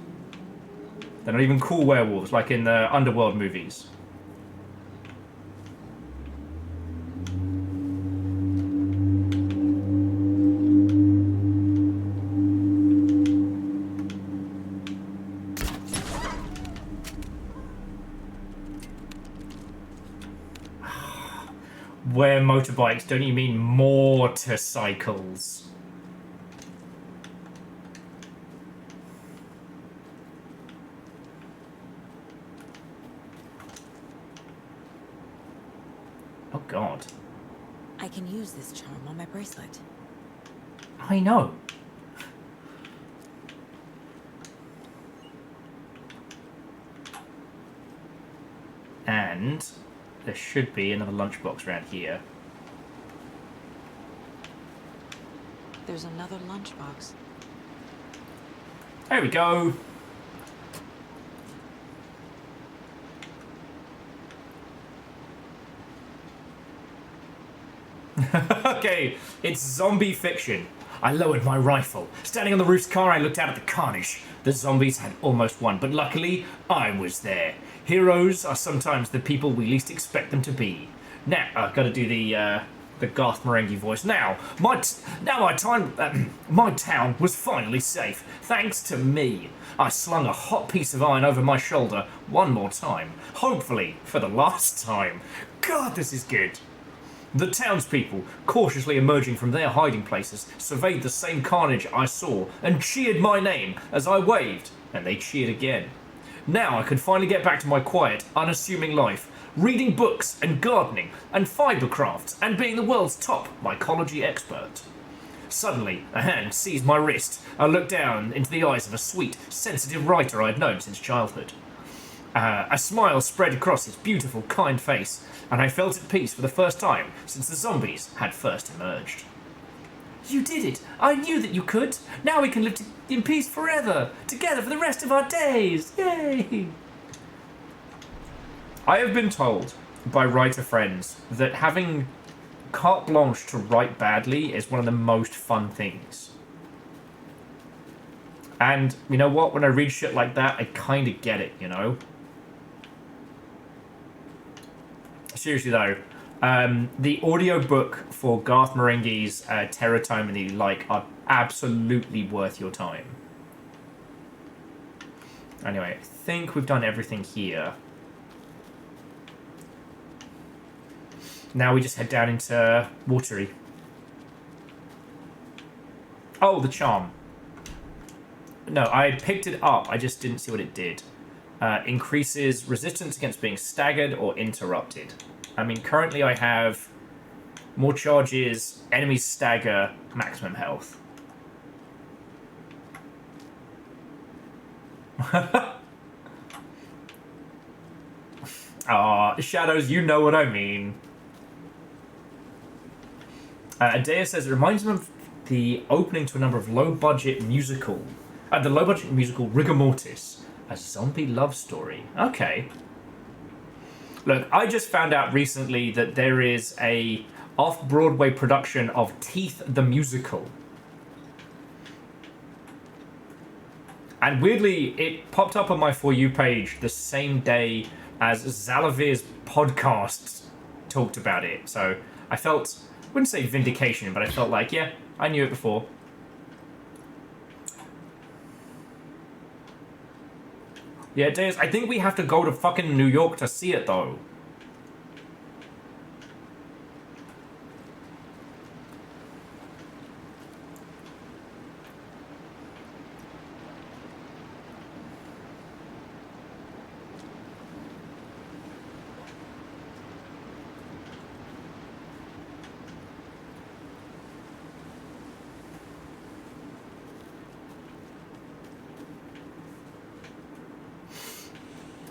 They're not even cool werewolves like in the Underworld movies. Where motorbikes, don't you mean motorcycles? Oh god. I can use this charm on my bracelet. I know. And there should be another lunchbox around here. There's another lunchbox. There we go. Okay, it's zombie fiction. I lowered my rifle. Standing on the roof's car, I looked out at the carnage. The zombies had almost won, but luckily, I was there. Heroes are sometimes the people we least expect them to be. Now, I've got to do the Garth Marenghi voice. Now my town was finally safe, thanks to me. I slung a hot piece of iron over my shoulder one more time, hopefully for the last time. God, this is good. The townspeople, cautiously emerging from their hiding places, surveyed the same carnage I saw and cheered my name as I waved, and they cheered again. Now I could finally get back to my quiet, unassuming life, reading books and gardening and fibre crafts and being the world's top mycology expert. Suddenly, a hand seized my wrist. I looked down into the eyes of a sweet, sensitive writer I'd known since childhood. A smile spread across his beautiful, kind face, and I felt at peace for the first time since the zombies had first emerged. You did it! I knew that you could! Now we can live in peace forever! Together for the rest of our days! Yay! I have been told by writer friends that having carte blanche to write badly is one of the most fun things. And you know what? When I read shit like that, I kind of get it, you know? Seriously though, the audiobook for Garth Marenghi's Terror Tome and the like are absolutely worth your time. Anyway, I think we've done everything here. Now we just head down into Watery. Oh, the charm. No, I picked it up, I just didn't see what it did. Increases resistance against being staggered or interrupted. I mean, currently I have more charges, enemies stagger, maximum health. Ah, Shadows, you know what I mean. Adea says it reminds him of the opening to a number of low-budget musical, the low-budget musical Rigor Mortis, a zombie love story. Okay. Look, I just found out recently that there is a off-Broadway production of Teeth the Musical. And weirdly, it popped up on my For You page the same day as Zalavir's podcast talked about it. So I felt, I wouldn't say vindication, but I felt like, yeah, I knew it before. Yeah, Deus, I think we have to go to fucking New York to see it, though.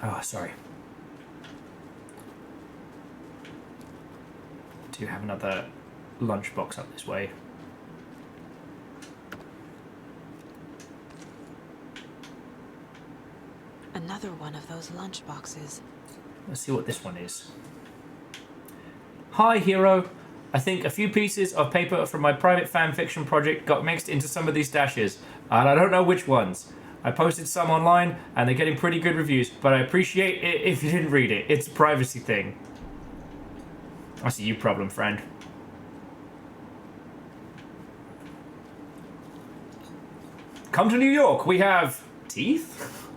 Oh, sorry. Do you have another lunchbox up this way? Another one of those lunch boxes. Let's see what this one is. Hi, hero. I think a few pieces of paper from my private fan fiction project got mixed into some of these stashes, and I don't know which ones. I posted some online, and they're getting pretty good reviews, but I appreciate it if you didn't read it. It's a privacy thing. That's a you problem, friend. Come to New York. We have teeth?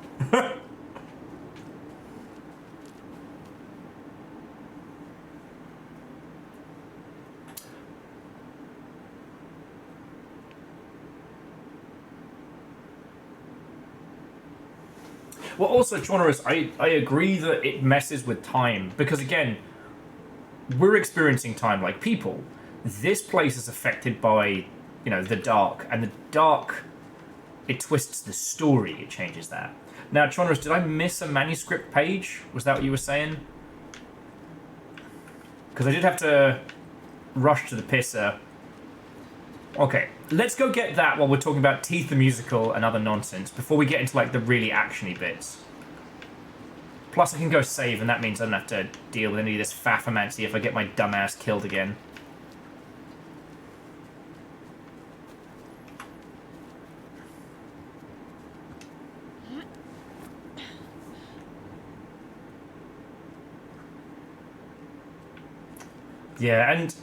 Well, also, Chonorus, I agree that it messes with time, because again, we're experiencing time like people. This place is affected by, you know, the dark, and the dark, it twists the story, it changes that. Now, Chonorus, did I miss a manuscript page? Was that what you were saying? Because I did have to rush to the pisser. Okay, let's go get that while we're talking about Teeth the Musical and other nonsense, before we get into, like, the really actiony bits. Plus, I can go save, and that means I don't have to deal with any of this faffomancy if I get my dumbass killed again. Yeah, and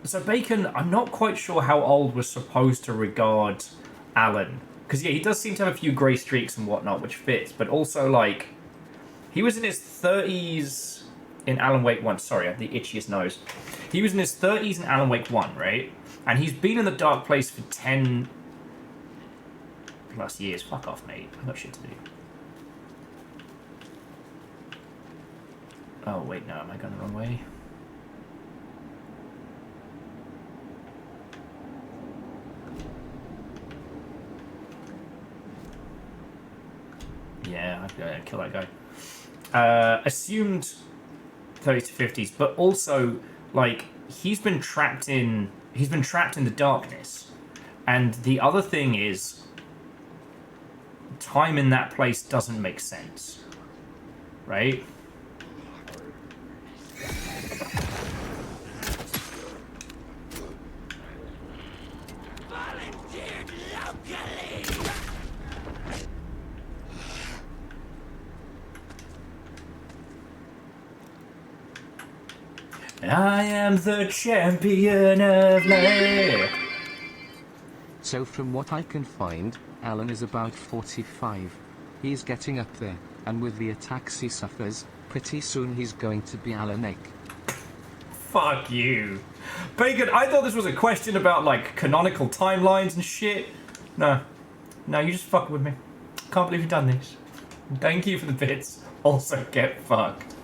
so Bacon, I'm not quite sure how old we're supposed to regard Alan. Because, yeah, he does seem to have a few grey streaks and whatnot, which fits. But also, like, he was in his 30s in Alan Wake 1. Sorry, I have the itchiest nose. He was in his 30s in Alan Wake 1, right? And he's been in the dark place for 10 plus years. Fuck off, mate. I've got shit to do. Oh, wait, no. Am I going the wrong way? Yeah, I've got to kill that guy. Assumed 30s to 50s, but also, like, he's been trapped in the darkness. And the other thing is, time in that place doesn't make sense. Right? I am the champion of life. So from what I can find, Alan is about 45. He's getting up there, and with the attacks he suffers, pretty soon he's going to be Alanic. Fuck you. Bacon, I thought this was a question about, like, canonical timelines and shit. No. No, you just fucking with me. Can't believe you've done this. Thank you for the bits. Also, get fucked.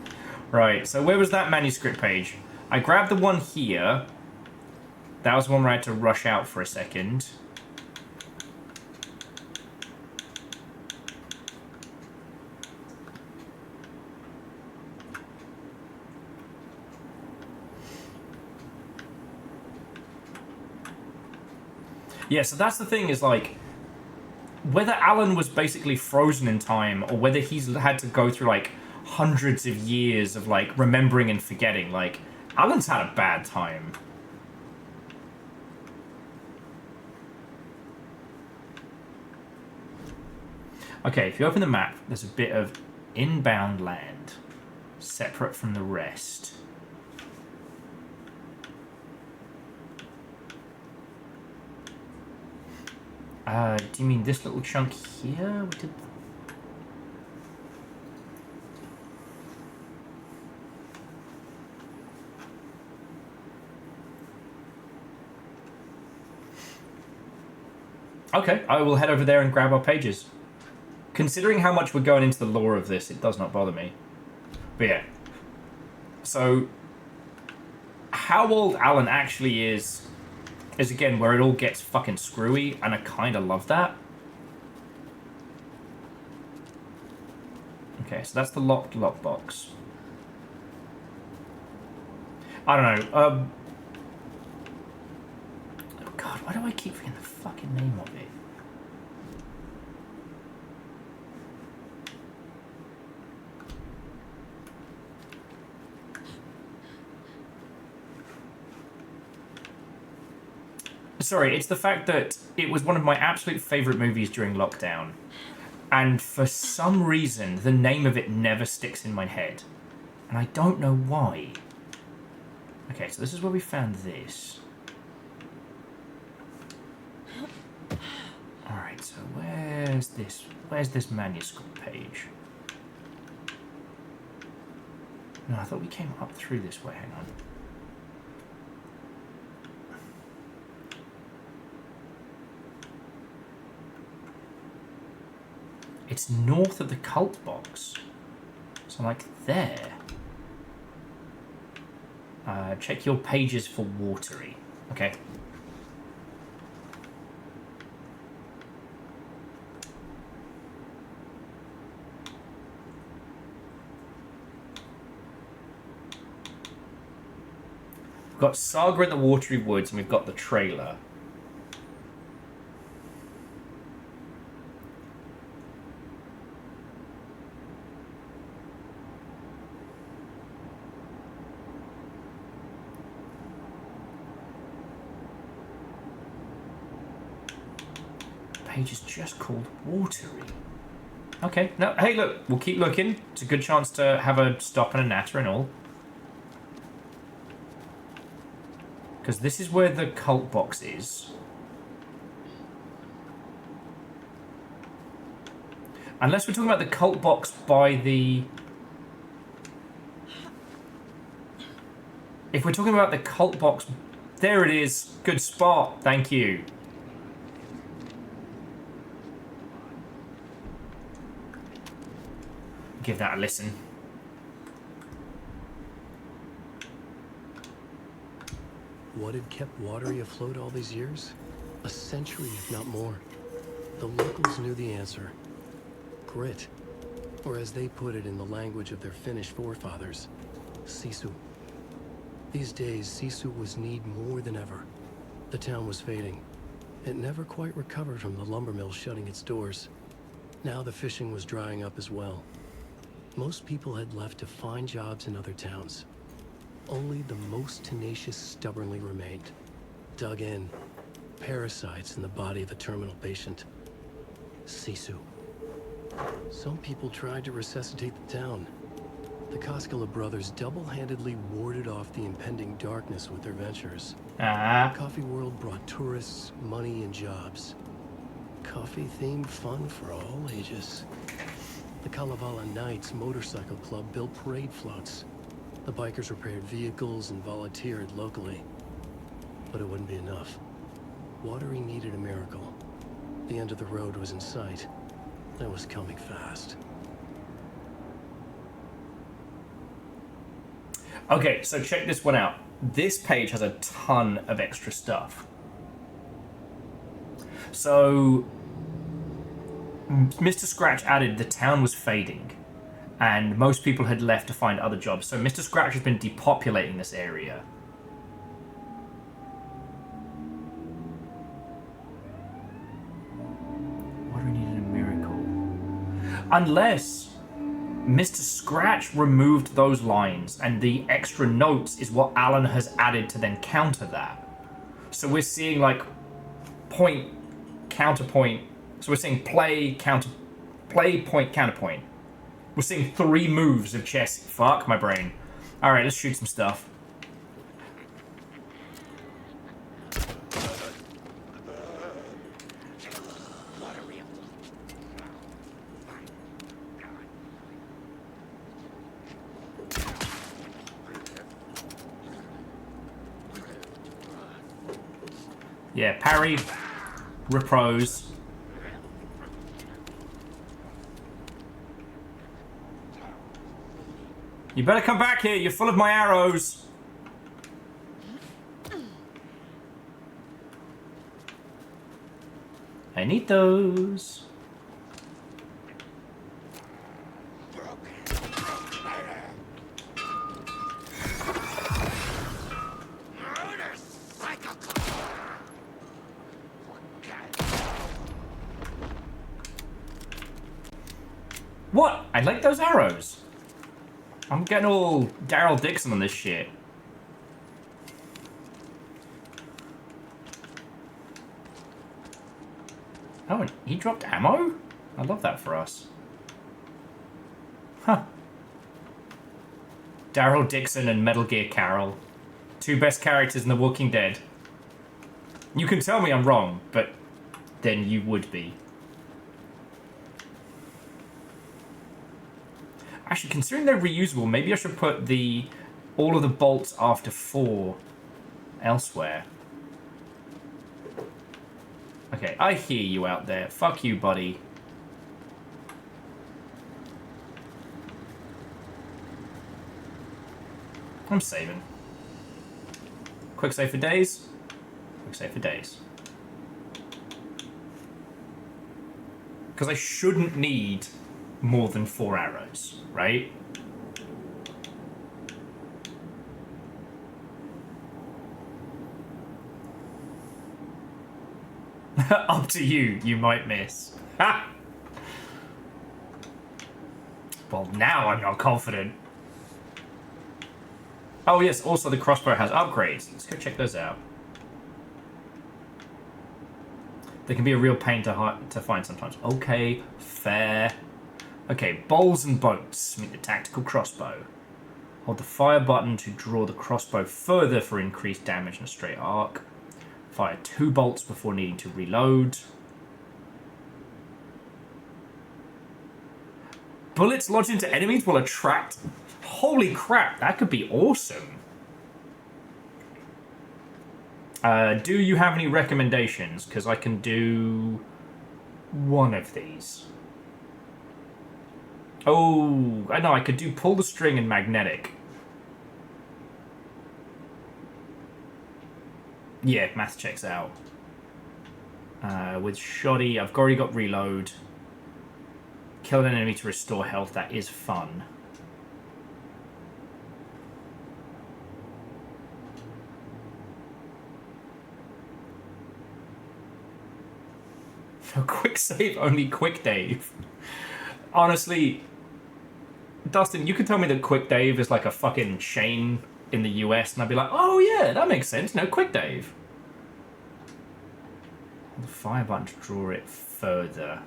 Right, so where was that manuscript page? I grabbed the one here. That was the one where I had to rush out for a second. Yeah, so that's the thing is, like, whether Alan was basically frozen in time or whether he's had to go through, like, hundreds of years of, like, remembering and forgetting, like, Alan's had a bad time. Okay, if you open the map, there's a bit of inbound land, separate from the rest. Do you mean this little chunk here? We did... Okay, I will head over there and grab our pages. Considering how much we're going into the lore of this, it does not bother me. But yeah. So, how old Alan actually is again where it all gets fucking screwy, and I kind of love that. Okay, so that's the locked lockbox. I don't know. Oh God, why do I keep forgetting the fucking name of it? Sorry, it's the fact that it was one of my absolute favourite movies during lockdown. And for some reason, the name of it never sticks in my head. And I don't know why. Okay, so this is where we found this. Alright, so where's this? Where's this manuscript page? No, I thought we came up through this way. Hang on. It's north of the cult box. So like there. Check your pages for watery. Okay. We've got Saga in the Watery Woods and we've got the trailer. Page is just called Watery. Okay, no, hey look, we'll keep looking. It's a good chance to have a stop and a natter and all. Because this is where the cult box is. Unless we're talking about the cult box by the... If we're talking about the cult box... There it is. Good spot. Thank you. Give that a listen. What had kept Watery afloat all these years? A century, if not more. The locals knew the answer. Grit. Or as they put it in the language of their Finnish forefathers, sisu. These days, sisu was needed more than ever. The town was fading. It never quite recovered from the lumber mill shutting its doors. Now the fishing was drying up as well. Most people had left to find jobs in other towns. Only the most tenacious stubbornly remained. Dug in. Parasites in the body of a terminal patient. Sisu. Some people tried to resuscitate the town. The Koskela brothers double-handedly warded off the impending darkness with their ventures. Coffee World brought tourists, money, and jobs. Coffee-themed fun for all ages. The Kalevala Knights Motorcycle Club built parade floats. The bikers repaired vehicles and volunteered locally. But it wouldn't be enough. Watery needed a miracle. The end of the road was in sight. It was coming fast. Okay, so check this one out. This page has a ton of extra stuff. So, Mr. Scratch added the town was fading. And most people had left to find other jobs. So Mr. Scratch has been depopulating this area. Water needed a miracle. Unless Mr. Scratch removed those lines and the extra notes is what Alan has added to then counter that. So we're seeing like point, counterpoint. So we're seeing play, counter, play, point, counterpoint. We're seeing 3 moves of chess. Fuck my brain. Alright, let's shoot some stuff. Yeah, parry. Repros. You better come back here. You're full of my arrows. I need those. What? I like those arrows. I'm getting all Daryl Dixon on this shit. Oh, and he dropped ammo? I love that for us. Huh. Daryl Dixon and Metal Gear Carol. Two best characters in The Walking Dead. You can tell me I'm wrong, but then you would be. Actually, considering they're reusable, maybe I should put all of the bolts after 4 elsewhere. Okay, I hear you out there. Fuck you, buddy. I'm saving. Quick save for days. Quick save for days. Because I shouldn't need more than 4 arrows, right? Up to you, you might miss. Ha! Well, now I'm not confident. Oh yes, also the crossbow has upgrades. Let's go check those out. They can be a real pain to find sometimes. Okay, fair. Okay, bowls and boats meet the tactical crossbow. Hold the fire button to draw the crossbow further for increased damage in a straight arc. Fire 2 bolts before needing to reload. Bullets lodged into enemies will attract... Holy crap, that could be awesome. Do you have any recommendations? Because I can do one of these. Oh, I know, I could do pull the string and magnetic. Yeah, math checks out. With shoddy, I've already got reload. Kill an enemy to restore health, that is fun. Quick save, only Quick Dave. Honestly, Dustin, you could tell me that Quick Dave is like a fucking chain in the US, and I'd be like, oh yeah, that makes sense. No, Quick Dave. The fire button to draw it further.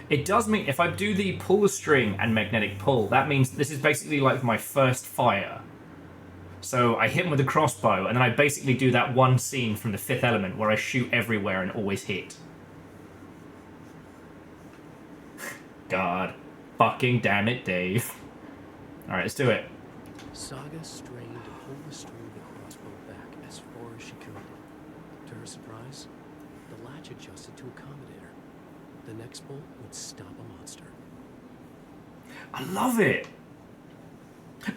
It does mean if I do the pull the string and magnetic pull, that means this is basically like my first fire. So I hit him with a crossbow, and then I basically do that one scene from The Fifth Element where I shoot everywhere and always hit. God. Fucking damn it, Dave. Alright, let's do it. Saga strained to pull the string of the crossbow back as far as she could. To her surprise, the latch adjusted to accommodate her. The next bolt would stop a monster. I love it!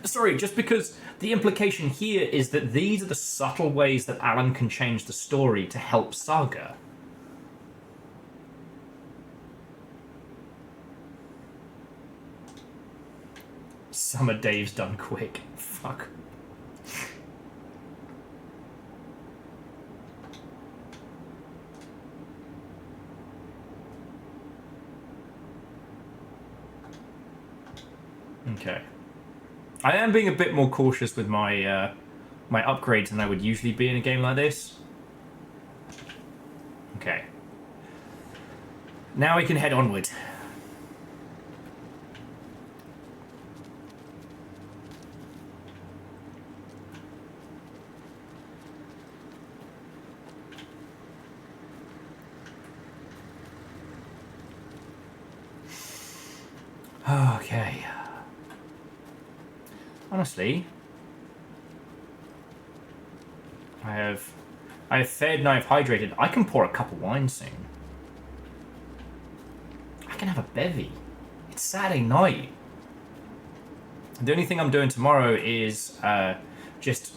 Sorry, just because the implication here is that these are the subtle ways that Alan can change the story to help Saga. Summer Dave's done quick. Fuck. Okay. I am being a bit more cautious with my my upgrades than I would usually be in a game like this. Okay. Now we can head onward. Okay. Honestly, I have fed and I've hydrated. I can pour a cup of wine soon. I can have a bevy. It's Saturday night. The only thing I'm doing tomorrow is just,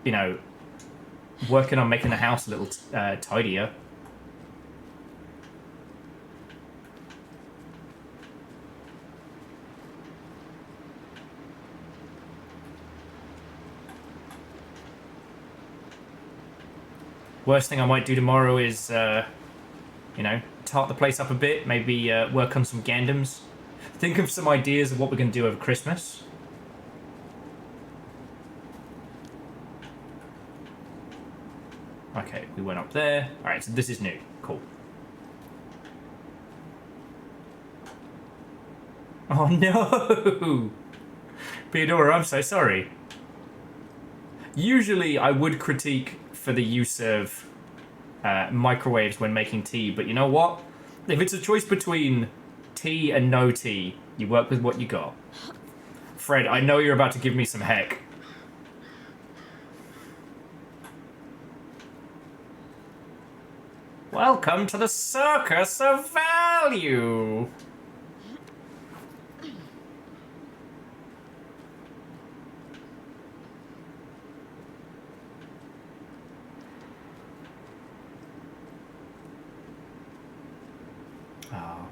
you know, working on making the house a little tidier. Worst thing I might do tomorrow is, you know, tart the place up a bit, maybe work on some Gandams. Think of some ideas of what we're going to do over Christmas. Okay, we went up there. Alright, so this is new. Cool. Oh no! Theodora, I'm so sorry. Usually I would critique for the use of microwaves when making tea, but you know what? If it's a choice between tea and no tea, you work with what you got. Fred, I know you're about to give me some heck. Welcome to the circus of value.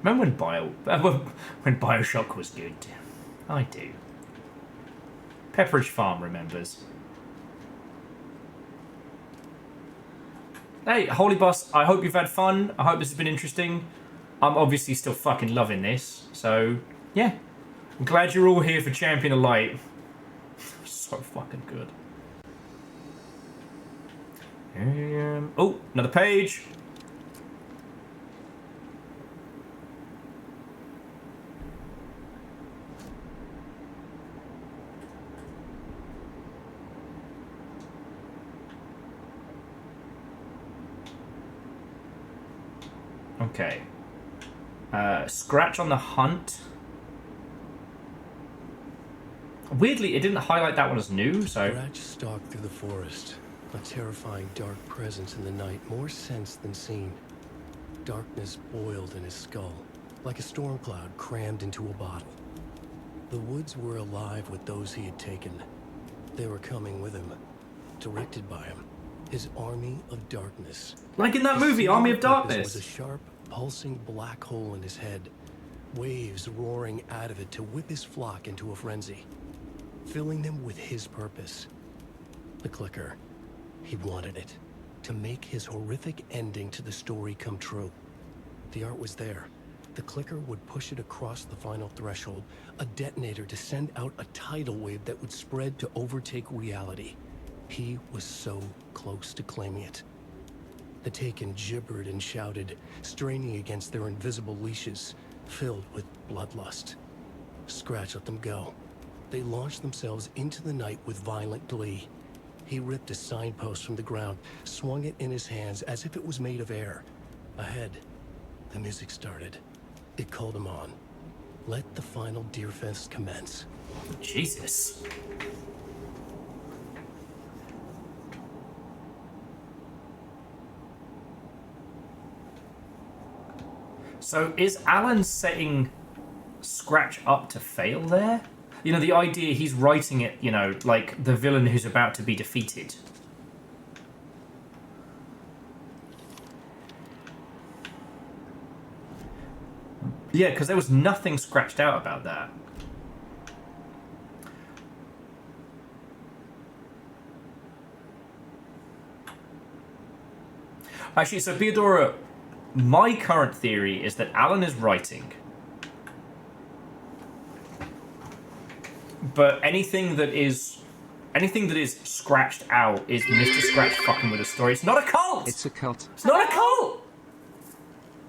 Remember when Bioshock was good? I do. Pepperidge Farm remembers. Hey, Holy Boss, I hope you've had fun. I hope this has been interesting. I'm obviously still fucking loving this. So, yeah. I'm glad you're all here for Champion of Light. So fucking good. Oh, another page. Okay. Scratch on the hunt. Weirdly, it didn't highlight that one as new, so... Scratch stalked through the forest. A terrifying dark presence in the night, more sensed than seen. Darkness boiled in his skull, like a storm cloud crammed into a bottle. The woods were alive with those he had taken. They were coming with him, directed by him. His army of darkness. Like in that movie, Army of Darkness. Was a sharp, pulsing black hole in his head. Waves roaring out of it to whip his flock into a frenzy. Filling them with his purpose. The clicker. He wanted it. To make his horrific ending to the story come true. The art was there. The clicker would push it across the final threshold. A detonator to send out a tidal wave that would spread to overtake reality. He was so close to claiming it. The Taken gibbered and shouted, straining against their invisible leashes, filled with bloodlust. Scratch let them go. They launched themselves into the night with violent glee. He ripped a signpost from the ground, swung it in his hands as if it was made of air. Ahead, the music started. It called him on. Let the final Deerfest commence. Jesus. So is Alan setting Scratch up to fail there? You know, the idea he's writing it, you know, like the villain who's about to be defeated. Yeah, because there was nothing scratched out about that. Actually, so Theodora, my current theory is that Alan is writing, but anything that is scratched out is Mr. Scratch fucking with a story. It's not a cult! It's a cult. It's not a cult!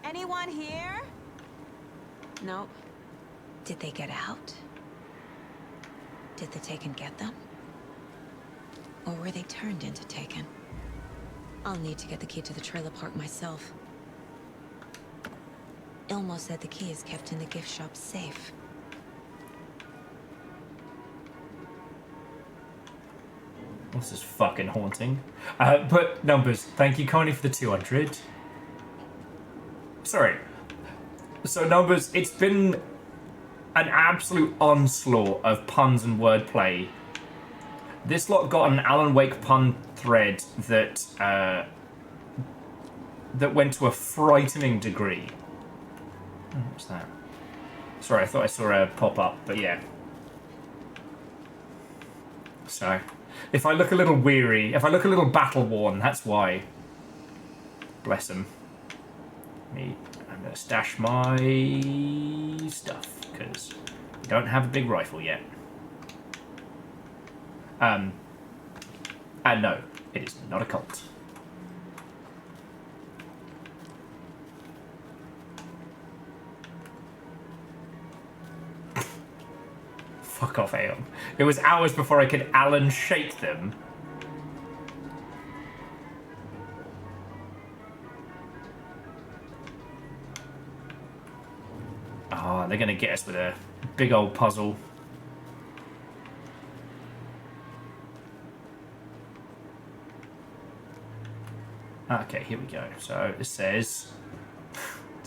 Anyone here? Nope. Did they get out? Did the Taken get them? Or were they turned into Taken? I'll need to get the key to the trailer park myself. Ilmo said the key is kept in the gift shop safe. This is fucking haunting. But Numbers, thank you kindly for the 200. Sorry. So Numbers, it's been an absolute onslaught of puns and wordplay. This lot got an Alan Wake pun thread that that went to a frightening degree. Oh, what's that? Sorry, I thought I saw a pop-up, but yeah. So, if I look a little weary, if I look a little battle-worn, that's why. Bless him. I'm going to stash my stuff, because we don't have a big rifle yet. And no, it is not a cult. Fuck off, Aeon. It was hours before I could Alan shake them. Oh, they're gonna get us with a big old puzzle. Okay, here we go. So it says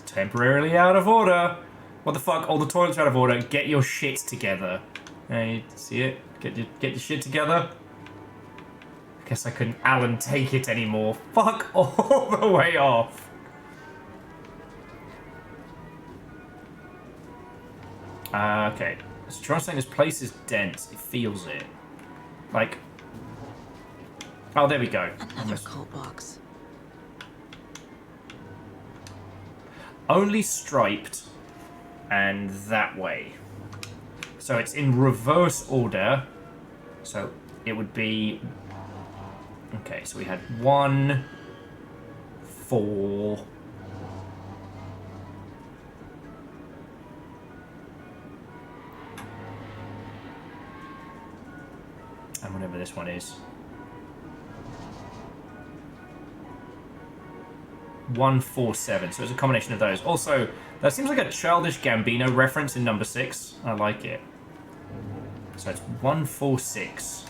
temporarily out of order. What the fuck? All the toilets are out of order. Get your shit together. Hey, see it? Get your shit together. I guess I couldn't Alan take it anymore. Fuck all the way off. Okay. So trying to say this place is dense. It feels it. Like. Oh, there we go. Another cult box. Only striped and that way. So it's in reverse order. So it would be... Okay, so we had 1, 4... and whatever this one is. 1, 4, 7. So it's a combination of those. Also, that seems like a childish Gambino reference in number 6. I like it. So it's 1, 4, 6.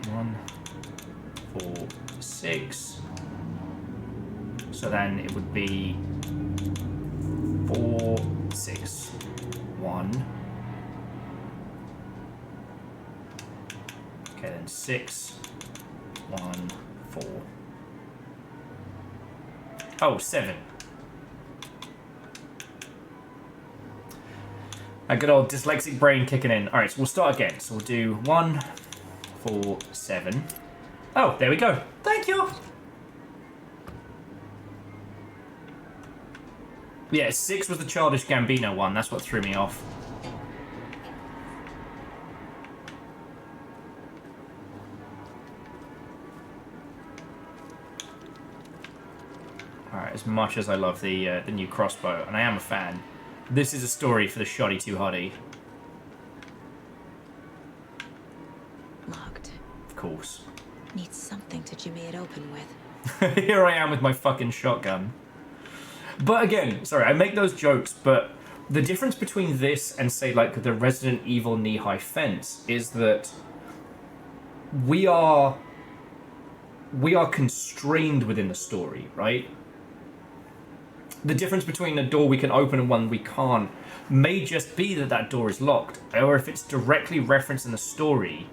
One, 4, 6. So then it would be 4, 6, 1. Okay, then 6, 1, 4. Oh, 7. A good old dyslexic brain kicking in. Alright, so we'll start again. So we'll do 1, 4, 7. Oh, there we go. Thank you. Yeah, 6 was the childish Gambino one. That's what threw me off. Alright, as much as I love the new crossbow, and I am a fan, this is a story for the shoddy too hottie. Locked. Of course. Need something to jimmy it open with. Here I am with my fucking shotgun. But again, sorry, I make those jokes, but the difference between this and, say, like, the Resident Evil knee-high fence is that we are constrained within the story, right? The difference between a door we can open and one we can't may just be that that door is locked, or if it's directly referenced in the story,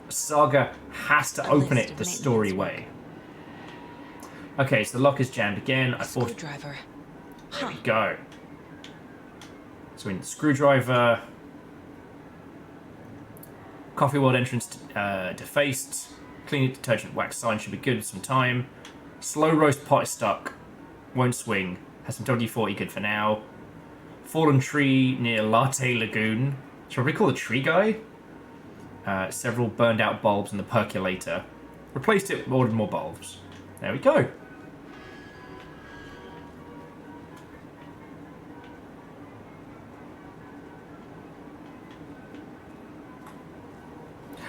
Saga has to open it the story way. Okay, so the lock is jammed again. I forced. Screwdriver. There we go. So we need the screwdriver. Coffee world entrance defaced. Clean detergent wax sign should be good with some time. Slow roast pot is stuck. Won't swing. Has some WD-40 good for now. Fallen tree near Latte Lagoon. Should we call the tree guy? Several burned out bulbs in the percolator. Replaced it, ordered more bulbs. There we go.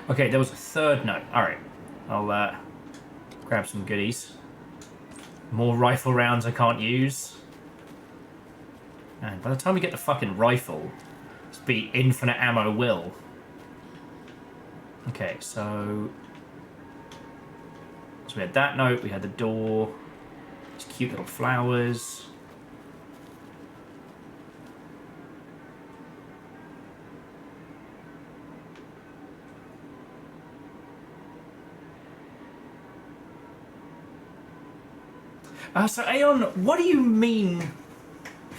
Okay, there was a third note. Alright. I'll grab some goodies. More rifle rounds I can't use. And by the time we get the fucking rifle, Let's be infinite ammo will. Okay, so we had that note, we had the door, these cute little flowers. So Aeon, what do you mean?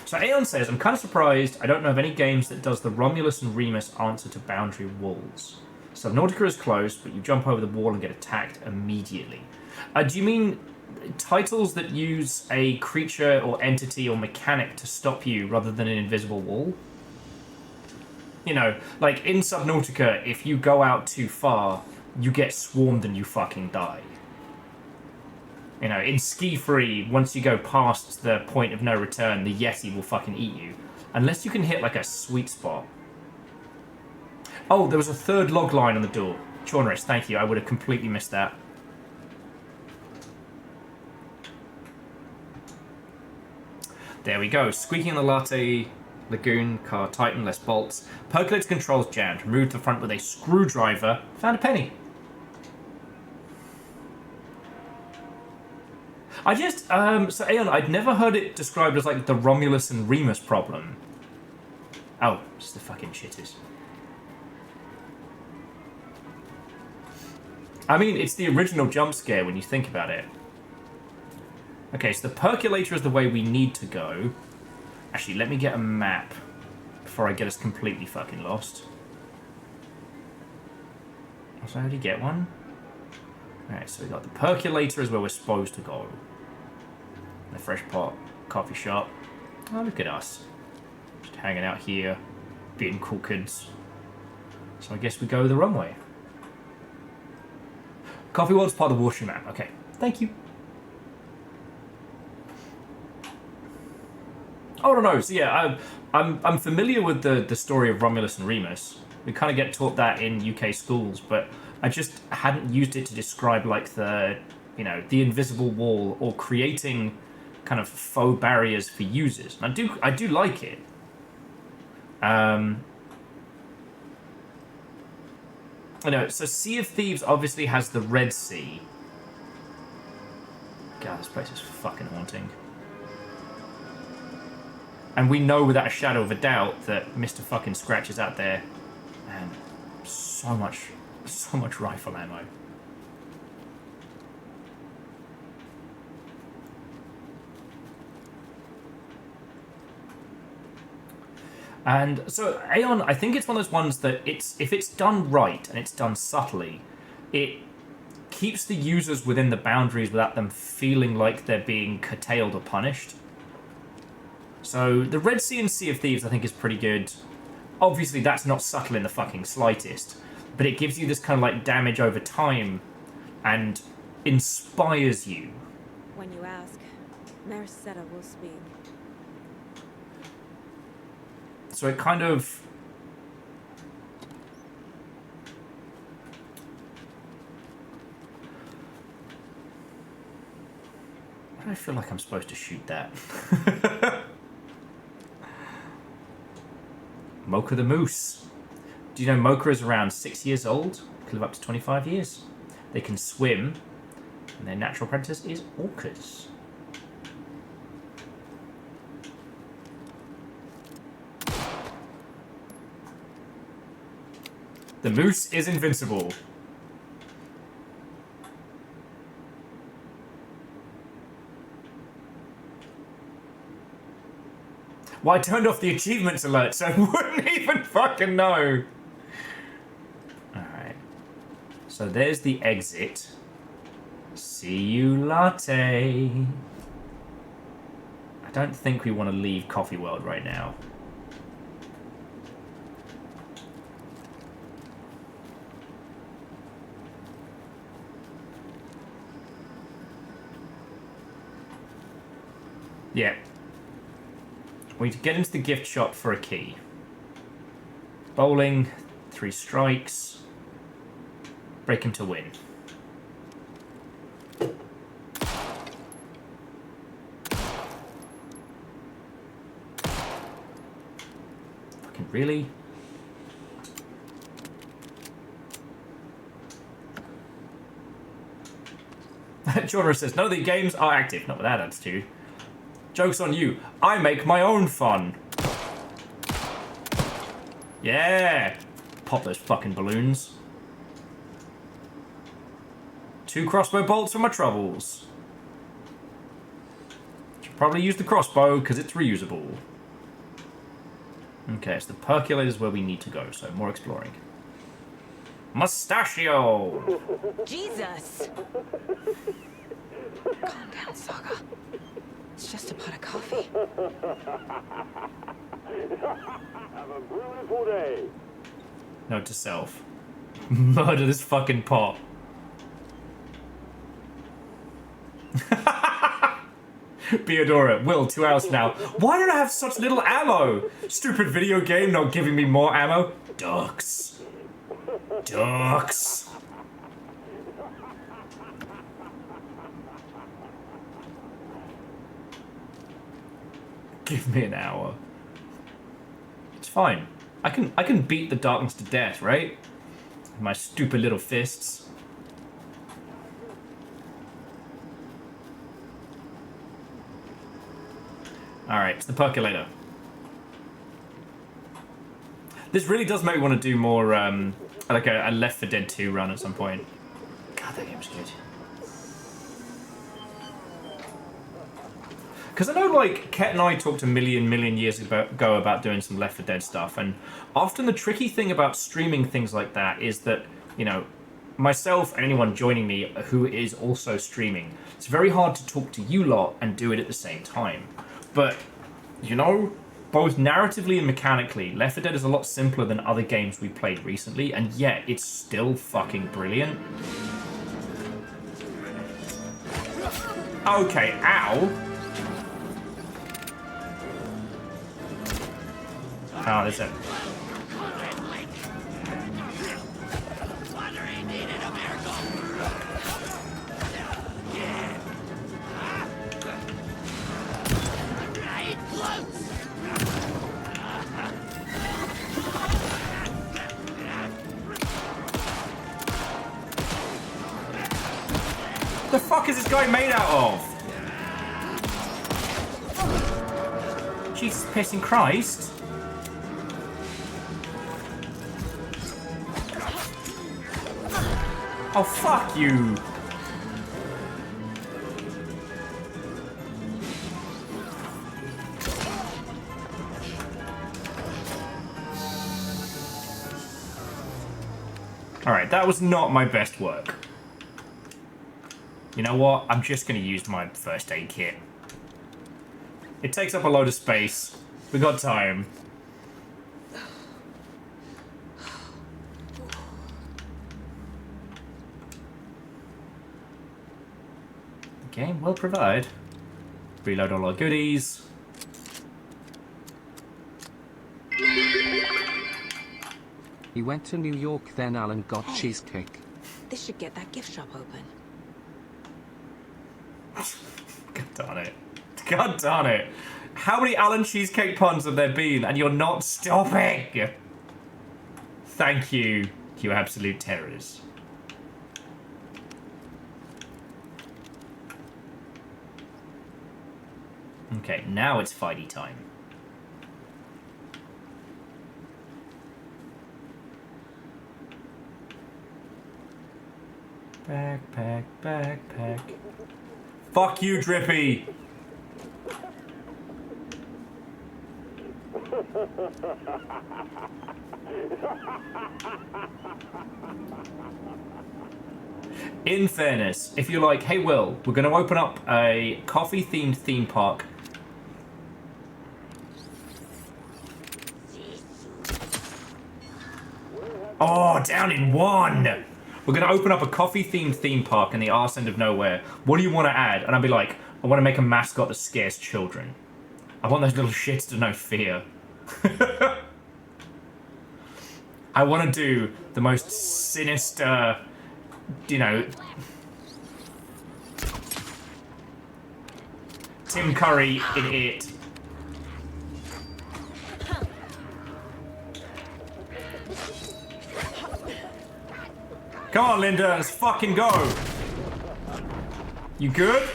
So Aeon says, I'm kind of surprised I don't know of any games that does the Romulus and Remus answer to boundary walls. Subnautica is close, but you jump over the wall and get attacked immediately. Do you mean titles that use a creature or entity or mechanic to stop you rather than an invisible wall? You know, like in Subnautica, if you go out too far, you get swarmed and you fucking die. You know, in Ski Free, once you go past the point of no return, the Yeti will fucking eat you. Unless you can hit, like, a sweet spot. Oh, there was a third log line on the door. Chornerist, thank you. I would have completely missed that. There we go. Squeaking on the latte, lagoon, car, Titan, less bolts. Percolator controls jammed. Removed the front with a screwdriver. Found a penny. I just, so Aeon, I'd never heard it described as like the Romulus and Remus problem. Oh, it's the fucking shitters. I mean, it's the original jump scare when you think about it. Okay, so the percolator is the way we need to go. Actually, let me get a map before I get us completely fucking lost. Also, how do you get one? Alright, so we got the percolator is where we're supposed to go. The Fresh Pot coffee shop. Oh, look at us. Just hanging out here, being cool kids. So I guess we go the wrong way. Coffee World's part of the Warstream map. Okay, thank you. Oh, I don't know. So yeah, I'm familiar with the story of Romulus and Remus. We kind of get taught that in UK schools, but I just hadn't used it to describe like the, you know, the invisible wall or creating kind of faux barriers for users. And I do like it. I know. So Sea of Thieves obviously has the Red Sea. God, this place is fucking haunting. And we know without a shadow of a doubt that Mr. fucking Scratch is out there. And so much rifle ammo. And so Aeon, I think it's one of those ones that if it's done right and it's done subtly, it keeps the users within the boundaries without them feeling like they're being curtailed or punished. So the Red Sea and Sea of Thieves I think is pretty good. Obviously that's not subtle in the fucking slightest, but it gives you this kind of like damage over time and inspires you. When you ask, Maricetta will speak. So it kind of... Why do I feel like I'm supposed to shoot that? Mocha the Moose. Do you know Mocha is around 6 years old? Can live up to 25 years. They can swim, and their natural predators is orcas. The moose is invincible. Well, I turned off the achievements alert, so I wouldn't even fucking know. Alright. So there's the exit. See you, latte. I don't think we want to leave Coffee World right now. Yeah. We need to get into the gift shop for a key. Bowling, 3 strikes. Break him to win. Fucking really? Genre says, none of the games are active. Not with that attitude. Joke's on you. I make my own fun. Yeah. Pop those fucking balloons. 2 crossbow bolts for my troubles. Should probably use the crossbow because it's reusable. Okay, so the percolator's where we need to go, so more exploring. Mustachio! Jesus! Calm down, Saga. It's just a pot of coffee. Have a beautiful day. Note to self. Murder this fucking pot. Beodora, Will, 2 hours now. Why did I have such little ammo? Stupid video game not giving me more ammo. Ducks. Ducks. Give me an hour. It's fine. I can beat the darkness to death, right? My stupid little fists. Alright, it's the percolator. This really does make me want to do more, like a Left 4 Dead 2 run at some point. God, that game's good. Because I know, like, Ket and I talked a million years ago about doing some Left 4 Dead stuff, and often the tricky thing about streaming things like that is that, you know, myself and anyone joining me who is also streaming, it's very hard to talk to you lot and do it at the same time. But, you know, both narratively and mechanically, Left 4 Dead is a lot simpler than other games we played recently, and yet it's still fucking brilliant. Okay, ow. Oh, there's it. The fuck is this guy made out of? Jesus pissing Christ. Oh, fuck you. Alright, that was not my best work. You know what? I'm just going to use my first aid kit. It takes up a load of space. We got time. The game will provide. Reload all our goodies. He went to New York, then Alan got cheesecake. This should get that gift shop open. God darn it. God darn it. How many Alan cheesecake puns have there been and you're not stopping? Thank you, you absolute terrorists. Okay, now it's fighty time. Backpack, backpack. Fuck you, Drippy! In fairness, if you're like, hey Will, we're going to open up a coffee-themed theme park. Oh, down in one! We're going to open up a coffee-themed theme park in the arse end of nowhere. What do you want to add? And I'll be like, I want to make a mascot that scares children. I want those little shits to know fear. I want to do the most sinister, you know, Tim Curry in It. Come on, Linda, let's fucking go. You good?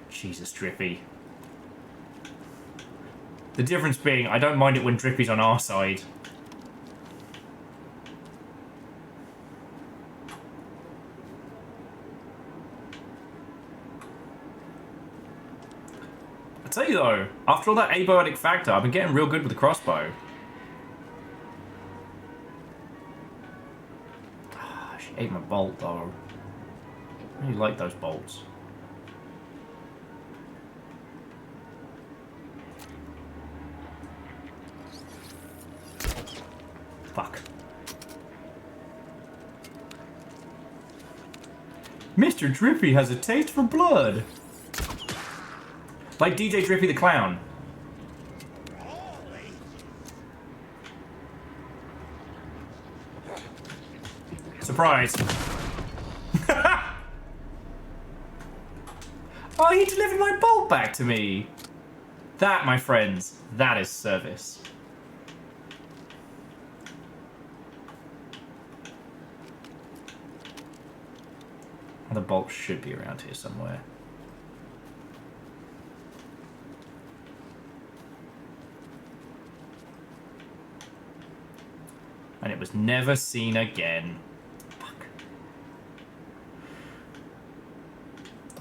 Jesus, Drippy. The difference being, I don't mind it when Drippy's on our side. I tell you though, after all that abiotic factor, I've been getting real good with the crossbow. Ah, she ate my bolt though. I really like those bolts. Fuck. Mr. Drippy has a taste for blood. Like DJ Drippy the Clown. Surprise. Oh, he delivered my bolt back to me. That, my friends, that is service. The bolt should be around here somewhere. And it was never seen again. Fuck.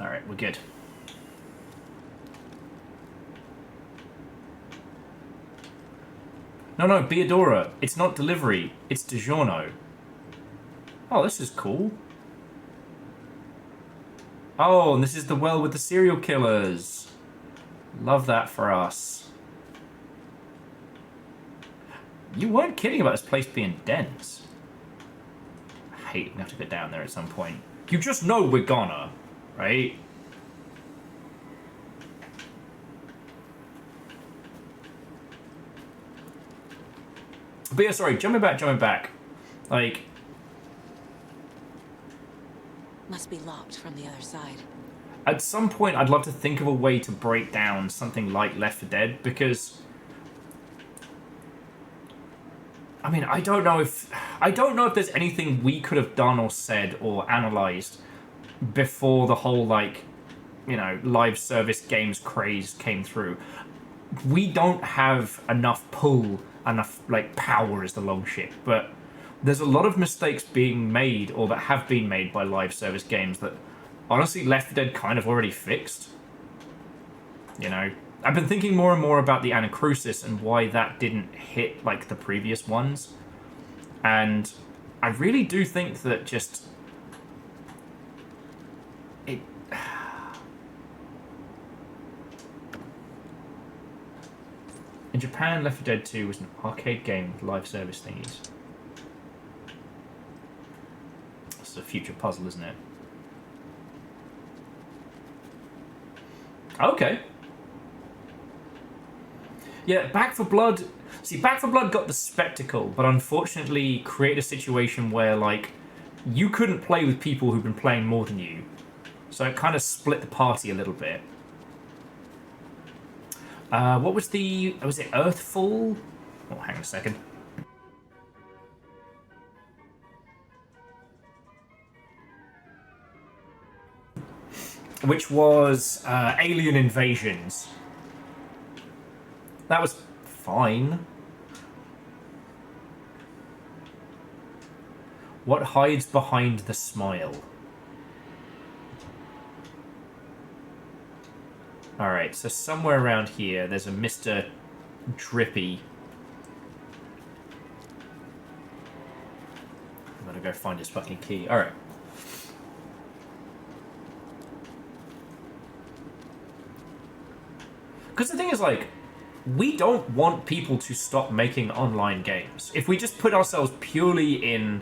Alright, we're good. No, Beadora. It's not delivery. It's DiGiorno. Oh, this is cool. Oh, and this is the well with the serial killers. Love that for us. You weren't kidding about this place being dense. I hate we have to get down there at some point. You just know we're gonna, right? But yeah, sorry, jumping back. Like... Must be locked from the other side. At some point, I'd love to think of a way to break down something like Left 4 Dead, because... I mean, I don't know if there's anything we could have done or said or analysed before the whole, like, you know, live service games craze came through. We don't have enough pull, enough, like, power is the long shit, but there's a lot of mistakes being made, or that have been made by live service games that, honestly, Left 4 Dead kind of already fixed. You know? I've been thinking more and more about the Anacrusis and why that didn't hit like the previous ones. And I really do think that just... it... In Japan, Left 4 Dead 2 was an arcade game with live service thingies. That's a future puzzle, isn't it? Okay. Yeah, Back 4 Blood... See, Back 4 Blood got the spectacle, but unfortunately created a situation where, like, you couldn't play with people who've been playing more than you. So it kind of split the party a little bit. What was the... was it Earthfall? Oh, hang on a second. Which was Alien Invasions. That was fine. What hides behind the smile? Alright, so somewhere around here there's a Mr. Drippy. I'm gonna go find his fucking key. Alright. Because the thing is, like, we don't want people to stop making online games. If we just put ourselves purely in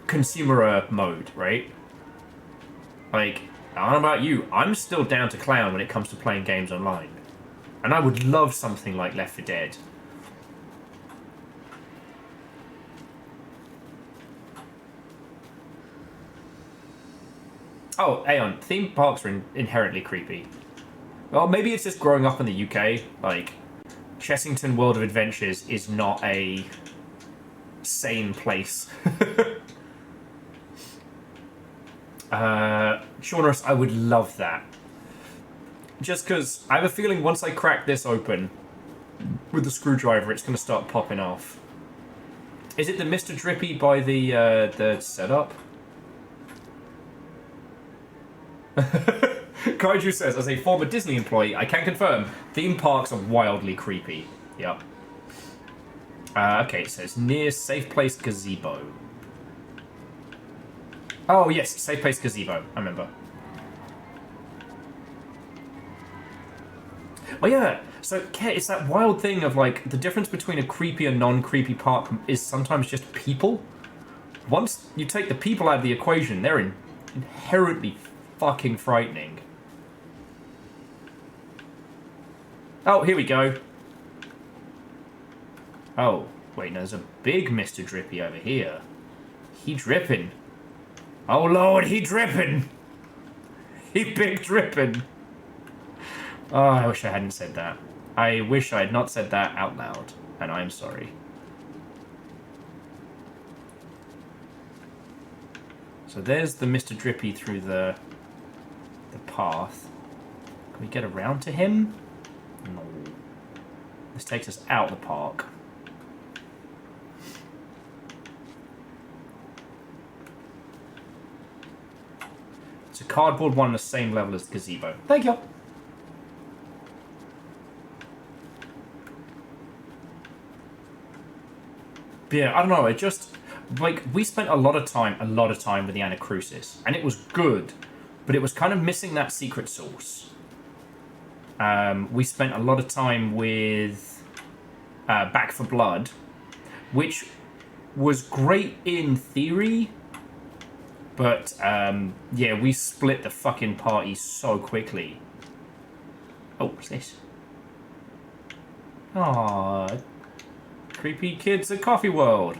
consumer mode, right? Like, I don't know about you, I'm still down to clown when it comes to playing games online. And I would love something like Left 4 Dead. Oh, Aeon, theme parks are inherently creepy. Well, maybe it's just growing up in the UK, like... Chessington World of Adventures is not a sane place. Shaunus, I would love that. Just because I have a feeling once I crack this open with the screwdriver, it's going to start popping off. Is it the Mr. Drippy by the setup? Kaiju says, as a former Disney employee, I can confirm theme parks are wildly creepy. Yep. Okay, it says near Safe Place Gazebo. Oh yes, Safe Place Gazebo. I remember. Oh yeah, so it's that wild thing of like the difference between a creepy and non-creepy park is sometimes just people. Once you take the people out of the equation, they're inherently fucking frightening. Oh, here we go. Oh, wait, no, there's a big Mr. Drippy over here. He dripping. Oh lord, he dripping. He big dripping. Oh, I wish I hadn't said that. I wish I had not said that out loud, and I'm sorry. So there's the Mr. Drippy through the path. Can we get around to him? No. This takes us out of the park. It's a cardboard one on the same level as the gazebo. Thank you. But yeah, I don't know, it just, like, we spent a lot of time with the Anacrusis, and it was good, but it was kind of missing that secret sauce. We spent a lot of time with Back for Blood, which was great in theory, but, yeah, we split the fucking party so quickly. Oh, what's this? Aww. Creepy kids at Coffee World.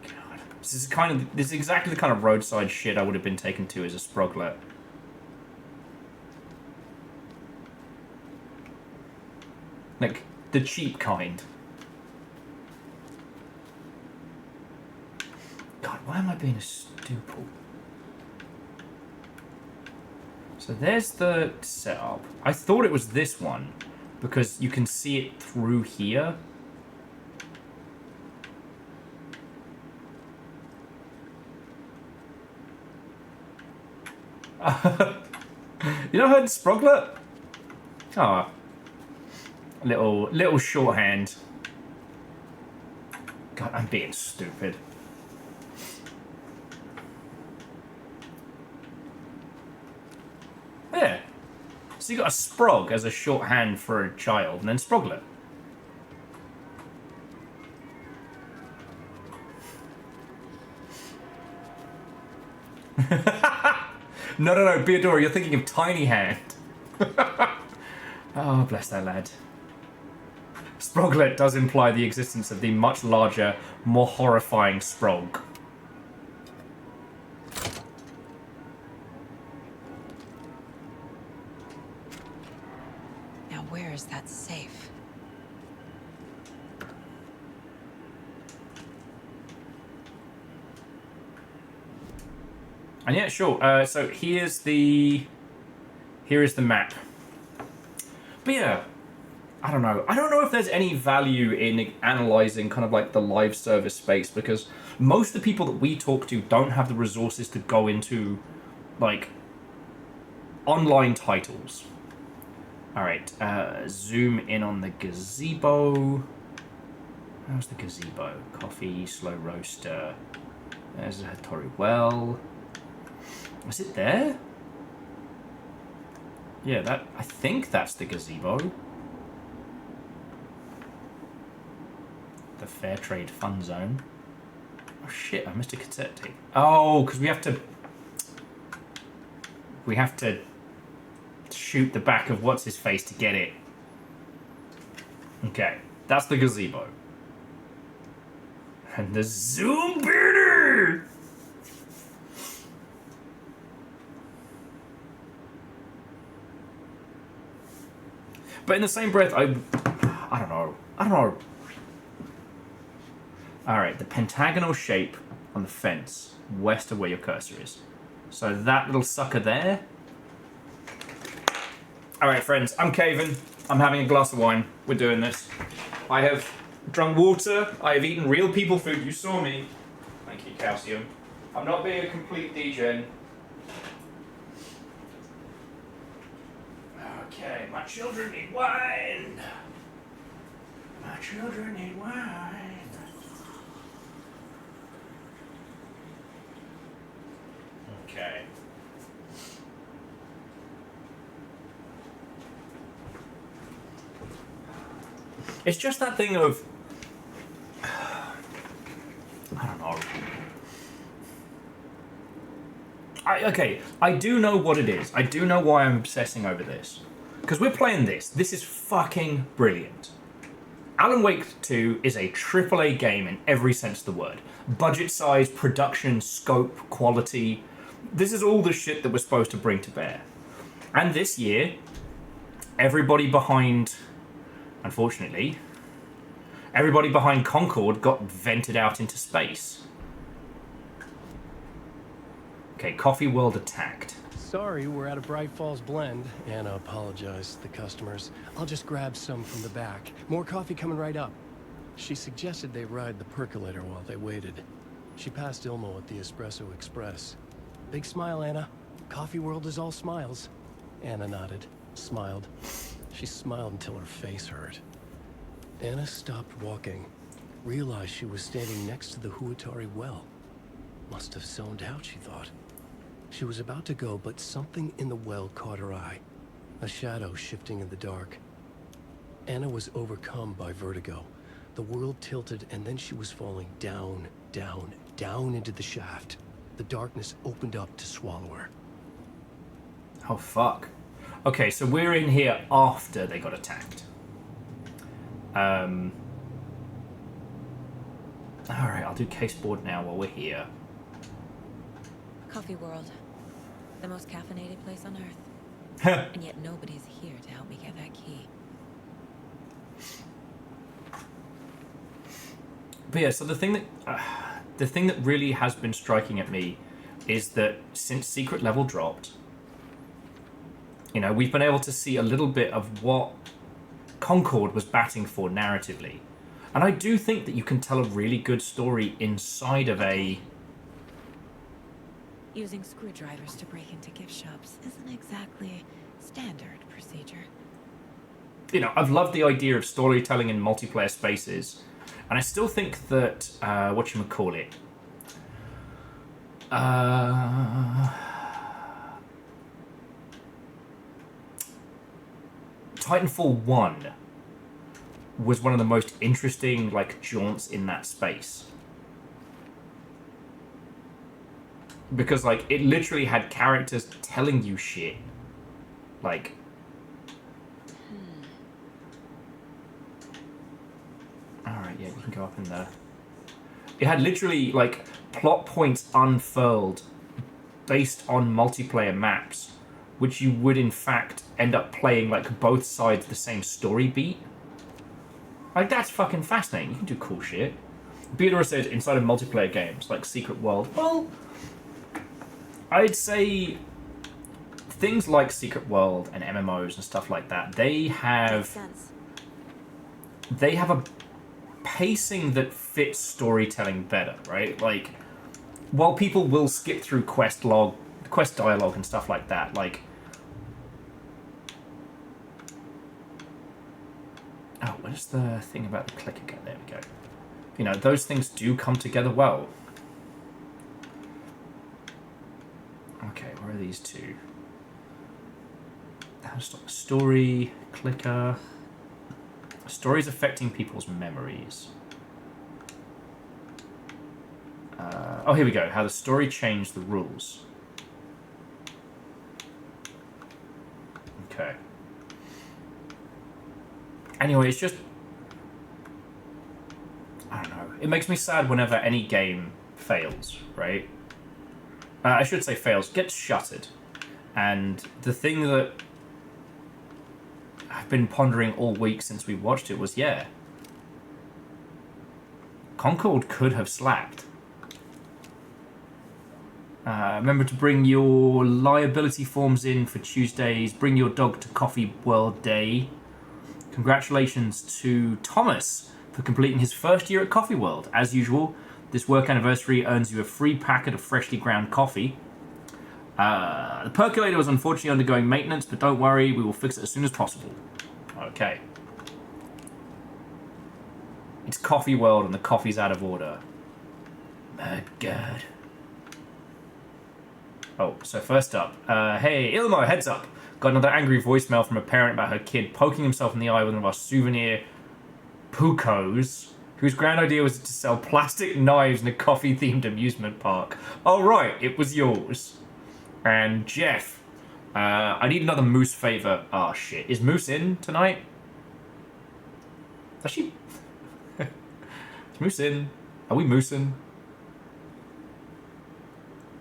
God. This is exactly the kind of roadside shit I would have been taken to as a sproglet. Like, the cheap kind. God, why am I being a stupid? So there's the setup. I thought it was this one, because you can see it through here. You know heard Sproglet? Ah. Little shorthand. God, I'm being stupid. Yeah. So you got a Sprog as a shorthand for a child, and then Sproglet. No, Beadora, you're thinking of Tiny Hand. Oh, bless that lad. Sproglet does imply the existence of the much larger, more horrifying Sprog. Now where is that safe? And yeah, sure. So here is the map. But yeah, I don't know. I don't know if there's any value in analyzing kind of like the live service space, because most of the people that we talk to don't have the resources to go into like online titles. All right, zoom in on the gazebo. How's the gazebo? Coffee, slow roaster. There's a Hattori well. Was it there? Yeah, I think that's the gazebo. The Fair Trade Fun Zone. Oh shit, I missed a cassette tape. Oh, because we have to shoot the back of what's-his-face to get it. Okay, that's the gazebo. And the Zoom Bearder! But in the same breath, I don't know. Alright, the pentagonal shape on the fence, west of where your cursor is. So that little sucker there. Alright friends, I'm caving. I'm having a glass of wine. We're doing this. I have drunk water. I have eaten real people food. You saw me. Thank you, Calcium. I'm not being a complete degen. Okay, my children need wine. My children need wine. Okay. It's just that thing of, I don't know. I do know what it is. I do know why I'm obsessing over this. Because we're playing this. This is fucking brilliant. Alan Wake 2 is a AAA game in every sense of the word. Budget size, production, scope, quality. This is all the shit that we're supposed to bring to bear. And this year, everybody behind, unfortunately, everybody behind Concord got vented out into space. Okay, Coffee World attacked. Sorry, we're out of Bright Falls Blend. Anna apologized to the customers. I'll just grab some from the back. More coffee coming right up. She suggested they ride the percolator while they waited. She passed Ilmo at the Espresso Express. Big smile, Anna. Coffee World is all smiles. Anna nodded, smiled. She smiled until her face hurt. Anna stopped walking, realized she was standing next to the Huatari well. Must have zoned out, she thought. She was about to go, but something in the well caught her eye. A shadow shifting in the dark. Anna was overcome by vertigo. The world tilted, and then she was falling down, down, down into the shaft. The darkness opened up to swallow her. Oh, fuck. Okay, so we're in here after they got attacked. Alright, I'll do caseboard now while we're here. Coffee World. The most caffeinated place on Earth. And yet nobody's here to help me get that key. But yeah, so the thing that really has been striking at me is that since Secret Level dropped, you know, we've been able to see a little bit of what Concord was batting for narratively. And I do think that you can tell a really good story inside of a... Using screwdrivers to break into gift shops isn't exactly standard procedure. You know, I've loved the idea of storytelling in multiplayer spaces. And I still think that, whatchamacallit, Titanfall 1 was one of the most interesting, like, jaunts in that space. Because, like, it literally had characters telling you shit. Like... Alright, yeah, we can go up in there. It had literally, like, plot points unfurled based on multiplayer maps, which you would, in fact, end up playing, like, both sides of the same story beat. Like, that's fucking fascinating. You can do cool shit. Beater said, inside of multiplayer games, like Secret World, well... I'd say things like Secret World and MMOs and stuff like that, they have a pacing that fits storytelling better, right? Like, while people will skip through quest dialogue and stuff like that, like... Oh, what is the thing about the click again? There we go. You know, those things do come together well. Okay, where are these two? How to stop the story, clicker. Stories affecting people's memories. Oh, here we go. How the story changed the rules. Okay. Anyway, it's just... I don't know. It makes me sad whenever any game fails, right? I should say fails, gets shuttered. And the thing that I've been pondering all week since we watched it was, yeah, Concord could have slapped. Remember to bring your liability forms in for Tuesdays. Bring your dog to Coffee World Day. Congratulations to Thomas for completing his first year at Coffee World. As usual, this work anniversary earns you a free packet of freshly ground coffee. The percolator was unfortunately undergoing maintenance, but don't worry, we will fix it as soon as possible. Okay. It's Coffee World and the coffee's out of order. My God. Oh, so first up, hey, Ilmo, heads up. Got another angry voicemail from a parent about her kid poking himself in the eye with one of our souvenir Pucos, whose grand idea was to sell plastic knives in a coffee-themed amusement park. Oh, right, it was yours. And Jeff, I need another Moose favor. Oh, shit. Is Moose in tonight? Is she? Is Moose in? Are we moosing?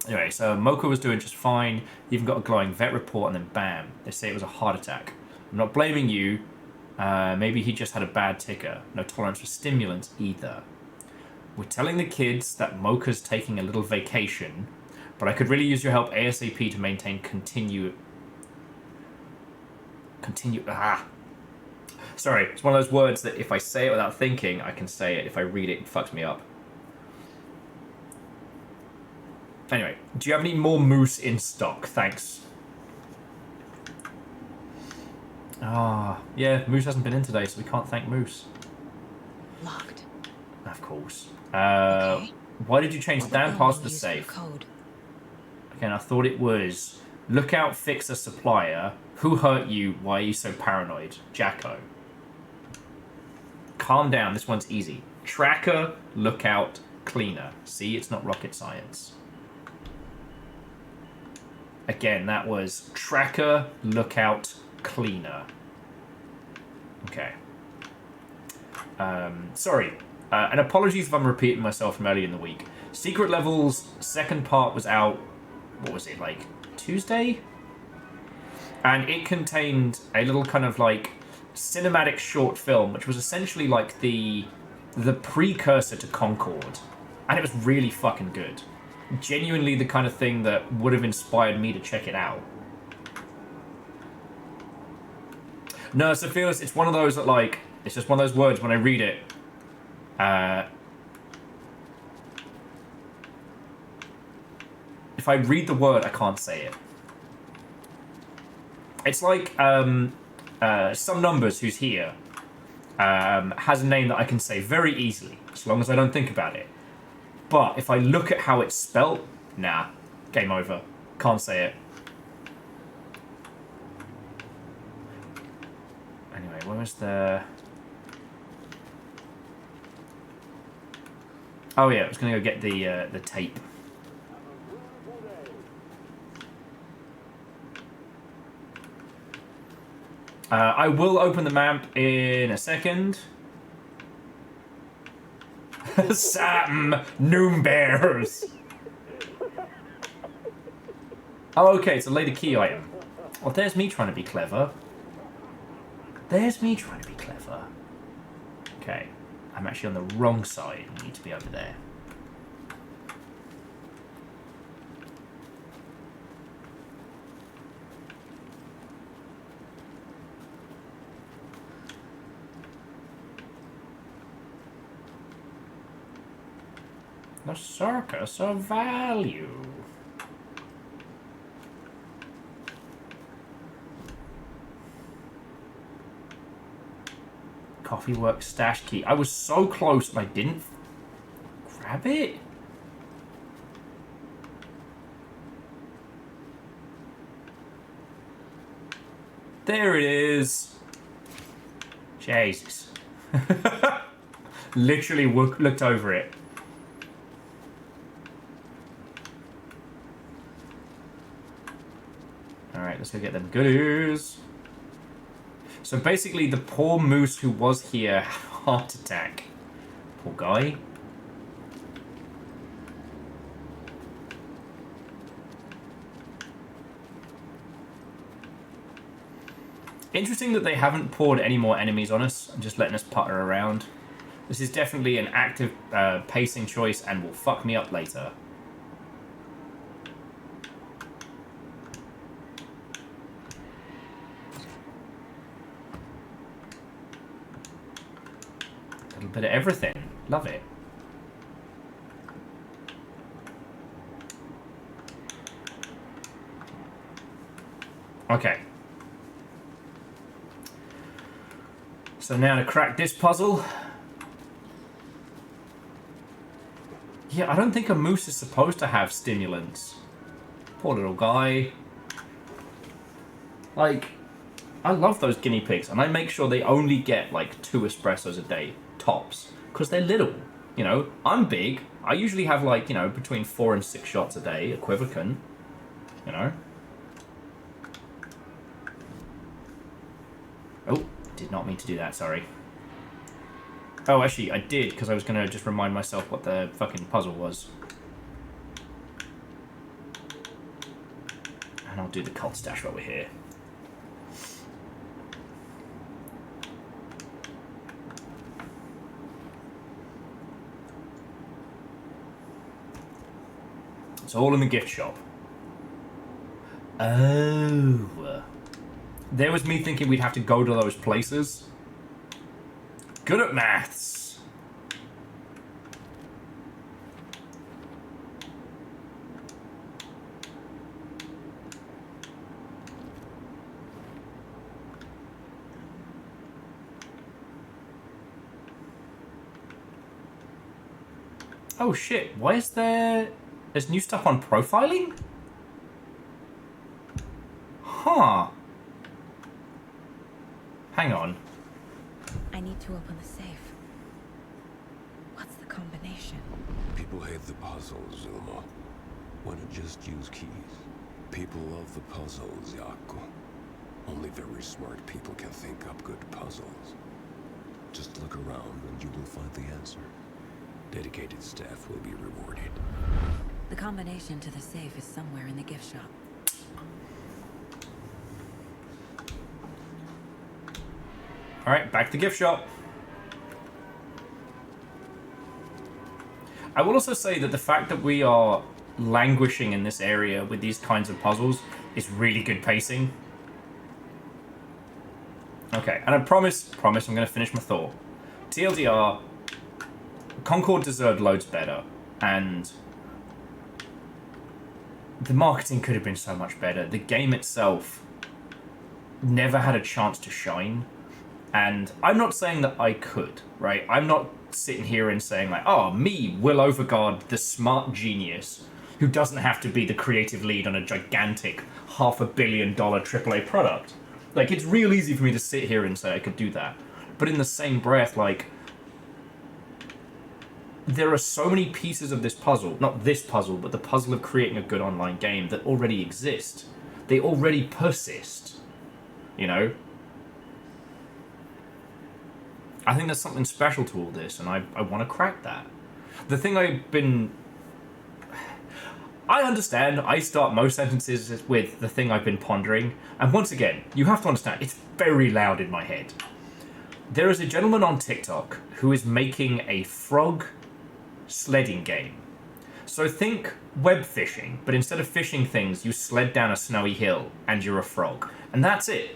Anyway, so Mocha was doing just fine. Even got a glowing vet report, and then bam, they say it was a heart attack. I'm not blaming you. Maybe he just had a bad ticker. No tolerance for stimulants either. We're telling the kids that Mocha's taking a little vacation, but I could really use your help ASAP to maintain Sorry, it's one of those words that if I say it without thinking, I can say it. If I read it, it fucks me up. Anyway, do you have any more moose in stock? Thanks. Yeah, Moose hasn't been in today, so we can't thank Moose. Locked. Of course. Okay. Why did you change the damn password to the safe? Code. Again, I thought it was Lookout Fixer Supplier. Who hurt you? Why are you so paranoid? Jacko. Calm down, this one's easy. Tracker, Lookout, Cleaner. See, it's not rocket science. Again, that was Tracker, Lookout, Cleaner. Okay. Sorry. And apologies if I'm repeating myself from earlier in the week. Secret Levels second part was out, what was it, like Tuesday? And it contained a little kind of like cinematic short film, which was essentially like the precursor to Concord. And it was really fucking good. Genuinely the kind of thing that would have inspired me to check it out. No, so Felix, it's one of those that like, it's just one of those words when I read it. If I read the word, I can't say it. It's like Some Numbers, who's here, has a name that I can say very easily, as long as I don't think about it. But if I look at how it's spelt, nah, game over. Can't say it. Anyway, where was the... Oh yeah, I was going to go get the tape. I will open the map in a second. Sam Noombears. Oh, okay, it's a later key item. Well, there's me trying to be clever. There's me trying to be clever. Okay, I'm actually on the wrong side. I need to be over there. The Circus of Value. Coffee Works stash key. I was so close and I didn't grab it. There it is. Jesus. Literally looked over it. Alright, let's go get them goodies. So basically, the poor moose who was here had a heart attack. Poor guy. Interesting that they haven't poured any more enemies on us and just letting us putter around. This is definitely an active pacing choice and will fuck me up later. Bit of everything. Love it. Okay. So now to crack this puzzle. Yeah, I don't think a moose is supposed to have stimulants. Poor little guy. Like, I love those guinea pigs, and I make sure they only get like 2 espressos a day, tops. Because they're little. You know, I'm big. I usually have like, you know, between 4 and 6 shots a day, equivalent. You know? Oh, did not mean to do that, sorry. Oh, actually, I did, because I was going to just remind myself what the fucking puzzle was. And I'll do the cult stash while we're here. It's all in the gift shop. Oh. There was me thinking we'd have to go to those places. Good at maths. Oh shit, why is there's new stuff on profiling? Huh. Hang on. I need to open the safe. What's the combination? People hate the puzzles, Zulma. Why not just use keys? People love the puzzles, Yaku. Only very smart people can think up good puzzles. Just look around and you will find the answer. Dedicated staff will be rewarded. The combination to the safe is somewhere in the gift shop. Alright, back to the gift shop. I will also say that the fact that we are languishing in this area with these kinds of puzzles is really good pacing. Okay, and I promise I'm going to finish my thought. TLDR, Concord deserved loads better, and the marketing could have been so much better. The game itself never had a chance to shine. And I'm not saying that I could, right? I'm not sitting here and saying like, oh, me, Will Overguard, the smart genius, who doesn't have to be the creative lead on a gigantic $500 million AAA product. Like, it's real easy for me to sit here and say I could do that. But in the same breath, like, there are so many pieces of this puzzle, not this puzzle, but the puzzle of creating a good online game that already exist. They already persist, you know? I think there's something special to all this, and I want to crack that. The thing I've been... I understand I start most sentences with the thing I've been pondering, and once again, you have to understand, it's very loud in my head. There is a gentleman on TikTok who is making a frog sledding game. So think web fishing, but instead of fishing things, you sled down a snowy hill, and you're a frog. And that's it.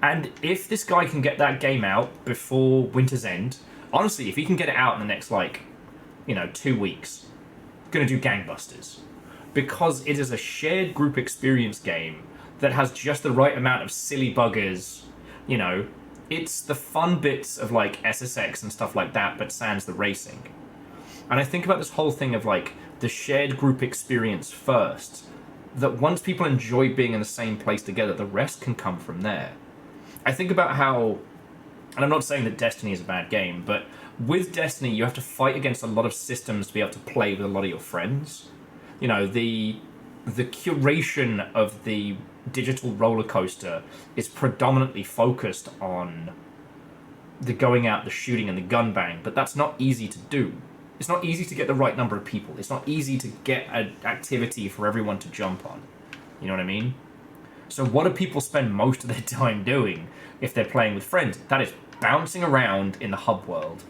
And if this guy can get that game out before winter's end, honestly, if he can get it out in the next, like, you know, 2 weeks, gonna do gangbusters. Because it is a shared group experience game that has just the right amount of silly buggers, you know. It's the fun bits of, like, SSX and stuff like that, but sans the racing. And I think about this whole thing of, like, the shared group experience first, that once people enjoy being in the same place together, the rest can come from there. I think about how, and I'm not saying that Destiny is a bad game, but with Destiny you have to fight against a lot of systems to be able to play with a lot of your friends. You know, the curation of the digital roller coaster is predominantly focused on the going out, the shooting, and the gun bang, but that's not easy to do. It's not easy to get the right number of people. It's not easy to get an activity for everyone to jump on. You know what I mean? So what do people spend most of their time doing if they're playing with friends? That is bouncing around in the hub world.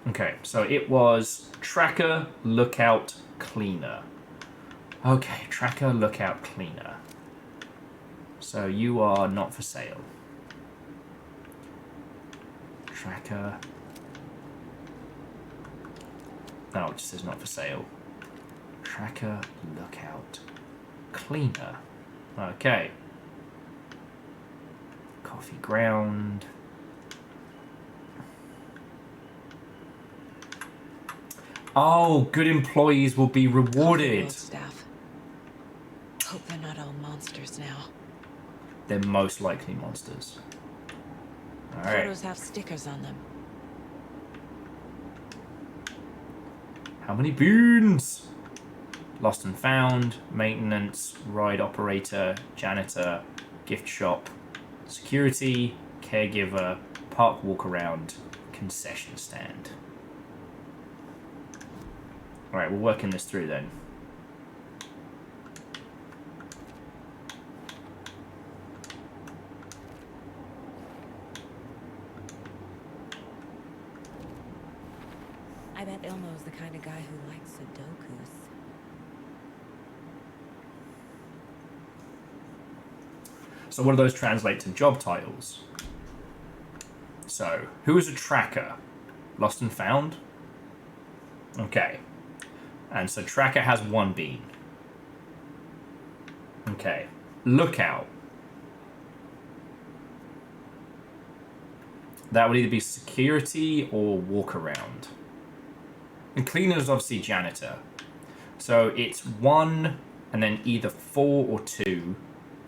Okay, so it was Tracker, Lookout, Cleaner. Okay, Tracker, Lookout, Cleaner. So you are not for sale. Tracker. No, it just says not for sale. Tracker, lookout, cleaner. Okay. Coffee ground. Oh, good employees will be rewarded. Staff. Hope they're not all monsters now. They're most likely monsters. All right. Photos have stickers on them. How many boons? Lost and found, maintenance, ride operator, janitor, gift shop, security, caregiver, park walk around, concession stand. Alright, we're working this through then. I bet Ilmo's the kind of guy who likes Sudokus. So what do those translate to job titles? So, who is a tracker? Lost and found? Okay. And so tracker has 1 bean. Okay. Lookout. That would either be security or walk around. And cleaner is obviously janitor. So it's 1 and then either 4 or 2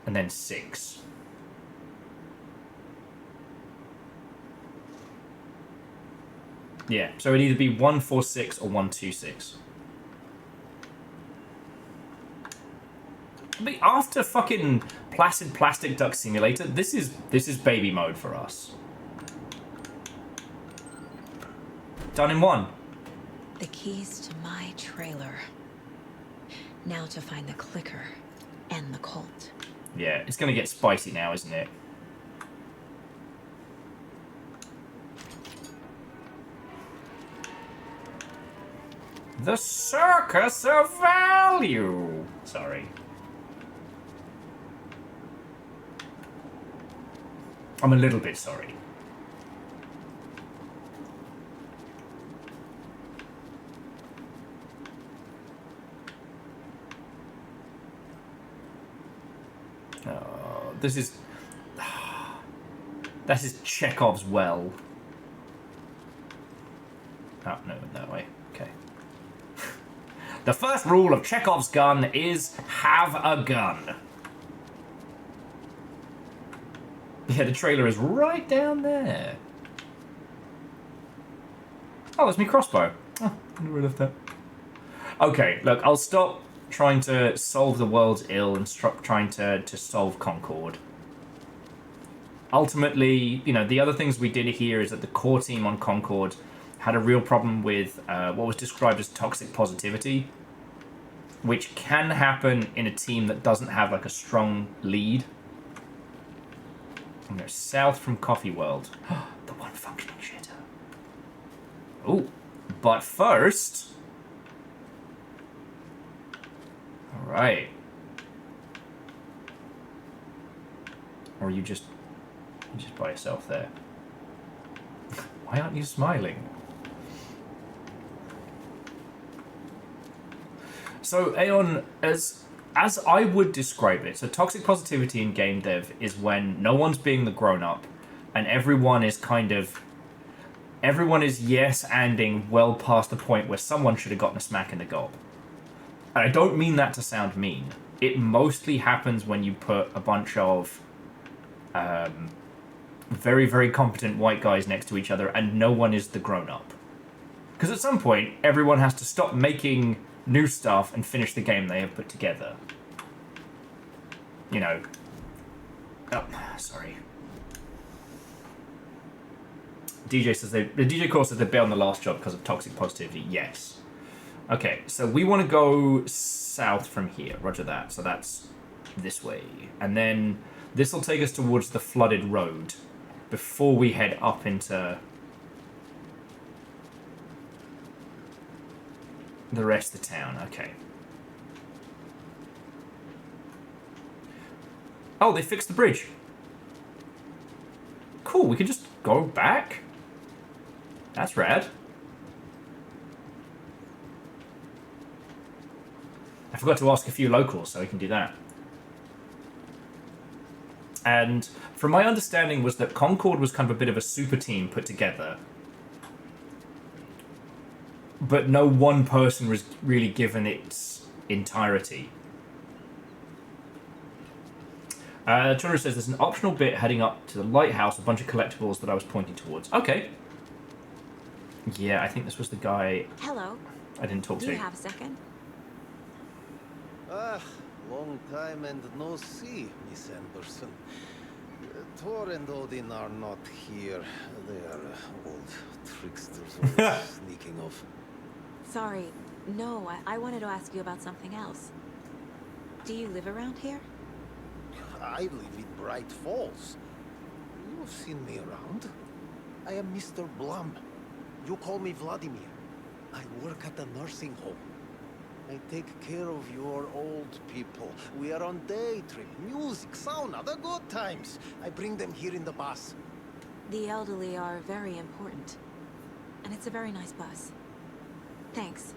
and then 6. Yeah, so it'd either be 146 or 126. I mean, after fucking Placid Plastic Duck Simulator, this is baby mode for us. Done in 1. The keys to my trailer. Now to find the clicker and the cult. Yeah, it's gonna get spicy now, isn't it? The circus of value. Sorry. I'm a little bit sorry. Oh, this is Chekhov's well. Oh, no, that way. Okay. The first rule of Chekhov's gun is have a gun. Yeah, the trailer is right down there. Oh, there's me crossbow. Oh, I never left that. Okay, look, I'll stop trying to solve the world's ill and stop trying to solve Concord. Ultimately, you know, the other things we did here is that the core team on Concord had a real problem with what was described as toxic positivity, which can happen in a team that doesn't have like a strong lead. And they're south from Coffee World. The one functioning shitter. Oh, but first... Alright. Or are you just by yourself there? Why aren't you smiling? So, Aeon, as I would describe it, so toxic positivity in game dev is when no one's being the grown-up and everyone is yes-anding well past the point where someone should have gotten a smack in the gob. And I don't mean that to sound mean. It mostly happens when you put a bunch of very, very competent white guys next to each other and no one is the grown-up. Because at some point, everyone has to stop making new stuff and finish the game they have put together. You know. Oh, sorry. DJ says the DJ core says they bailed on the last job because of toxic positivity. Yes. Okay, so we want to go south from here. Roger that. So that's this way. And then this will take us towards the flooded road before we head up into the rest of the town. Okay. Oh, they fixed the bridge. Cool, we can just go back? That's rad. I forgot to ask a few locals, so we can do that. And from my understanding was that Concord was kind of a bit of a super team put together. But no one person was really given its entirety. Chandra says there's an optional bit heading up to the lighthouse, a bunch of collectibles that I was pointing towards. Okay. Yeah, I think this was the guy. Hello. I didn't talk to. Do you have a second? Long time and no see, Miss Anderson. Thor and Odin are not here. They are old tricksters always sneaking off. Sorry. No, I wanted to ask you about something else. Do you live around here? I live in Bright Falls. You've seen me around. I am Mr. Blum. You call me Vladimir. I work at the nursing home. I take care of your old people. We are on day trip, music, sauna, the good times. I bring them here in the bus. The elderly are very important. And it's a very nice bus. Thanks.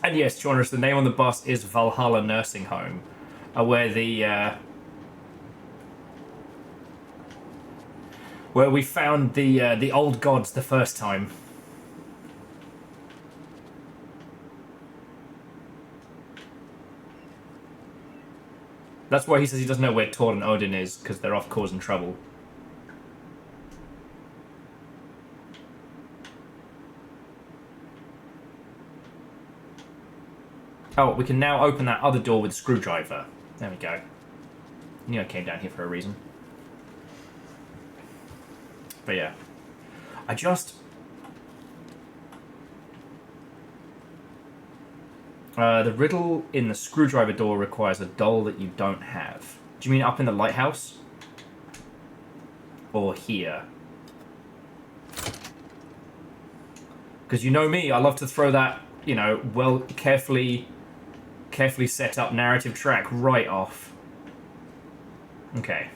And yes, Jonas, the name on the bus is Valhalla Nursing Home, where we found the old gods the first time. That's why he says he doesn't know where Thor and Odin is, because they're off causing trouble. Oh, we can now open that other door with a screwdriver. There we go. I knew I came down here for a reason. But yeah. The riddle in the screwdriver door requires a doll that you don't have. Do you mean up in the lighthouse? Or here? Because you know me, I love to throw that, you know, well, carefully set up narrative track right off. Okay.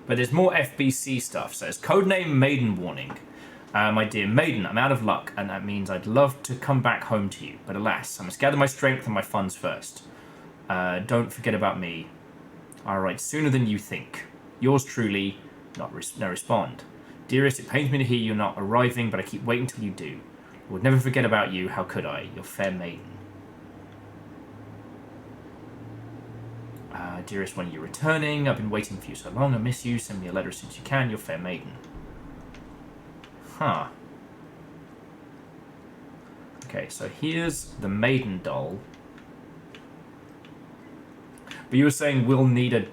But there's more FBC stuff. So it's codename Maiden Warning. My dear Maiden, I'm out of luck, and that means I'd love to come back home to you. But alas, I must gather my strength and my funds first. Don't forget about me. I'll write sooner than you think. Yours truly, no respond. Dearest, it pains me to hear you're not arriving, but I keep waiting till you do. I would never forget about you, how could I? Your fair maiden. Dearest, when are you returning? I've been waiting for you so long, I miss you. Send me a letter as soon as you can, your fair maiden. Huh. Okay, so here's the maiden doll. But you were saying we'll need an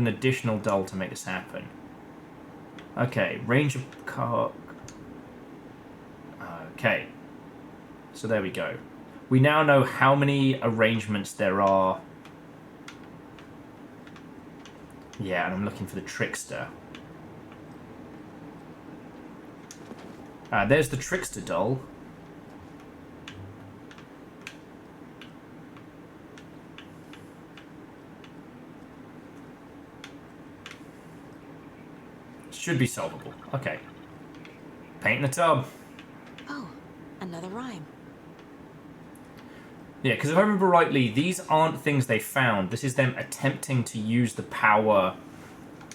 additional doll to make this happen. Okay, range of car. Okay. So there we go. We now know how many arrangements there are. Yeah, and I'm looking for the trickster. There's the trickster doll. Should be solvable. Okay. Paint in the tub. Oh, another rhyme. Yeah, because if I remember rightly, these aren't things they found. This is them attempting to use the power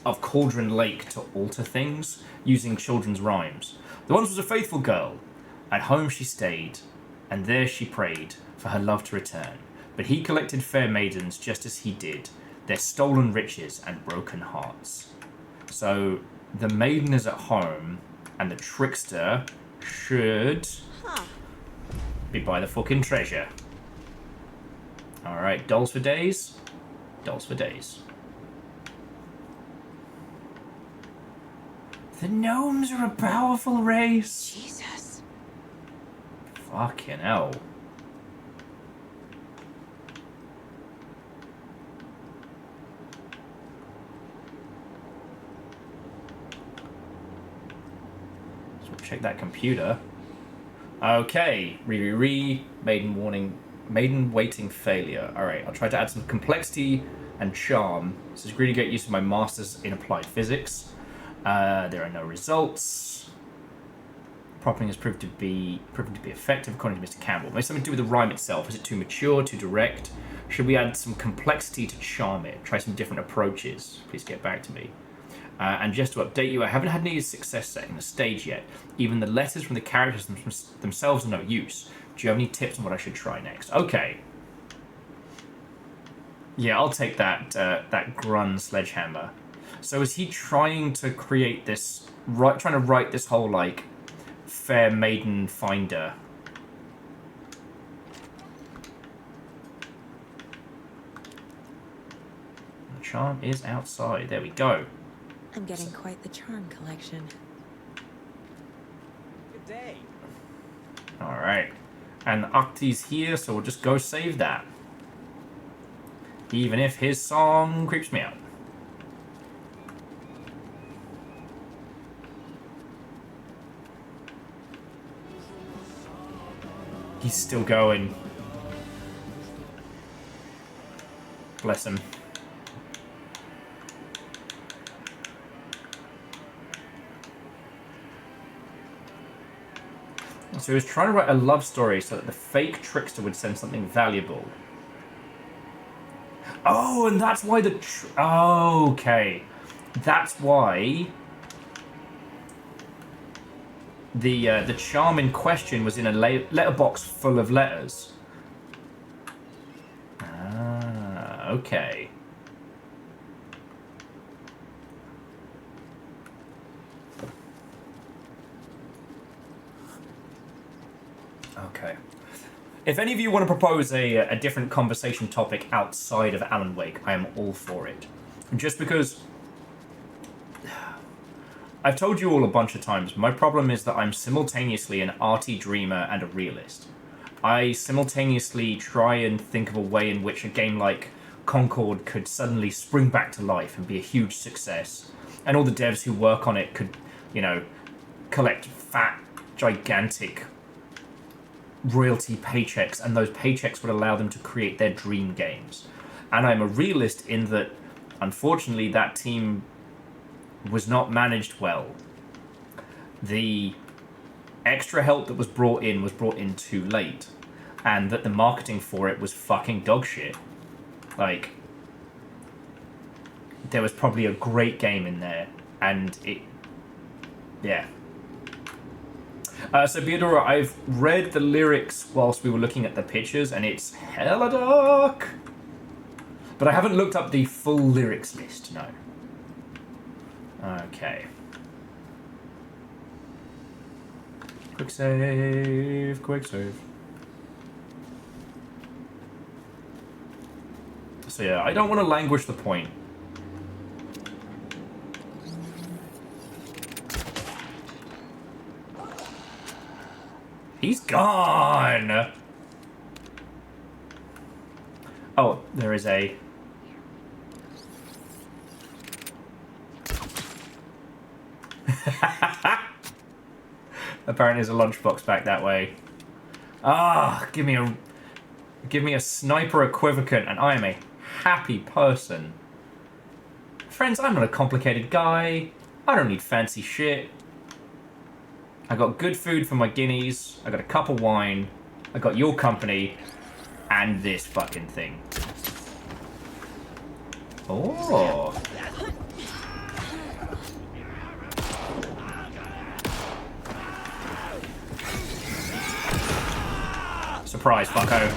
of Cauldron Lake to alter things using children's rhymes. The once was a faithful girl. At home she stayed, and there she prayed for her love to return. But he collected fair maidens just as he did, their stolen riches and broken hearts. So the maiden is at home, and the trickster should be by the fucking treasure. Alright, dolls for days. Dolls for days. The gnomes are a powerful race. Jesus. Fucking hell. So we'll check that computer. Okay. Maiden warning. Maiden waiting failure. Alright, I'll try to add some complexity and charm. This is really great use of my masters in applied physics. There are no results. Propping has proven to be effective, according to Mr. Campbell. Maybe something to do with the rhyme itself. Is it too mature, too direct? Should we add some complexity to charm it? Try some different approaches. Please get back to me. And just to update you, I haven't had any success setting the stage yet. Even the letters from the characters themselves are no use. Do you have any tips on what I should try next? Okay. Yeah, I'll take that that Grun sledgehammer. So is he trying to create this, trying to write this whole, like, fair maiden finder? The charm is outside. There we go. I'm getting quite the charm collection. Good day. Alright. And Ukti's here, so we'll just go save that. Even if his song creeps me out. He's still going. Bless him. So he was trying to write a love story so that the fake trickster would send something valuable. Oh, and that's why the... okay. That's why... The charm in question was in a letterbox full of letters. Ah, okay. Okay. If any of you want to propose a different conversation topic outside of Alan Wake, I am all for it. Just because... I've told you all a bunch of times, my problem is that I'm simultaneously an arty dreamer and a realist. I simultaneously try and think of a way in which a game like Concord could suddenly spring back to life and be a huge success. And all the devs who work on it could, you know, collect fat, gigantic royalty paychecks, and those paychecks would allow them to create their dream games. And I'm a realist in that, unfortunately, that team was not managed well. The extra help that was brought in too late, and that the marketing for it was fucking dog shit. Like, there was probably a great game in there, and it... yeah. So, Beodora, I've read the lyrics whilst we were looking at the pictures, and it's hella dark. But I haven't looked up the full lyrics list, no. Okay. Quick save, quick save. So yeah, I don't want to languish the point. He's gone! Oh, there is a... Apparently there's a lunchbox back that way. Ah, give me a sniper equivocant and I am a happy person. Friends, I'm not a complicated guy. I don't need fancy shit. I got good food for my guineas. I got a cup of wine. I got your company. And this fucking thing. Oh. Surprise, fucko.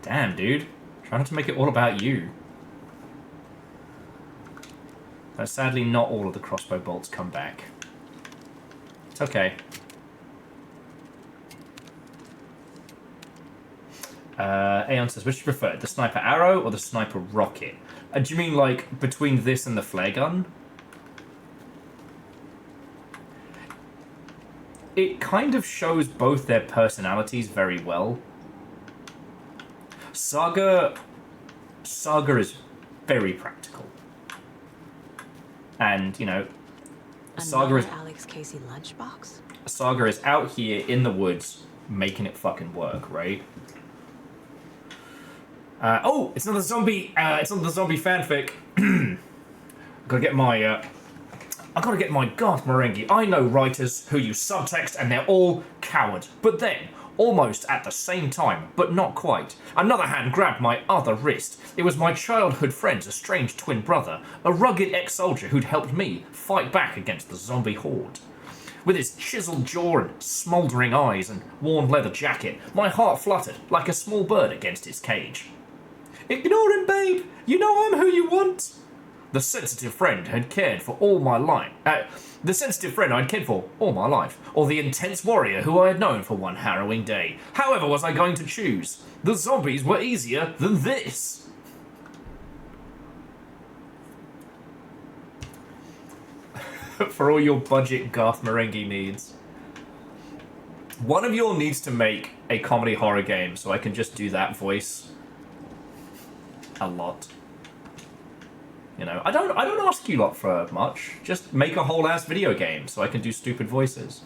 Damn, dude. Try not to make it all about you. But sadly, not all of the crossbow bolts come back. It's okay. Aeon says, which do you prefer, the sniper arrow or the sniper rocket? Do you mean, like, between this and the flare gun? It kind of shows both their personalities very well. Saga is very practical. And, you know, Saga is... Alex Casey lunchbox? Saga is out here in the woods making it fucking work, right? Oh, it's another zombie. It's another zombie fanfic. Gotta get my. I gotta get my Garth Marenghi. I know writers who use subtext and they're all coward. But then, almost at the same time, but not quite, another hand grabbed my other wrist. It was my childhood friend's estranged twin brother, a rugged ex-soldier who'd helped me fight back against the zombie horde. With his chiseled jaw and smouldering eyes and worn leather jacket, my heart fluttered like a small bird against its cage. Ignore him, babe. You know I'm who you want. The sensitive friend had cared for all my life. The sensitive friend I'd cared for all my life, or the intense warrior who I had known for one harrowing day. However was I going to choose? The zombies were easier than this. For all your budget Garth Marenghi needs. One of you all needs to make a comedy horror game so I can just do that voice a lot. You know, I don't ask you lot for much. Just make a whole ass video game so I can do stupid voices.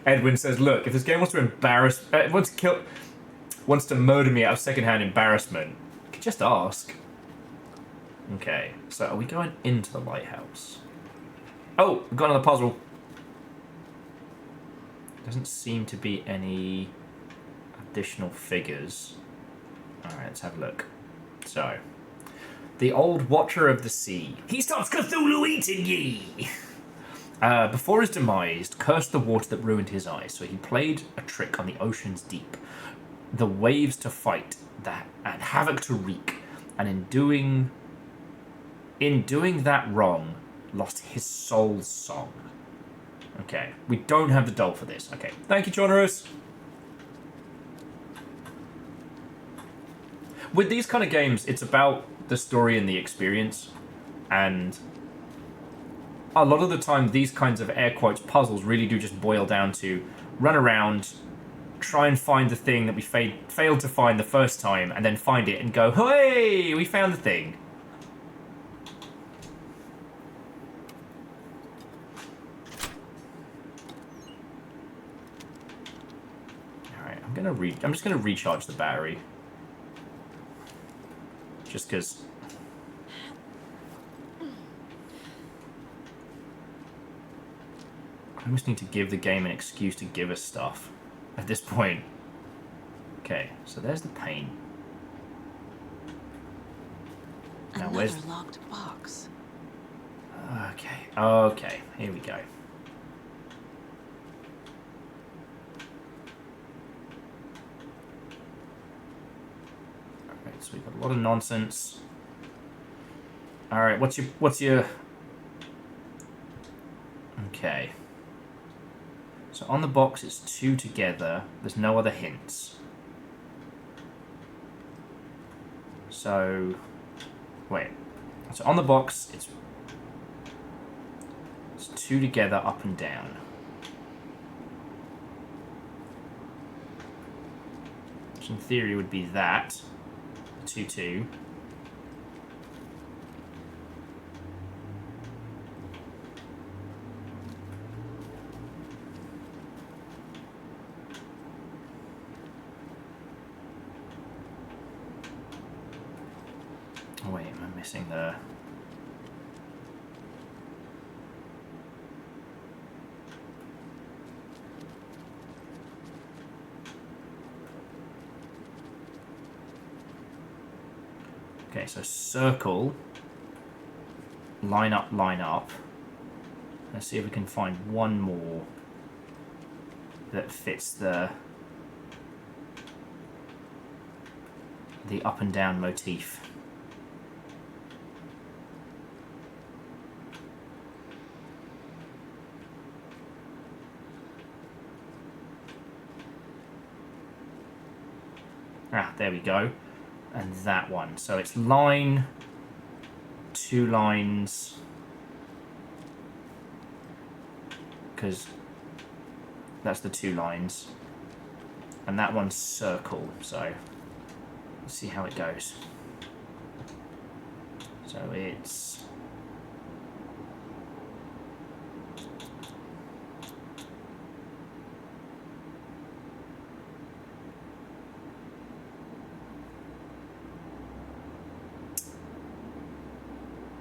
Edwin says, "Look, if this game wants to wants to murder me out of secondhand embarrassment, you can just ask." Okay, so are we going into the lighthouse? Oh, we've got another puzzle. Doesn't seem to be any additional figures. Alright, let's have a look. So, the old Watcher of the Sea. He stops Cthulhu eating ye! Before his demise, cursed the water that ruined his eyes, so he played a trick on the ocean's deep. The waves to fight, that and havoc to wreak, and in doing that wrong, lost his soul's song. Okay, we don't have the doll for this. Okay, thank you, Jonorus. With these kind of games, it's about the story and the experience, and a lot of the time, these kinds of air quotes puzzles really do just boil down to run around, try and find the thing that we failed to find the first time, and then find it and go, hey, we found the thing. I'm just gonna recharge the battery. Just because I almost need to give the game an excuse to give us stuff at this point. Okay, so there's the paint. Now where's another locked box? Okay, here we go. So we've got a lot of nonsense. Alright, what's your... Okay. So on the box it's 2 together. There's no other hints. So... Wait. So on the box it's 2 together up and down. Which in theory would be that. 2-2. Oh wait, am I missing the... Okay, so circle, line up, line up. Let's see if we can find one more that fits the up and down motif. Ah, there we go. And that one. So it's line, 2 lines, because that's the 2 lines, and that one's circle. So let's see how it goes. So it's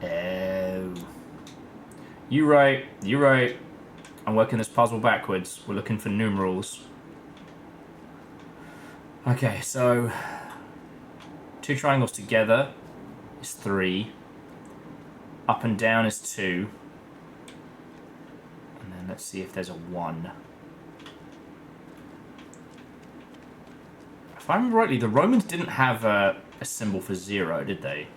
Oh. You right. You right. I'm working this puzzle backwards. We're looking for numerals. Okay, so 2 triangles together is 3. Up and down is 2. And then let's see if there's a 1. If I remember rightly, the Romans didn't have a symbol for 0, did they?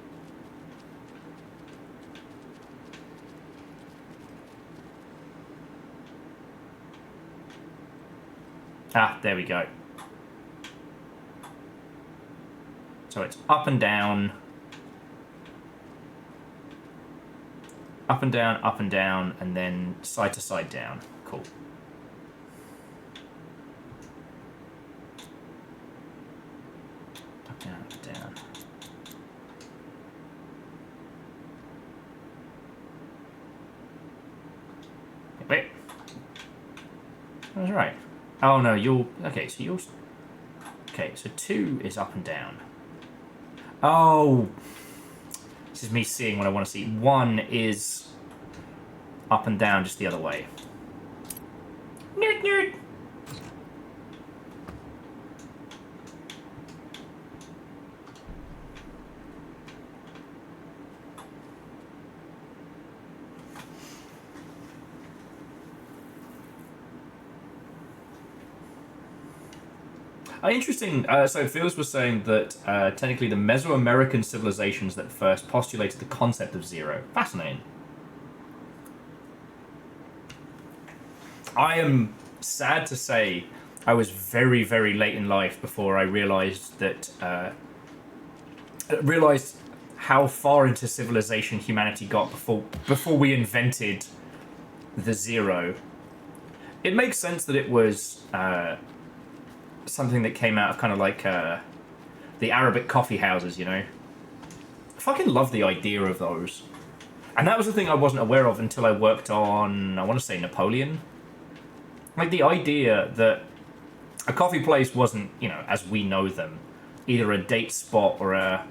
Ah, there we go. So it's up and down, and then side to side down. Cool. Up, down, up, down. Wait. That was right. Oh no, you'll... Okay, so you'll... Okay, so 2 is up and down. Oh! This is me seeing what I want to see. 1 is up and down, just the other way. Nerd, nerd! Interesting. So Felix was saying that technically the Mesoamerican civilizations that first postulated the concept of 0. Fascinating. I am sad to say I was very, very late in life before I realized that how far into civilization humanity got before we invented the 0. It makes sense that it was something that came out of kind of like the Arabic coffee houses, you know. I fucking love the idea of those. And that was the thing I wasn't aware of until I worked on, I want to say, Napoleon. Like, the idea that a coffee place wasn't, you know, as we know them, either a date spot or a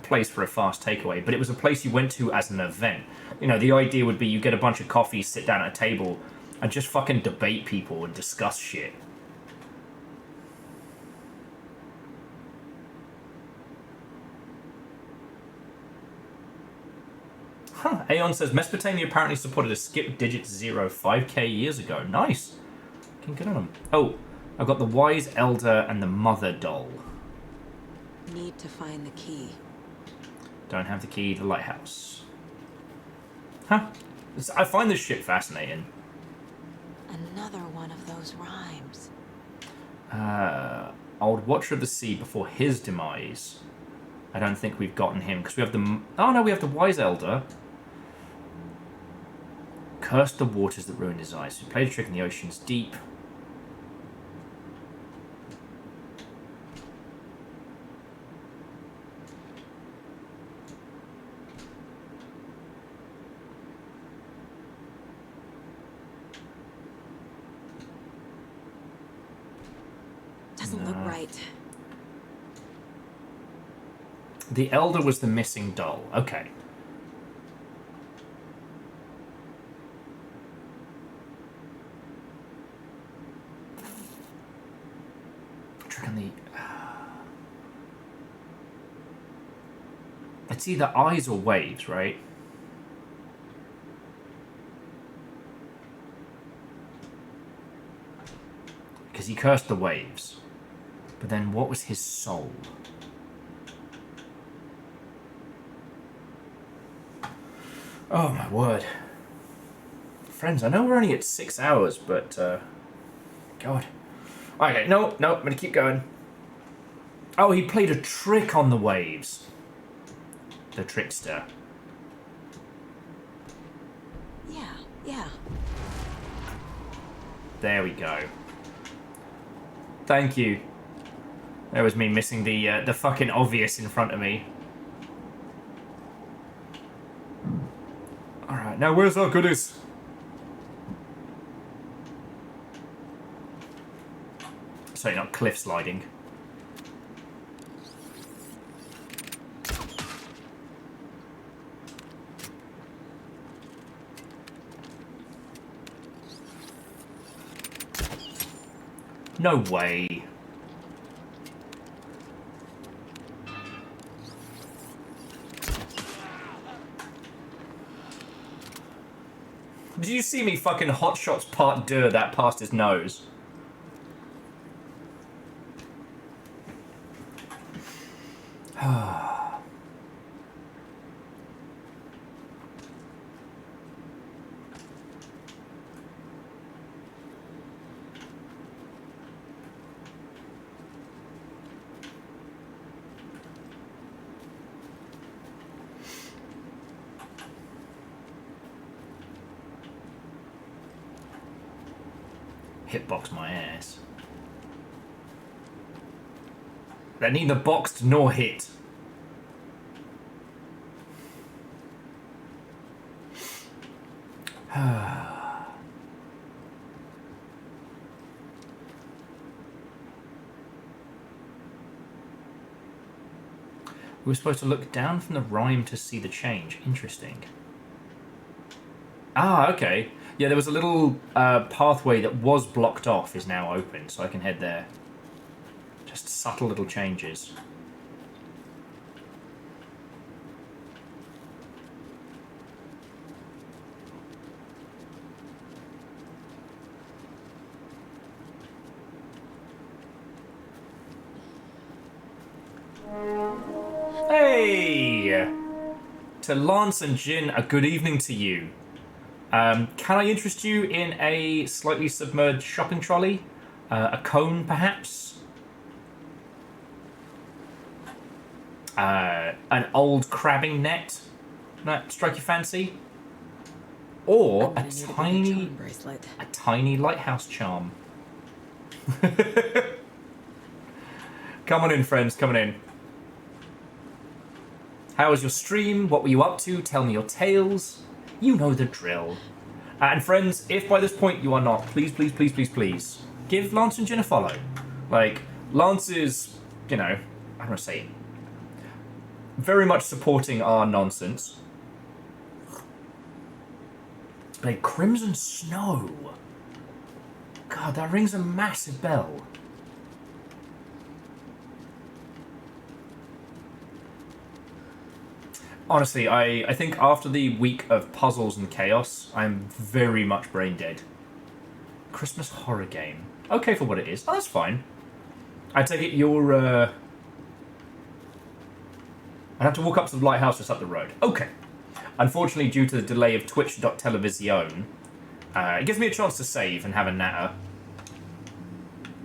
place for a fast takeaway, but it was a place you went to as an event. You know, the idea would be you get a bunch of coffee, sit down at a table, and just fucking debate people and discuss shit. Huh. Aeon says, Mesopotamia apparently supported a skip digit 0 5k years ago. Nice. Can get on them. Oh, I've got the Wise Elder and the Mother doll. Need to find the key. Don't have the key to the lighthouse. Huh. I find this shit fascinating. Another one of those rhymes. Old Watcher of the Sea before his demise. I don't think we've gotten him, because we have the... Oh no, we have the Wise Elder. Cursed the waters that ruined his eyes. He played a trick in the ocean's deep. Doesn't look right. The Elder was the missing doll. Okay. Trick on the... It's either eyes or waves, right? Because he cursed the waves. But then what was his soul? Oh my word. Friends, I know we're only at 6 hours, but God. Okay, no, I'm gonna keep going. Oh, he played a trick on the waves. The trickster. Yeah. There we go. Thank you. That was me missing the fucking obvious in front of me. Alright, now where's our goodies? Sorry, not cliff sliding. No way. Did you see me fucking Hot Shots Part 2 that past his nose? Hitbox my ass. They're neither boxed nor hit. We were supposed to look down from the rhyme to see the change. Interesting. Ah, okay. Yeah, there was a little pathway that was blocked off is now open, so I can head there. Just subtle little changes. Hey! To Lance and Jin, a good evening to you. Can I interest you in a slightly submerged shopping trolley? A cone, perhaps? An old crabbing net? That strike your fancy? Or a tiny lighthouse charm? Come on in, friends, come on in. How was your stream? What were you up to? Tell me your tales. You know the drill. And friends, if by this point you are not, please, please, please, please, please, give Lance and Jin a follow. Like, Lance is, you know, I don't want to say it, very much supporting our nonsense. But a Crimson Snow. God, that rings a massive bell. Honestly, I think after the week of puzzles and chaos, I'm very much brain dead. Christmas horror game. Okay for what it is. Oh, that's fine. I take it you're, I'd have to walk up to the lighthouse just up the road. Okay. Unfortunately, due to the delay of Twitch.television, it gives me a chance to save and have a natter.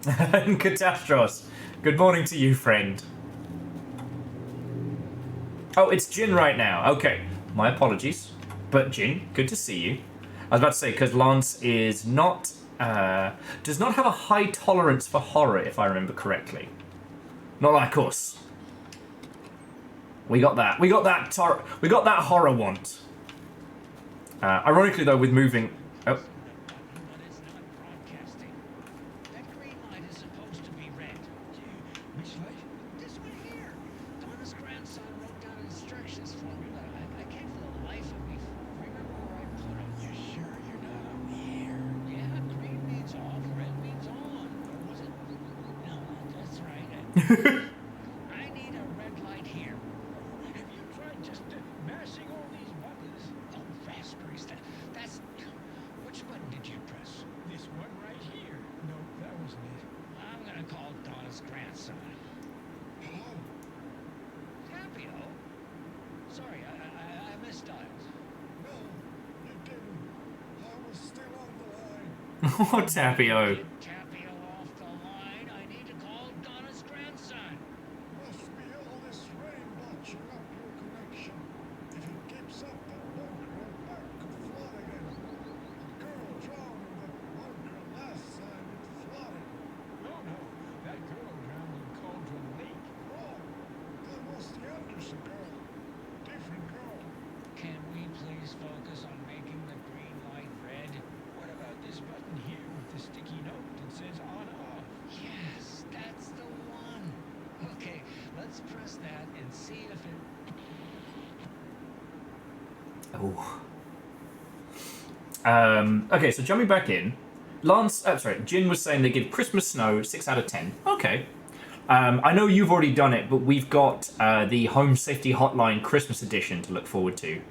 And Catastros, good morning to you, friend. Oh, it's Jin right now. Okay, my apologies. But Jin, good to see you. I was about to say, because Lance is not, does not have a high tolerance for horror, if I remember correctly. Not like us. We got that. We got that horror want. Ironically, though, with moving... Oh. I need a red light here. Have you tried just mashing all these buttons? Oh, raspberries. That's... Which button did you press? This one right here. No, that wasn't it. I'm gonna call Donna's grandson. Hello? Tapio? Sorry, I misdialed. No, you didn't. I was still on the line. Oh, Tapio. Okay, so jumping back in, Jin was saying they give Christmas Snow 6 out of 10. Okay. I know you've already done it, but we've got the Home Safety Hotline Christmas edition to look forward to.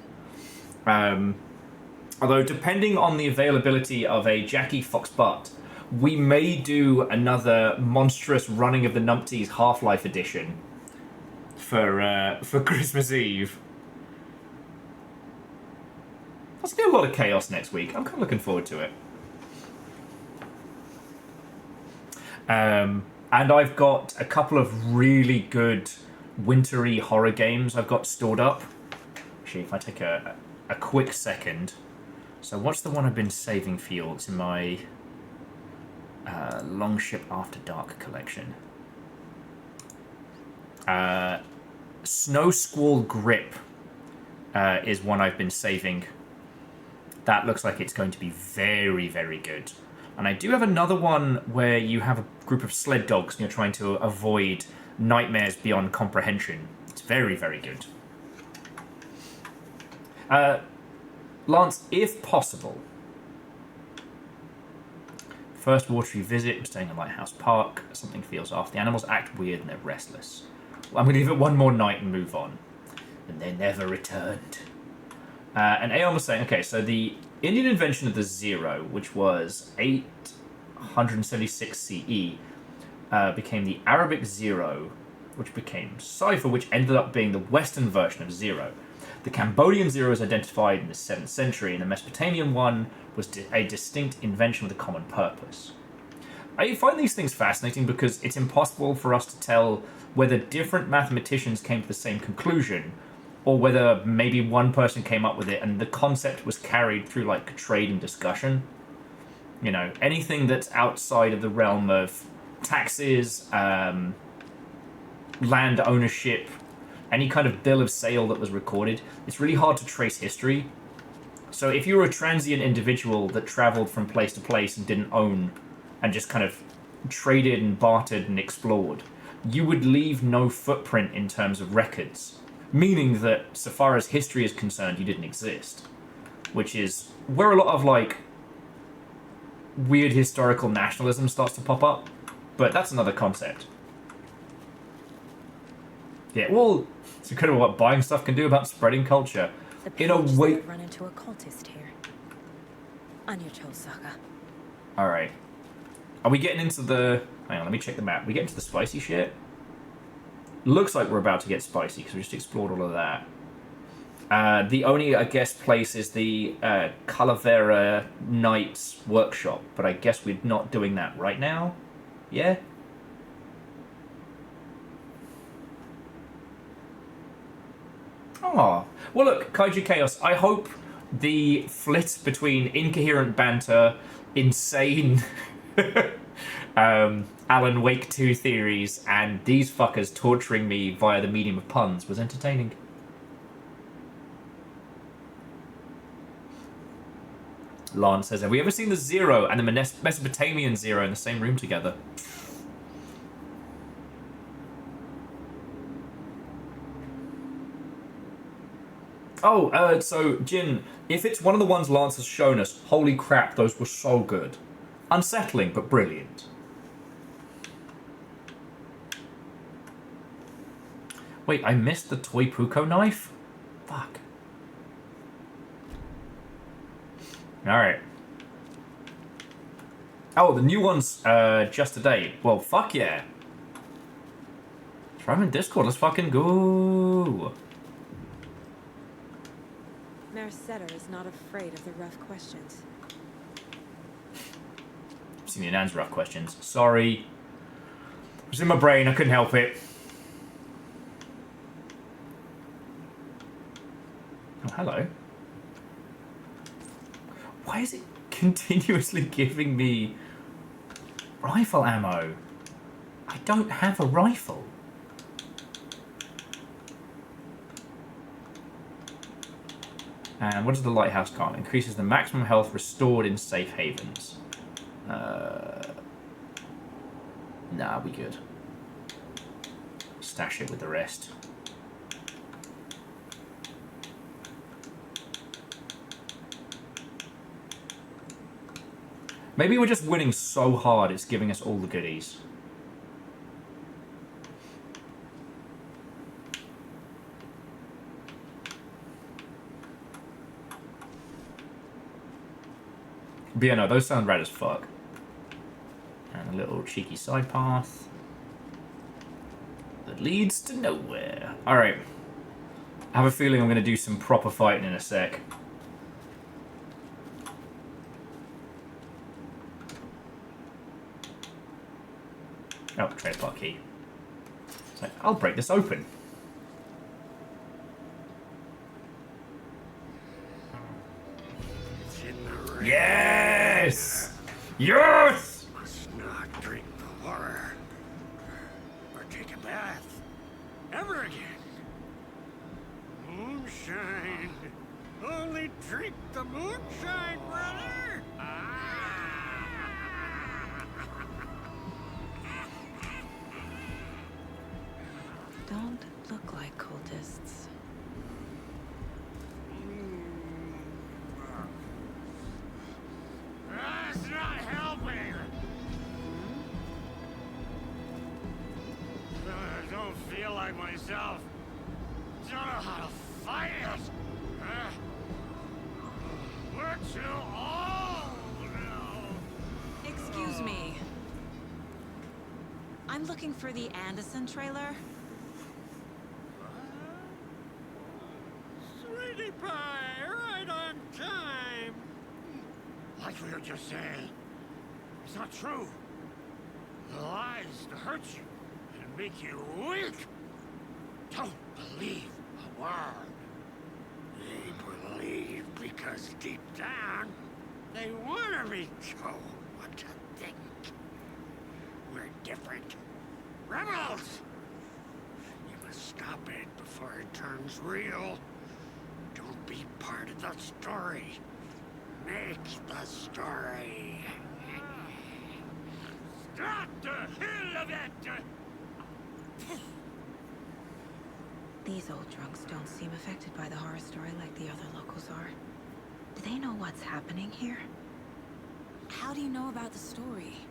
Although, depending on the availability of a Jackie Fox Butt, we may do another monstrous Running of the Numpties Half-Life edition for Christmas Eve. That's going to be a lot of chaos next week. I'm kind of looking forward to it. And I've got a couple of really good wintry horror games I've got stored up. Actually, if I take a quick second. So what's the one I've been saving for you? It's in my Longship After Dark collection. Snow Squall Grip is one I've been saving. That looks like it's going to be very, very good. And I do have another one where you have a group of sled dogs and you're trying to avoid nightmares beyond comprehension. It's very, very good. Lance, if possible, first watery visit, I'm staying in Lighthouse Park. Something feels off. The animals act weird and they're restless. Well, I'm going to give it one more night and move on. And they never returned. And Aeon was saying, okay, so the Indian invention of the Zero, which was 876 CE, became the Arabic Zero, which became Cipher, which ended up being the Western version of Zero. The Cambodian Zero is identified in the 7th century, and the Mesopotamian one was a distinct invention with a common purpose. I find these things fascinating because it's impossible for us to tell whether different mathematicians came to the same conclusion, or whether maybe one person came up with it and the concept was carried through like trade and discussion. You know, anything that's outside of the realm of taxes, land ownership, any kind of bill of sale that was recorded, it's really hard to trace history. So if you were a transient individual that traveled from place to place and didn't own and just kind of traded and bartered and explored, you would leave no footprint in terms of records. Meaning that, so far as history is concerned, you didn't exist. Which is where a lot of, like, weird historical nationalism starts to pop up. But that's another concept. Yeah, well, it's incredible what buying stuff can do about spreading culture. In a way... I've run into a cultist here. On your toes, Saga. Alright. Are we getting into the... Hang on, let me check the map. We get into the spicy shit? Looks like we're about to get spicy because we just explored all of that. The only, I guess, place is the Calavera Knights workshop, but I guess we're not doing that right now. Yeah? Oh. Well, look, Kaiju Chaos, I hope the flit between incoherent banter, insane... Alan Wake 2 theories and these fuckers torturing me via the medium of puns was entertaining. Lance says, have we ever seen the Zero and the Mesopotamian Zero in the same room together? Oh, so, Jin, if it's one of the ones Lance has shown us, holy crap, those were so good. Unsettling, but brilliant. Wait, I missed the toy Puko knife? Fuck. Alright. Oh, the new one's just today. Well, fuck yeah. Try them in Discord, let's fucking go. Mercetter is not afraid of the rough questions. I've seen the Nan's rough questions. Sorry. It was in my brain, I couldn't help it. Oh, hello. Why is it continuously giving me rifle ammo? I don't have a rifle. And what does the lighthouse grant? Increases the maximum health restored in safe havens. Nah, we good. Stash it with the rest. Maybe we're just winning so hard it's giving us all the goodies. But yeah, no, those sound rad as fuck. And a little cheeky side path that leads to nowhere. Alright. I have a feeling I'm going to do some proper fighting in a sec. Oh, trade part key. So I'll break this open. Yes! Yes! Must not drink the water or take a bath ever again. Moonshine. Only drink the moonshine, brother. Don't look like cultists. That's not helping. I don't feel like myself. Don't know how to fight it. We're too old now. Excuse me. I'm looking for the Anderson trailer. Sweetie pie, right on time. Like we were just saying, it's not true. The lies to hurt you and make you weak. Don't believe a word. They believe because deep down, they want to be told what to think. We're different. Rebels! You must stop it before it turns real. Don't be part of the story. Make the story. Stop the hell of it! These old drunks don't seem affected by the horror story like the other locals are. Do they know what's happening here? How do you know about the story?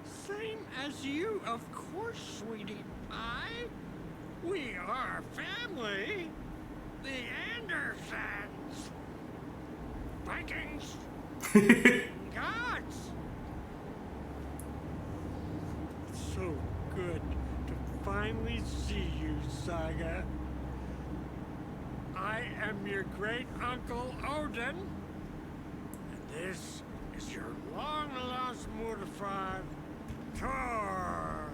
Same as you, of course, sweetie pie. We are family. The Andersons. Vikings. Gods. It's so good to finally see you, Saga. I am your great uncle Odin. And this is your long-lost mortified Thor.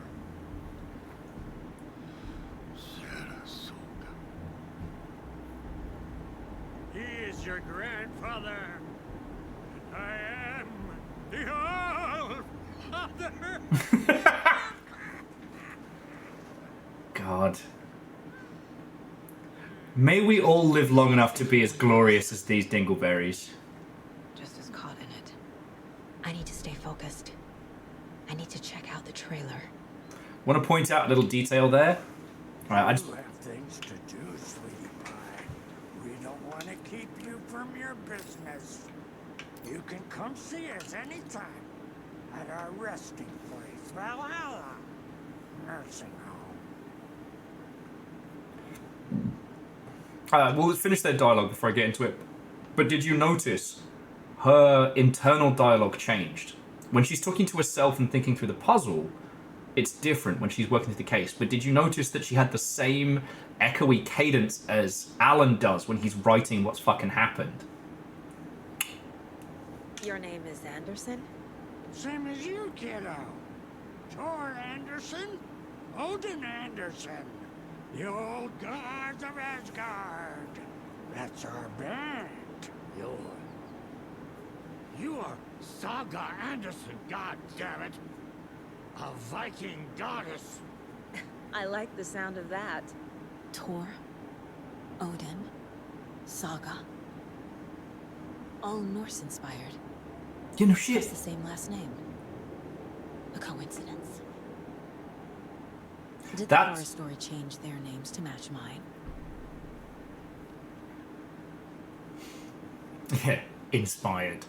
Sarasota. He is your grandfather. And I am the All-Father. God. May we all live long enough to be as glorious as these dingleberries. Just as caught in it. I need to stay focused. I need to check out the trailer. Want to point out a little detail there? Alright, I just... You have things to do, sweetie pie. We don't want to keep you from your business. You can come see us anytime at our resting place, Valhalla Nursing Home. We'll finish their dialogue before I get into it. But did you notice her internal dialogue changed? When she's talking to herself and thinking through the puzzle, it's different when she's working through the case. But did you notice that she had the same echoey cadence as Alan does when he's writing what's fucking happened? Your name is Anderson? Same as you, kiddo. Thor Anderson, Odin Anderson, the old gods of Asgard. That's our band. You are Saga Anderson, goddammit. A Viking goddess. I like the sound of that. Thor, Odin, Saga. All Norse-inspired. You know, shit. It's the same last name. A coincidence? Did the horror story change their names to match mine? Yeah, inspired.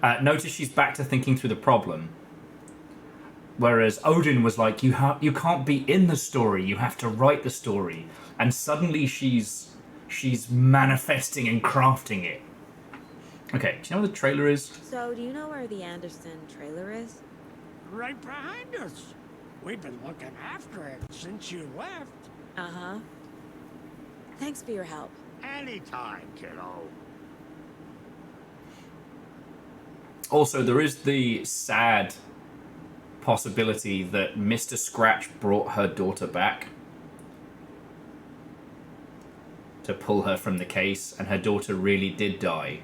Notice she's back to thinking through the problem. Whereas Odin was like, you can't be in the story, you have to write the story. And suddenly she's manifesting and crafting it. Okay, do you know where the trailer is? So, do you know where the Anderson trailer is? Right behind us. We've been looking after it since you left. Uh-huh. Thanks for your help. Anytime, kiddo. Also, there is the sad possibility that Mr. Scratch brought her daughter back to pull her from the case, and her daughter really did die.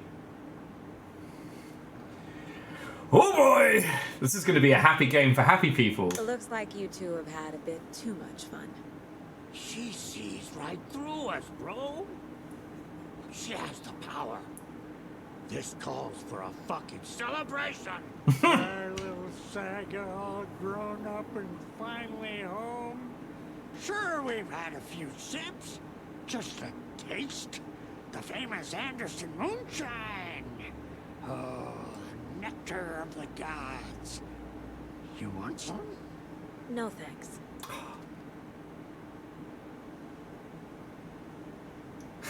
Oh boy! This is going to be a happy game for happy people. It looks like you two have had a bit too much fun. She sees right through us, bro. She has the power. This calls for a fucking celebration. Our little Saga all grown up and finally home. Sure, we've had a few sips. Just a taste. The famous Anderson moonshine. Oh, nectar of the gods. You want some? No thanks.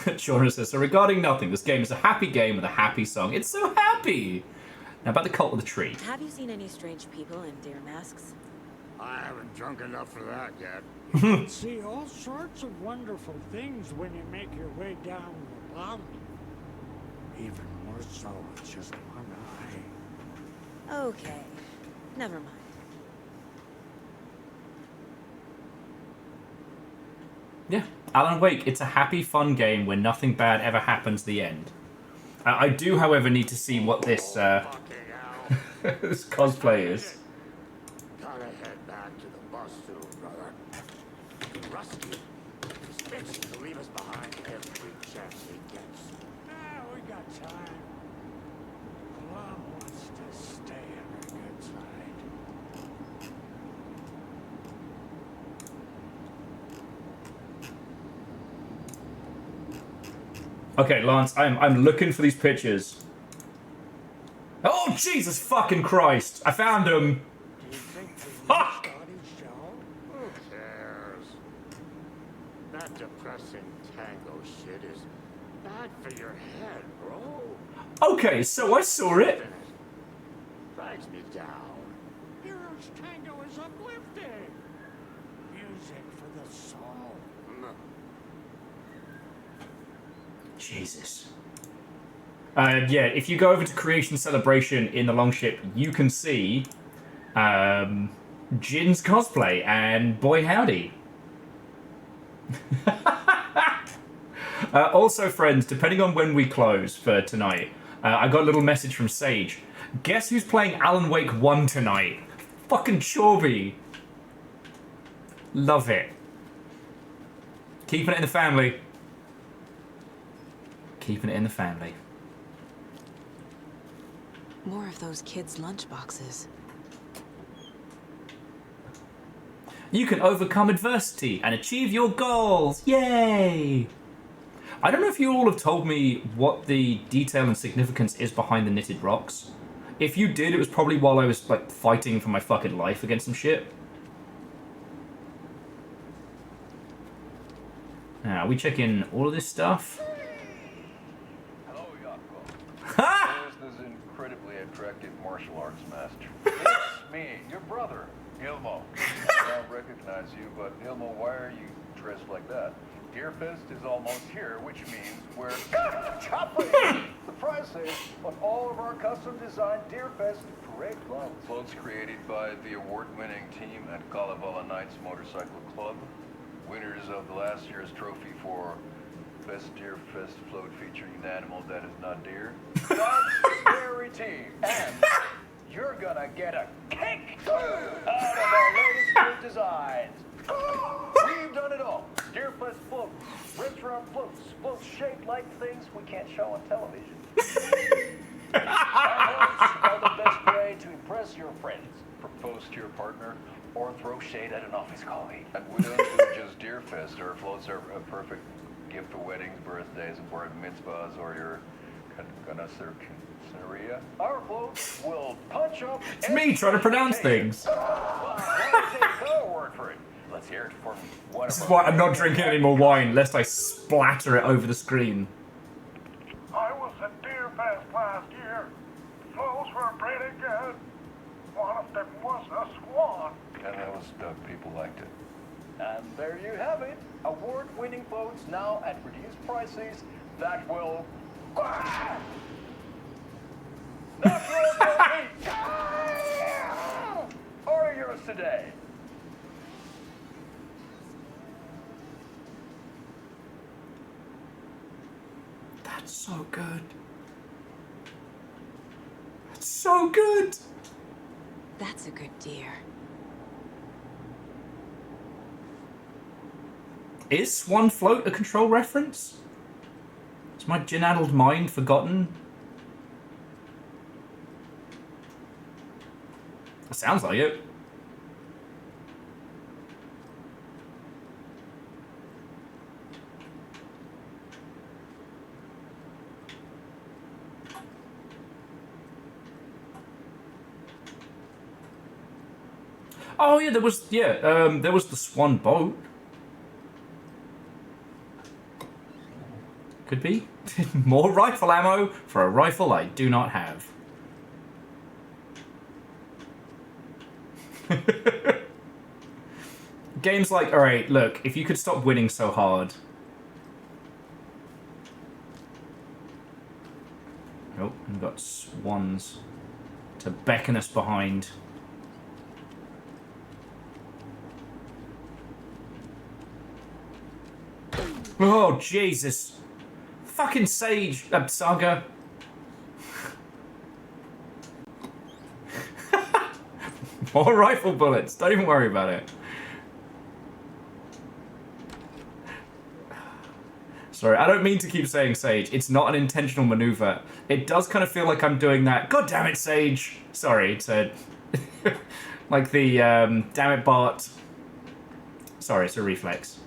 Shauna says, so regarding nothing, this game is a happy game with a happy song. It's so happy! Now about the cult of the tree. Have you seen any strange people in deer masks? I haven't drunk enough for that yet. You can see all sorts of wonderful things when you make your way down the bottom. Even more so with just one eye. Okay. Never mind. Yeah, Alan Wake, it's a happy, fun game where nothing bad ever happens at the end. I do, however, need to see what this, this cosplay is. Gotta head back to the bus soon, brother. Rusty is itching to leave us behind every chance he gets. We got time. Mom wants to stay on her good side. Okay, Lance, I'm looking for these pictures. Oh, Jesus fucking Christ! I found them! Fuck! Who cares? That depressing tango shit is bad for your head, bro. Okay, so I saw it. Drags me down. Hero's tango is uplifting. Music for the soul. Jesus. Yeah, if you go over to Creation Celebration in the Longship, you can see Jin's cosplay, and boy howdy. Also, friends, depending on when we close for tonight, I got a little message from Sage. Guess who's playing Alan Wake 1 tonight? Fucking Chorby. Love it. Keeping it in the family. Keeping it in the family. More of those kids' lunchboxes. You can overcome adversity and achieve your goals. Yay! I don't know if you all have told me what the detail and significance is behind the knitted rocks. If you did, it was probably while I was like fighting for my fucking life against some shit. Now, we check in all of this stuff. Hello, Yako. There's this incredibly attractive martial arts master. It's me, your brother, Ilmo. I don't recognize you, but Ilmo, why are you dressed like that? Deerfest is almost here, which means we're chopping. The price is on all of our custom-designed Deerfest parade clothes. Clothes created by the award-winning team at Kalevala Knights Motorcycle Club, winners of the last year's trophy for Best Deerfest float featuring an animal that is not deer. That's the very team. And you're gonna get a kick out of our latest float designs. We've done it all. Deerfest floats, restaurant floats, floats shaped like things we can't show on television. Our floats are the best way to impress your friends, propose to your partner, or throw shade at an office colleague. And we don't do just Deerfest. Our floats are a perfect gift for weddings, birthdays, and bar mitzvahs, or your Gonna search Syria. Our floats will punch up. It's me trying to pronounce things. Word for it. Let's hear it from one This of is our why I'm not drinking any more wine, lest I splatter it over the screen. I was at Deer Fest last year. The flows were pretty good. One of them was a swan. And those people liked it. And there you have it. Award-winning floats now at reduced prices that will... Order yours today. That's so good. That's so good. That's a good deer. Is Swan Float a Control reference? Is my gin-addled mind forgotten? That sounds like it. Oh yeah, there was the Swan boat. Could be. More rifle ammo for a rifle I do not have. Games like, alright, look, if you could stop winning so hard. Oh, we've got swans to beckon us behind. Oh, Jesus. Fucking Sage, Saga. More rifle bullets. Don't even worry about it. Sorry, I don't mean to keep saying Sage. It's not an intentional maneuver. It does kind of feel like I'm doing that. God damn it, Sage. Sorry, it's a... like the, damn it, Bart. Sorry, it's a reflex.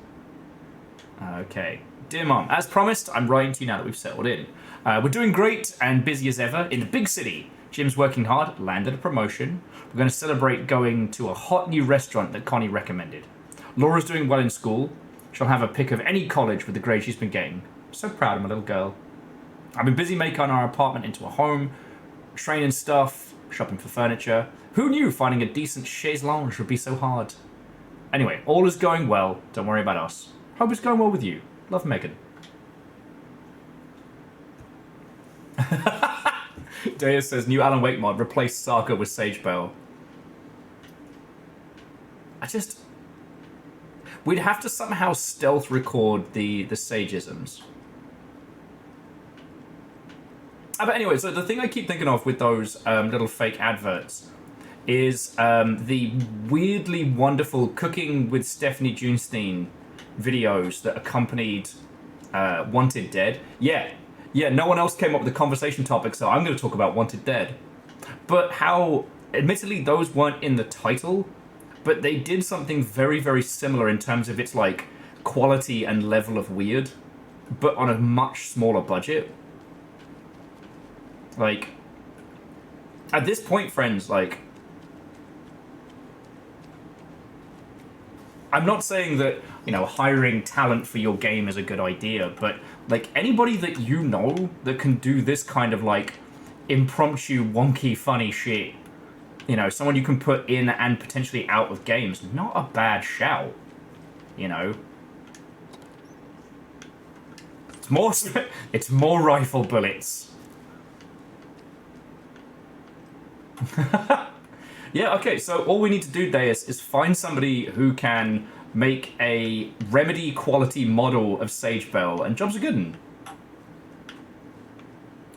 Okay. Dear Mom, as promised, I'm writing to you now that we've settled in. We're doing great and busy as ever in the big city. Jim's working hard, landed a promotion. We're going to celebrate going to a hot new restaurant that Connie recommended. Laura's doing well in school. She'll have a pick of any college with the grade she's been getting. I'm so proud of my little girl. I've been busy making our apartment into a home, training stuff, shopping for furniture. Who knew finding a decent chaise lounge would be so hard? Anyway, all is going well. Don't worry about us. Hope it's going well with you. Love, Megan. Deus says, new Alan Wake mod, replace Saga with Sage Bell. We'd have to somehow stealth record the Sageisms. But anyway, so the thing I keep thinking of with those little fake adverts is the weirdly wonderful Cooking with Stephanie Junestein videos that accompanied Wanted Dead. Yeah, no one else came up with the conversation topic, so I'm going to talk about Wanted Dead. But how, admittedly, those weren't in the title, but they did something very, very similar in terms of its, like, quality and level of weird, but on a much smaller budget. Like, at this point, friends, like, I'm not saying that, you know, hiring talent for your game is a good idea, but, like, anybody that you know that can do this kind of, like, impromptu, wonky, funny shit, you know, someone you can put in and potentially out of games, not a bad shout, you know. It's more rifle bullets. Yeah, okay, so all we need to do, Deus, is find somebody who can make a Remedy quality model of Sage Bell, and jobs are good 'un.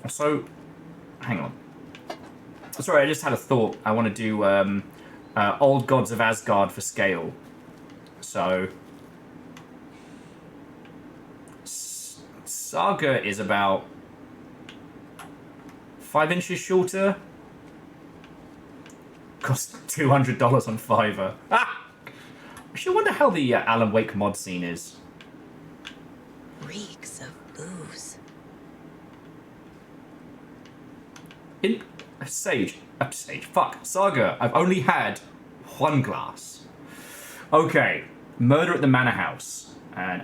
So, hang on. Sorry, I just had a thought. I want to do Old Gods of Asgard for scale. So, Saga is about 5 inches shorter. Cost $200 on Fiverr. Ah! I should wonder how the Alan Wake mod scene is. Reeks of booze. In Saga, I've only had one glass. Okay, Murder at the Manor House, and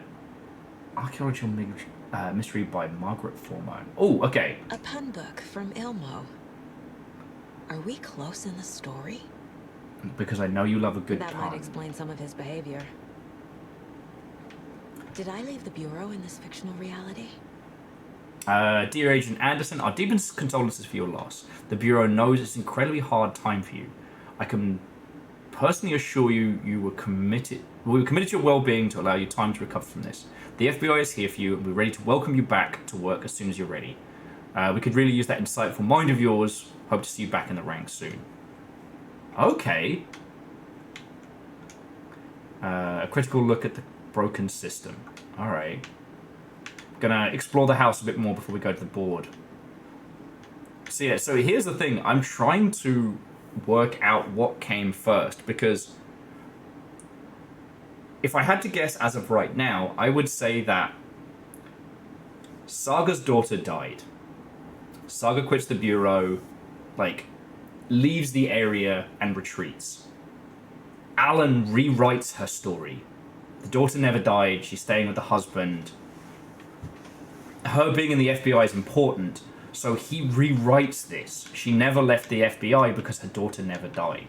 archaeological mystery by Margaret Forman. Oh, okay. A pun book from Ilmo. Are we close in the story? Because I know you love a good That pun. might explain some of his behavior. Did I leave the Bureau in this fictional reality? Dear Agent Anderson, our deepest condolences for your loss. The Bureau knows it's an incredibly hard time for you. I can personally assure you we were committed to your well-being to allow you time to recover from this. The FBI is here for you, and we're ready to welcome you back to work as soon as you're ready. We could really use that insightful mind of yours. Hope to see you back in the ranks soon. Okay. A critical look at the broken system. Alright. Gonna explore the house a bit more before we go to the board. So yeah, so here's the thing. I'm trying to work out what came first, because if I had to guess as of right now, I would say that Saga's daughter died. Saga quits the Bureau, like, leaves the area and retreats. Alan rewrites her story. The daughter never died, she's staying with the husband. Her being in the FBI is important, so he rewrites this. She never left the FBI because her daughter never died.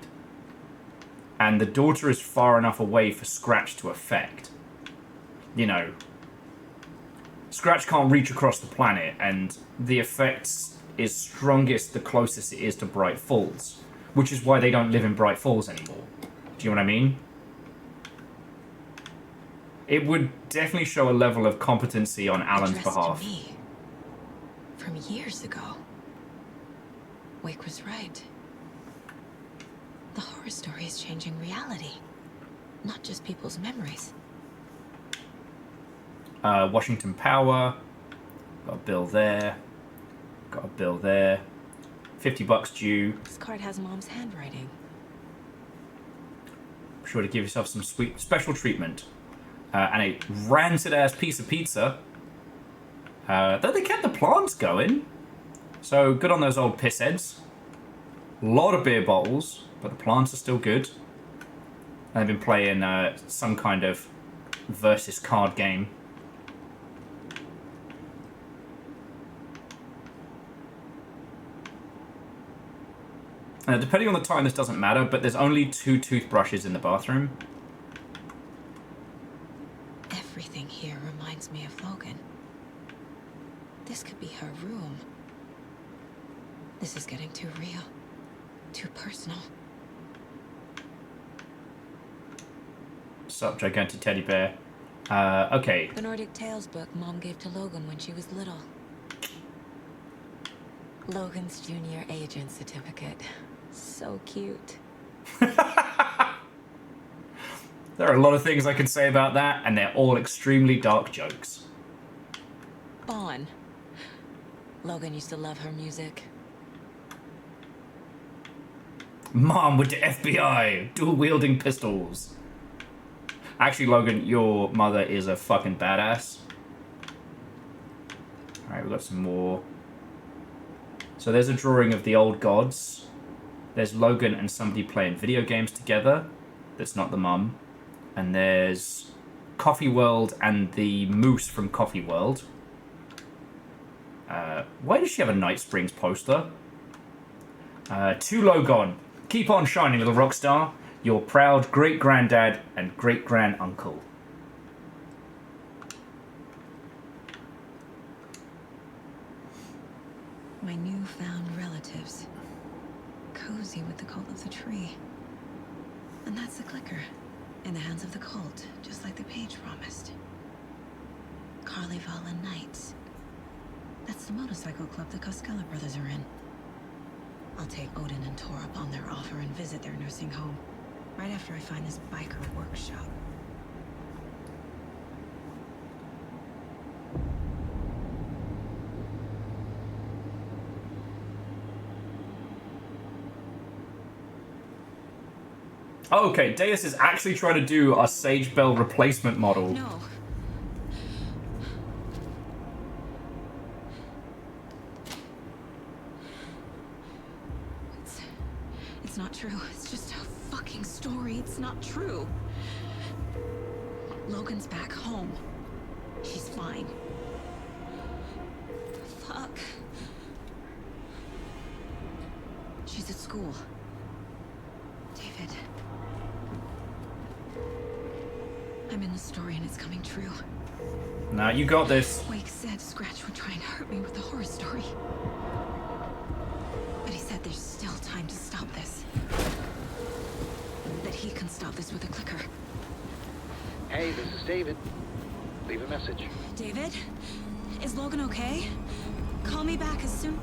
And the daughter is far enough away for Scratch to affect. You know, Scratch can't reach across the planet, and the effects is strongest the closest it is to Bright Falls, which is why they don't live in Bright Falls anymore. Do you know what I mean? It would definitely show a level of competency on Alan's behalf. To me. From years ago. Wake was right. The horror story is changing reality, not just people's memories. Washington Power. Got a bill there. Got a bill there. $50 due. This card has Mom's handwriting. Be sure to give yourself some sweet special treatment. And a rancid-ass piece of pizza. Though they kept the plants going. So, good on those old pissheads. A lot of beer bottles, but the plants are still good. And they've been playing some kind of versus card game. Depending on the time, this doesn't matter, but there's only 2 toothbrushes in the bathroom. Everything here reminds me of Logan. This could be her room. This is getting too real. Too personal. Sup, gigantic teddy bear. Okay. The Nordic Tales book Mom gave to Logan when she was little. Logan's junior agent certificate. So cute. There are a lot of things I could say about that, and they're all extremely dark jokes. Bon. Logan used to love her music. Mom with the FBI, dual-wielding pistols. Actually, Logan, your mother is a fucking badass. Alright, we've got some more. So there's a drawing of the old gods. There's Logan and somebody playing video games together. That's not the mum. And there's Coffee World and the moose from Coffee World. Why does she have a Night Springs poster? To Logan. Keep on shining, little rock star. Your proud great-granddad and great-grand-uncle. My newfound relatives. Cozy with the cult of the tree. And that's the clicker. In the hands of the cult, just like the page promised. Carnival and Knights. That's the motorcycle club the Koskela brothers are in. I'll take Odin and Tor up on their offer and visit their nursing home. Right after I find this biker workshop. Okay, Deus is actually trying to do a Sage Bell replacement model. No. It's not true. It's just a fucking story. It's not true. Logan's back home. She's fine. Fuck. She's at school. David. I'm in the story and it's coming true. Now you got this. Wake said Scratch would try and hurt me with the horror story. But he said there's still time to stop this. That he can stop this with a clicker. Hey, this is David. Leave a message. David? Is Logan okay? Call me back as soon...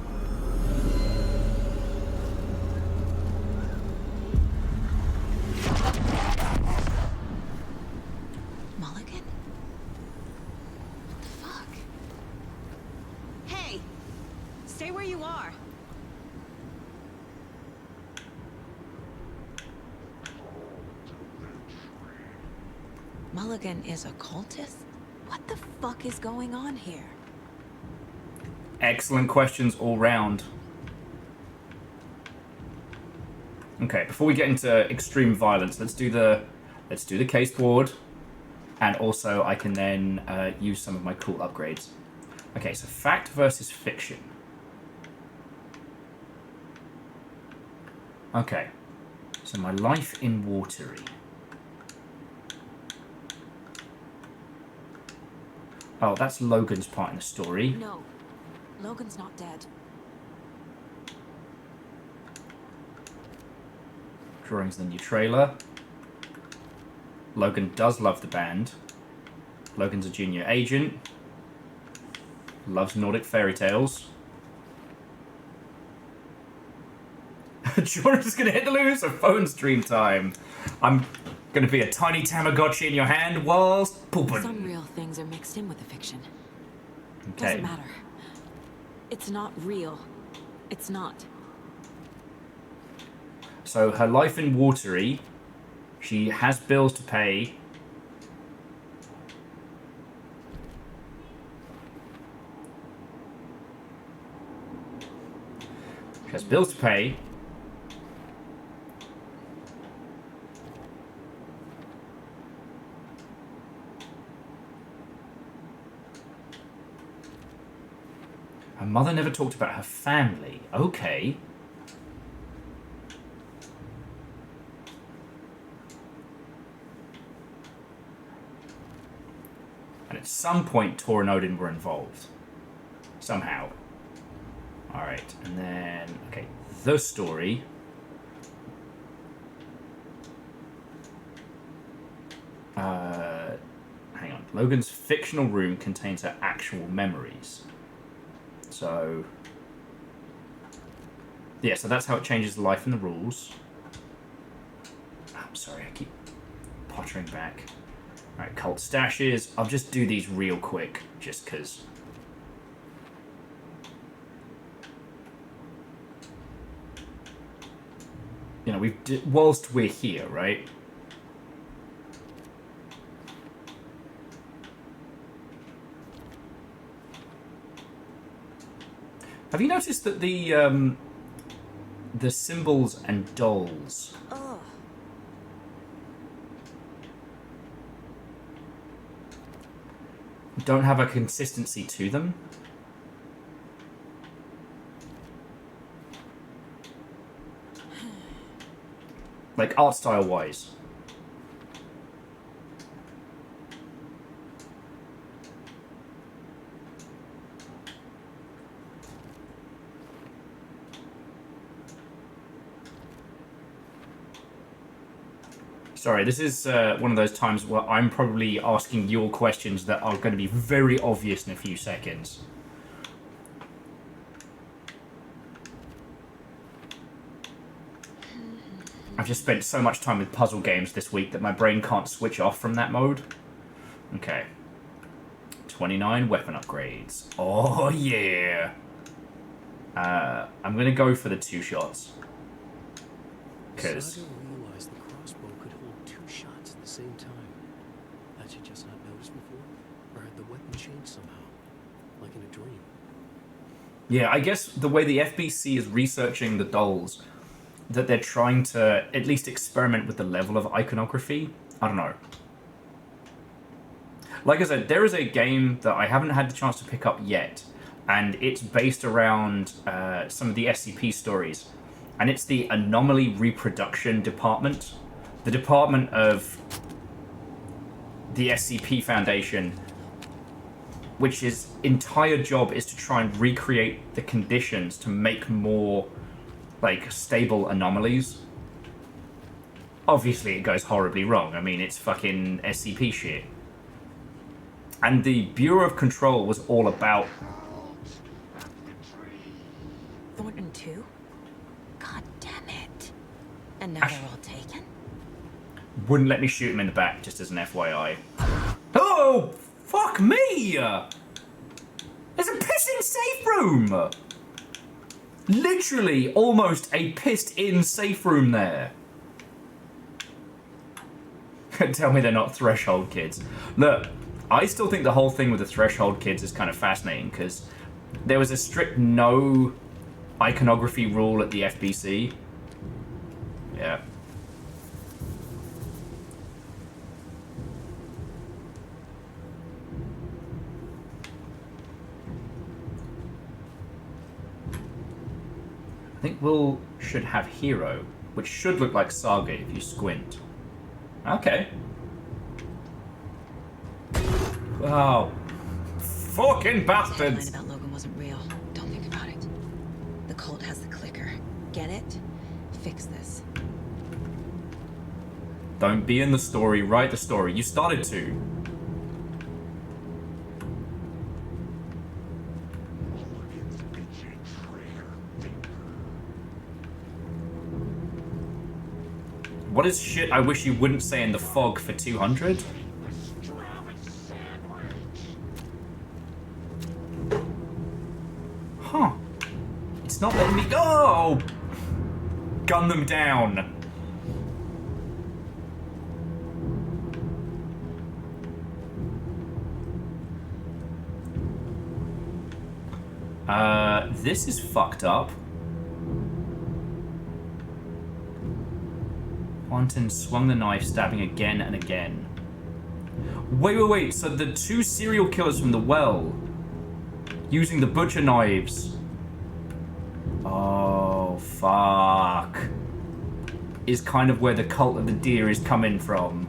Mulligan? What the fuck? Hey! Stay where you are. Mulligan is a cultist? What the fuck is going on here? Excellent questions all round. Okay, before we get into extreme violence, let's do the case board, and also I can then use some of my cool upgrades. Okay, so fact versus fiction. Okay, so my life in Watery. Oh, that's Logan's part in the story. No, Logan's not dead. Drawings of the new trailer. Logan does love the band. Logan's a junior agent. Loves Nordic fairy tales. Jordan's gonna hit the loo, so phone stream time. I'm gonna be a tiny Tamagotchi in your hand whilst pooping. Some real things are mixed in with the fiction. Okay. Doesn't matter. It's not real. It's not. So her life in Watery, she has bills to pay. She has bills to pay. Her mother never talked about her family. Okay. And at some point, Tor and Odin were involved. Somehow. Alright, and then... Okay, the story. Hang on. Logan's fictional room contains her actual memories. So... Yeah, so that's how it changes life and the rules. I'm sorry, I keep pottering back. Alright, cult stashes. I'll just do these real quick, just because. You know, whilst we're here, right? Have you noticed that the symbols and dolls don't have a consistency to them? Like art style wise. Sorry, this is one of those times where I'm probably asking your questions that are going to be very obvious in a few seconds. I've just spent so much time with puzzle games this week that my brain can't switch off from that mode. Okay. 29 weapon upgrades. Oh, yeah. I'm going to go for the 2 shots. Because... Saga realized the crossbow could hold 2 shots at the same time. Had she just not noticed before? Or had the weapon changed somehow? Like in a dream? Yeah, I guess the way the FBC is researching the dolls, that they're trying to at least experiment with the level of iconography. I don't know. Like I said, there is a game that I haven't had the chance to pick up yet, and it's based around some of the SCP stories. And it's the Anomaly Reproduction Department. The department of the SCP Foundation, which his entire job is to try and recreate the conditions to make more, like, stable anomalies. Obviously, it goes horribly wrong. I mean, it's fucking SCP shit. And the Bureau of Control was all about... Thornton 2? God damn it. And now they're all taken? Wouldn't let me shoot him in the back, just as an FYI. Oh, fuck me! There's a pissing safe room! Literally, almost a pissed-in safe room there. Tell me they're not Threshold kids. Look, I still think the whole thing with the Threshold kids is kind of fascinating, because there was a strict no iconography rule at the FBC. Yeah. I think we'll should have Hero, which should look like Saga if you squint. Okay. Oh, fucking bastards! The line about Logan wasn't real. Don't think about it. The cult has the clicker. Get it? Fix this. Don't be in the story, write the story. You started to. What is shit I wish you wouldn't say in the fog for 200? Huh. It's not letting me go. Oh! Gun them down. This is fucked up. Quantum swung the knife, stabbing again and again. Wait. So the two serial killers from the well, using the butcher knives. Oh, fuck. Is kind of where the cult of the deer is coming from.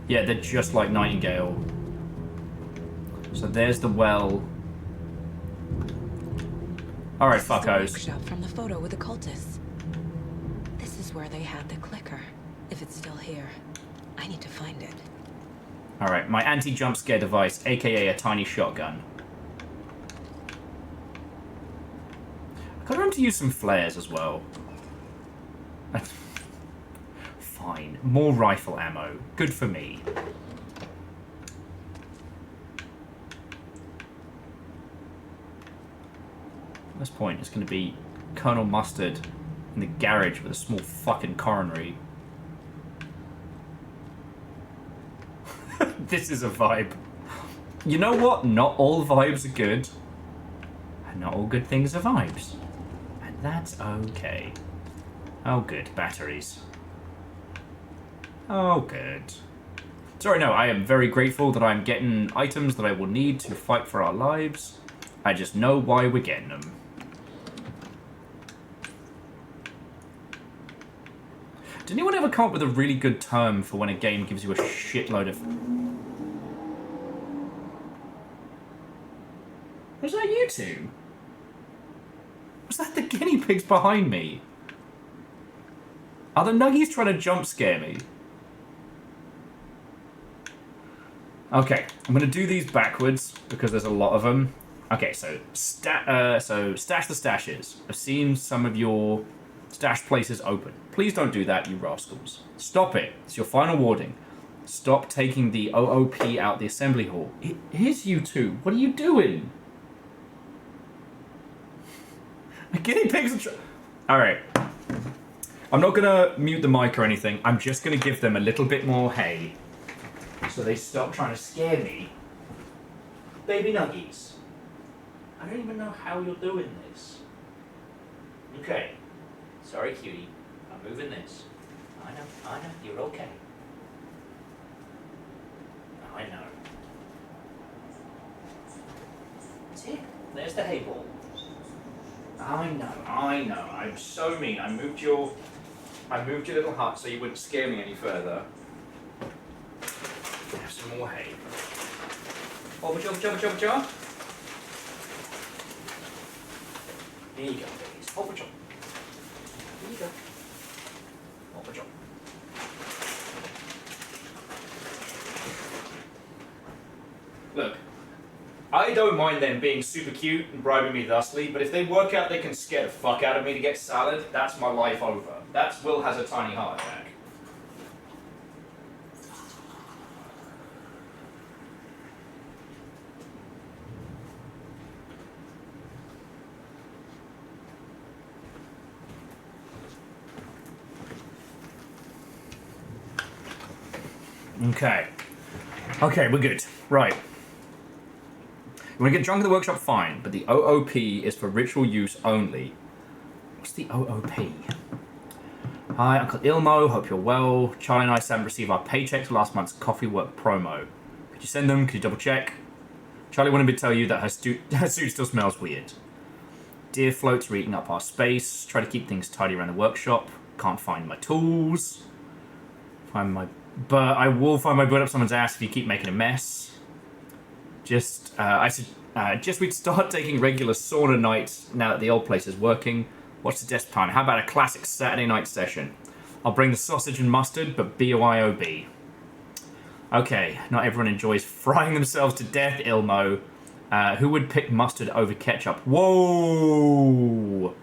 Yeah, they're just like Nightingale. So there's the well. Alright, fuckos. Workshop from the photo with the cultists. This is where they had the clicker. If it's still here, I need to find it. Alright, my anti-jump scare device, aka a tiny shotgun. I gotta remember to use some flares as well. Fine, more rifle ammo. Good for me. At this point, it's going to be Colonel Mustard in the garage with a small fucking coronary. This is a vibe. You know what? Not all vibes are good. And not all good things are vibes. And that's okay. Oh, good. Batteries. Oh, good. Sorry, no, I am very grateful that I'm getting items that I will need to fight for our lives. I just know why we're getting them. Did anyone ever come up with a really good term for when a game gives you a shitload of... Was that you two? Was that the guinea pigs behind me? Are the nuggies trying to jump scare me? Okay, I'm going to do these backwards because there's a lot of them. Okay, so stash the stashes. I've seen some of your stash places open. Please don't do that, you rascals. Stop it. It's your final warning. Stop taking the OOP out the assembly hall. Here's you two. What are you doing? The guinea pigs are Alright. I'm not going to mute the mic or anything. I'm just going to give them a little bit more hay so they stop trying to scare me. Baby nuggies. I don't even know how you're doing this. Okay. Sorry, cutie. I'm moving this. I know. You're okay. I know. See? There's the hay ball. I know. I'm so mean. I moved your little hut so you wouldn't scare me any further. Have some more hay. Hobba job. Here you go, babies. Hobba job. Here you go. Hobba job. Look, I don't mind them being super cute and bribing me thusly, but if they work out they can scare the fuck out of me to get salad, that's my life over. That's Will has a tiny heart attack. Okay, we're good. Right. You want to get drunk at the workshop, fine, but the OOP is for ritual use only. What's the OOP? Hi, Uncle Ilmo, hope you're well. Charlie and I still haven't received our paychecks for last month's coffee work promo. Could you send them? Could you double check? Charlie wanted me to tell you that her suit still smells weird. Deer floats are eating up our space. Try to keep things tidy around the workshop. Can't find my tools. But I will find my butt up someone's ass if you keep making a mess. I said we'd start taking regular sauna nights now that the old place is working. What's the desk plan? How about a classic Saturday night session? I'll bring the sausage and mustard, but BYOB. Okay, not everyone enjoys frying themselves to death, Ilmo. Who would pick mustard over ketchup? Whoa!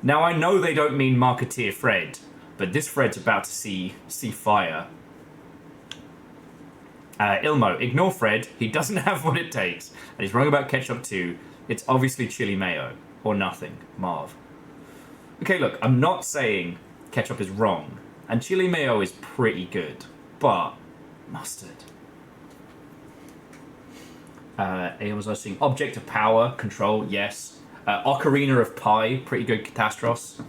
Now I know they don't mean Marketeer Fred, but this Fred's about to see fire. Ilmo, ignore Fred. He doesn't have what it takes. And he's wrong about ketchup too. It's obviously chili mayo. Or nothing. Marv. Okay, look, I'm not saying ketchup is wrong. And chili mayo is pretty good. But mustard. Ian was listening. Object of power, control, yes. Ocarina of Pie, pretty good Catastros.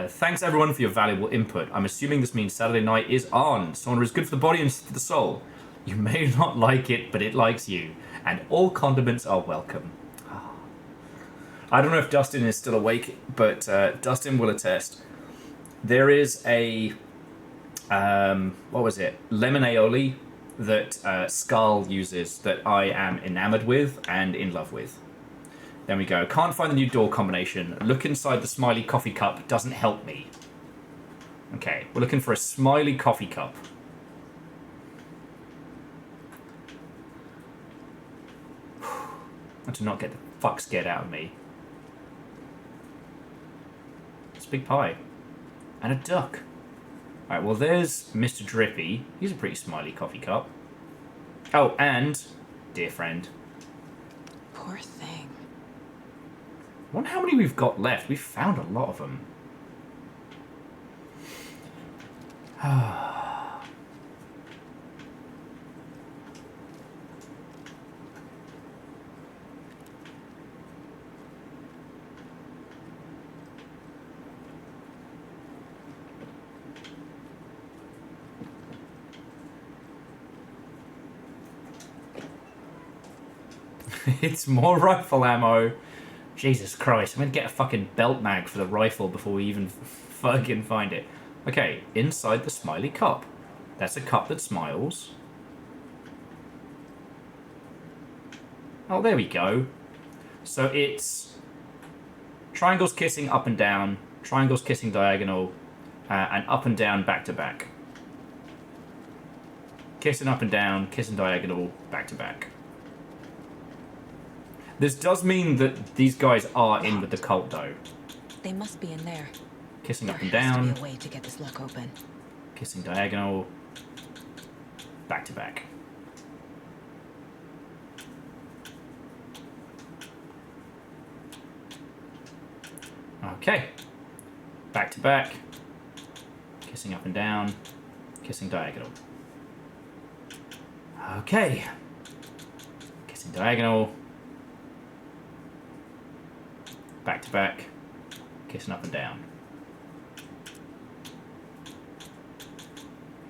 Thanks everyone for your valuable input. I'm assuming this means Saturday night is on. Sauna is good for the body and for the soul. You may not like it, but it likes you. And all condiments are welcome. I don't know if Dustin is still awake, but Dustin will attest. There is a, what was it? Lemon aioli that Skull uses that I am enamored with and in love with. There we go. Can't find the new door combination. Look inside the smiley coffee cup. Doesn't help me. Okay, we're looking for a smiley coffee cup. And to not get the fuck scared out of me. It's a big pie. And a duck. Alright, well there's Mr. Drippy. He's a pretty smiley coffee cup. Oh, and dear friend. Poor thing. I wonder how many we've got left. We've found a lot of them. It's more rifle ammo. Jesus Christ, I'm gonna get a fucking belt mag for the rifle before we even fucking find it. Okay, inside the smiley cup. That's a cup that smiles. Oh, there we go. So it's triangles kissing up and down, triangles kissing diagonal, and up and down back to back. Kissing up and down, kissing diagonal, back to back. This does mean that these guys are in with the cult, though. They must be in there. Kissing up and There has down. to be a way to get this lock open. Kissing diagonal. Back to back. Okay. Back to back. Kissing up and down. Kissing diagonal. Okay. Kissing diagonal. Back to back. Kissing up and down.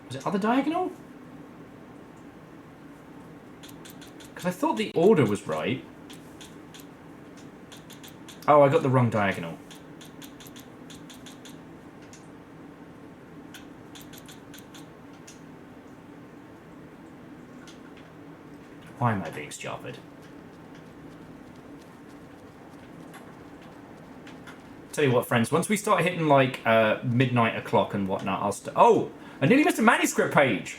Was it other diagonal? Because I thought the order was right. Oh, I got the wrong diagonal. Why am I being stupid? Tell you what, friends, once we start hitting like midnight o'clock and whatnot, I'll oh! I nearly missed a manuscript page!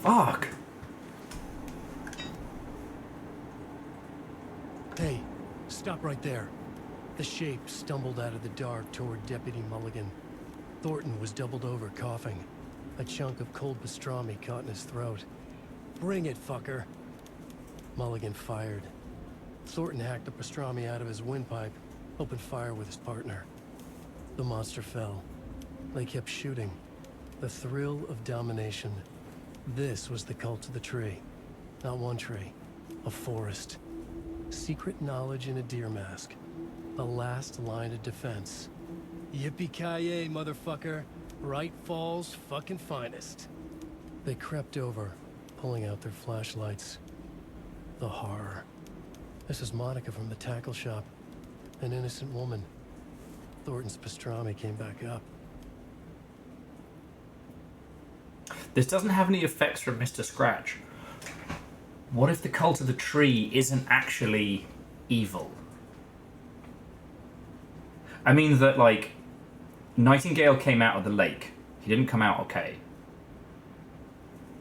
Fuck. Hey, stop right there. The shape stumbled out of the dark toward Deputy Mulligan. Thornton was doubled over, coughing. A chunk of cold pastrami caught in his throat. Bring it, fucker. Mulligan fired. Thornton hacked the pastrami out of his windpipe, opened fire with his partner. The monster fell. They kept shooting. The thrill of domination. This was the cult of the tree. Not one tree. A forest. Secret knowledge in a deer mask. The last line of defense. Yippee-ki-yay, motherfucker. Bright Falls' fucking finest. They crept over, pulling out their flashlights. The horror. This is Monica from the tackle shop. An innocent woman. Thornton's pastrami came back up. This doesn't have any effects from Mr. Scratch. What if the cult of the tree isn't actually evil? I mean that, like, Nightingale came out of the lake. He didn't come out okay.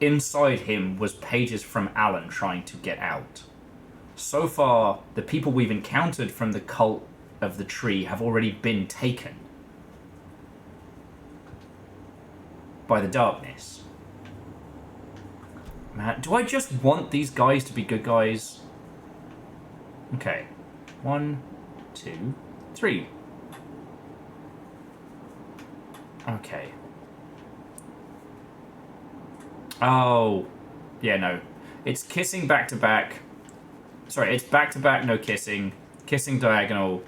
Inside him was pages from Alan trying to get out. So far, the people we've encountered from the cult of the tree have already been taken by the darkness. Man, do I just want these guys to be good guys? Okay. 1, 2, 3. Okay. Oh. Yeah, no. It's kissing back to back. Sorry, it's back to back, no kissing. Kissing diagonal.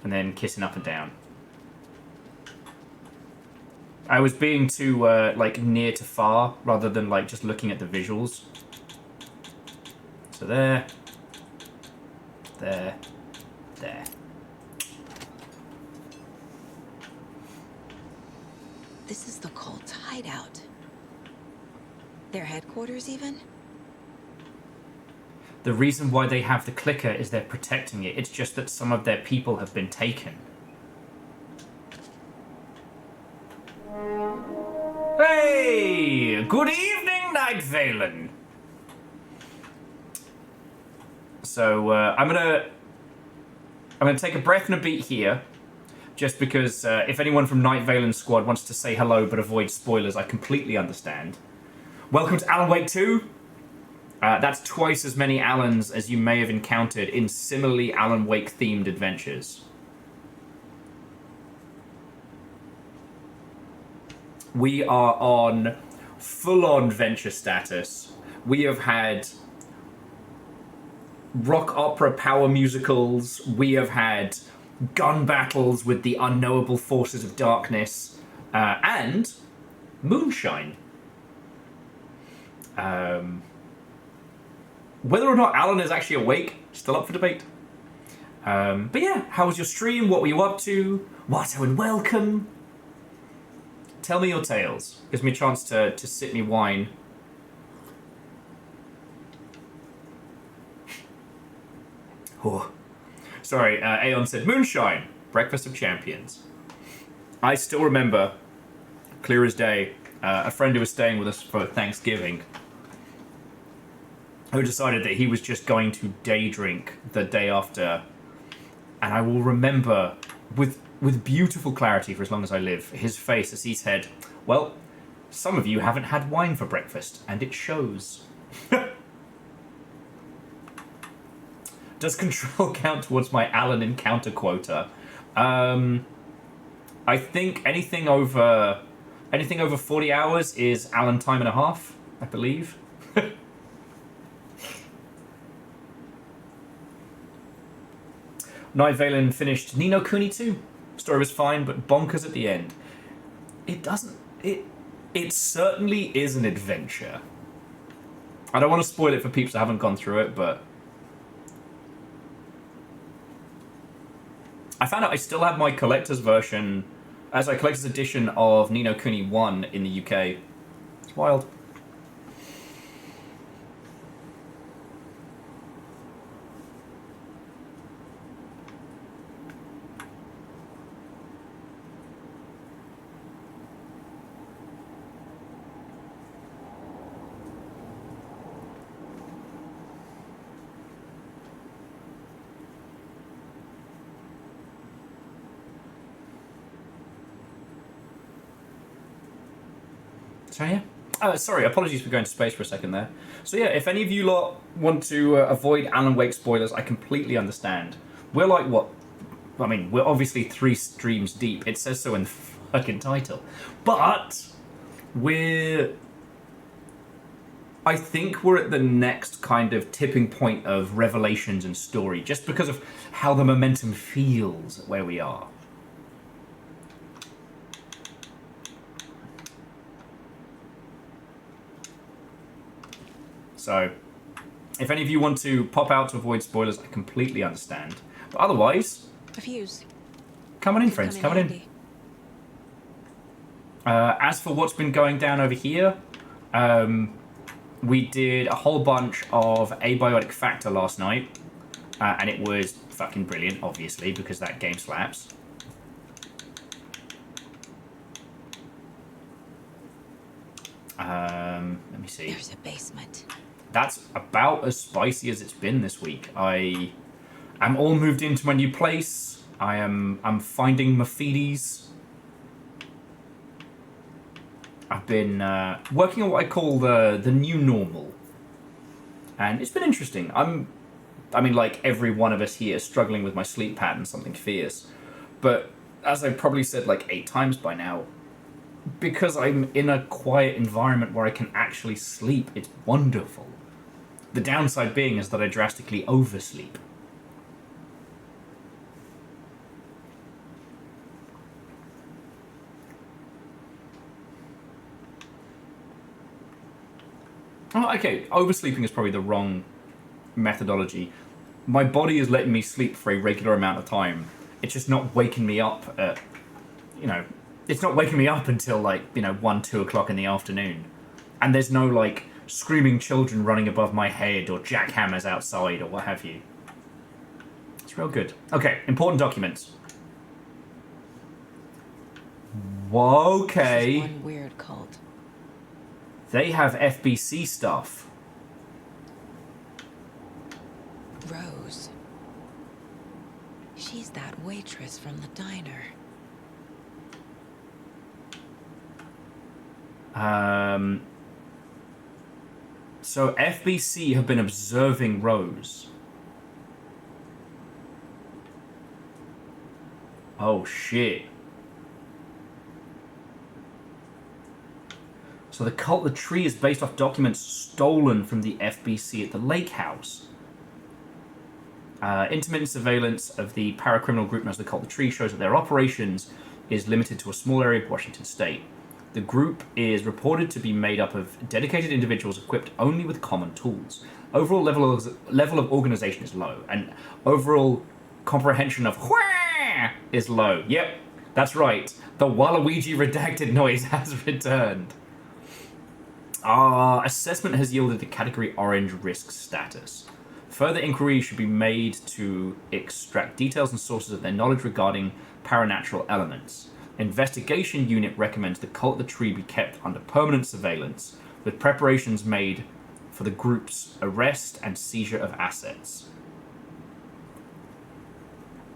And then kissing up and down. I was being too, like, near to far, rather than, like, just looking at the visuals. So there. There. There. This is the cult's hideout. Their headquarters, even? The reason why they have the clicker is they're protecting it. It's just that some of their people have been taken. Hey! Good evening, Night Valen. So, I'm gonna take a breath and a beat here. Just because if anyone from Night Valen's squad wants to say hello but avoid spoilers, I completely understand. Welcome to Alan Wake 2. That's twice as many Alans as you may have encountered in similarly Alan Wake themed adventures. We are on full-on venture status. We have had rock opera power musicals. We have had gun battles with the unknowable forces of darkness. And moonshine. Whether or not Alan is actually awake, still up for debate. But yeah, how was your stream? What were you up to? Watto and welcome. Tell me your tales. Gives me a chance to sip me wine. Oh. Sorry, Aeon said, moonshine, breakfast of champions. I still remember, clear as day, a friend who was staying with us for Thanksgiving, who decided that he was just going to day drink the day after. And I will remember, with beautiful clarity for as long as I live, his face as he said, well, some of you haven't had wine for breakfast, and it shows. Does Control count towards my Alan encounter quota? I think anything over 40 hours is Alan time and a half. I believe. Night Valen finished Ni no Kuni 2. Story was fine, but bonkers at the end. It doesn't... It certainly is an adventure. I don't want to spoil it for peeps that haven't gone through it, but... I found out I still have my collector's version, collector's edition of Ni no Kuni 1 in the UK. It's wild. So yeah. Sorry, apologies for going to space for a second there. So yeah, if any of you lot want to avoid Alan Wake spoilers, I completely understand. We're like, what? I mean, we're obviously 3 streams deep. It says so in the fucking title. But I think we're at the next kind of tipping point of revelations and story, just because of how the momentum feels where we are. So, if any of you want to pop out to avoid spoilers, I completely understand. But otherwise... A fuse. Come on in, friends. Come on in. As for what's been going down over here, we did a whole bunch of Abiotic Factor last night. And it was fucking brilliant, obviously, because that game slaps. Let me see. There's a basement. That's about as spicy as it's been this week. I am all moved into my new place. I'm finding my feeties. I've been working on what I call the new normal. And it's been interesting. I mean, like every one of us here, struggling with my sleep pattern, something fierce. But as I've probably said like 8 times by now, because I'm in a quiet environment where I can actually sleep, it's wonderful. The downside being is that I drastically oversleep. Oh, okay, oversleeping is probably the wrong methodology. My body is letting me sleep for a regular amount of time. It's just not waking me up at, it's not waking me up until 1, 2 o'clock in the afternoon. And there's no screaming children running above my head or jackhammers outside or what have you. It's real good. Okay, important documents. Okay. This is one weird cult. They have FBC stuff. Rose. She's that waitress from the diner. So FBC have been observing Rose. Oh shit. So the cult the tree is based off documents stolen from the FBC at the lake house. Intermittent surveillance of the paracriminal group known as the cult the tree shows that their operations is limited to a small area of Washington state. The group is reported to be made up of dedicated individuals equipped only with common tools. Overall level of organization is low, and overall comprehension of whah is low. Yep, that's right. The Waluigi redacted noise has returned. Our assessment has yielded a category orange risk status. Further inquiry should be made to extract details and sources of their knowledge regarding paranatural elements. Investigation unit recommends the cult of the tree be kept under permanent surveillance, with preparations made for the group's arrest and seizure of assets.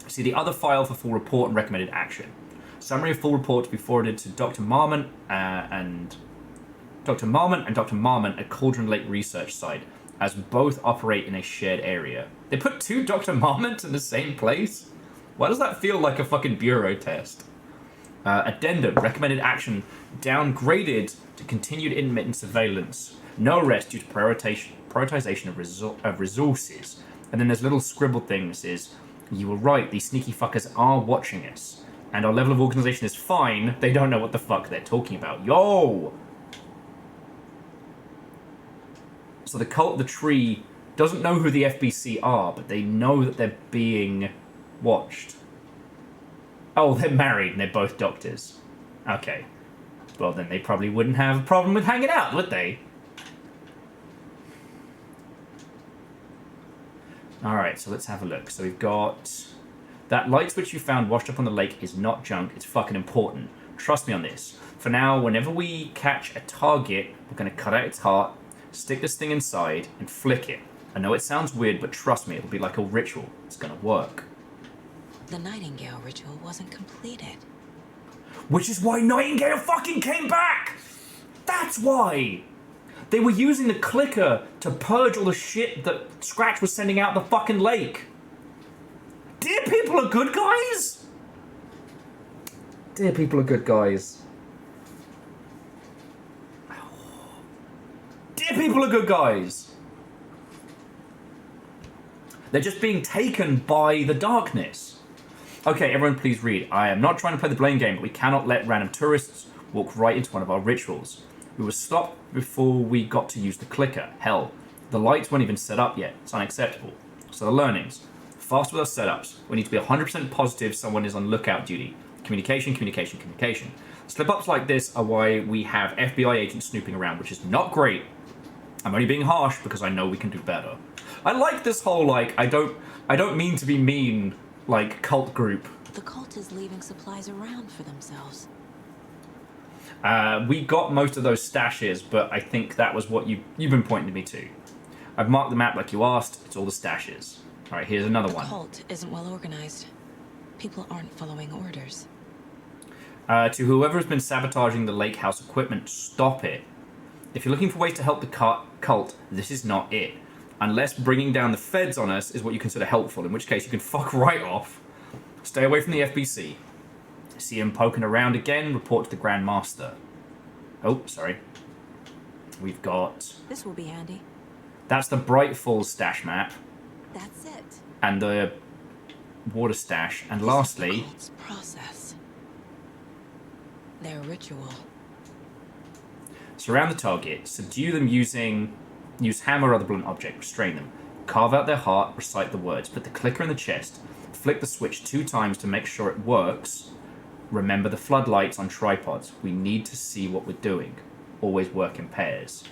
See the other file for full report and recommended action. Summary of full report to be forwarded to Dr. Marmont and Dr. Marmont at Cauldron Lake Research Site, as both operate in a shared area. They put 2 Dr. Marmonts in the same place? Why does that feel like a fucking bureau test? Addendum, recommended action downgraded to continued intermittent surveillance. No rest due to prioritization of resources. And then there's a little scribbled thing that says, you were right, these sneaky fuckers are watching us. And our level of organization is fine, they don't know what the fuck they're talking about. Yo! So the cult of the tree doesn't know who the FBC are, but they know that they're being watched. Oh, they're married and they're both doctors. Okay. Well, then they probably wouldn't have a problem with hanging out, would they? Alright, so let's have a look. So we've got... That light switch you found washed up on the lake is not junk, it's fucking important. Trust me on this. For now, whenever we catch a target, we're going to cut out its heart, stick this thing inside, and flick it. I know it sounds weird, but trust me, it'll be like a ritual. It's going to work. The Nightingale ritual wasn't completed. Which is why Nightingale fucking came back! That's why! They were using the clicker to purge all the shit that Scratch was sending out the fucking lake. Dear people are good guys! Dear people are good guys. Dear people are good guys! They're just being taken by the darkness. Okay, everyone please read. I am not trying to play the blame game, but we cannot let random tourists walk right into one of our rituals. We were stopped before we got to use the clicker. Hell, the lights weren't even set up yet. It's unacceptable. So the learnings. Fast with our setups. We need to be 100% positive someone is on lookout duty. Communication, communication, communication. Slip-ups like this are why we have FBI agents snooping around, which is not great. I'm only being harsh because I know we can do better. I like this whole, like, I don't mean to be mean, like, cult group. The cult is leaving supplies around for themselves. We got most of those stashes, but I think that was what you've been pointing to me to. I've marked the map like you asked. It's all the stashes. All right, here's another one. The cult isn't well organized. People aren't following orders. To whoever has been sabotaging the lake house equipment, stop it. If you're looking for ways to help the cult, this is not it. Unless bringing down the feds on us is what you consider helpful, in which case you can fuck right off. Stay away from the FBC. See him poking around again, report to the Grand Master. Oh, sorry. We've got... This will be handy. That's the Bright Falls stash map. That's it. And the water stash. And lastly... Cult's process. Their ritual. Surround the target. Subdue them use hammer or other blunt object. Restrain them. Carve out their heart. Recite the words. Put the clicker in the chest. Flick the switch 2 times to make sure it works. Remember the floodlights on tripods. We need to see what we're doing. Always work in pairs.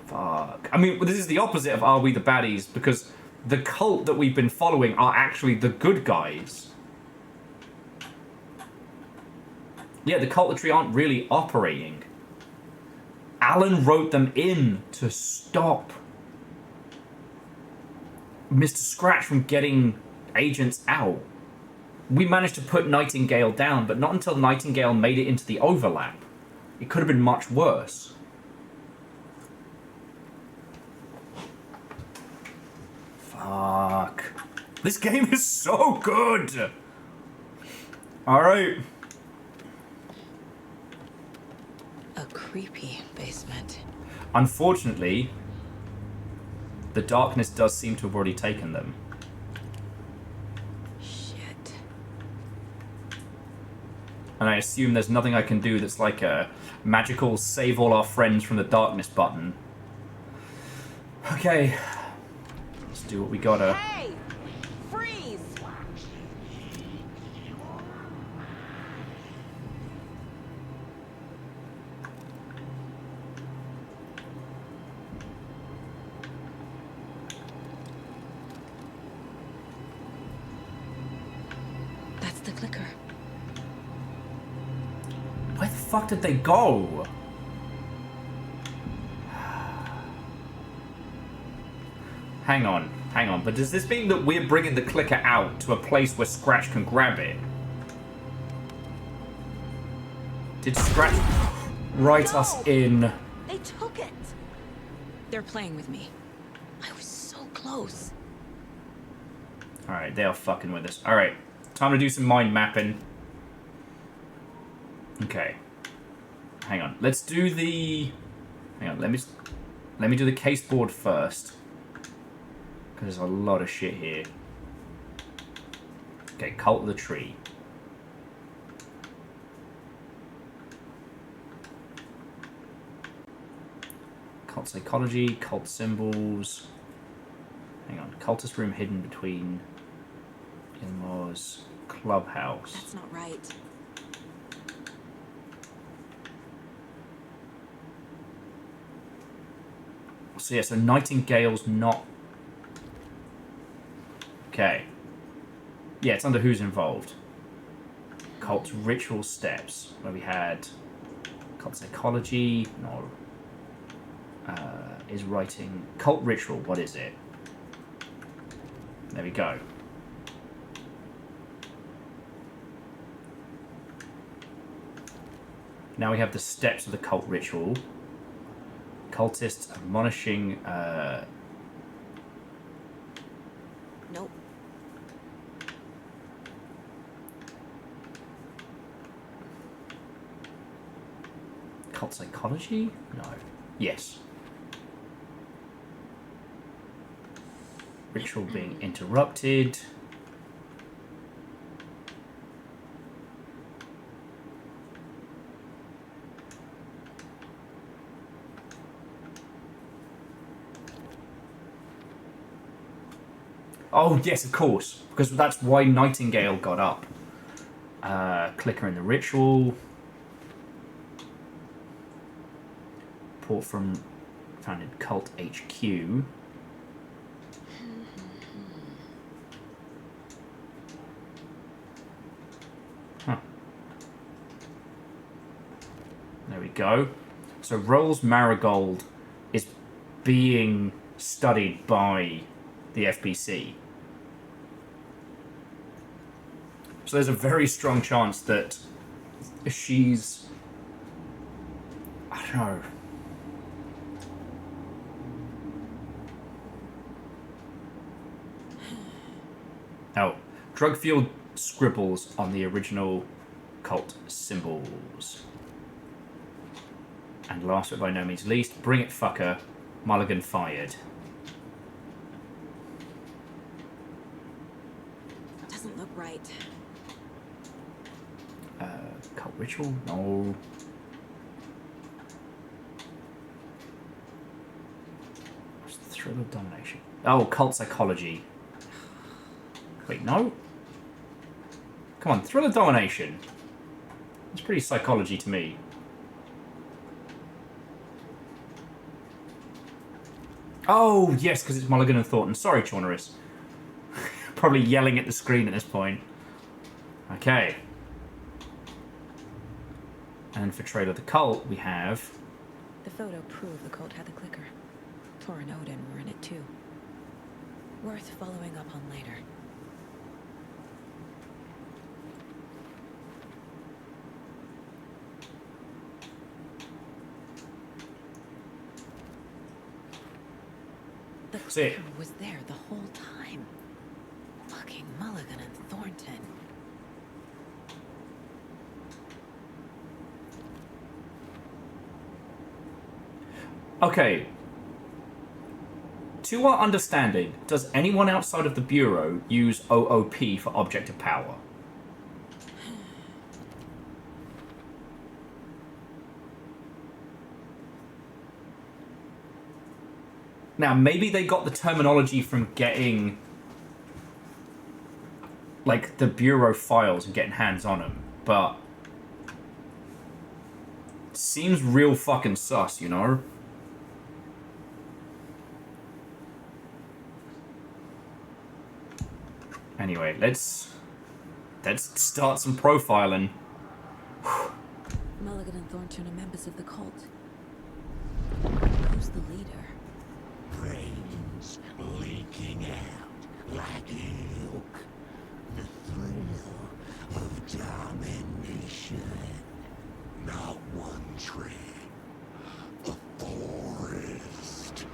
Fuck. I mean, this is the opposite of Are We the Baddies, because the cult that we've been following are actually the good guys. Yeah, the cult of the tree aren't really operating. Alan wrote them in to stop Mr. Scratch from getting agents out. We managed to put Nightingale down, but not until Nightingale made it into the overlap. It could have been much worse. Fuck. This game is so good! Alright. A creepy basement. Unfortunately, the darkness does seem to have already taken them. And I assume there's nothing I can do that's like a magical save all our friends from the darkness button. Okay. Let's do what we gotta. Hey! Freeze! That's the clicker. Where the fuck did they go? Hang on. But does this mean that we're bringing the clicker out to a place where Scratch can grab it? Did Scratch write us in? They took it. They're playing with me. I was so close. Alright, they are fucking with us. Alright, time to do some mind mapping. Okay. hang on. Let's do the... Hang on, let me do the case board first. Because there's a lot of shit here. Okay, Cult of the Tree. Cult psychology, cult symbols. Hang on, cultist room hidden between in-laws, clubhouse. That's not right. So yeah, so Nightingale's not... Okay. Yeah, it's under who's involved. Cult ritual steps, where we had cult psychology, no. Is writing cult ritual, what is it? There we go. Now we have the steps of the cult ritual. Cultists admonishing... Nope. Cult psychology? No. Yes. Ritual being interrupted. Oh, yes, of course. Because that's why Nightingale got up. Clicker in the ritual. Report from founded Cult HQ. Huh. There we go. So Rolls Marigold is being studied by the FBC. So there's a very strong chance that she's... I don't know. Oh, drug-fueled scribbles on the original cult symbols. And last but by no means least, bring it fucker, Mulligan fired. Doesn't look right. Cult ritual? No. What's the thrill of domination? Oh, cult psychology. Wait, no? Come on, thrill of domination. It's pretty psychology to me. Oh, yes, because it's Mulligan and Thornton. Sorry, Chaunerus. Probably yelling at the screen at this point. Okay. And for Trail of the Cult, we have... The photo proved the cult had the clicker. Tor and Odin were in it too. Worth following up on later. The clicker was there the whole time. Fucking Mulligan and Thornton. Okay. To our understanding, does anyone outside of the Bureau use OOP for object of power? Now, maybe they got the terminology from getting, like, the Bureau files and getting hands on them, but it seems real fucking sus, you know? Anyway, let's start some profiling. Mulligan and Thornton are members of the cult. Who's the leader? Brains leaking out like ilk. The thrill of domination. Not one tree. A forest.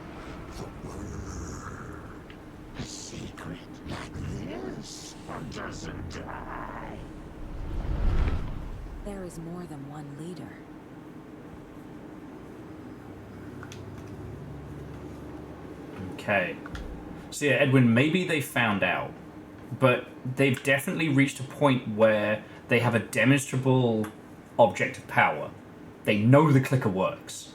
The word. A secret like this doesn't die. There is more than one leader. Okay. So yeah, Edwin, maybe they found out, but they've definitely reached a point where they have a demonstrable object of power. They know the clicker works.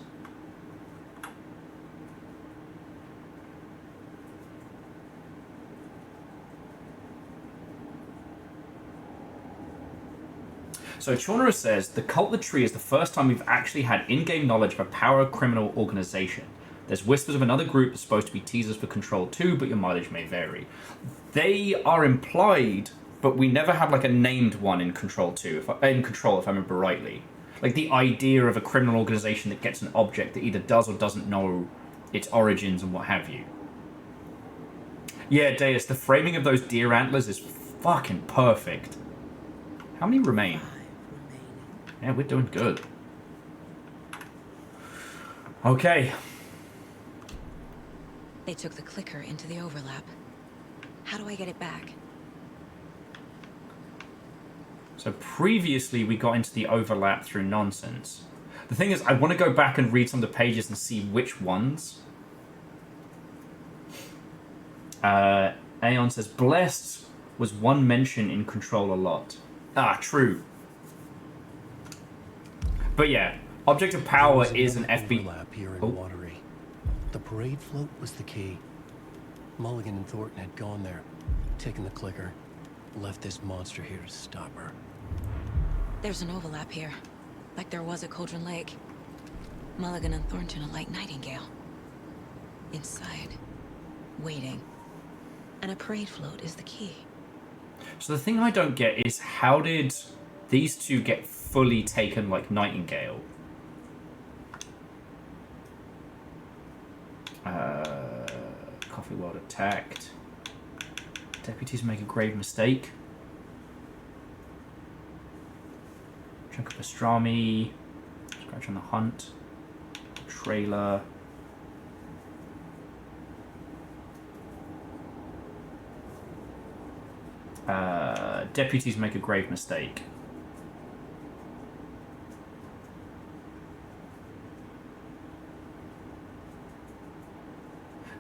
So Chornera says, the Cult of the Tree is the first time we've actually had in-game knowledge of a power criminal organization. There's whispers of another group that's supposed to be teasers for Control 2, but your mileage may vary. They are implied, but we never had like a named one in Control 2, if I remember rightly. Like the idea of a criminal organization that gets an object that either does or doesn't know its origins and what have you. Yeah, Deus, the framing of those deer antlers is fucking perfect. How many remain? Yeah, we're doing good. Okay. They took the clicker into the overlap. How do I get it back? So previously we got into the overlap through nonsense. The thing is, I want to go back and read some of the pages and see which ones. Aeon says, Blessed was one mention in Control a lot. Ah, true. But yeah, Object of Power is an FB... overlap here in Watery. The parade float was the key. Mulligan and Thornton had gone there, taken the clicker, left this monster here to stop her. There's an overlap here, like there was at Cauldron Lake. Mulligan and Thornton are like Nightingale. Inside, waiting. And a parade float is the key. So the thing I don't get is how did these two get fully taken like Nightingale? Coffee World attacked. Deputies make a grave mistake. Chunk of pastrami. Scratch on the hunt. Trailer. Deputies make a grave mistake.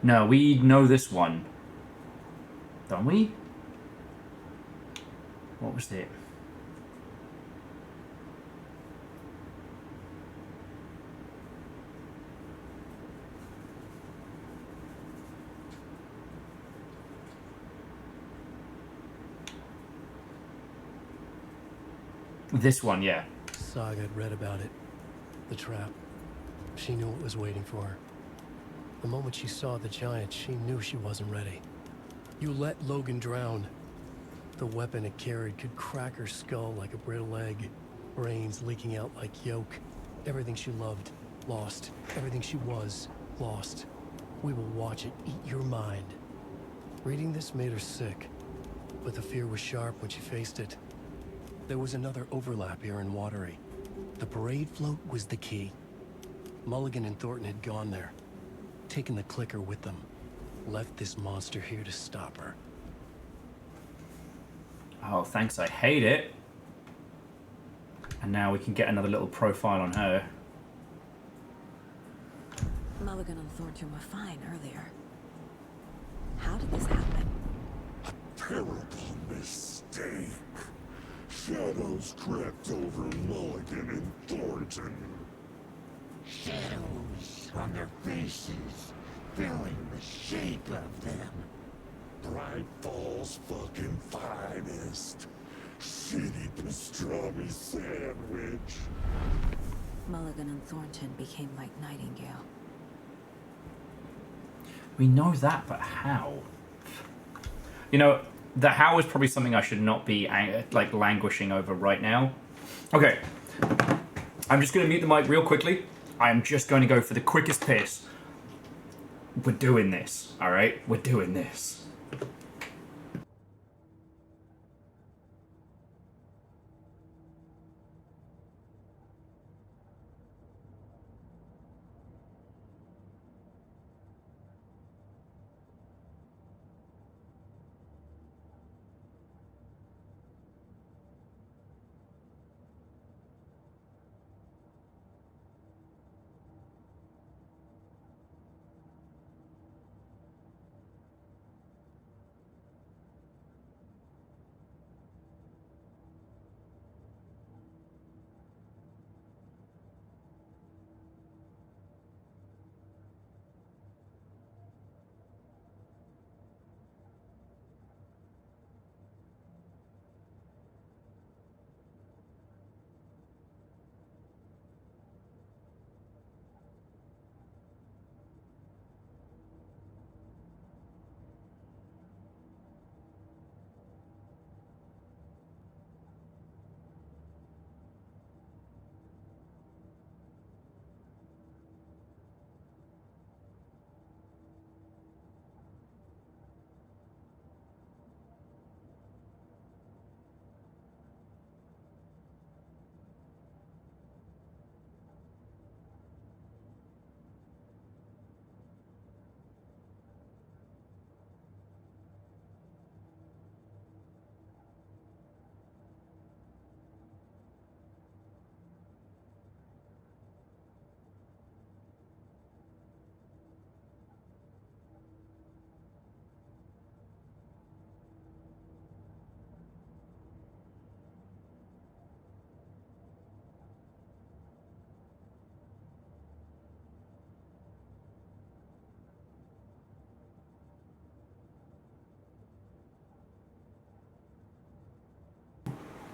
No, we know this one. Don't we? What was it? This one, yeah. Saga had read about it. The trap. She knew what was waiting for her. The moment she saw the giant, she knew she wasn't ready. You let Logan drown. The weapon it carried could crack her skull like a brittle egg. Brains leaking out like yolk. Everything she loved, lost. Everything she was, lost. We will watch it eat your mind. Reading this made her sick, but the fear was sharp when she faced it. There was another overlap here in Watery. The parade float was the key. Mulligan and Thornton had gone there, taken the clicker with them, left this monster here to stop her. Oh, thanks, I hate it. And now we can get another little profile on her. Mulligan and Thornton were fine earlier. How did this happen? Terrible mistake. Shadows crept over Mulligan and Thornton. Shadows on their faces, filling the shape of them. Bright Falls fucking finest. Shitty pastrami sandwich. Mulligan and Thornton became like Nightingale. We know that, but how? You know, the how is probably something I should not be like languishing over right now. Okay, I'm just going to mute the mic real quickly. I'm just going to go for the quickest piss. We're doing this, all right? We're doing this.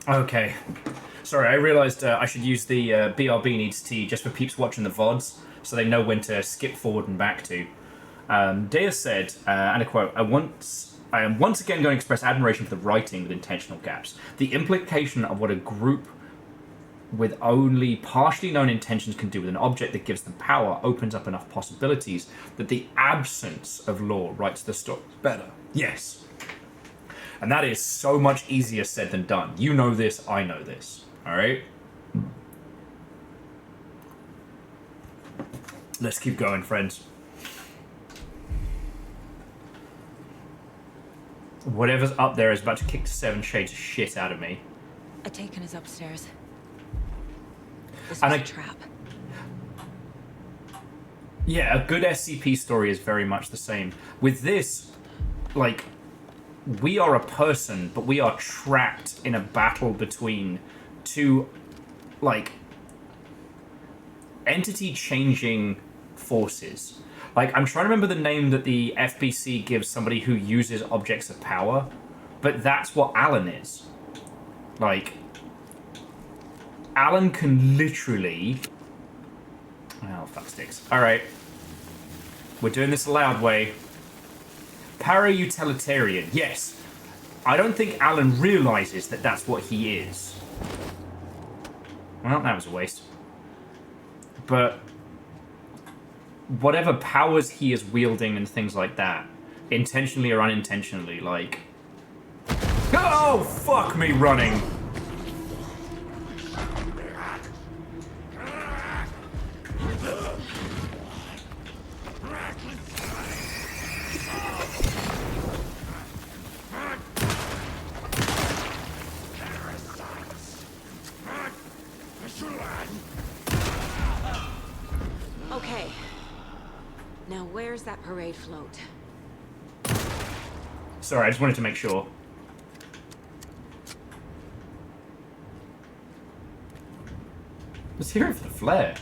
Okay. Sorry, I realised I should use the BRB needs tea just for peeps watching the VODs, so they know when to skip forward and back to. Dea said, and I quote, I am once again going to express admiration for the writing with intentional gaps. The implication of what a group with only partially known intentions can do with an object that gives them power opens up enough possibilities that the absence of law writes the story better. Yes. And that is so much easier said than done. You know this, I know this. Alright? Let's keep going, friends. Whatever's up there is about to kick 7 shades of shit out of me. A taken is upstairs. This And was a trap. Yeah, a good SCP story is very much the same. With this, like, we are a person, but we are trapped in a battle between two, like, entity-changing forces. Like, I'm trying to remember the name that the FBC gives somebody who uses objects of power, but that's what Alan is. Like, Alan can literally... Oh, fuck sticks. Alright. We're doing this a loud way. Para-utilitarian. Yes. I don't think Alan realizes that that's what he is. Well, that was a waste. But whatever powers he is wielding and things like that, intentionally or unintentionally, like... Oh, fuck me running! Okay. Now where's that parade float? Sorry, I just wanted to make sure. Let's hear it for the flare.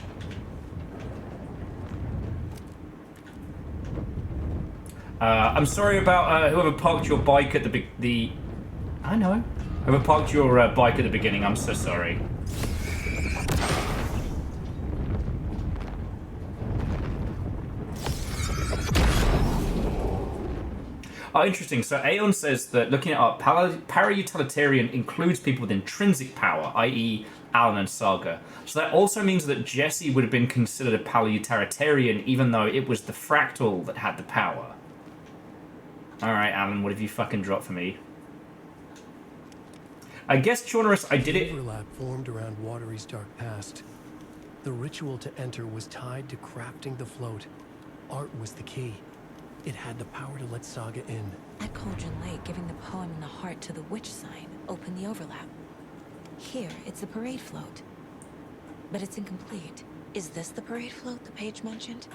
I'm sorry about whoever parked your bike at the I know. Whoever parked your bike at the beginning, I'm so sorry. Oh, interesting. So Aeon says that looking it up, para-utilitarian includes people with intrinsic power, i.e. Alan and Saga. So that also means that Jesse would have been considered a para-utilitarian even though it was the fractal that had the power. Alright, Alan, what have you fucking dropped for me? I guess, Chaunerus, I did it... Overlap formed around Watery's dark past. The ritual to enter was tied to crafting the float. Art was the key. It had the power to let Saga in. At Cauldron Lake, giving the poem and the heart to the witch sign opened the overlap. Here, it's the parade float. But it's incomplete. Is this the parade float the page mentioned?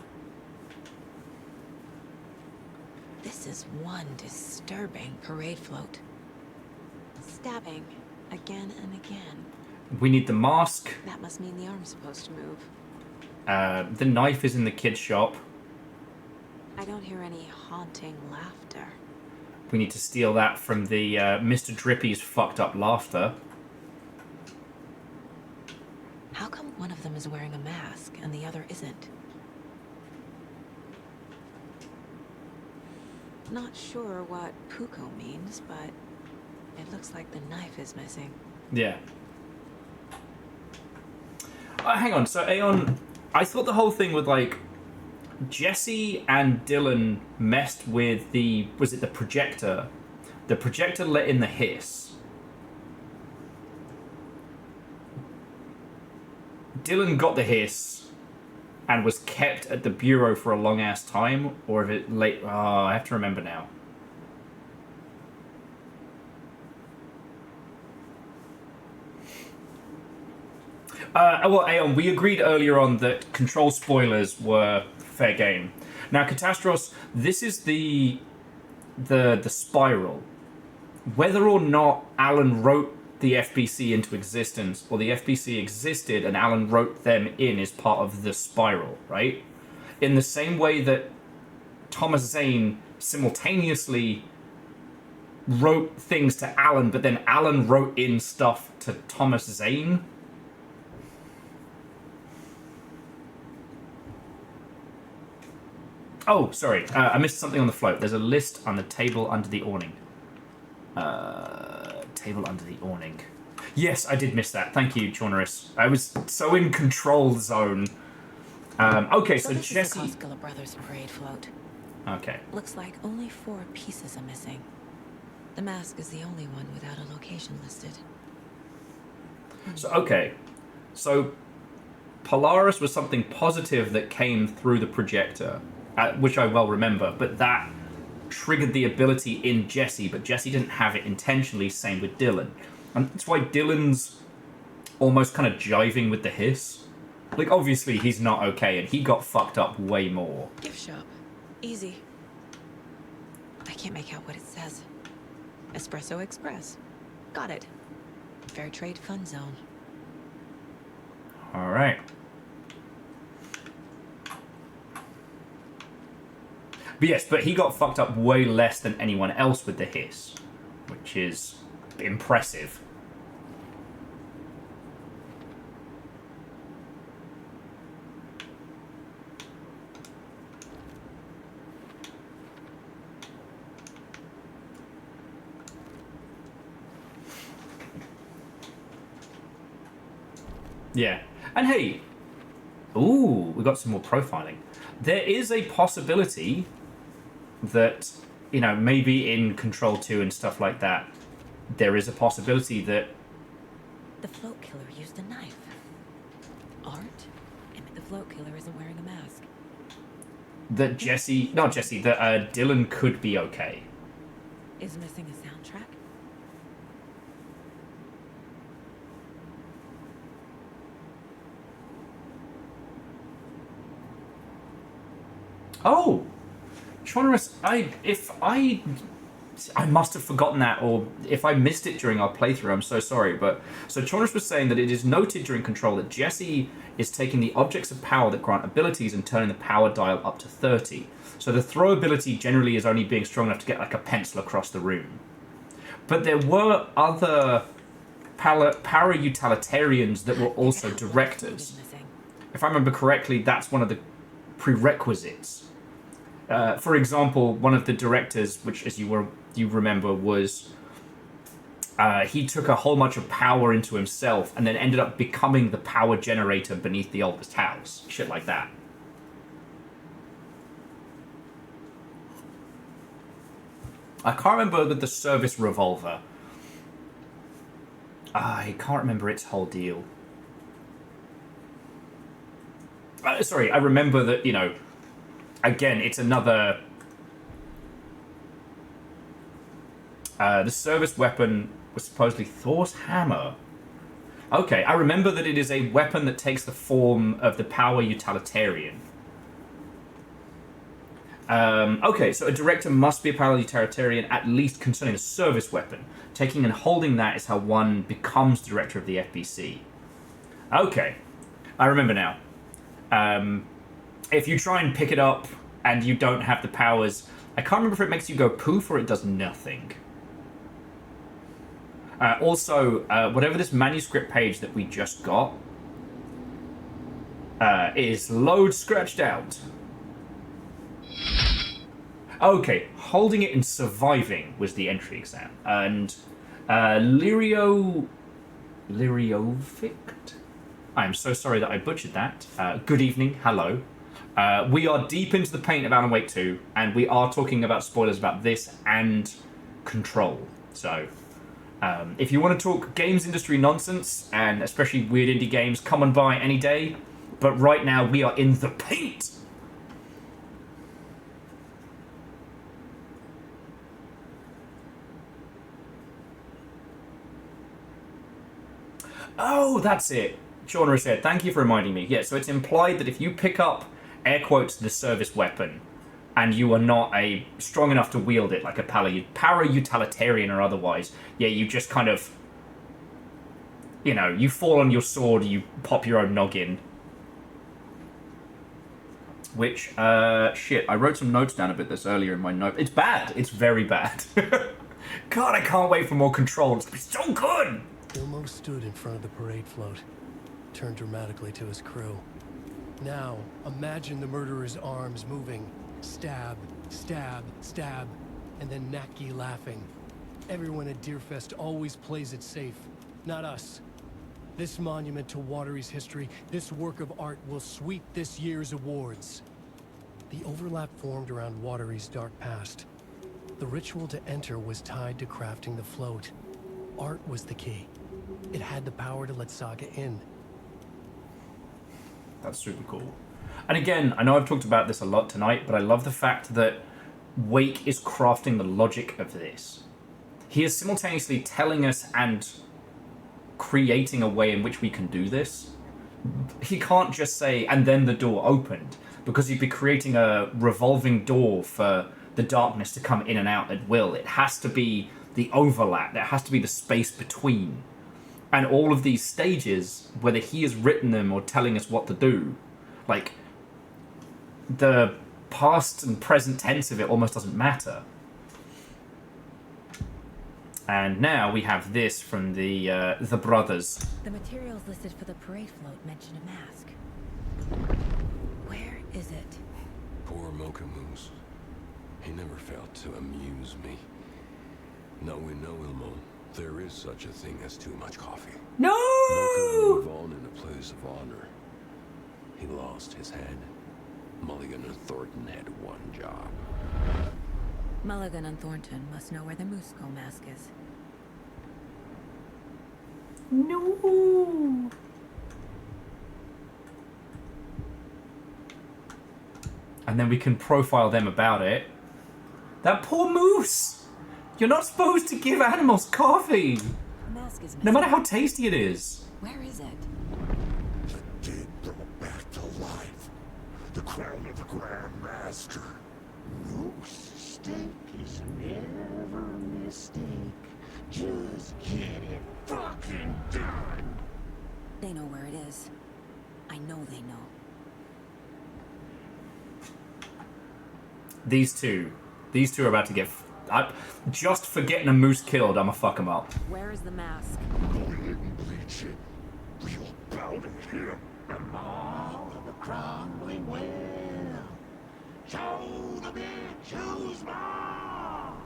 This is one disturbing parade float. Stabbing again and again. We need the mask. That must mean the arm's supposed to move. The knife is in the kid's shop. I don't hear any haunting laughter. We need to steal that from the Mr. Drippy's fucked up laughter. How come one of them is wearing a mask and the other isn't? Not sure what Puko means, but it looks like the knife is missing. Yeah. Hang on, so Aeon, I thought the whole thing with, like, Jesse and Dylan messed with the... Was it the projector? The projector let in the hiss. Dylan got the hiss and was kept at the bureau for a long-ass time, or if it late... Oh, I have to remember now. Well, Aeon, we agreed earlier on that control spoilers were fair game. Now, Catastros, this is the spiral. Whether or not Alan wrote the FBC into existence, or the FBC existed and Alan wrote them in, is part of the spiral, right? In the same way that Thomas Zane simultaneously wrote things to Alan, but then Alan wrote in stuff to Thomas Zane. Oh, sorry. I missed something on the float. There's a list on the table under the awning. Table under the awning. Yes, I did miss that. Thank you, Chaunerus. I was so in control zone. Okay, so this Jesse... is the Koskela Brothers parade float. Okay. Looks like only 4 pieces are missing. The mask is the only one without a location listed. So, okay. So, Polaris was something positive that came through the projector, which I well remember, but that triggered the ability in Jesse, but Jesse didn't have it intentionally, same with Dylan. And that's why Dylan's almost kind of jiving with the hiss. Like, obviously, he's not okay, and he got fucked up way more. Gift shop. Easy. I can't make out what it says. Espresso Express. Got it. Fair Trade Fun Zone. Alright. But yes, but he got fucked up way less than anyone else with the hiss, which is impressive. Yeah. And hey, ooh, we got some more profiling. There is a possibility that, you know, maybe in Control 2 and stuff like that, there is a possibility that... The float killer used a knife. Art? And the float killer isn't wearing a mask. That Jesse... Not Jesse, that Dylan could be okay. Is missing a soundtrack? Oh! Chaunerus, I must have forgotten that, or if I missed it during our playthrough, I'm so sorry, but... So Chaunerus was saying that it is noted during Control that Jesse is taking the objects of power that grant abilities and turning the power dial up to 30. So the throw ability generally is only being strong enough to get like a pencil across the room. But there were other power utilitarians that were also directors. If I remember correctly, that's one of the prerequisites. For example, one of the directors, which as you remember, was he took a whole bunch of power into himself and then ended up becoming the power generator beneath the oldest house. Shit like that. I can't remember with the service revolver. I can't remember its whole deal. Sorry, I remember that, you know, again, it's another... the service weapon was supposedly Thor's hammer. Okay, I remember that it is a weapon that takes the form of the power utilitarian. Okay, so a director must be a power utilitarian, at least concerning a service weapon. Taking and holding that is how one becomes director of the FBC. Okay, I remember now. If you try and pick it up and you don't have the powers, I can't remember if it makes you go poof or it does nothing. Also, whatever this manuscript page that we just got is load scratched out. Okay, holding it and surviving was the entry exam. And Lyriovict? I am so sorry that I butchered that. Good evening, hello. We are deep into the paint of Alan Wake 2, and we are talking about spoilers about this and Control. So, if you want to talk games industry nonsense, and especially weird indie games, come on by any day. But right now, we are in the paint! Oh, that's it. Shauna said, thank you for reminding me. Yeah, so it's implied that if you pick up, air quotes, the service weapon, and you are not strong enough to wield it, like a power utilitarian or otherwise, yeah, you just kind of, you know, you fall on your sword, you pop your own noggin. Which, shit, I wrote some notes down about this earlier in my note. It's bad. It's very bad. God, I can't wait for more Control. It's gonna be so good! Ilmo stood in front of the parade float, turned dramatically to his crew. Now, imagine the murderer's arms moving. Stab, stab, stab, and then Naki laughing. Everyone at Deerfest always plays it safe, not us. This monument to Watery's history, this work of art will sweep this year's awards. The overlap formed around Watery's dark past. The ritual to enter was tied to crafting the float. Art was the key. It had the power to let Saga in. That's super cool. And again, I know I've talked about this a lot tonight, but I love the fact that Wake is crafting the logic of this. He is simultaneously telling us and creating a way in which we can do this. He can't just say, and then the door opened, because he'd be creating a revolving door for the darkness to come in and out at will. It has to be the overlap. There has to be the space between. And all of these stages, whether he has written them or telling us what to do, like, the past and present tense of it almost doesn't matter. And now we have this from the brothers. The materials listed for the parade float mention a mask. Where is it? Poor Mocha Moose. He never failed to amuse me. Now we know, Ilmo, there is such a thing as too much coffee. No! Mocha will move on in a place of honor. He lost his head. Mulligan and Thornton had one job. Mulligan and Thornton must know where the Moose Skull mask is. No. And then we can profile them about it. That poor moose! You're not supposed to give animals coffee! The mask is missing. No matter how tasty it is. Where is it? The dead brought back to life. The crown of the Grand Master. Moose steak is never a mistake. Just get it fucking done. They know where it is. I know they know. These two are about to get... just for getting a moose killed, I'ma fuck them up. Where is the mask? Go ahead and bleach it. We'll bow to him. And all of the crumbling will. Show the bitch who's boss.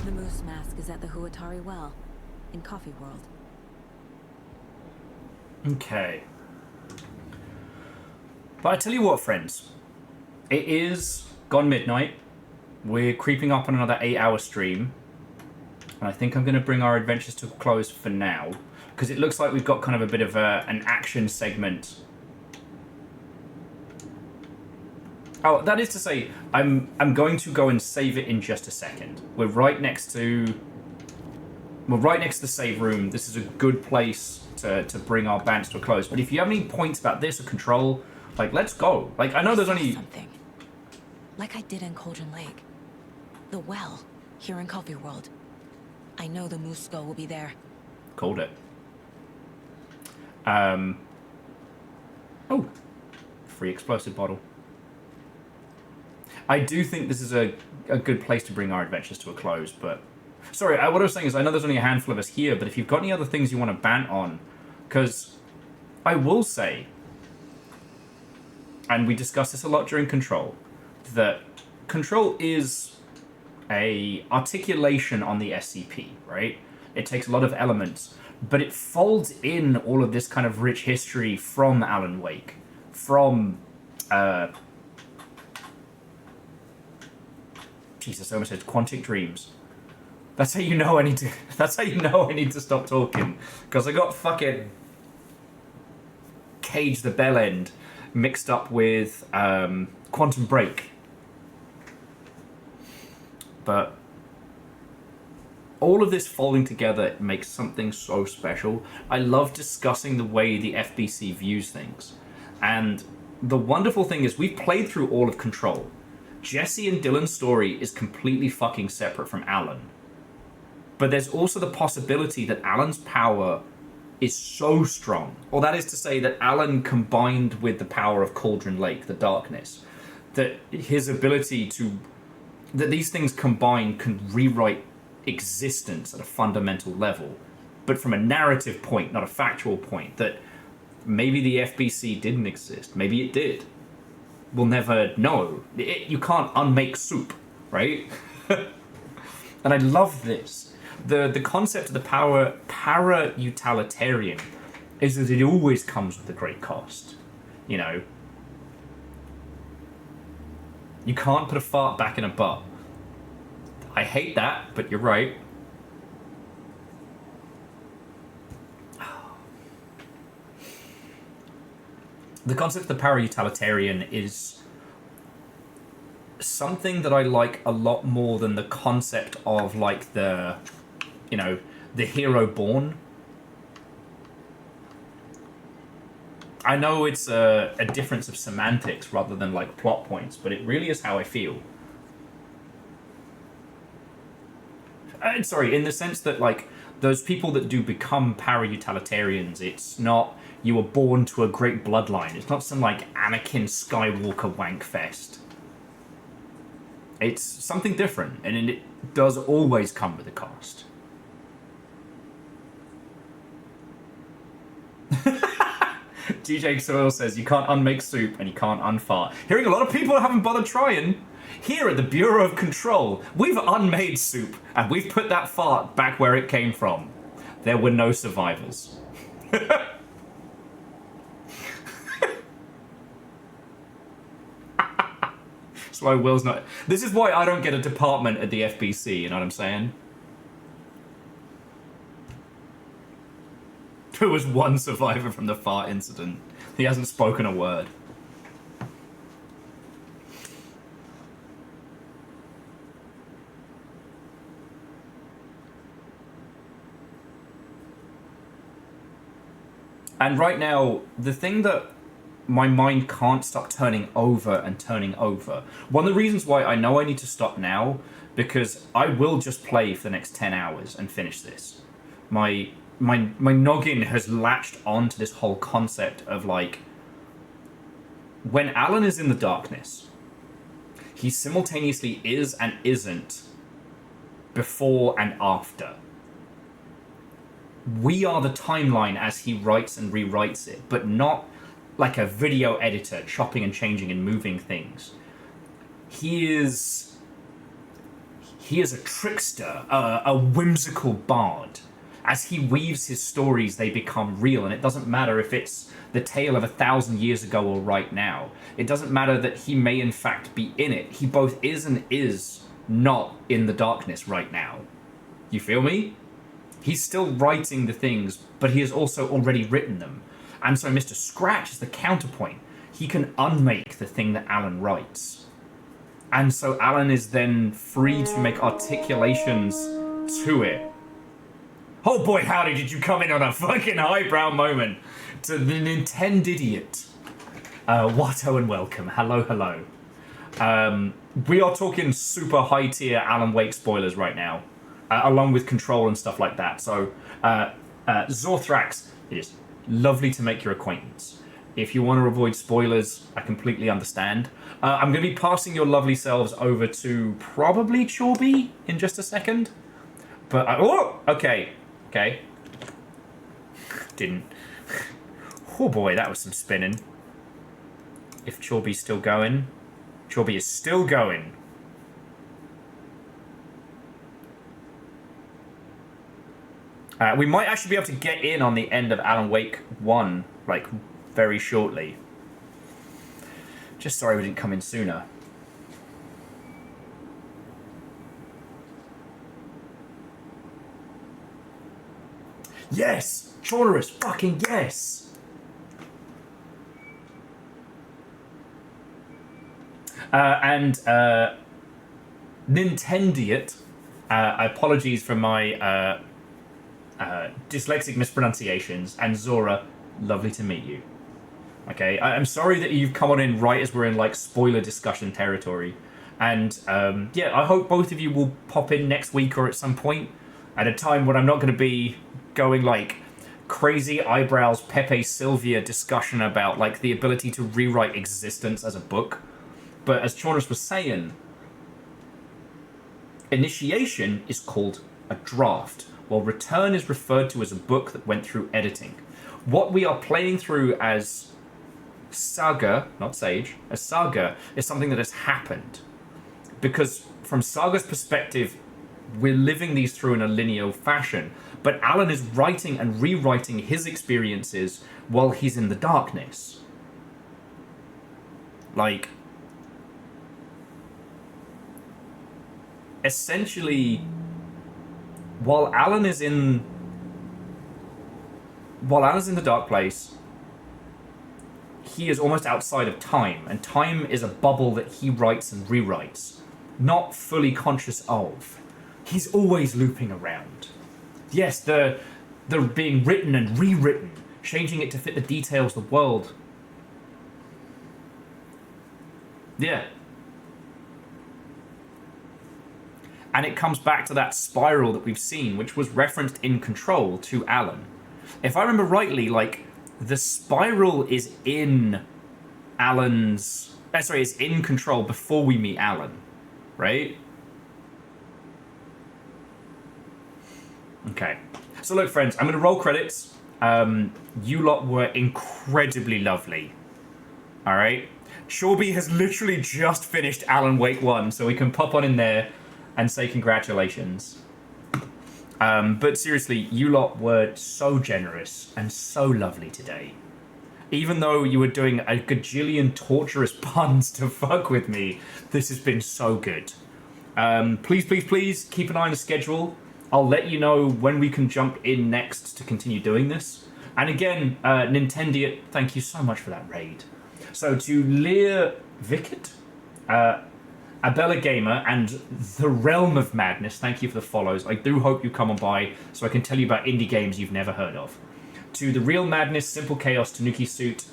The moose mask is at the Huatari Well, in Coffee World. Okay. But I tell you what, friends. It is gone midnight. We're creeping up on another 8-hour stream. And I think I'm going to bring our adventures to a close for now. Because it looks like we've got kind of a bit of an action segment. Oh, that is to say, I'm going to go and save it in just a second. We're right next to the save room. This is a good place to bring our bands to a close. But if you have any points about this or Control, like, let's go. Like, I know there's only... something. Like I did in Cauldron Lake. The well, here in Coffee World. I know the Moose Skull will be there. Called it. Oh. Free explosive bottle. I do think this is a good place to bring our adventures to a close, but... Sorry, what I was saying is I know there's only a handful of us here, but if you've got any other things you want to bant on, because I will say, and we discussed this a lot during Control, that Control is a articulation on the SCP, right? It takes a lot of elements, but it folds in all of this kind of rich history from Alan Wake, from... Jesus, I almost said Quantic Dreams. That's how you know I need to. That's how you know I need to stop talking, because I got fucking Cage the Bellend mixed up with Quantum Break. But all of this folding together makes something so special. I love discussing the way the FBC views things, and the wonderful thing is we've played through all of Control. Jesse and Dylan's story is completely fucking separate from Alan. But there's also the possibility that Alan's power is so strong. Or that is to say that Alan combined with the power of Cauldron Lake, the darkness, that his ability to... that these things combined can rewrite existence at a fundamental level, but from a narrative point, not a factual point, that maybe the FBC didn't exist, maybe it did. We'll never know. You can't unmake soup, right? And I love this. The concept of the para-utilitarian is that it always comes with a great cost. You know? You can't put a fart back in a butt. I hate that, but you're right. The concept of the para-utilitarian is something that I like a lot more than the concept of, like, the, you know, the hero born. I know it's a difference of semantics rather than, like, plot points, but it really is how I feel. Sorry, in the sense that, like, those people that do become para-utilitarians, it's not you were born to a great bloodline. It's not some, like, Anakin Skywalker wank fest. It's something different, and it does always come with a cost. DJ Soil says, you can't unmake soup and you can't unfart. Hearing a lot of people haven't bothered trying. Here at the Bureau of Control, we've unmade soup, and we've put that fart back where it came from. There were no survivors. That's why Will's not... This is why I don't get a department at the FBC, you know what I'm saying? There was one survivor from the fart incident. He hasn't spoken a word. And right now, the thing that my mind can't stop turning over and turning over. One of the reasons why I know I need to stop now, because I will just play for the next 10 hours and finish this. My noggin has latched on to this whole concept of, like, when Alan is in the darkness, he simultaneously is and isn't before and after. We are the timeline as he writes and rewrites it, but not like a video editor chopping and changing and moving things. He is a trickster, a whimsical bard. As he weaves his stories, they become real, and it doesn't matter if it's the tale of 1,000 years ago or right now. It doesn't matter that he may in fact be in it. He both is and is not in the darkness right now. You feel me? He's still writing the things, but he has also already written them. And so Mr. Scratch is the counterpoint. He can unmake the thing that Alan writes. And so Alan is then free to make articulations to it. Oh boy, howdy, did you come in on a fucking highbrow moment to the Nintendo idiot. Watto and welcome. Hello, hello. We are talking super high tier Alan Wake spoilers right now, along with Control and stuff like that. So, Zorthrax, it is lovely to make your acquaintance. If you want to avoid spoilers, I completely understand. I'm going to be passing your lovely selves over to probably Chorby in just a second. But, oh, okay. Okay. Didn't. Oh boy, that was some spinning. If Chorby's still going. Chorby is still going. We might actually be able to get in on the end of Alan Wake 1, like, very shortly. Just sorry we didn't come in sooner. Yes! Chorus, fucking yes! Nintendiot, apologies for my dyslexic mispronunciations, and Zora, lovely to meet you. Okay, I'm sorry that you've come on in right as we're in, like, spoiler discussion territory. And, yeah, I hope both of you will pop in next week or at some point, at a time when I'm not going to be going, like, crazy eyebrows Pepe Sylvia discussion about like the ability to rewrite existence as a book. But as Chorus was saying, initiation is called a draft, while return is referred to as a book that went through editing. What we are playing through as Saga, not Sage, as Saga is something that has happened. Because from Saga's perspective, we're living these through in a linear fashion, but Alan is writing and rewriting his experiences while he's in the darkness. Like, essentially, while Alan is in the dark place, he is almost outside of time, and time is a bubble that he writes and rewrites, not fully conscious of. He's always looping around. Yes, they're being written and rewritten, changing it to fit the details of the world. Yeah. And it comes back to that spiral that we've seen, which was referenced in Control to Alan. If I remember rightly, like, the spiral is in Alan's... is in Control before we meet Alan, right? Okay. So look, friends, I'm going to roll credits. You lot were incredibly lovely. Alright? Shorby has literally just finished Alan Wake 1, so we can pop on in there and say congratulations. But seriously, you lot were so generous and so lovely today. Even though you were doing a gajillion torturous puns to fuck with me, this has been so good. Please, please, please keep an eye on the schedule. I'll let you know when we can jump in next to continue doing this. And again, Nintendiot, thank you so much for that raid. So to Lear Vickett, Abella Gamer, and The Realm of Madness, thank you for the follows. I do hope you come on by so I can tell you about indie games you've never heard of. To The Real Madness, Simple Chaos, Tanuki Suit,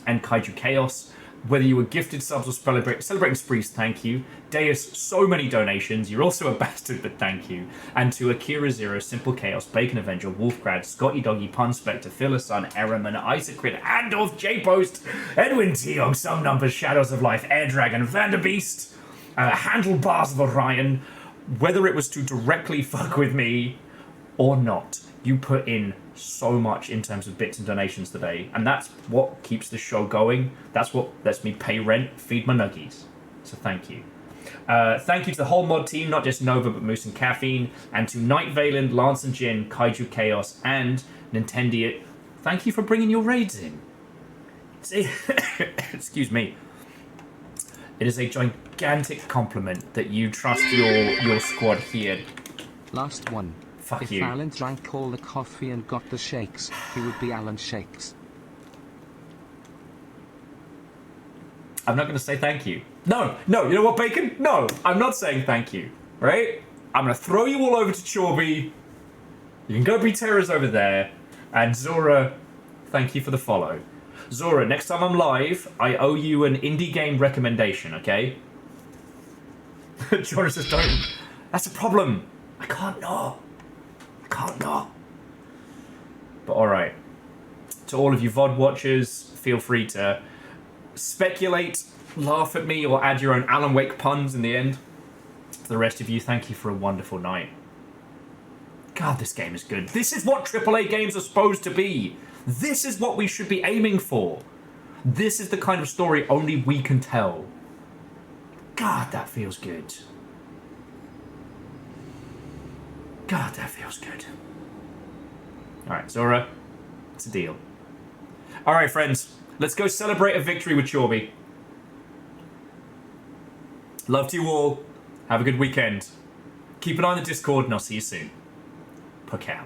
and Kaiju Chaos. Whether you were gifted subs or celebrating sprees, thank you. Deus, so many donations. You're also a bastard, but thank you. And to Akira Zero, Simple Chaos, Bacon Avenger, Wolfgrad, Scotty Doggy, Pun Spectre, Philosun, Eraman, Isaac Crit, Andorf, J-Post, Edwin Teog, Some Numbers, Shadows of Life, Air Dragon, Vanderbeast, Handlebars of Orion. Whether it was to directly fuck with me or not, you put in so much in terms of bits and donations today, and that's what keeps the show going. That's what lets me pay rent, feed my nuggies. So thank you. Thank you to the whole mod team, not just Nova but Moose and Caffeine, and to Night Valen, Lance and Jin, Kaiju Chaos, and Nintendiot. Thank you for bringing your raids in. Excuse me. It is a gigantic compliment that you trust your squad here. Last one. Fuck if you. Alan drank all the coffee and got the shakes, he would be Alan Shakes. I'm not going to say thank you. No, you know what, Bacon? No, I'm not saying thank you, right? I'm going to throw you all over to Chorby. You can go be terrors over there. And Zora, thank you for the follow. Zora, next time I'm live, I owe you an indie game recommendation, okay? Jonas says don't. That's a problem. I can't not. But alright. To all of you VOD watchers, feel free to speculate, laugh at me, or add your own Alan Wake puns in the end. To the rest of you, thank you for a wonderful night. God, this game is good. This is what AAA games are supposed to be. This is what we should be aiming for. This is the kind of story only we can tell. God, that feels good. God, that feels good. Alright, Zora, it's a deal. Alright, friends, let's go celebrate a victory with Chorby. Love to you all. Have a good weekend. Keep an eye on the Discord, and I'll see you soon. Pow.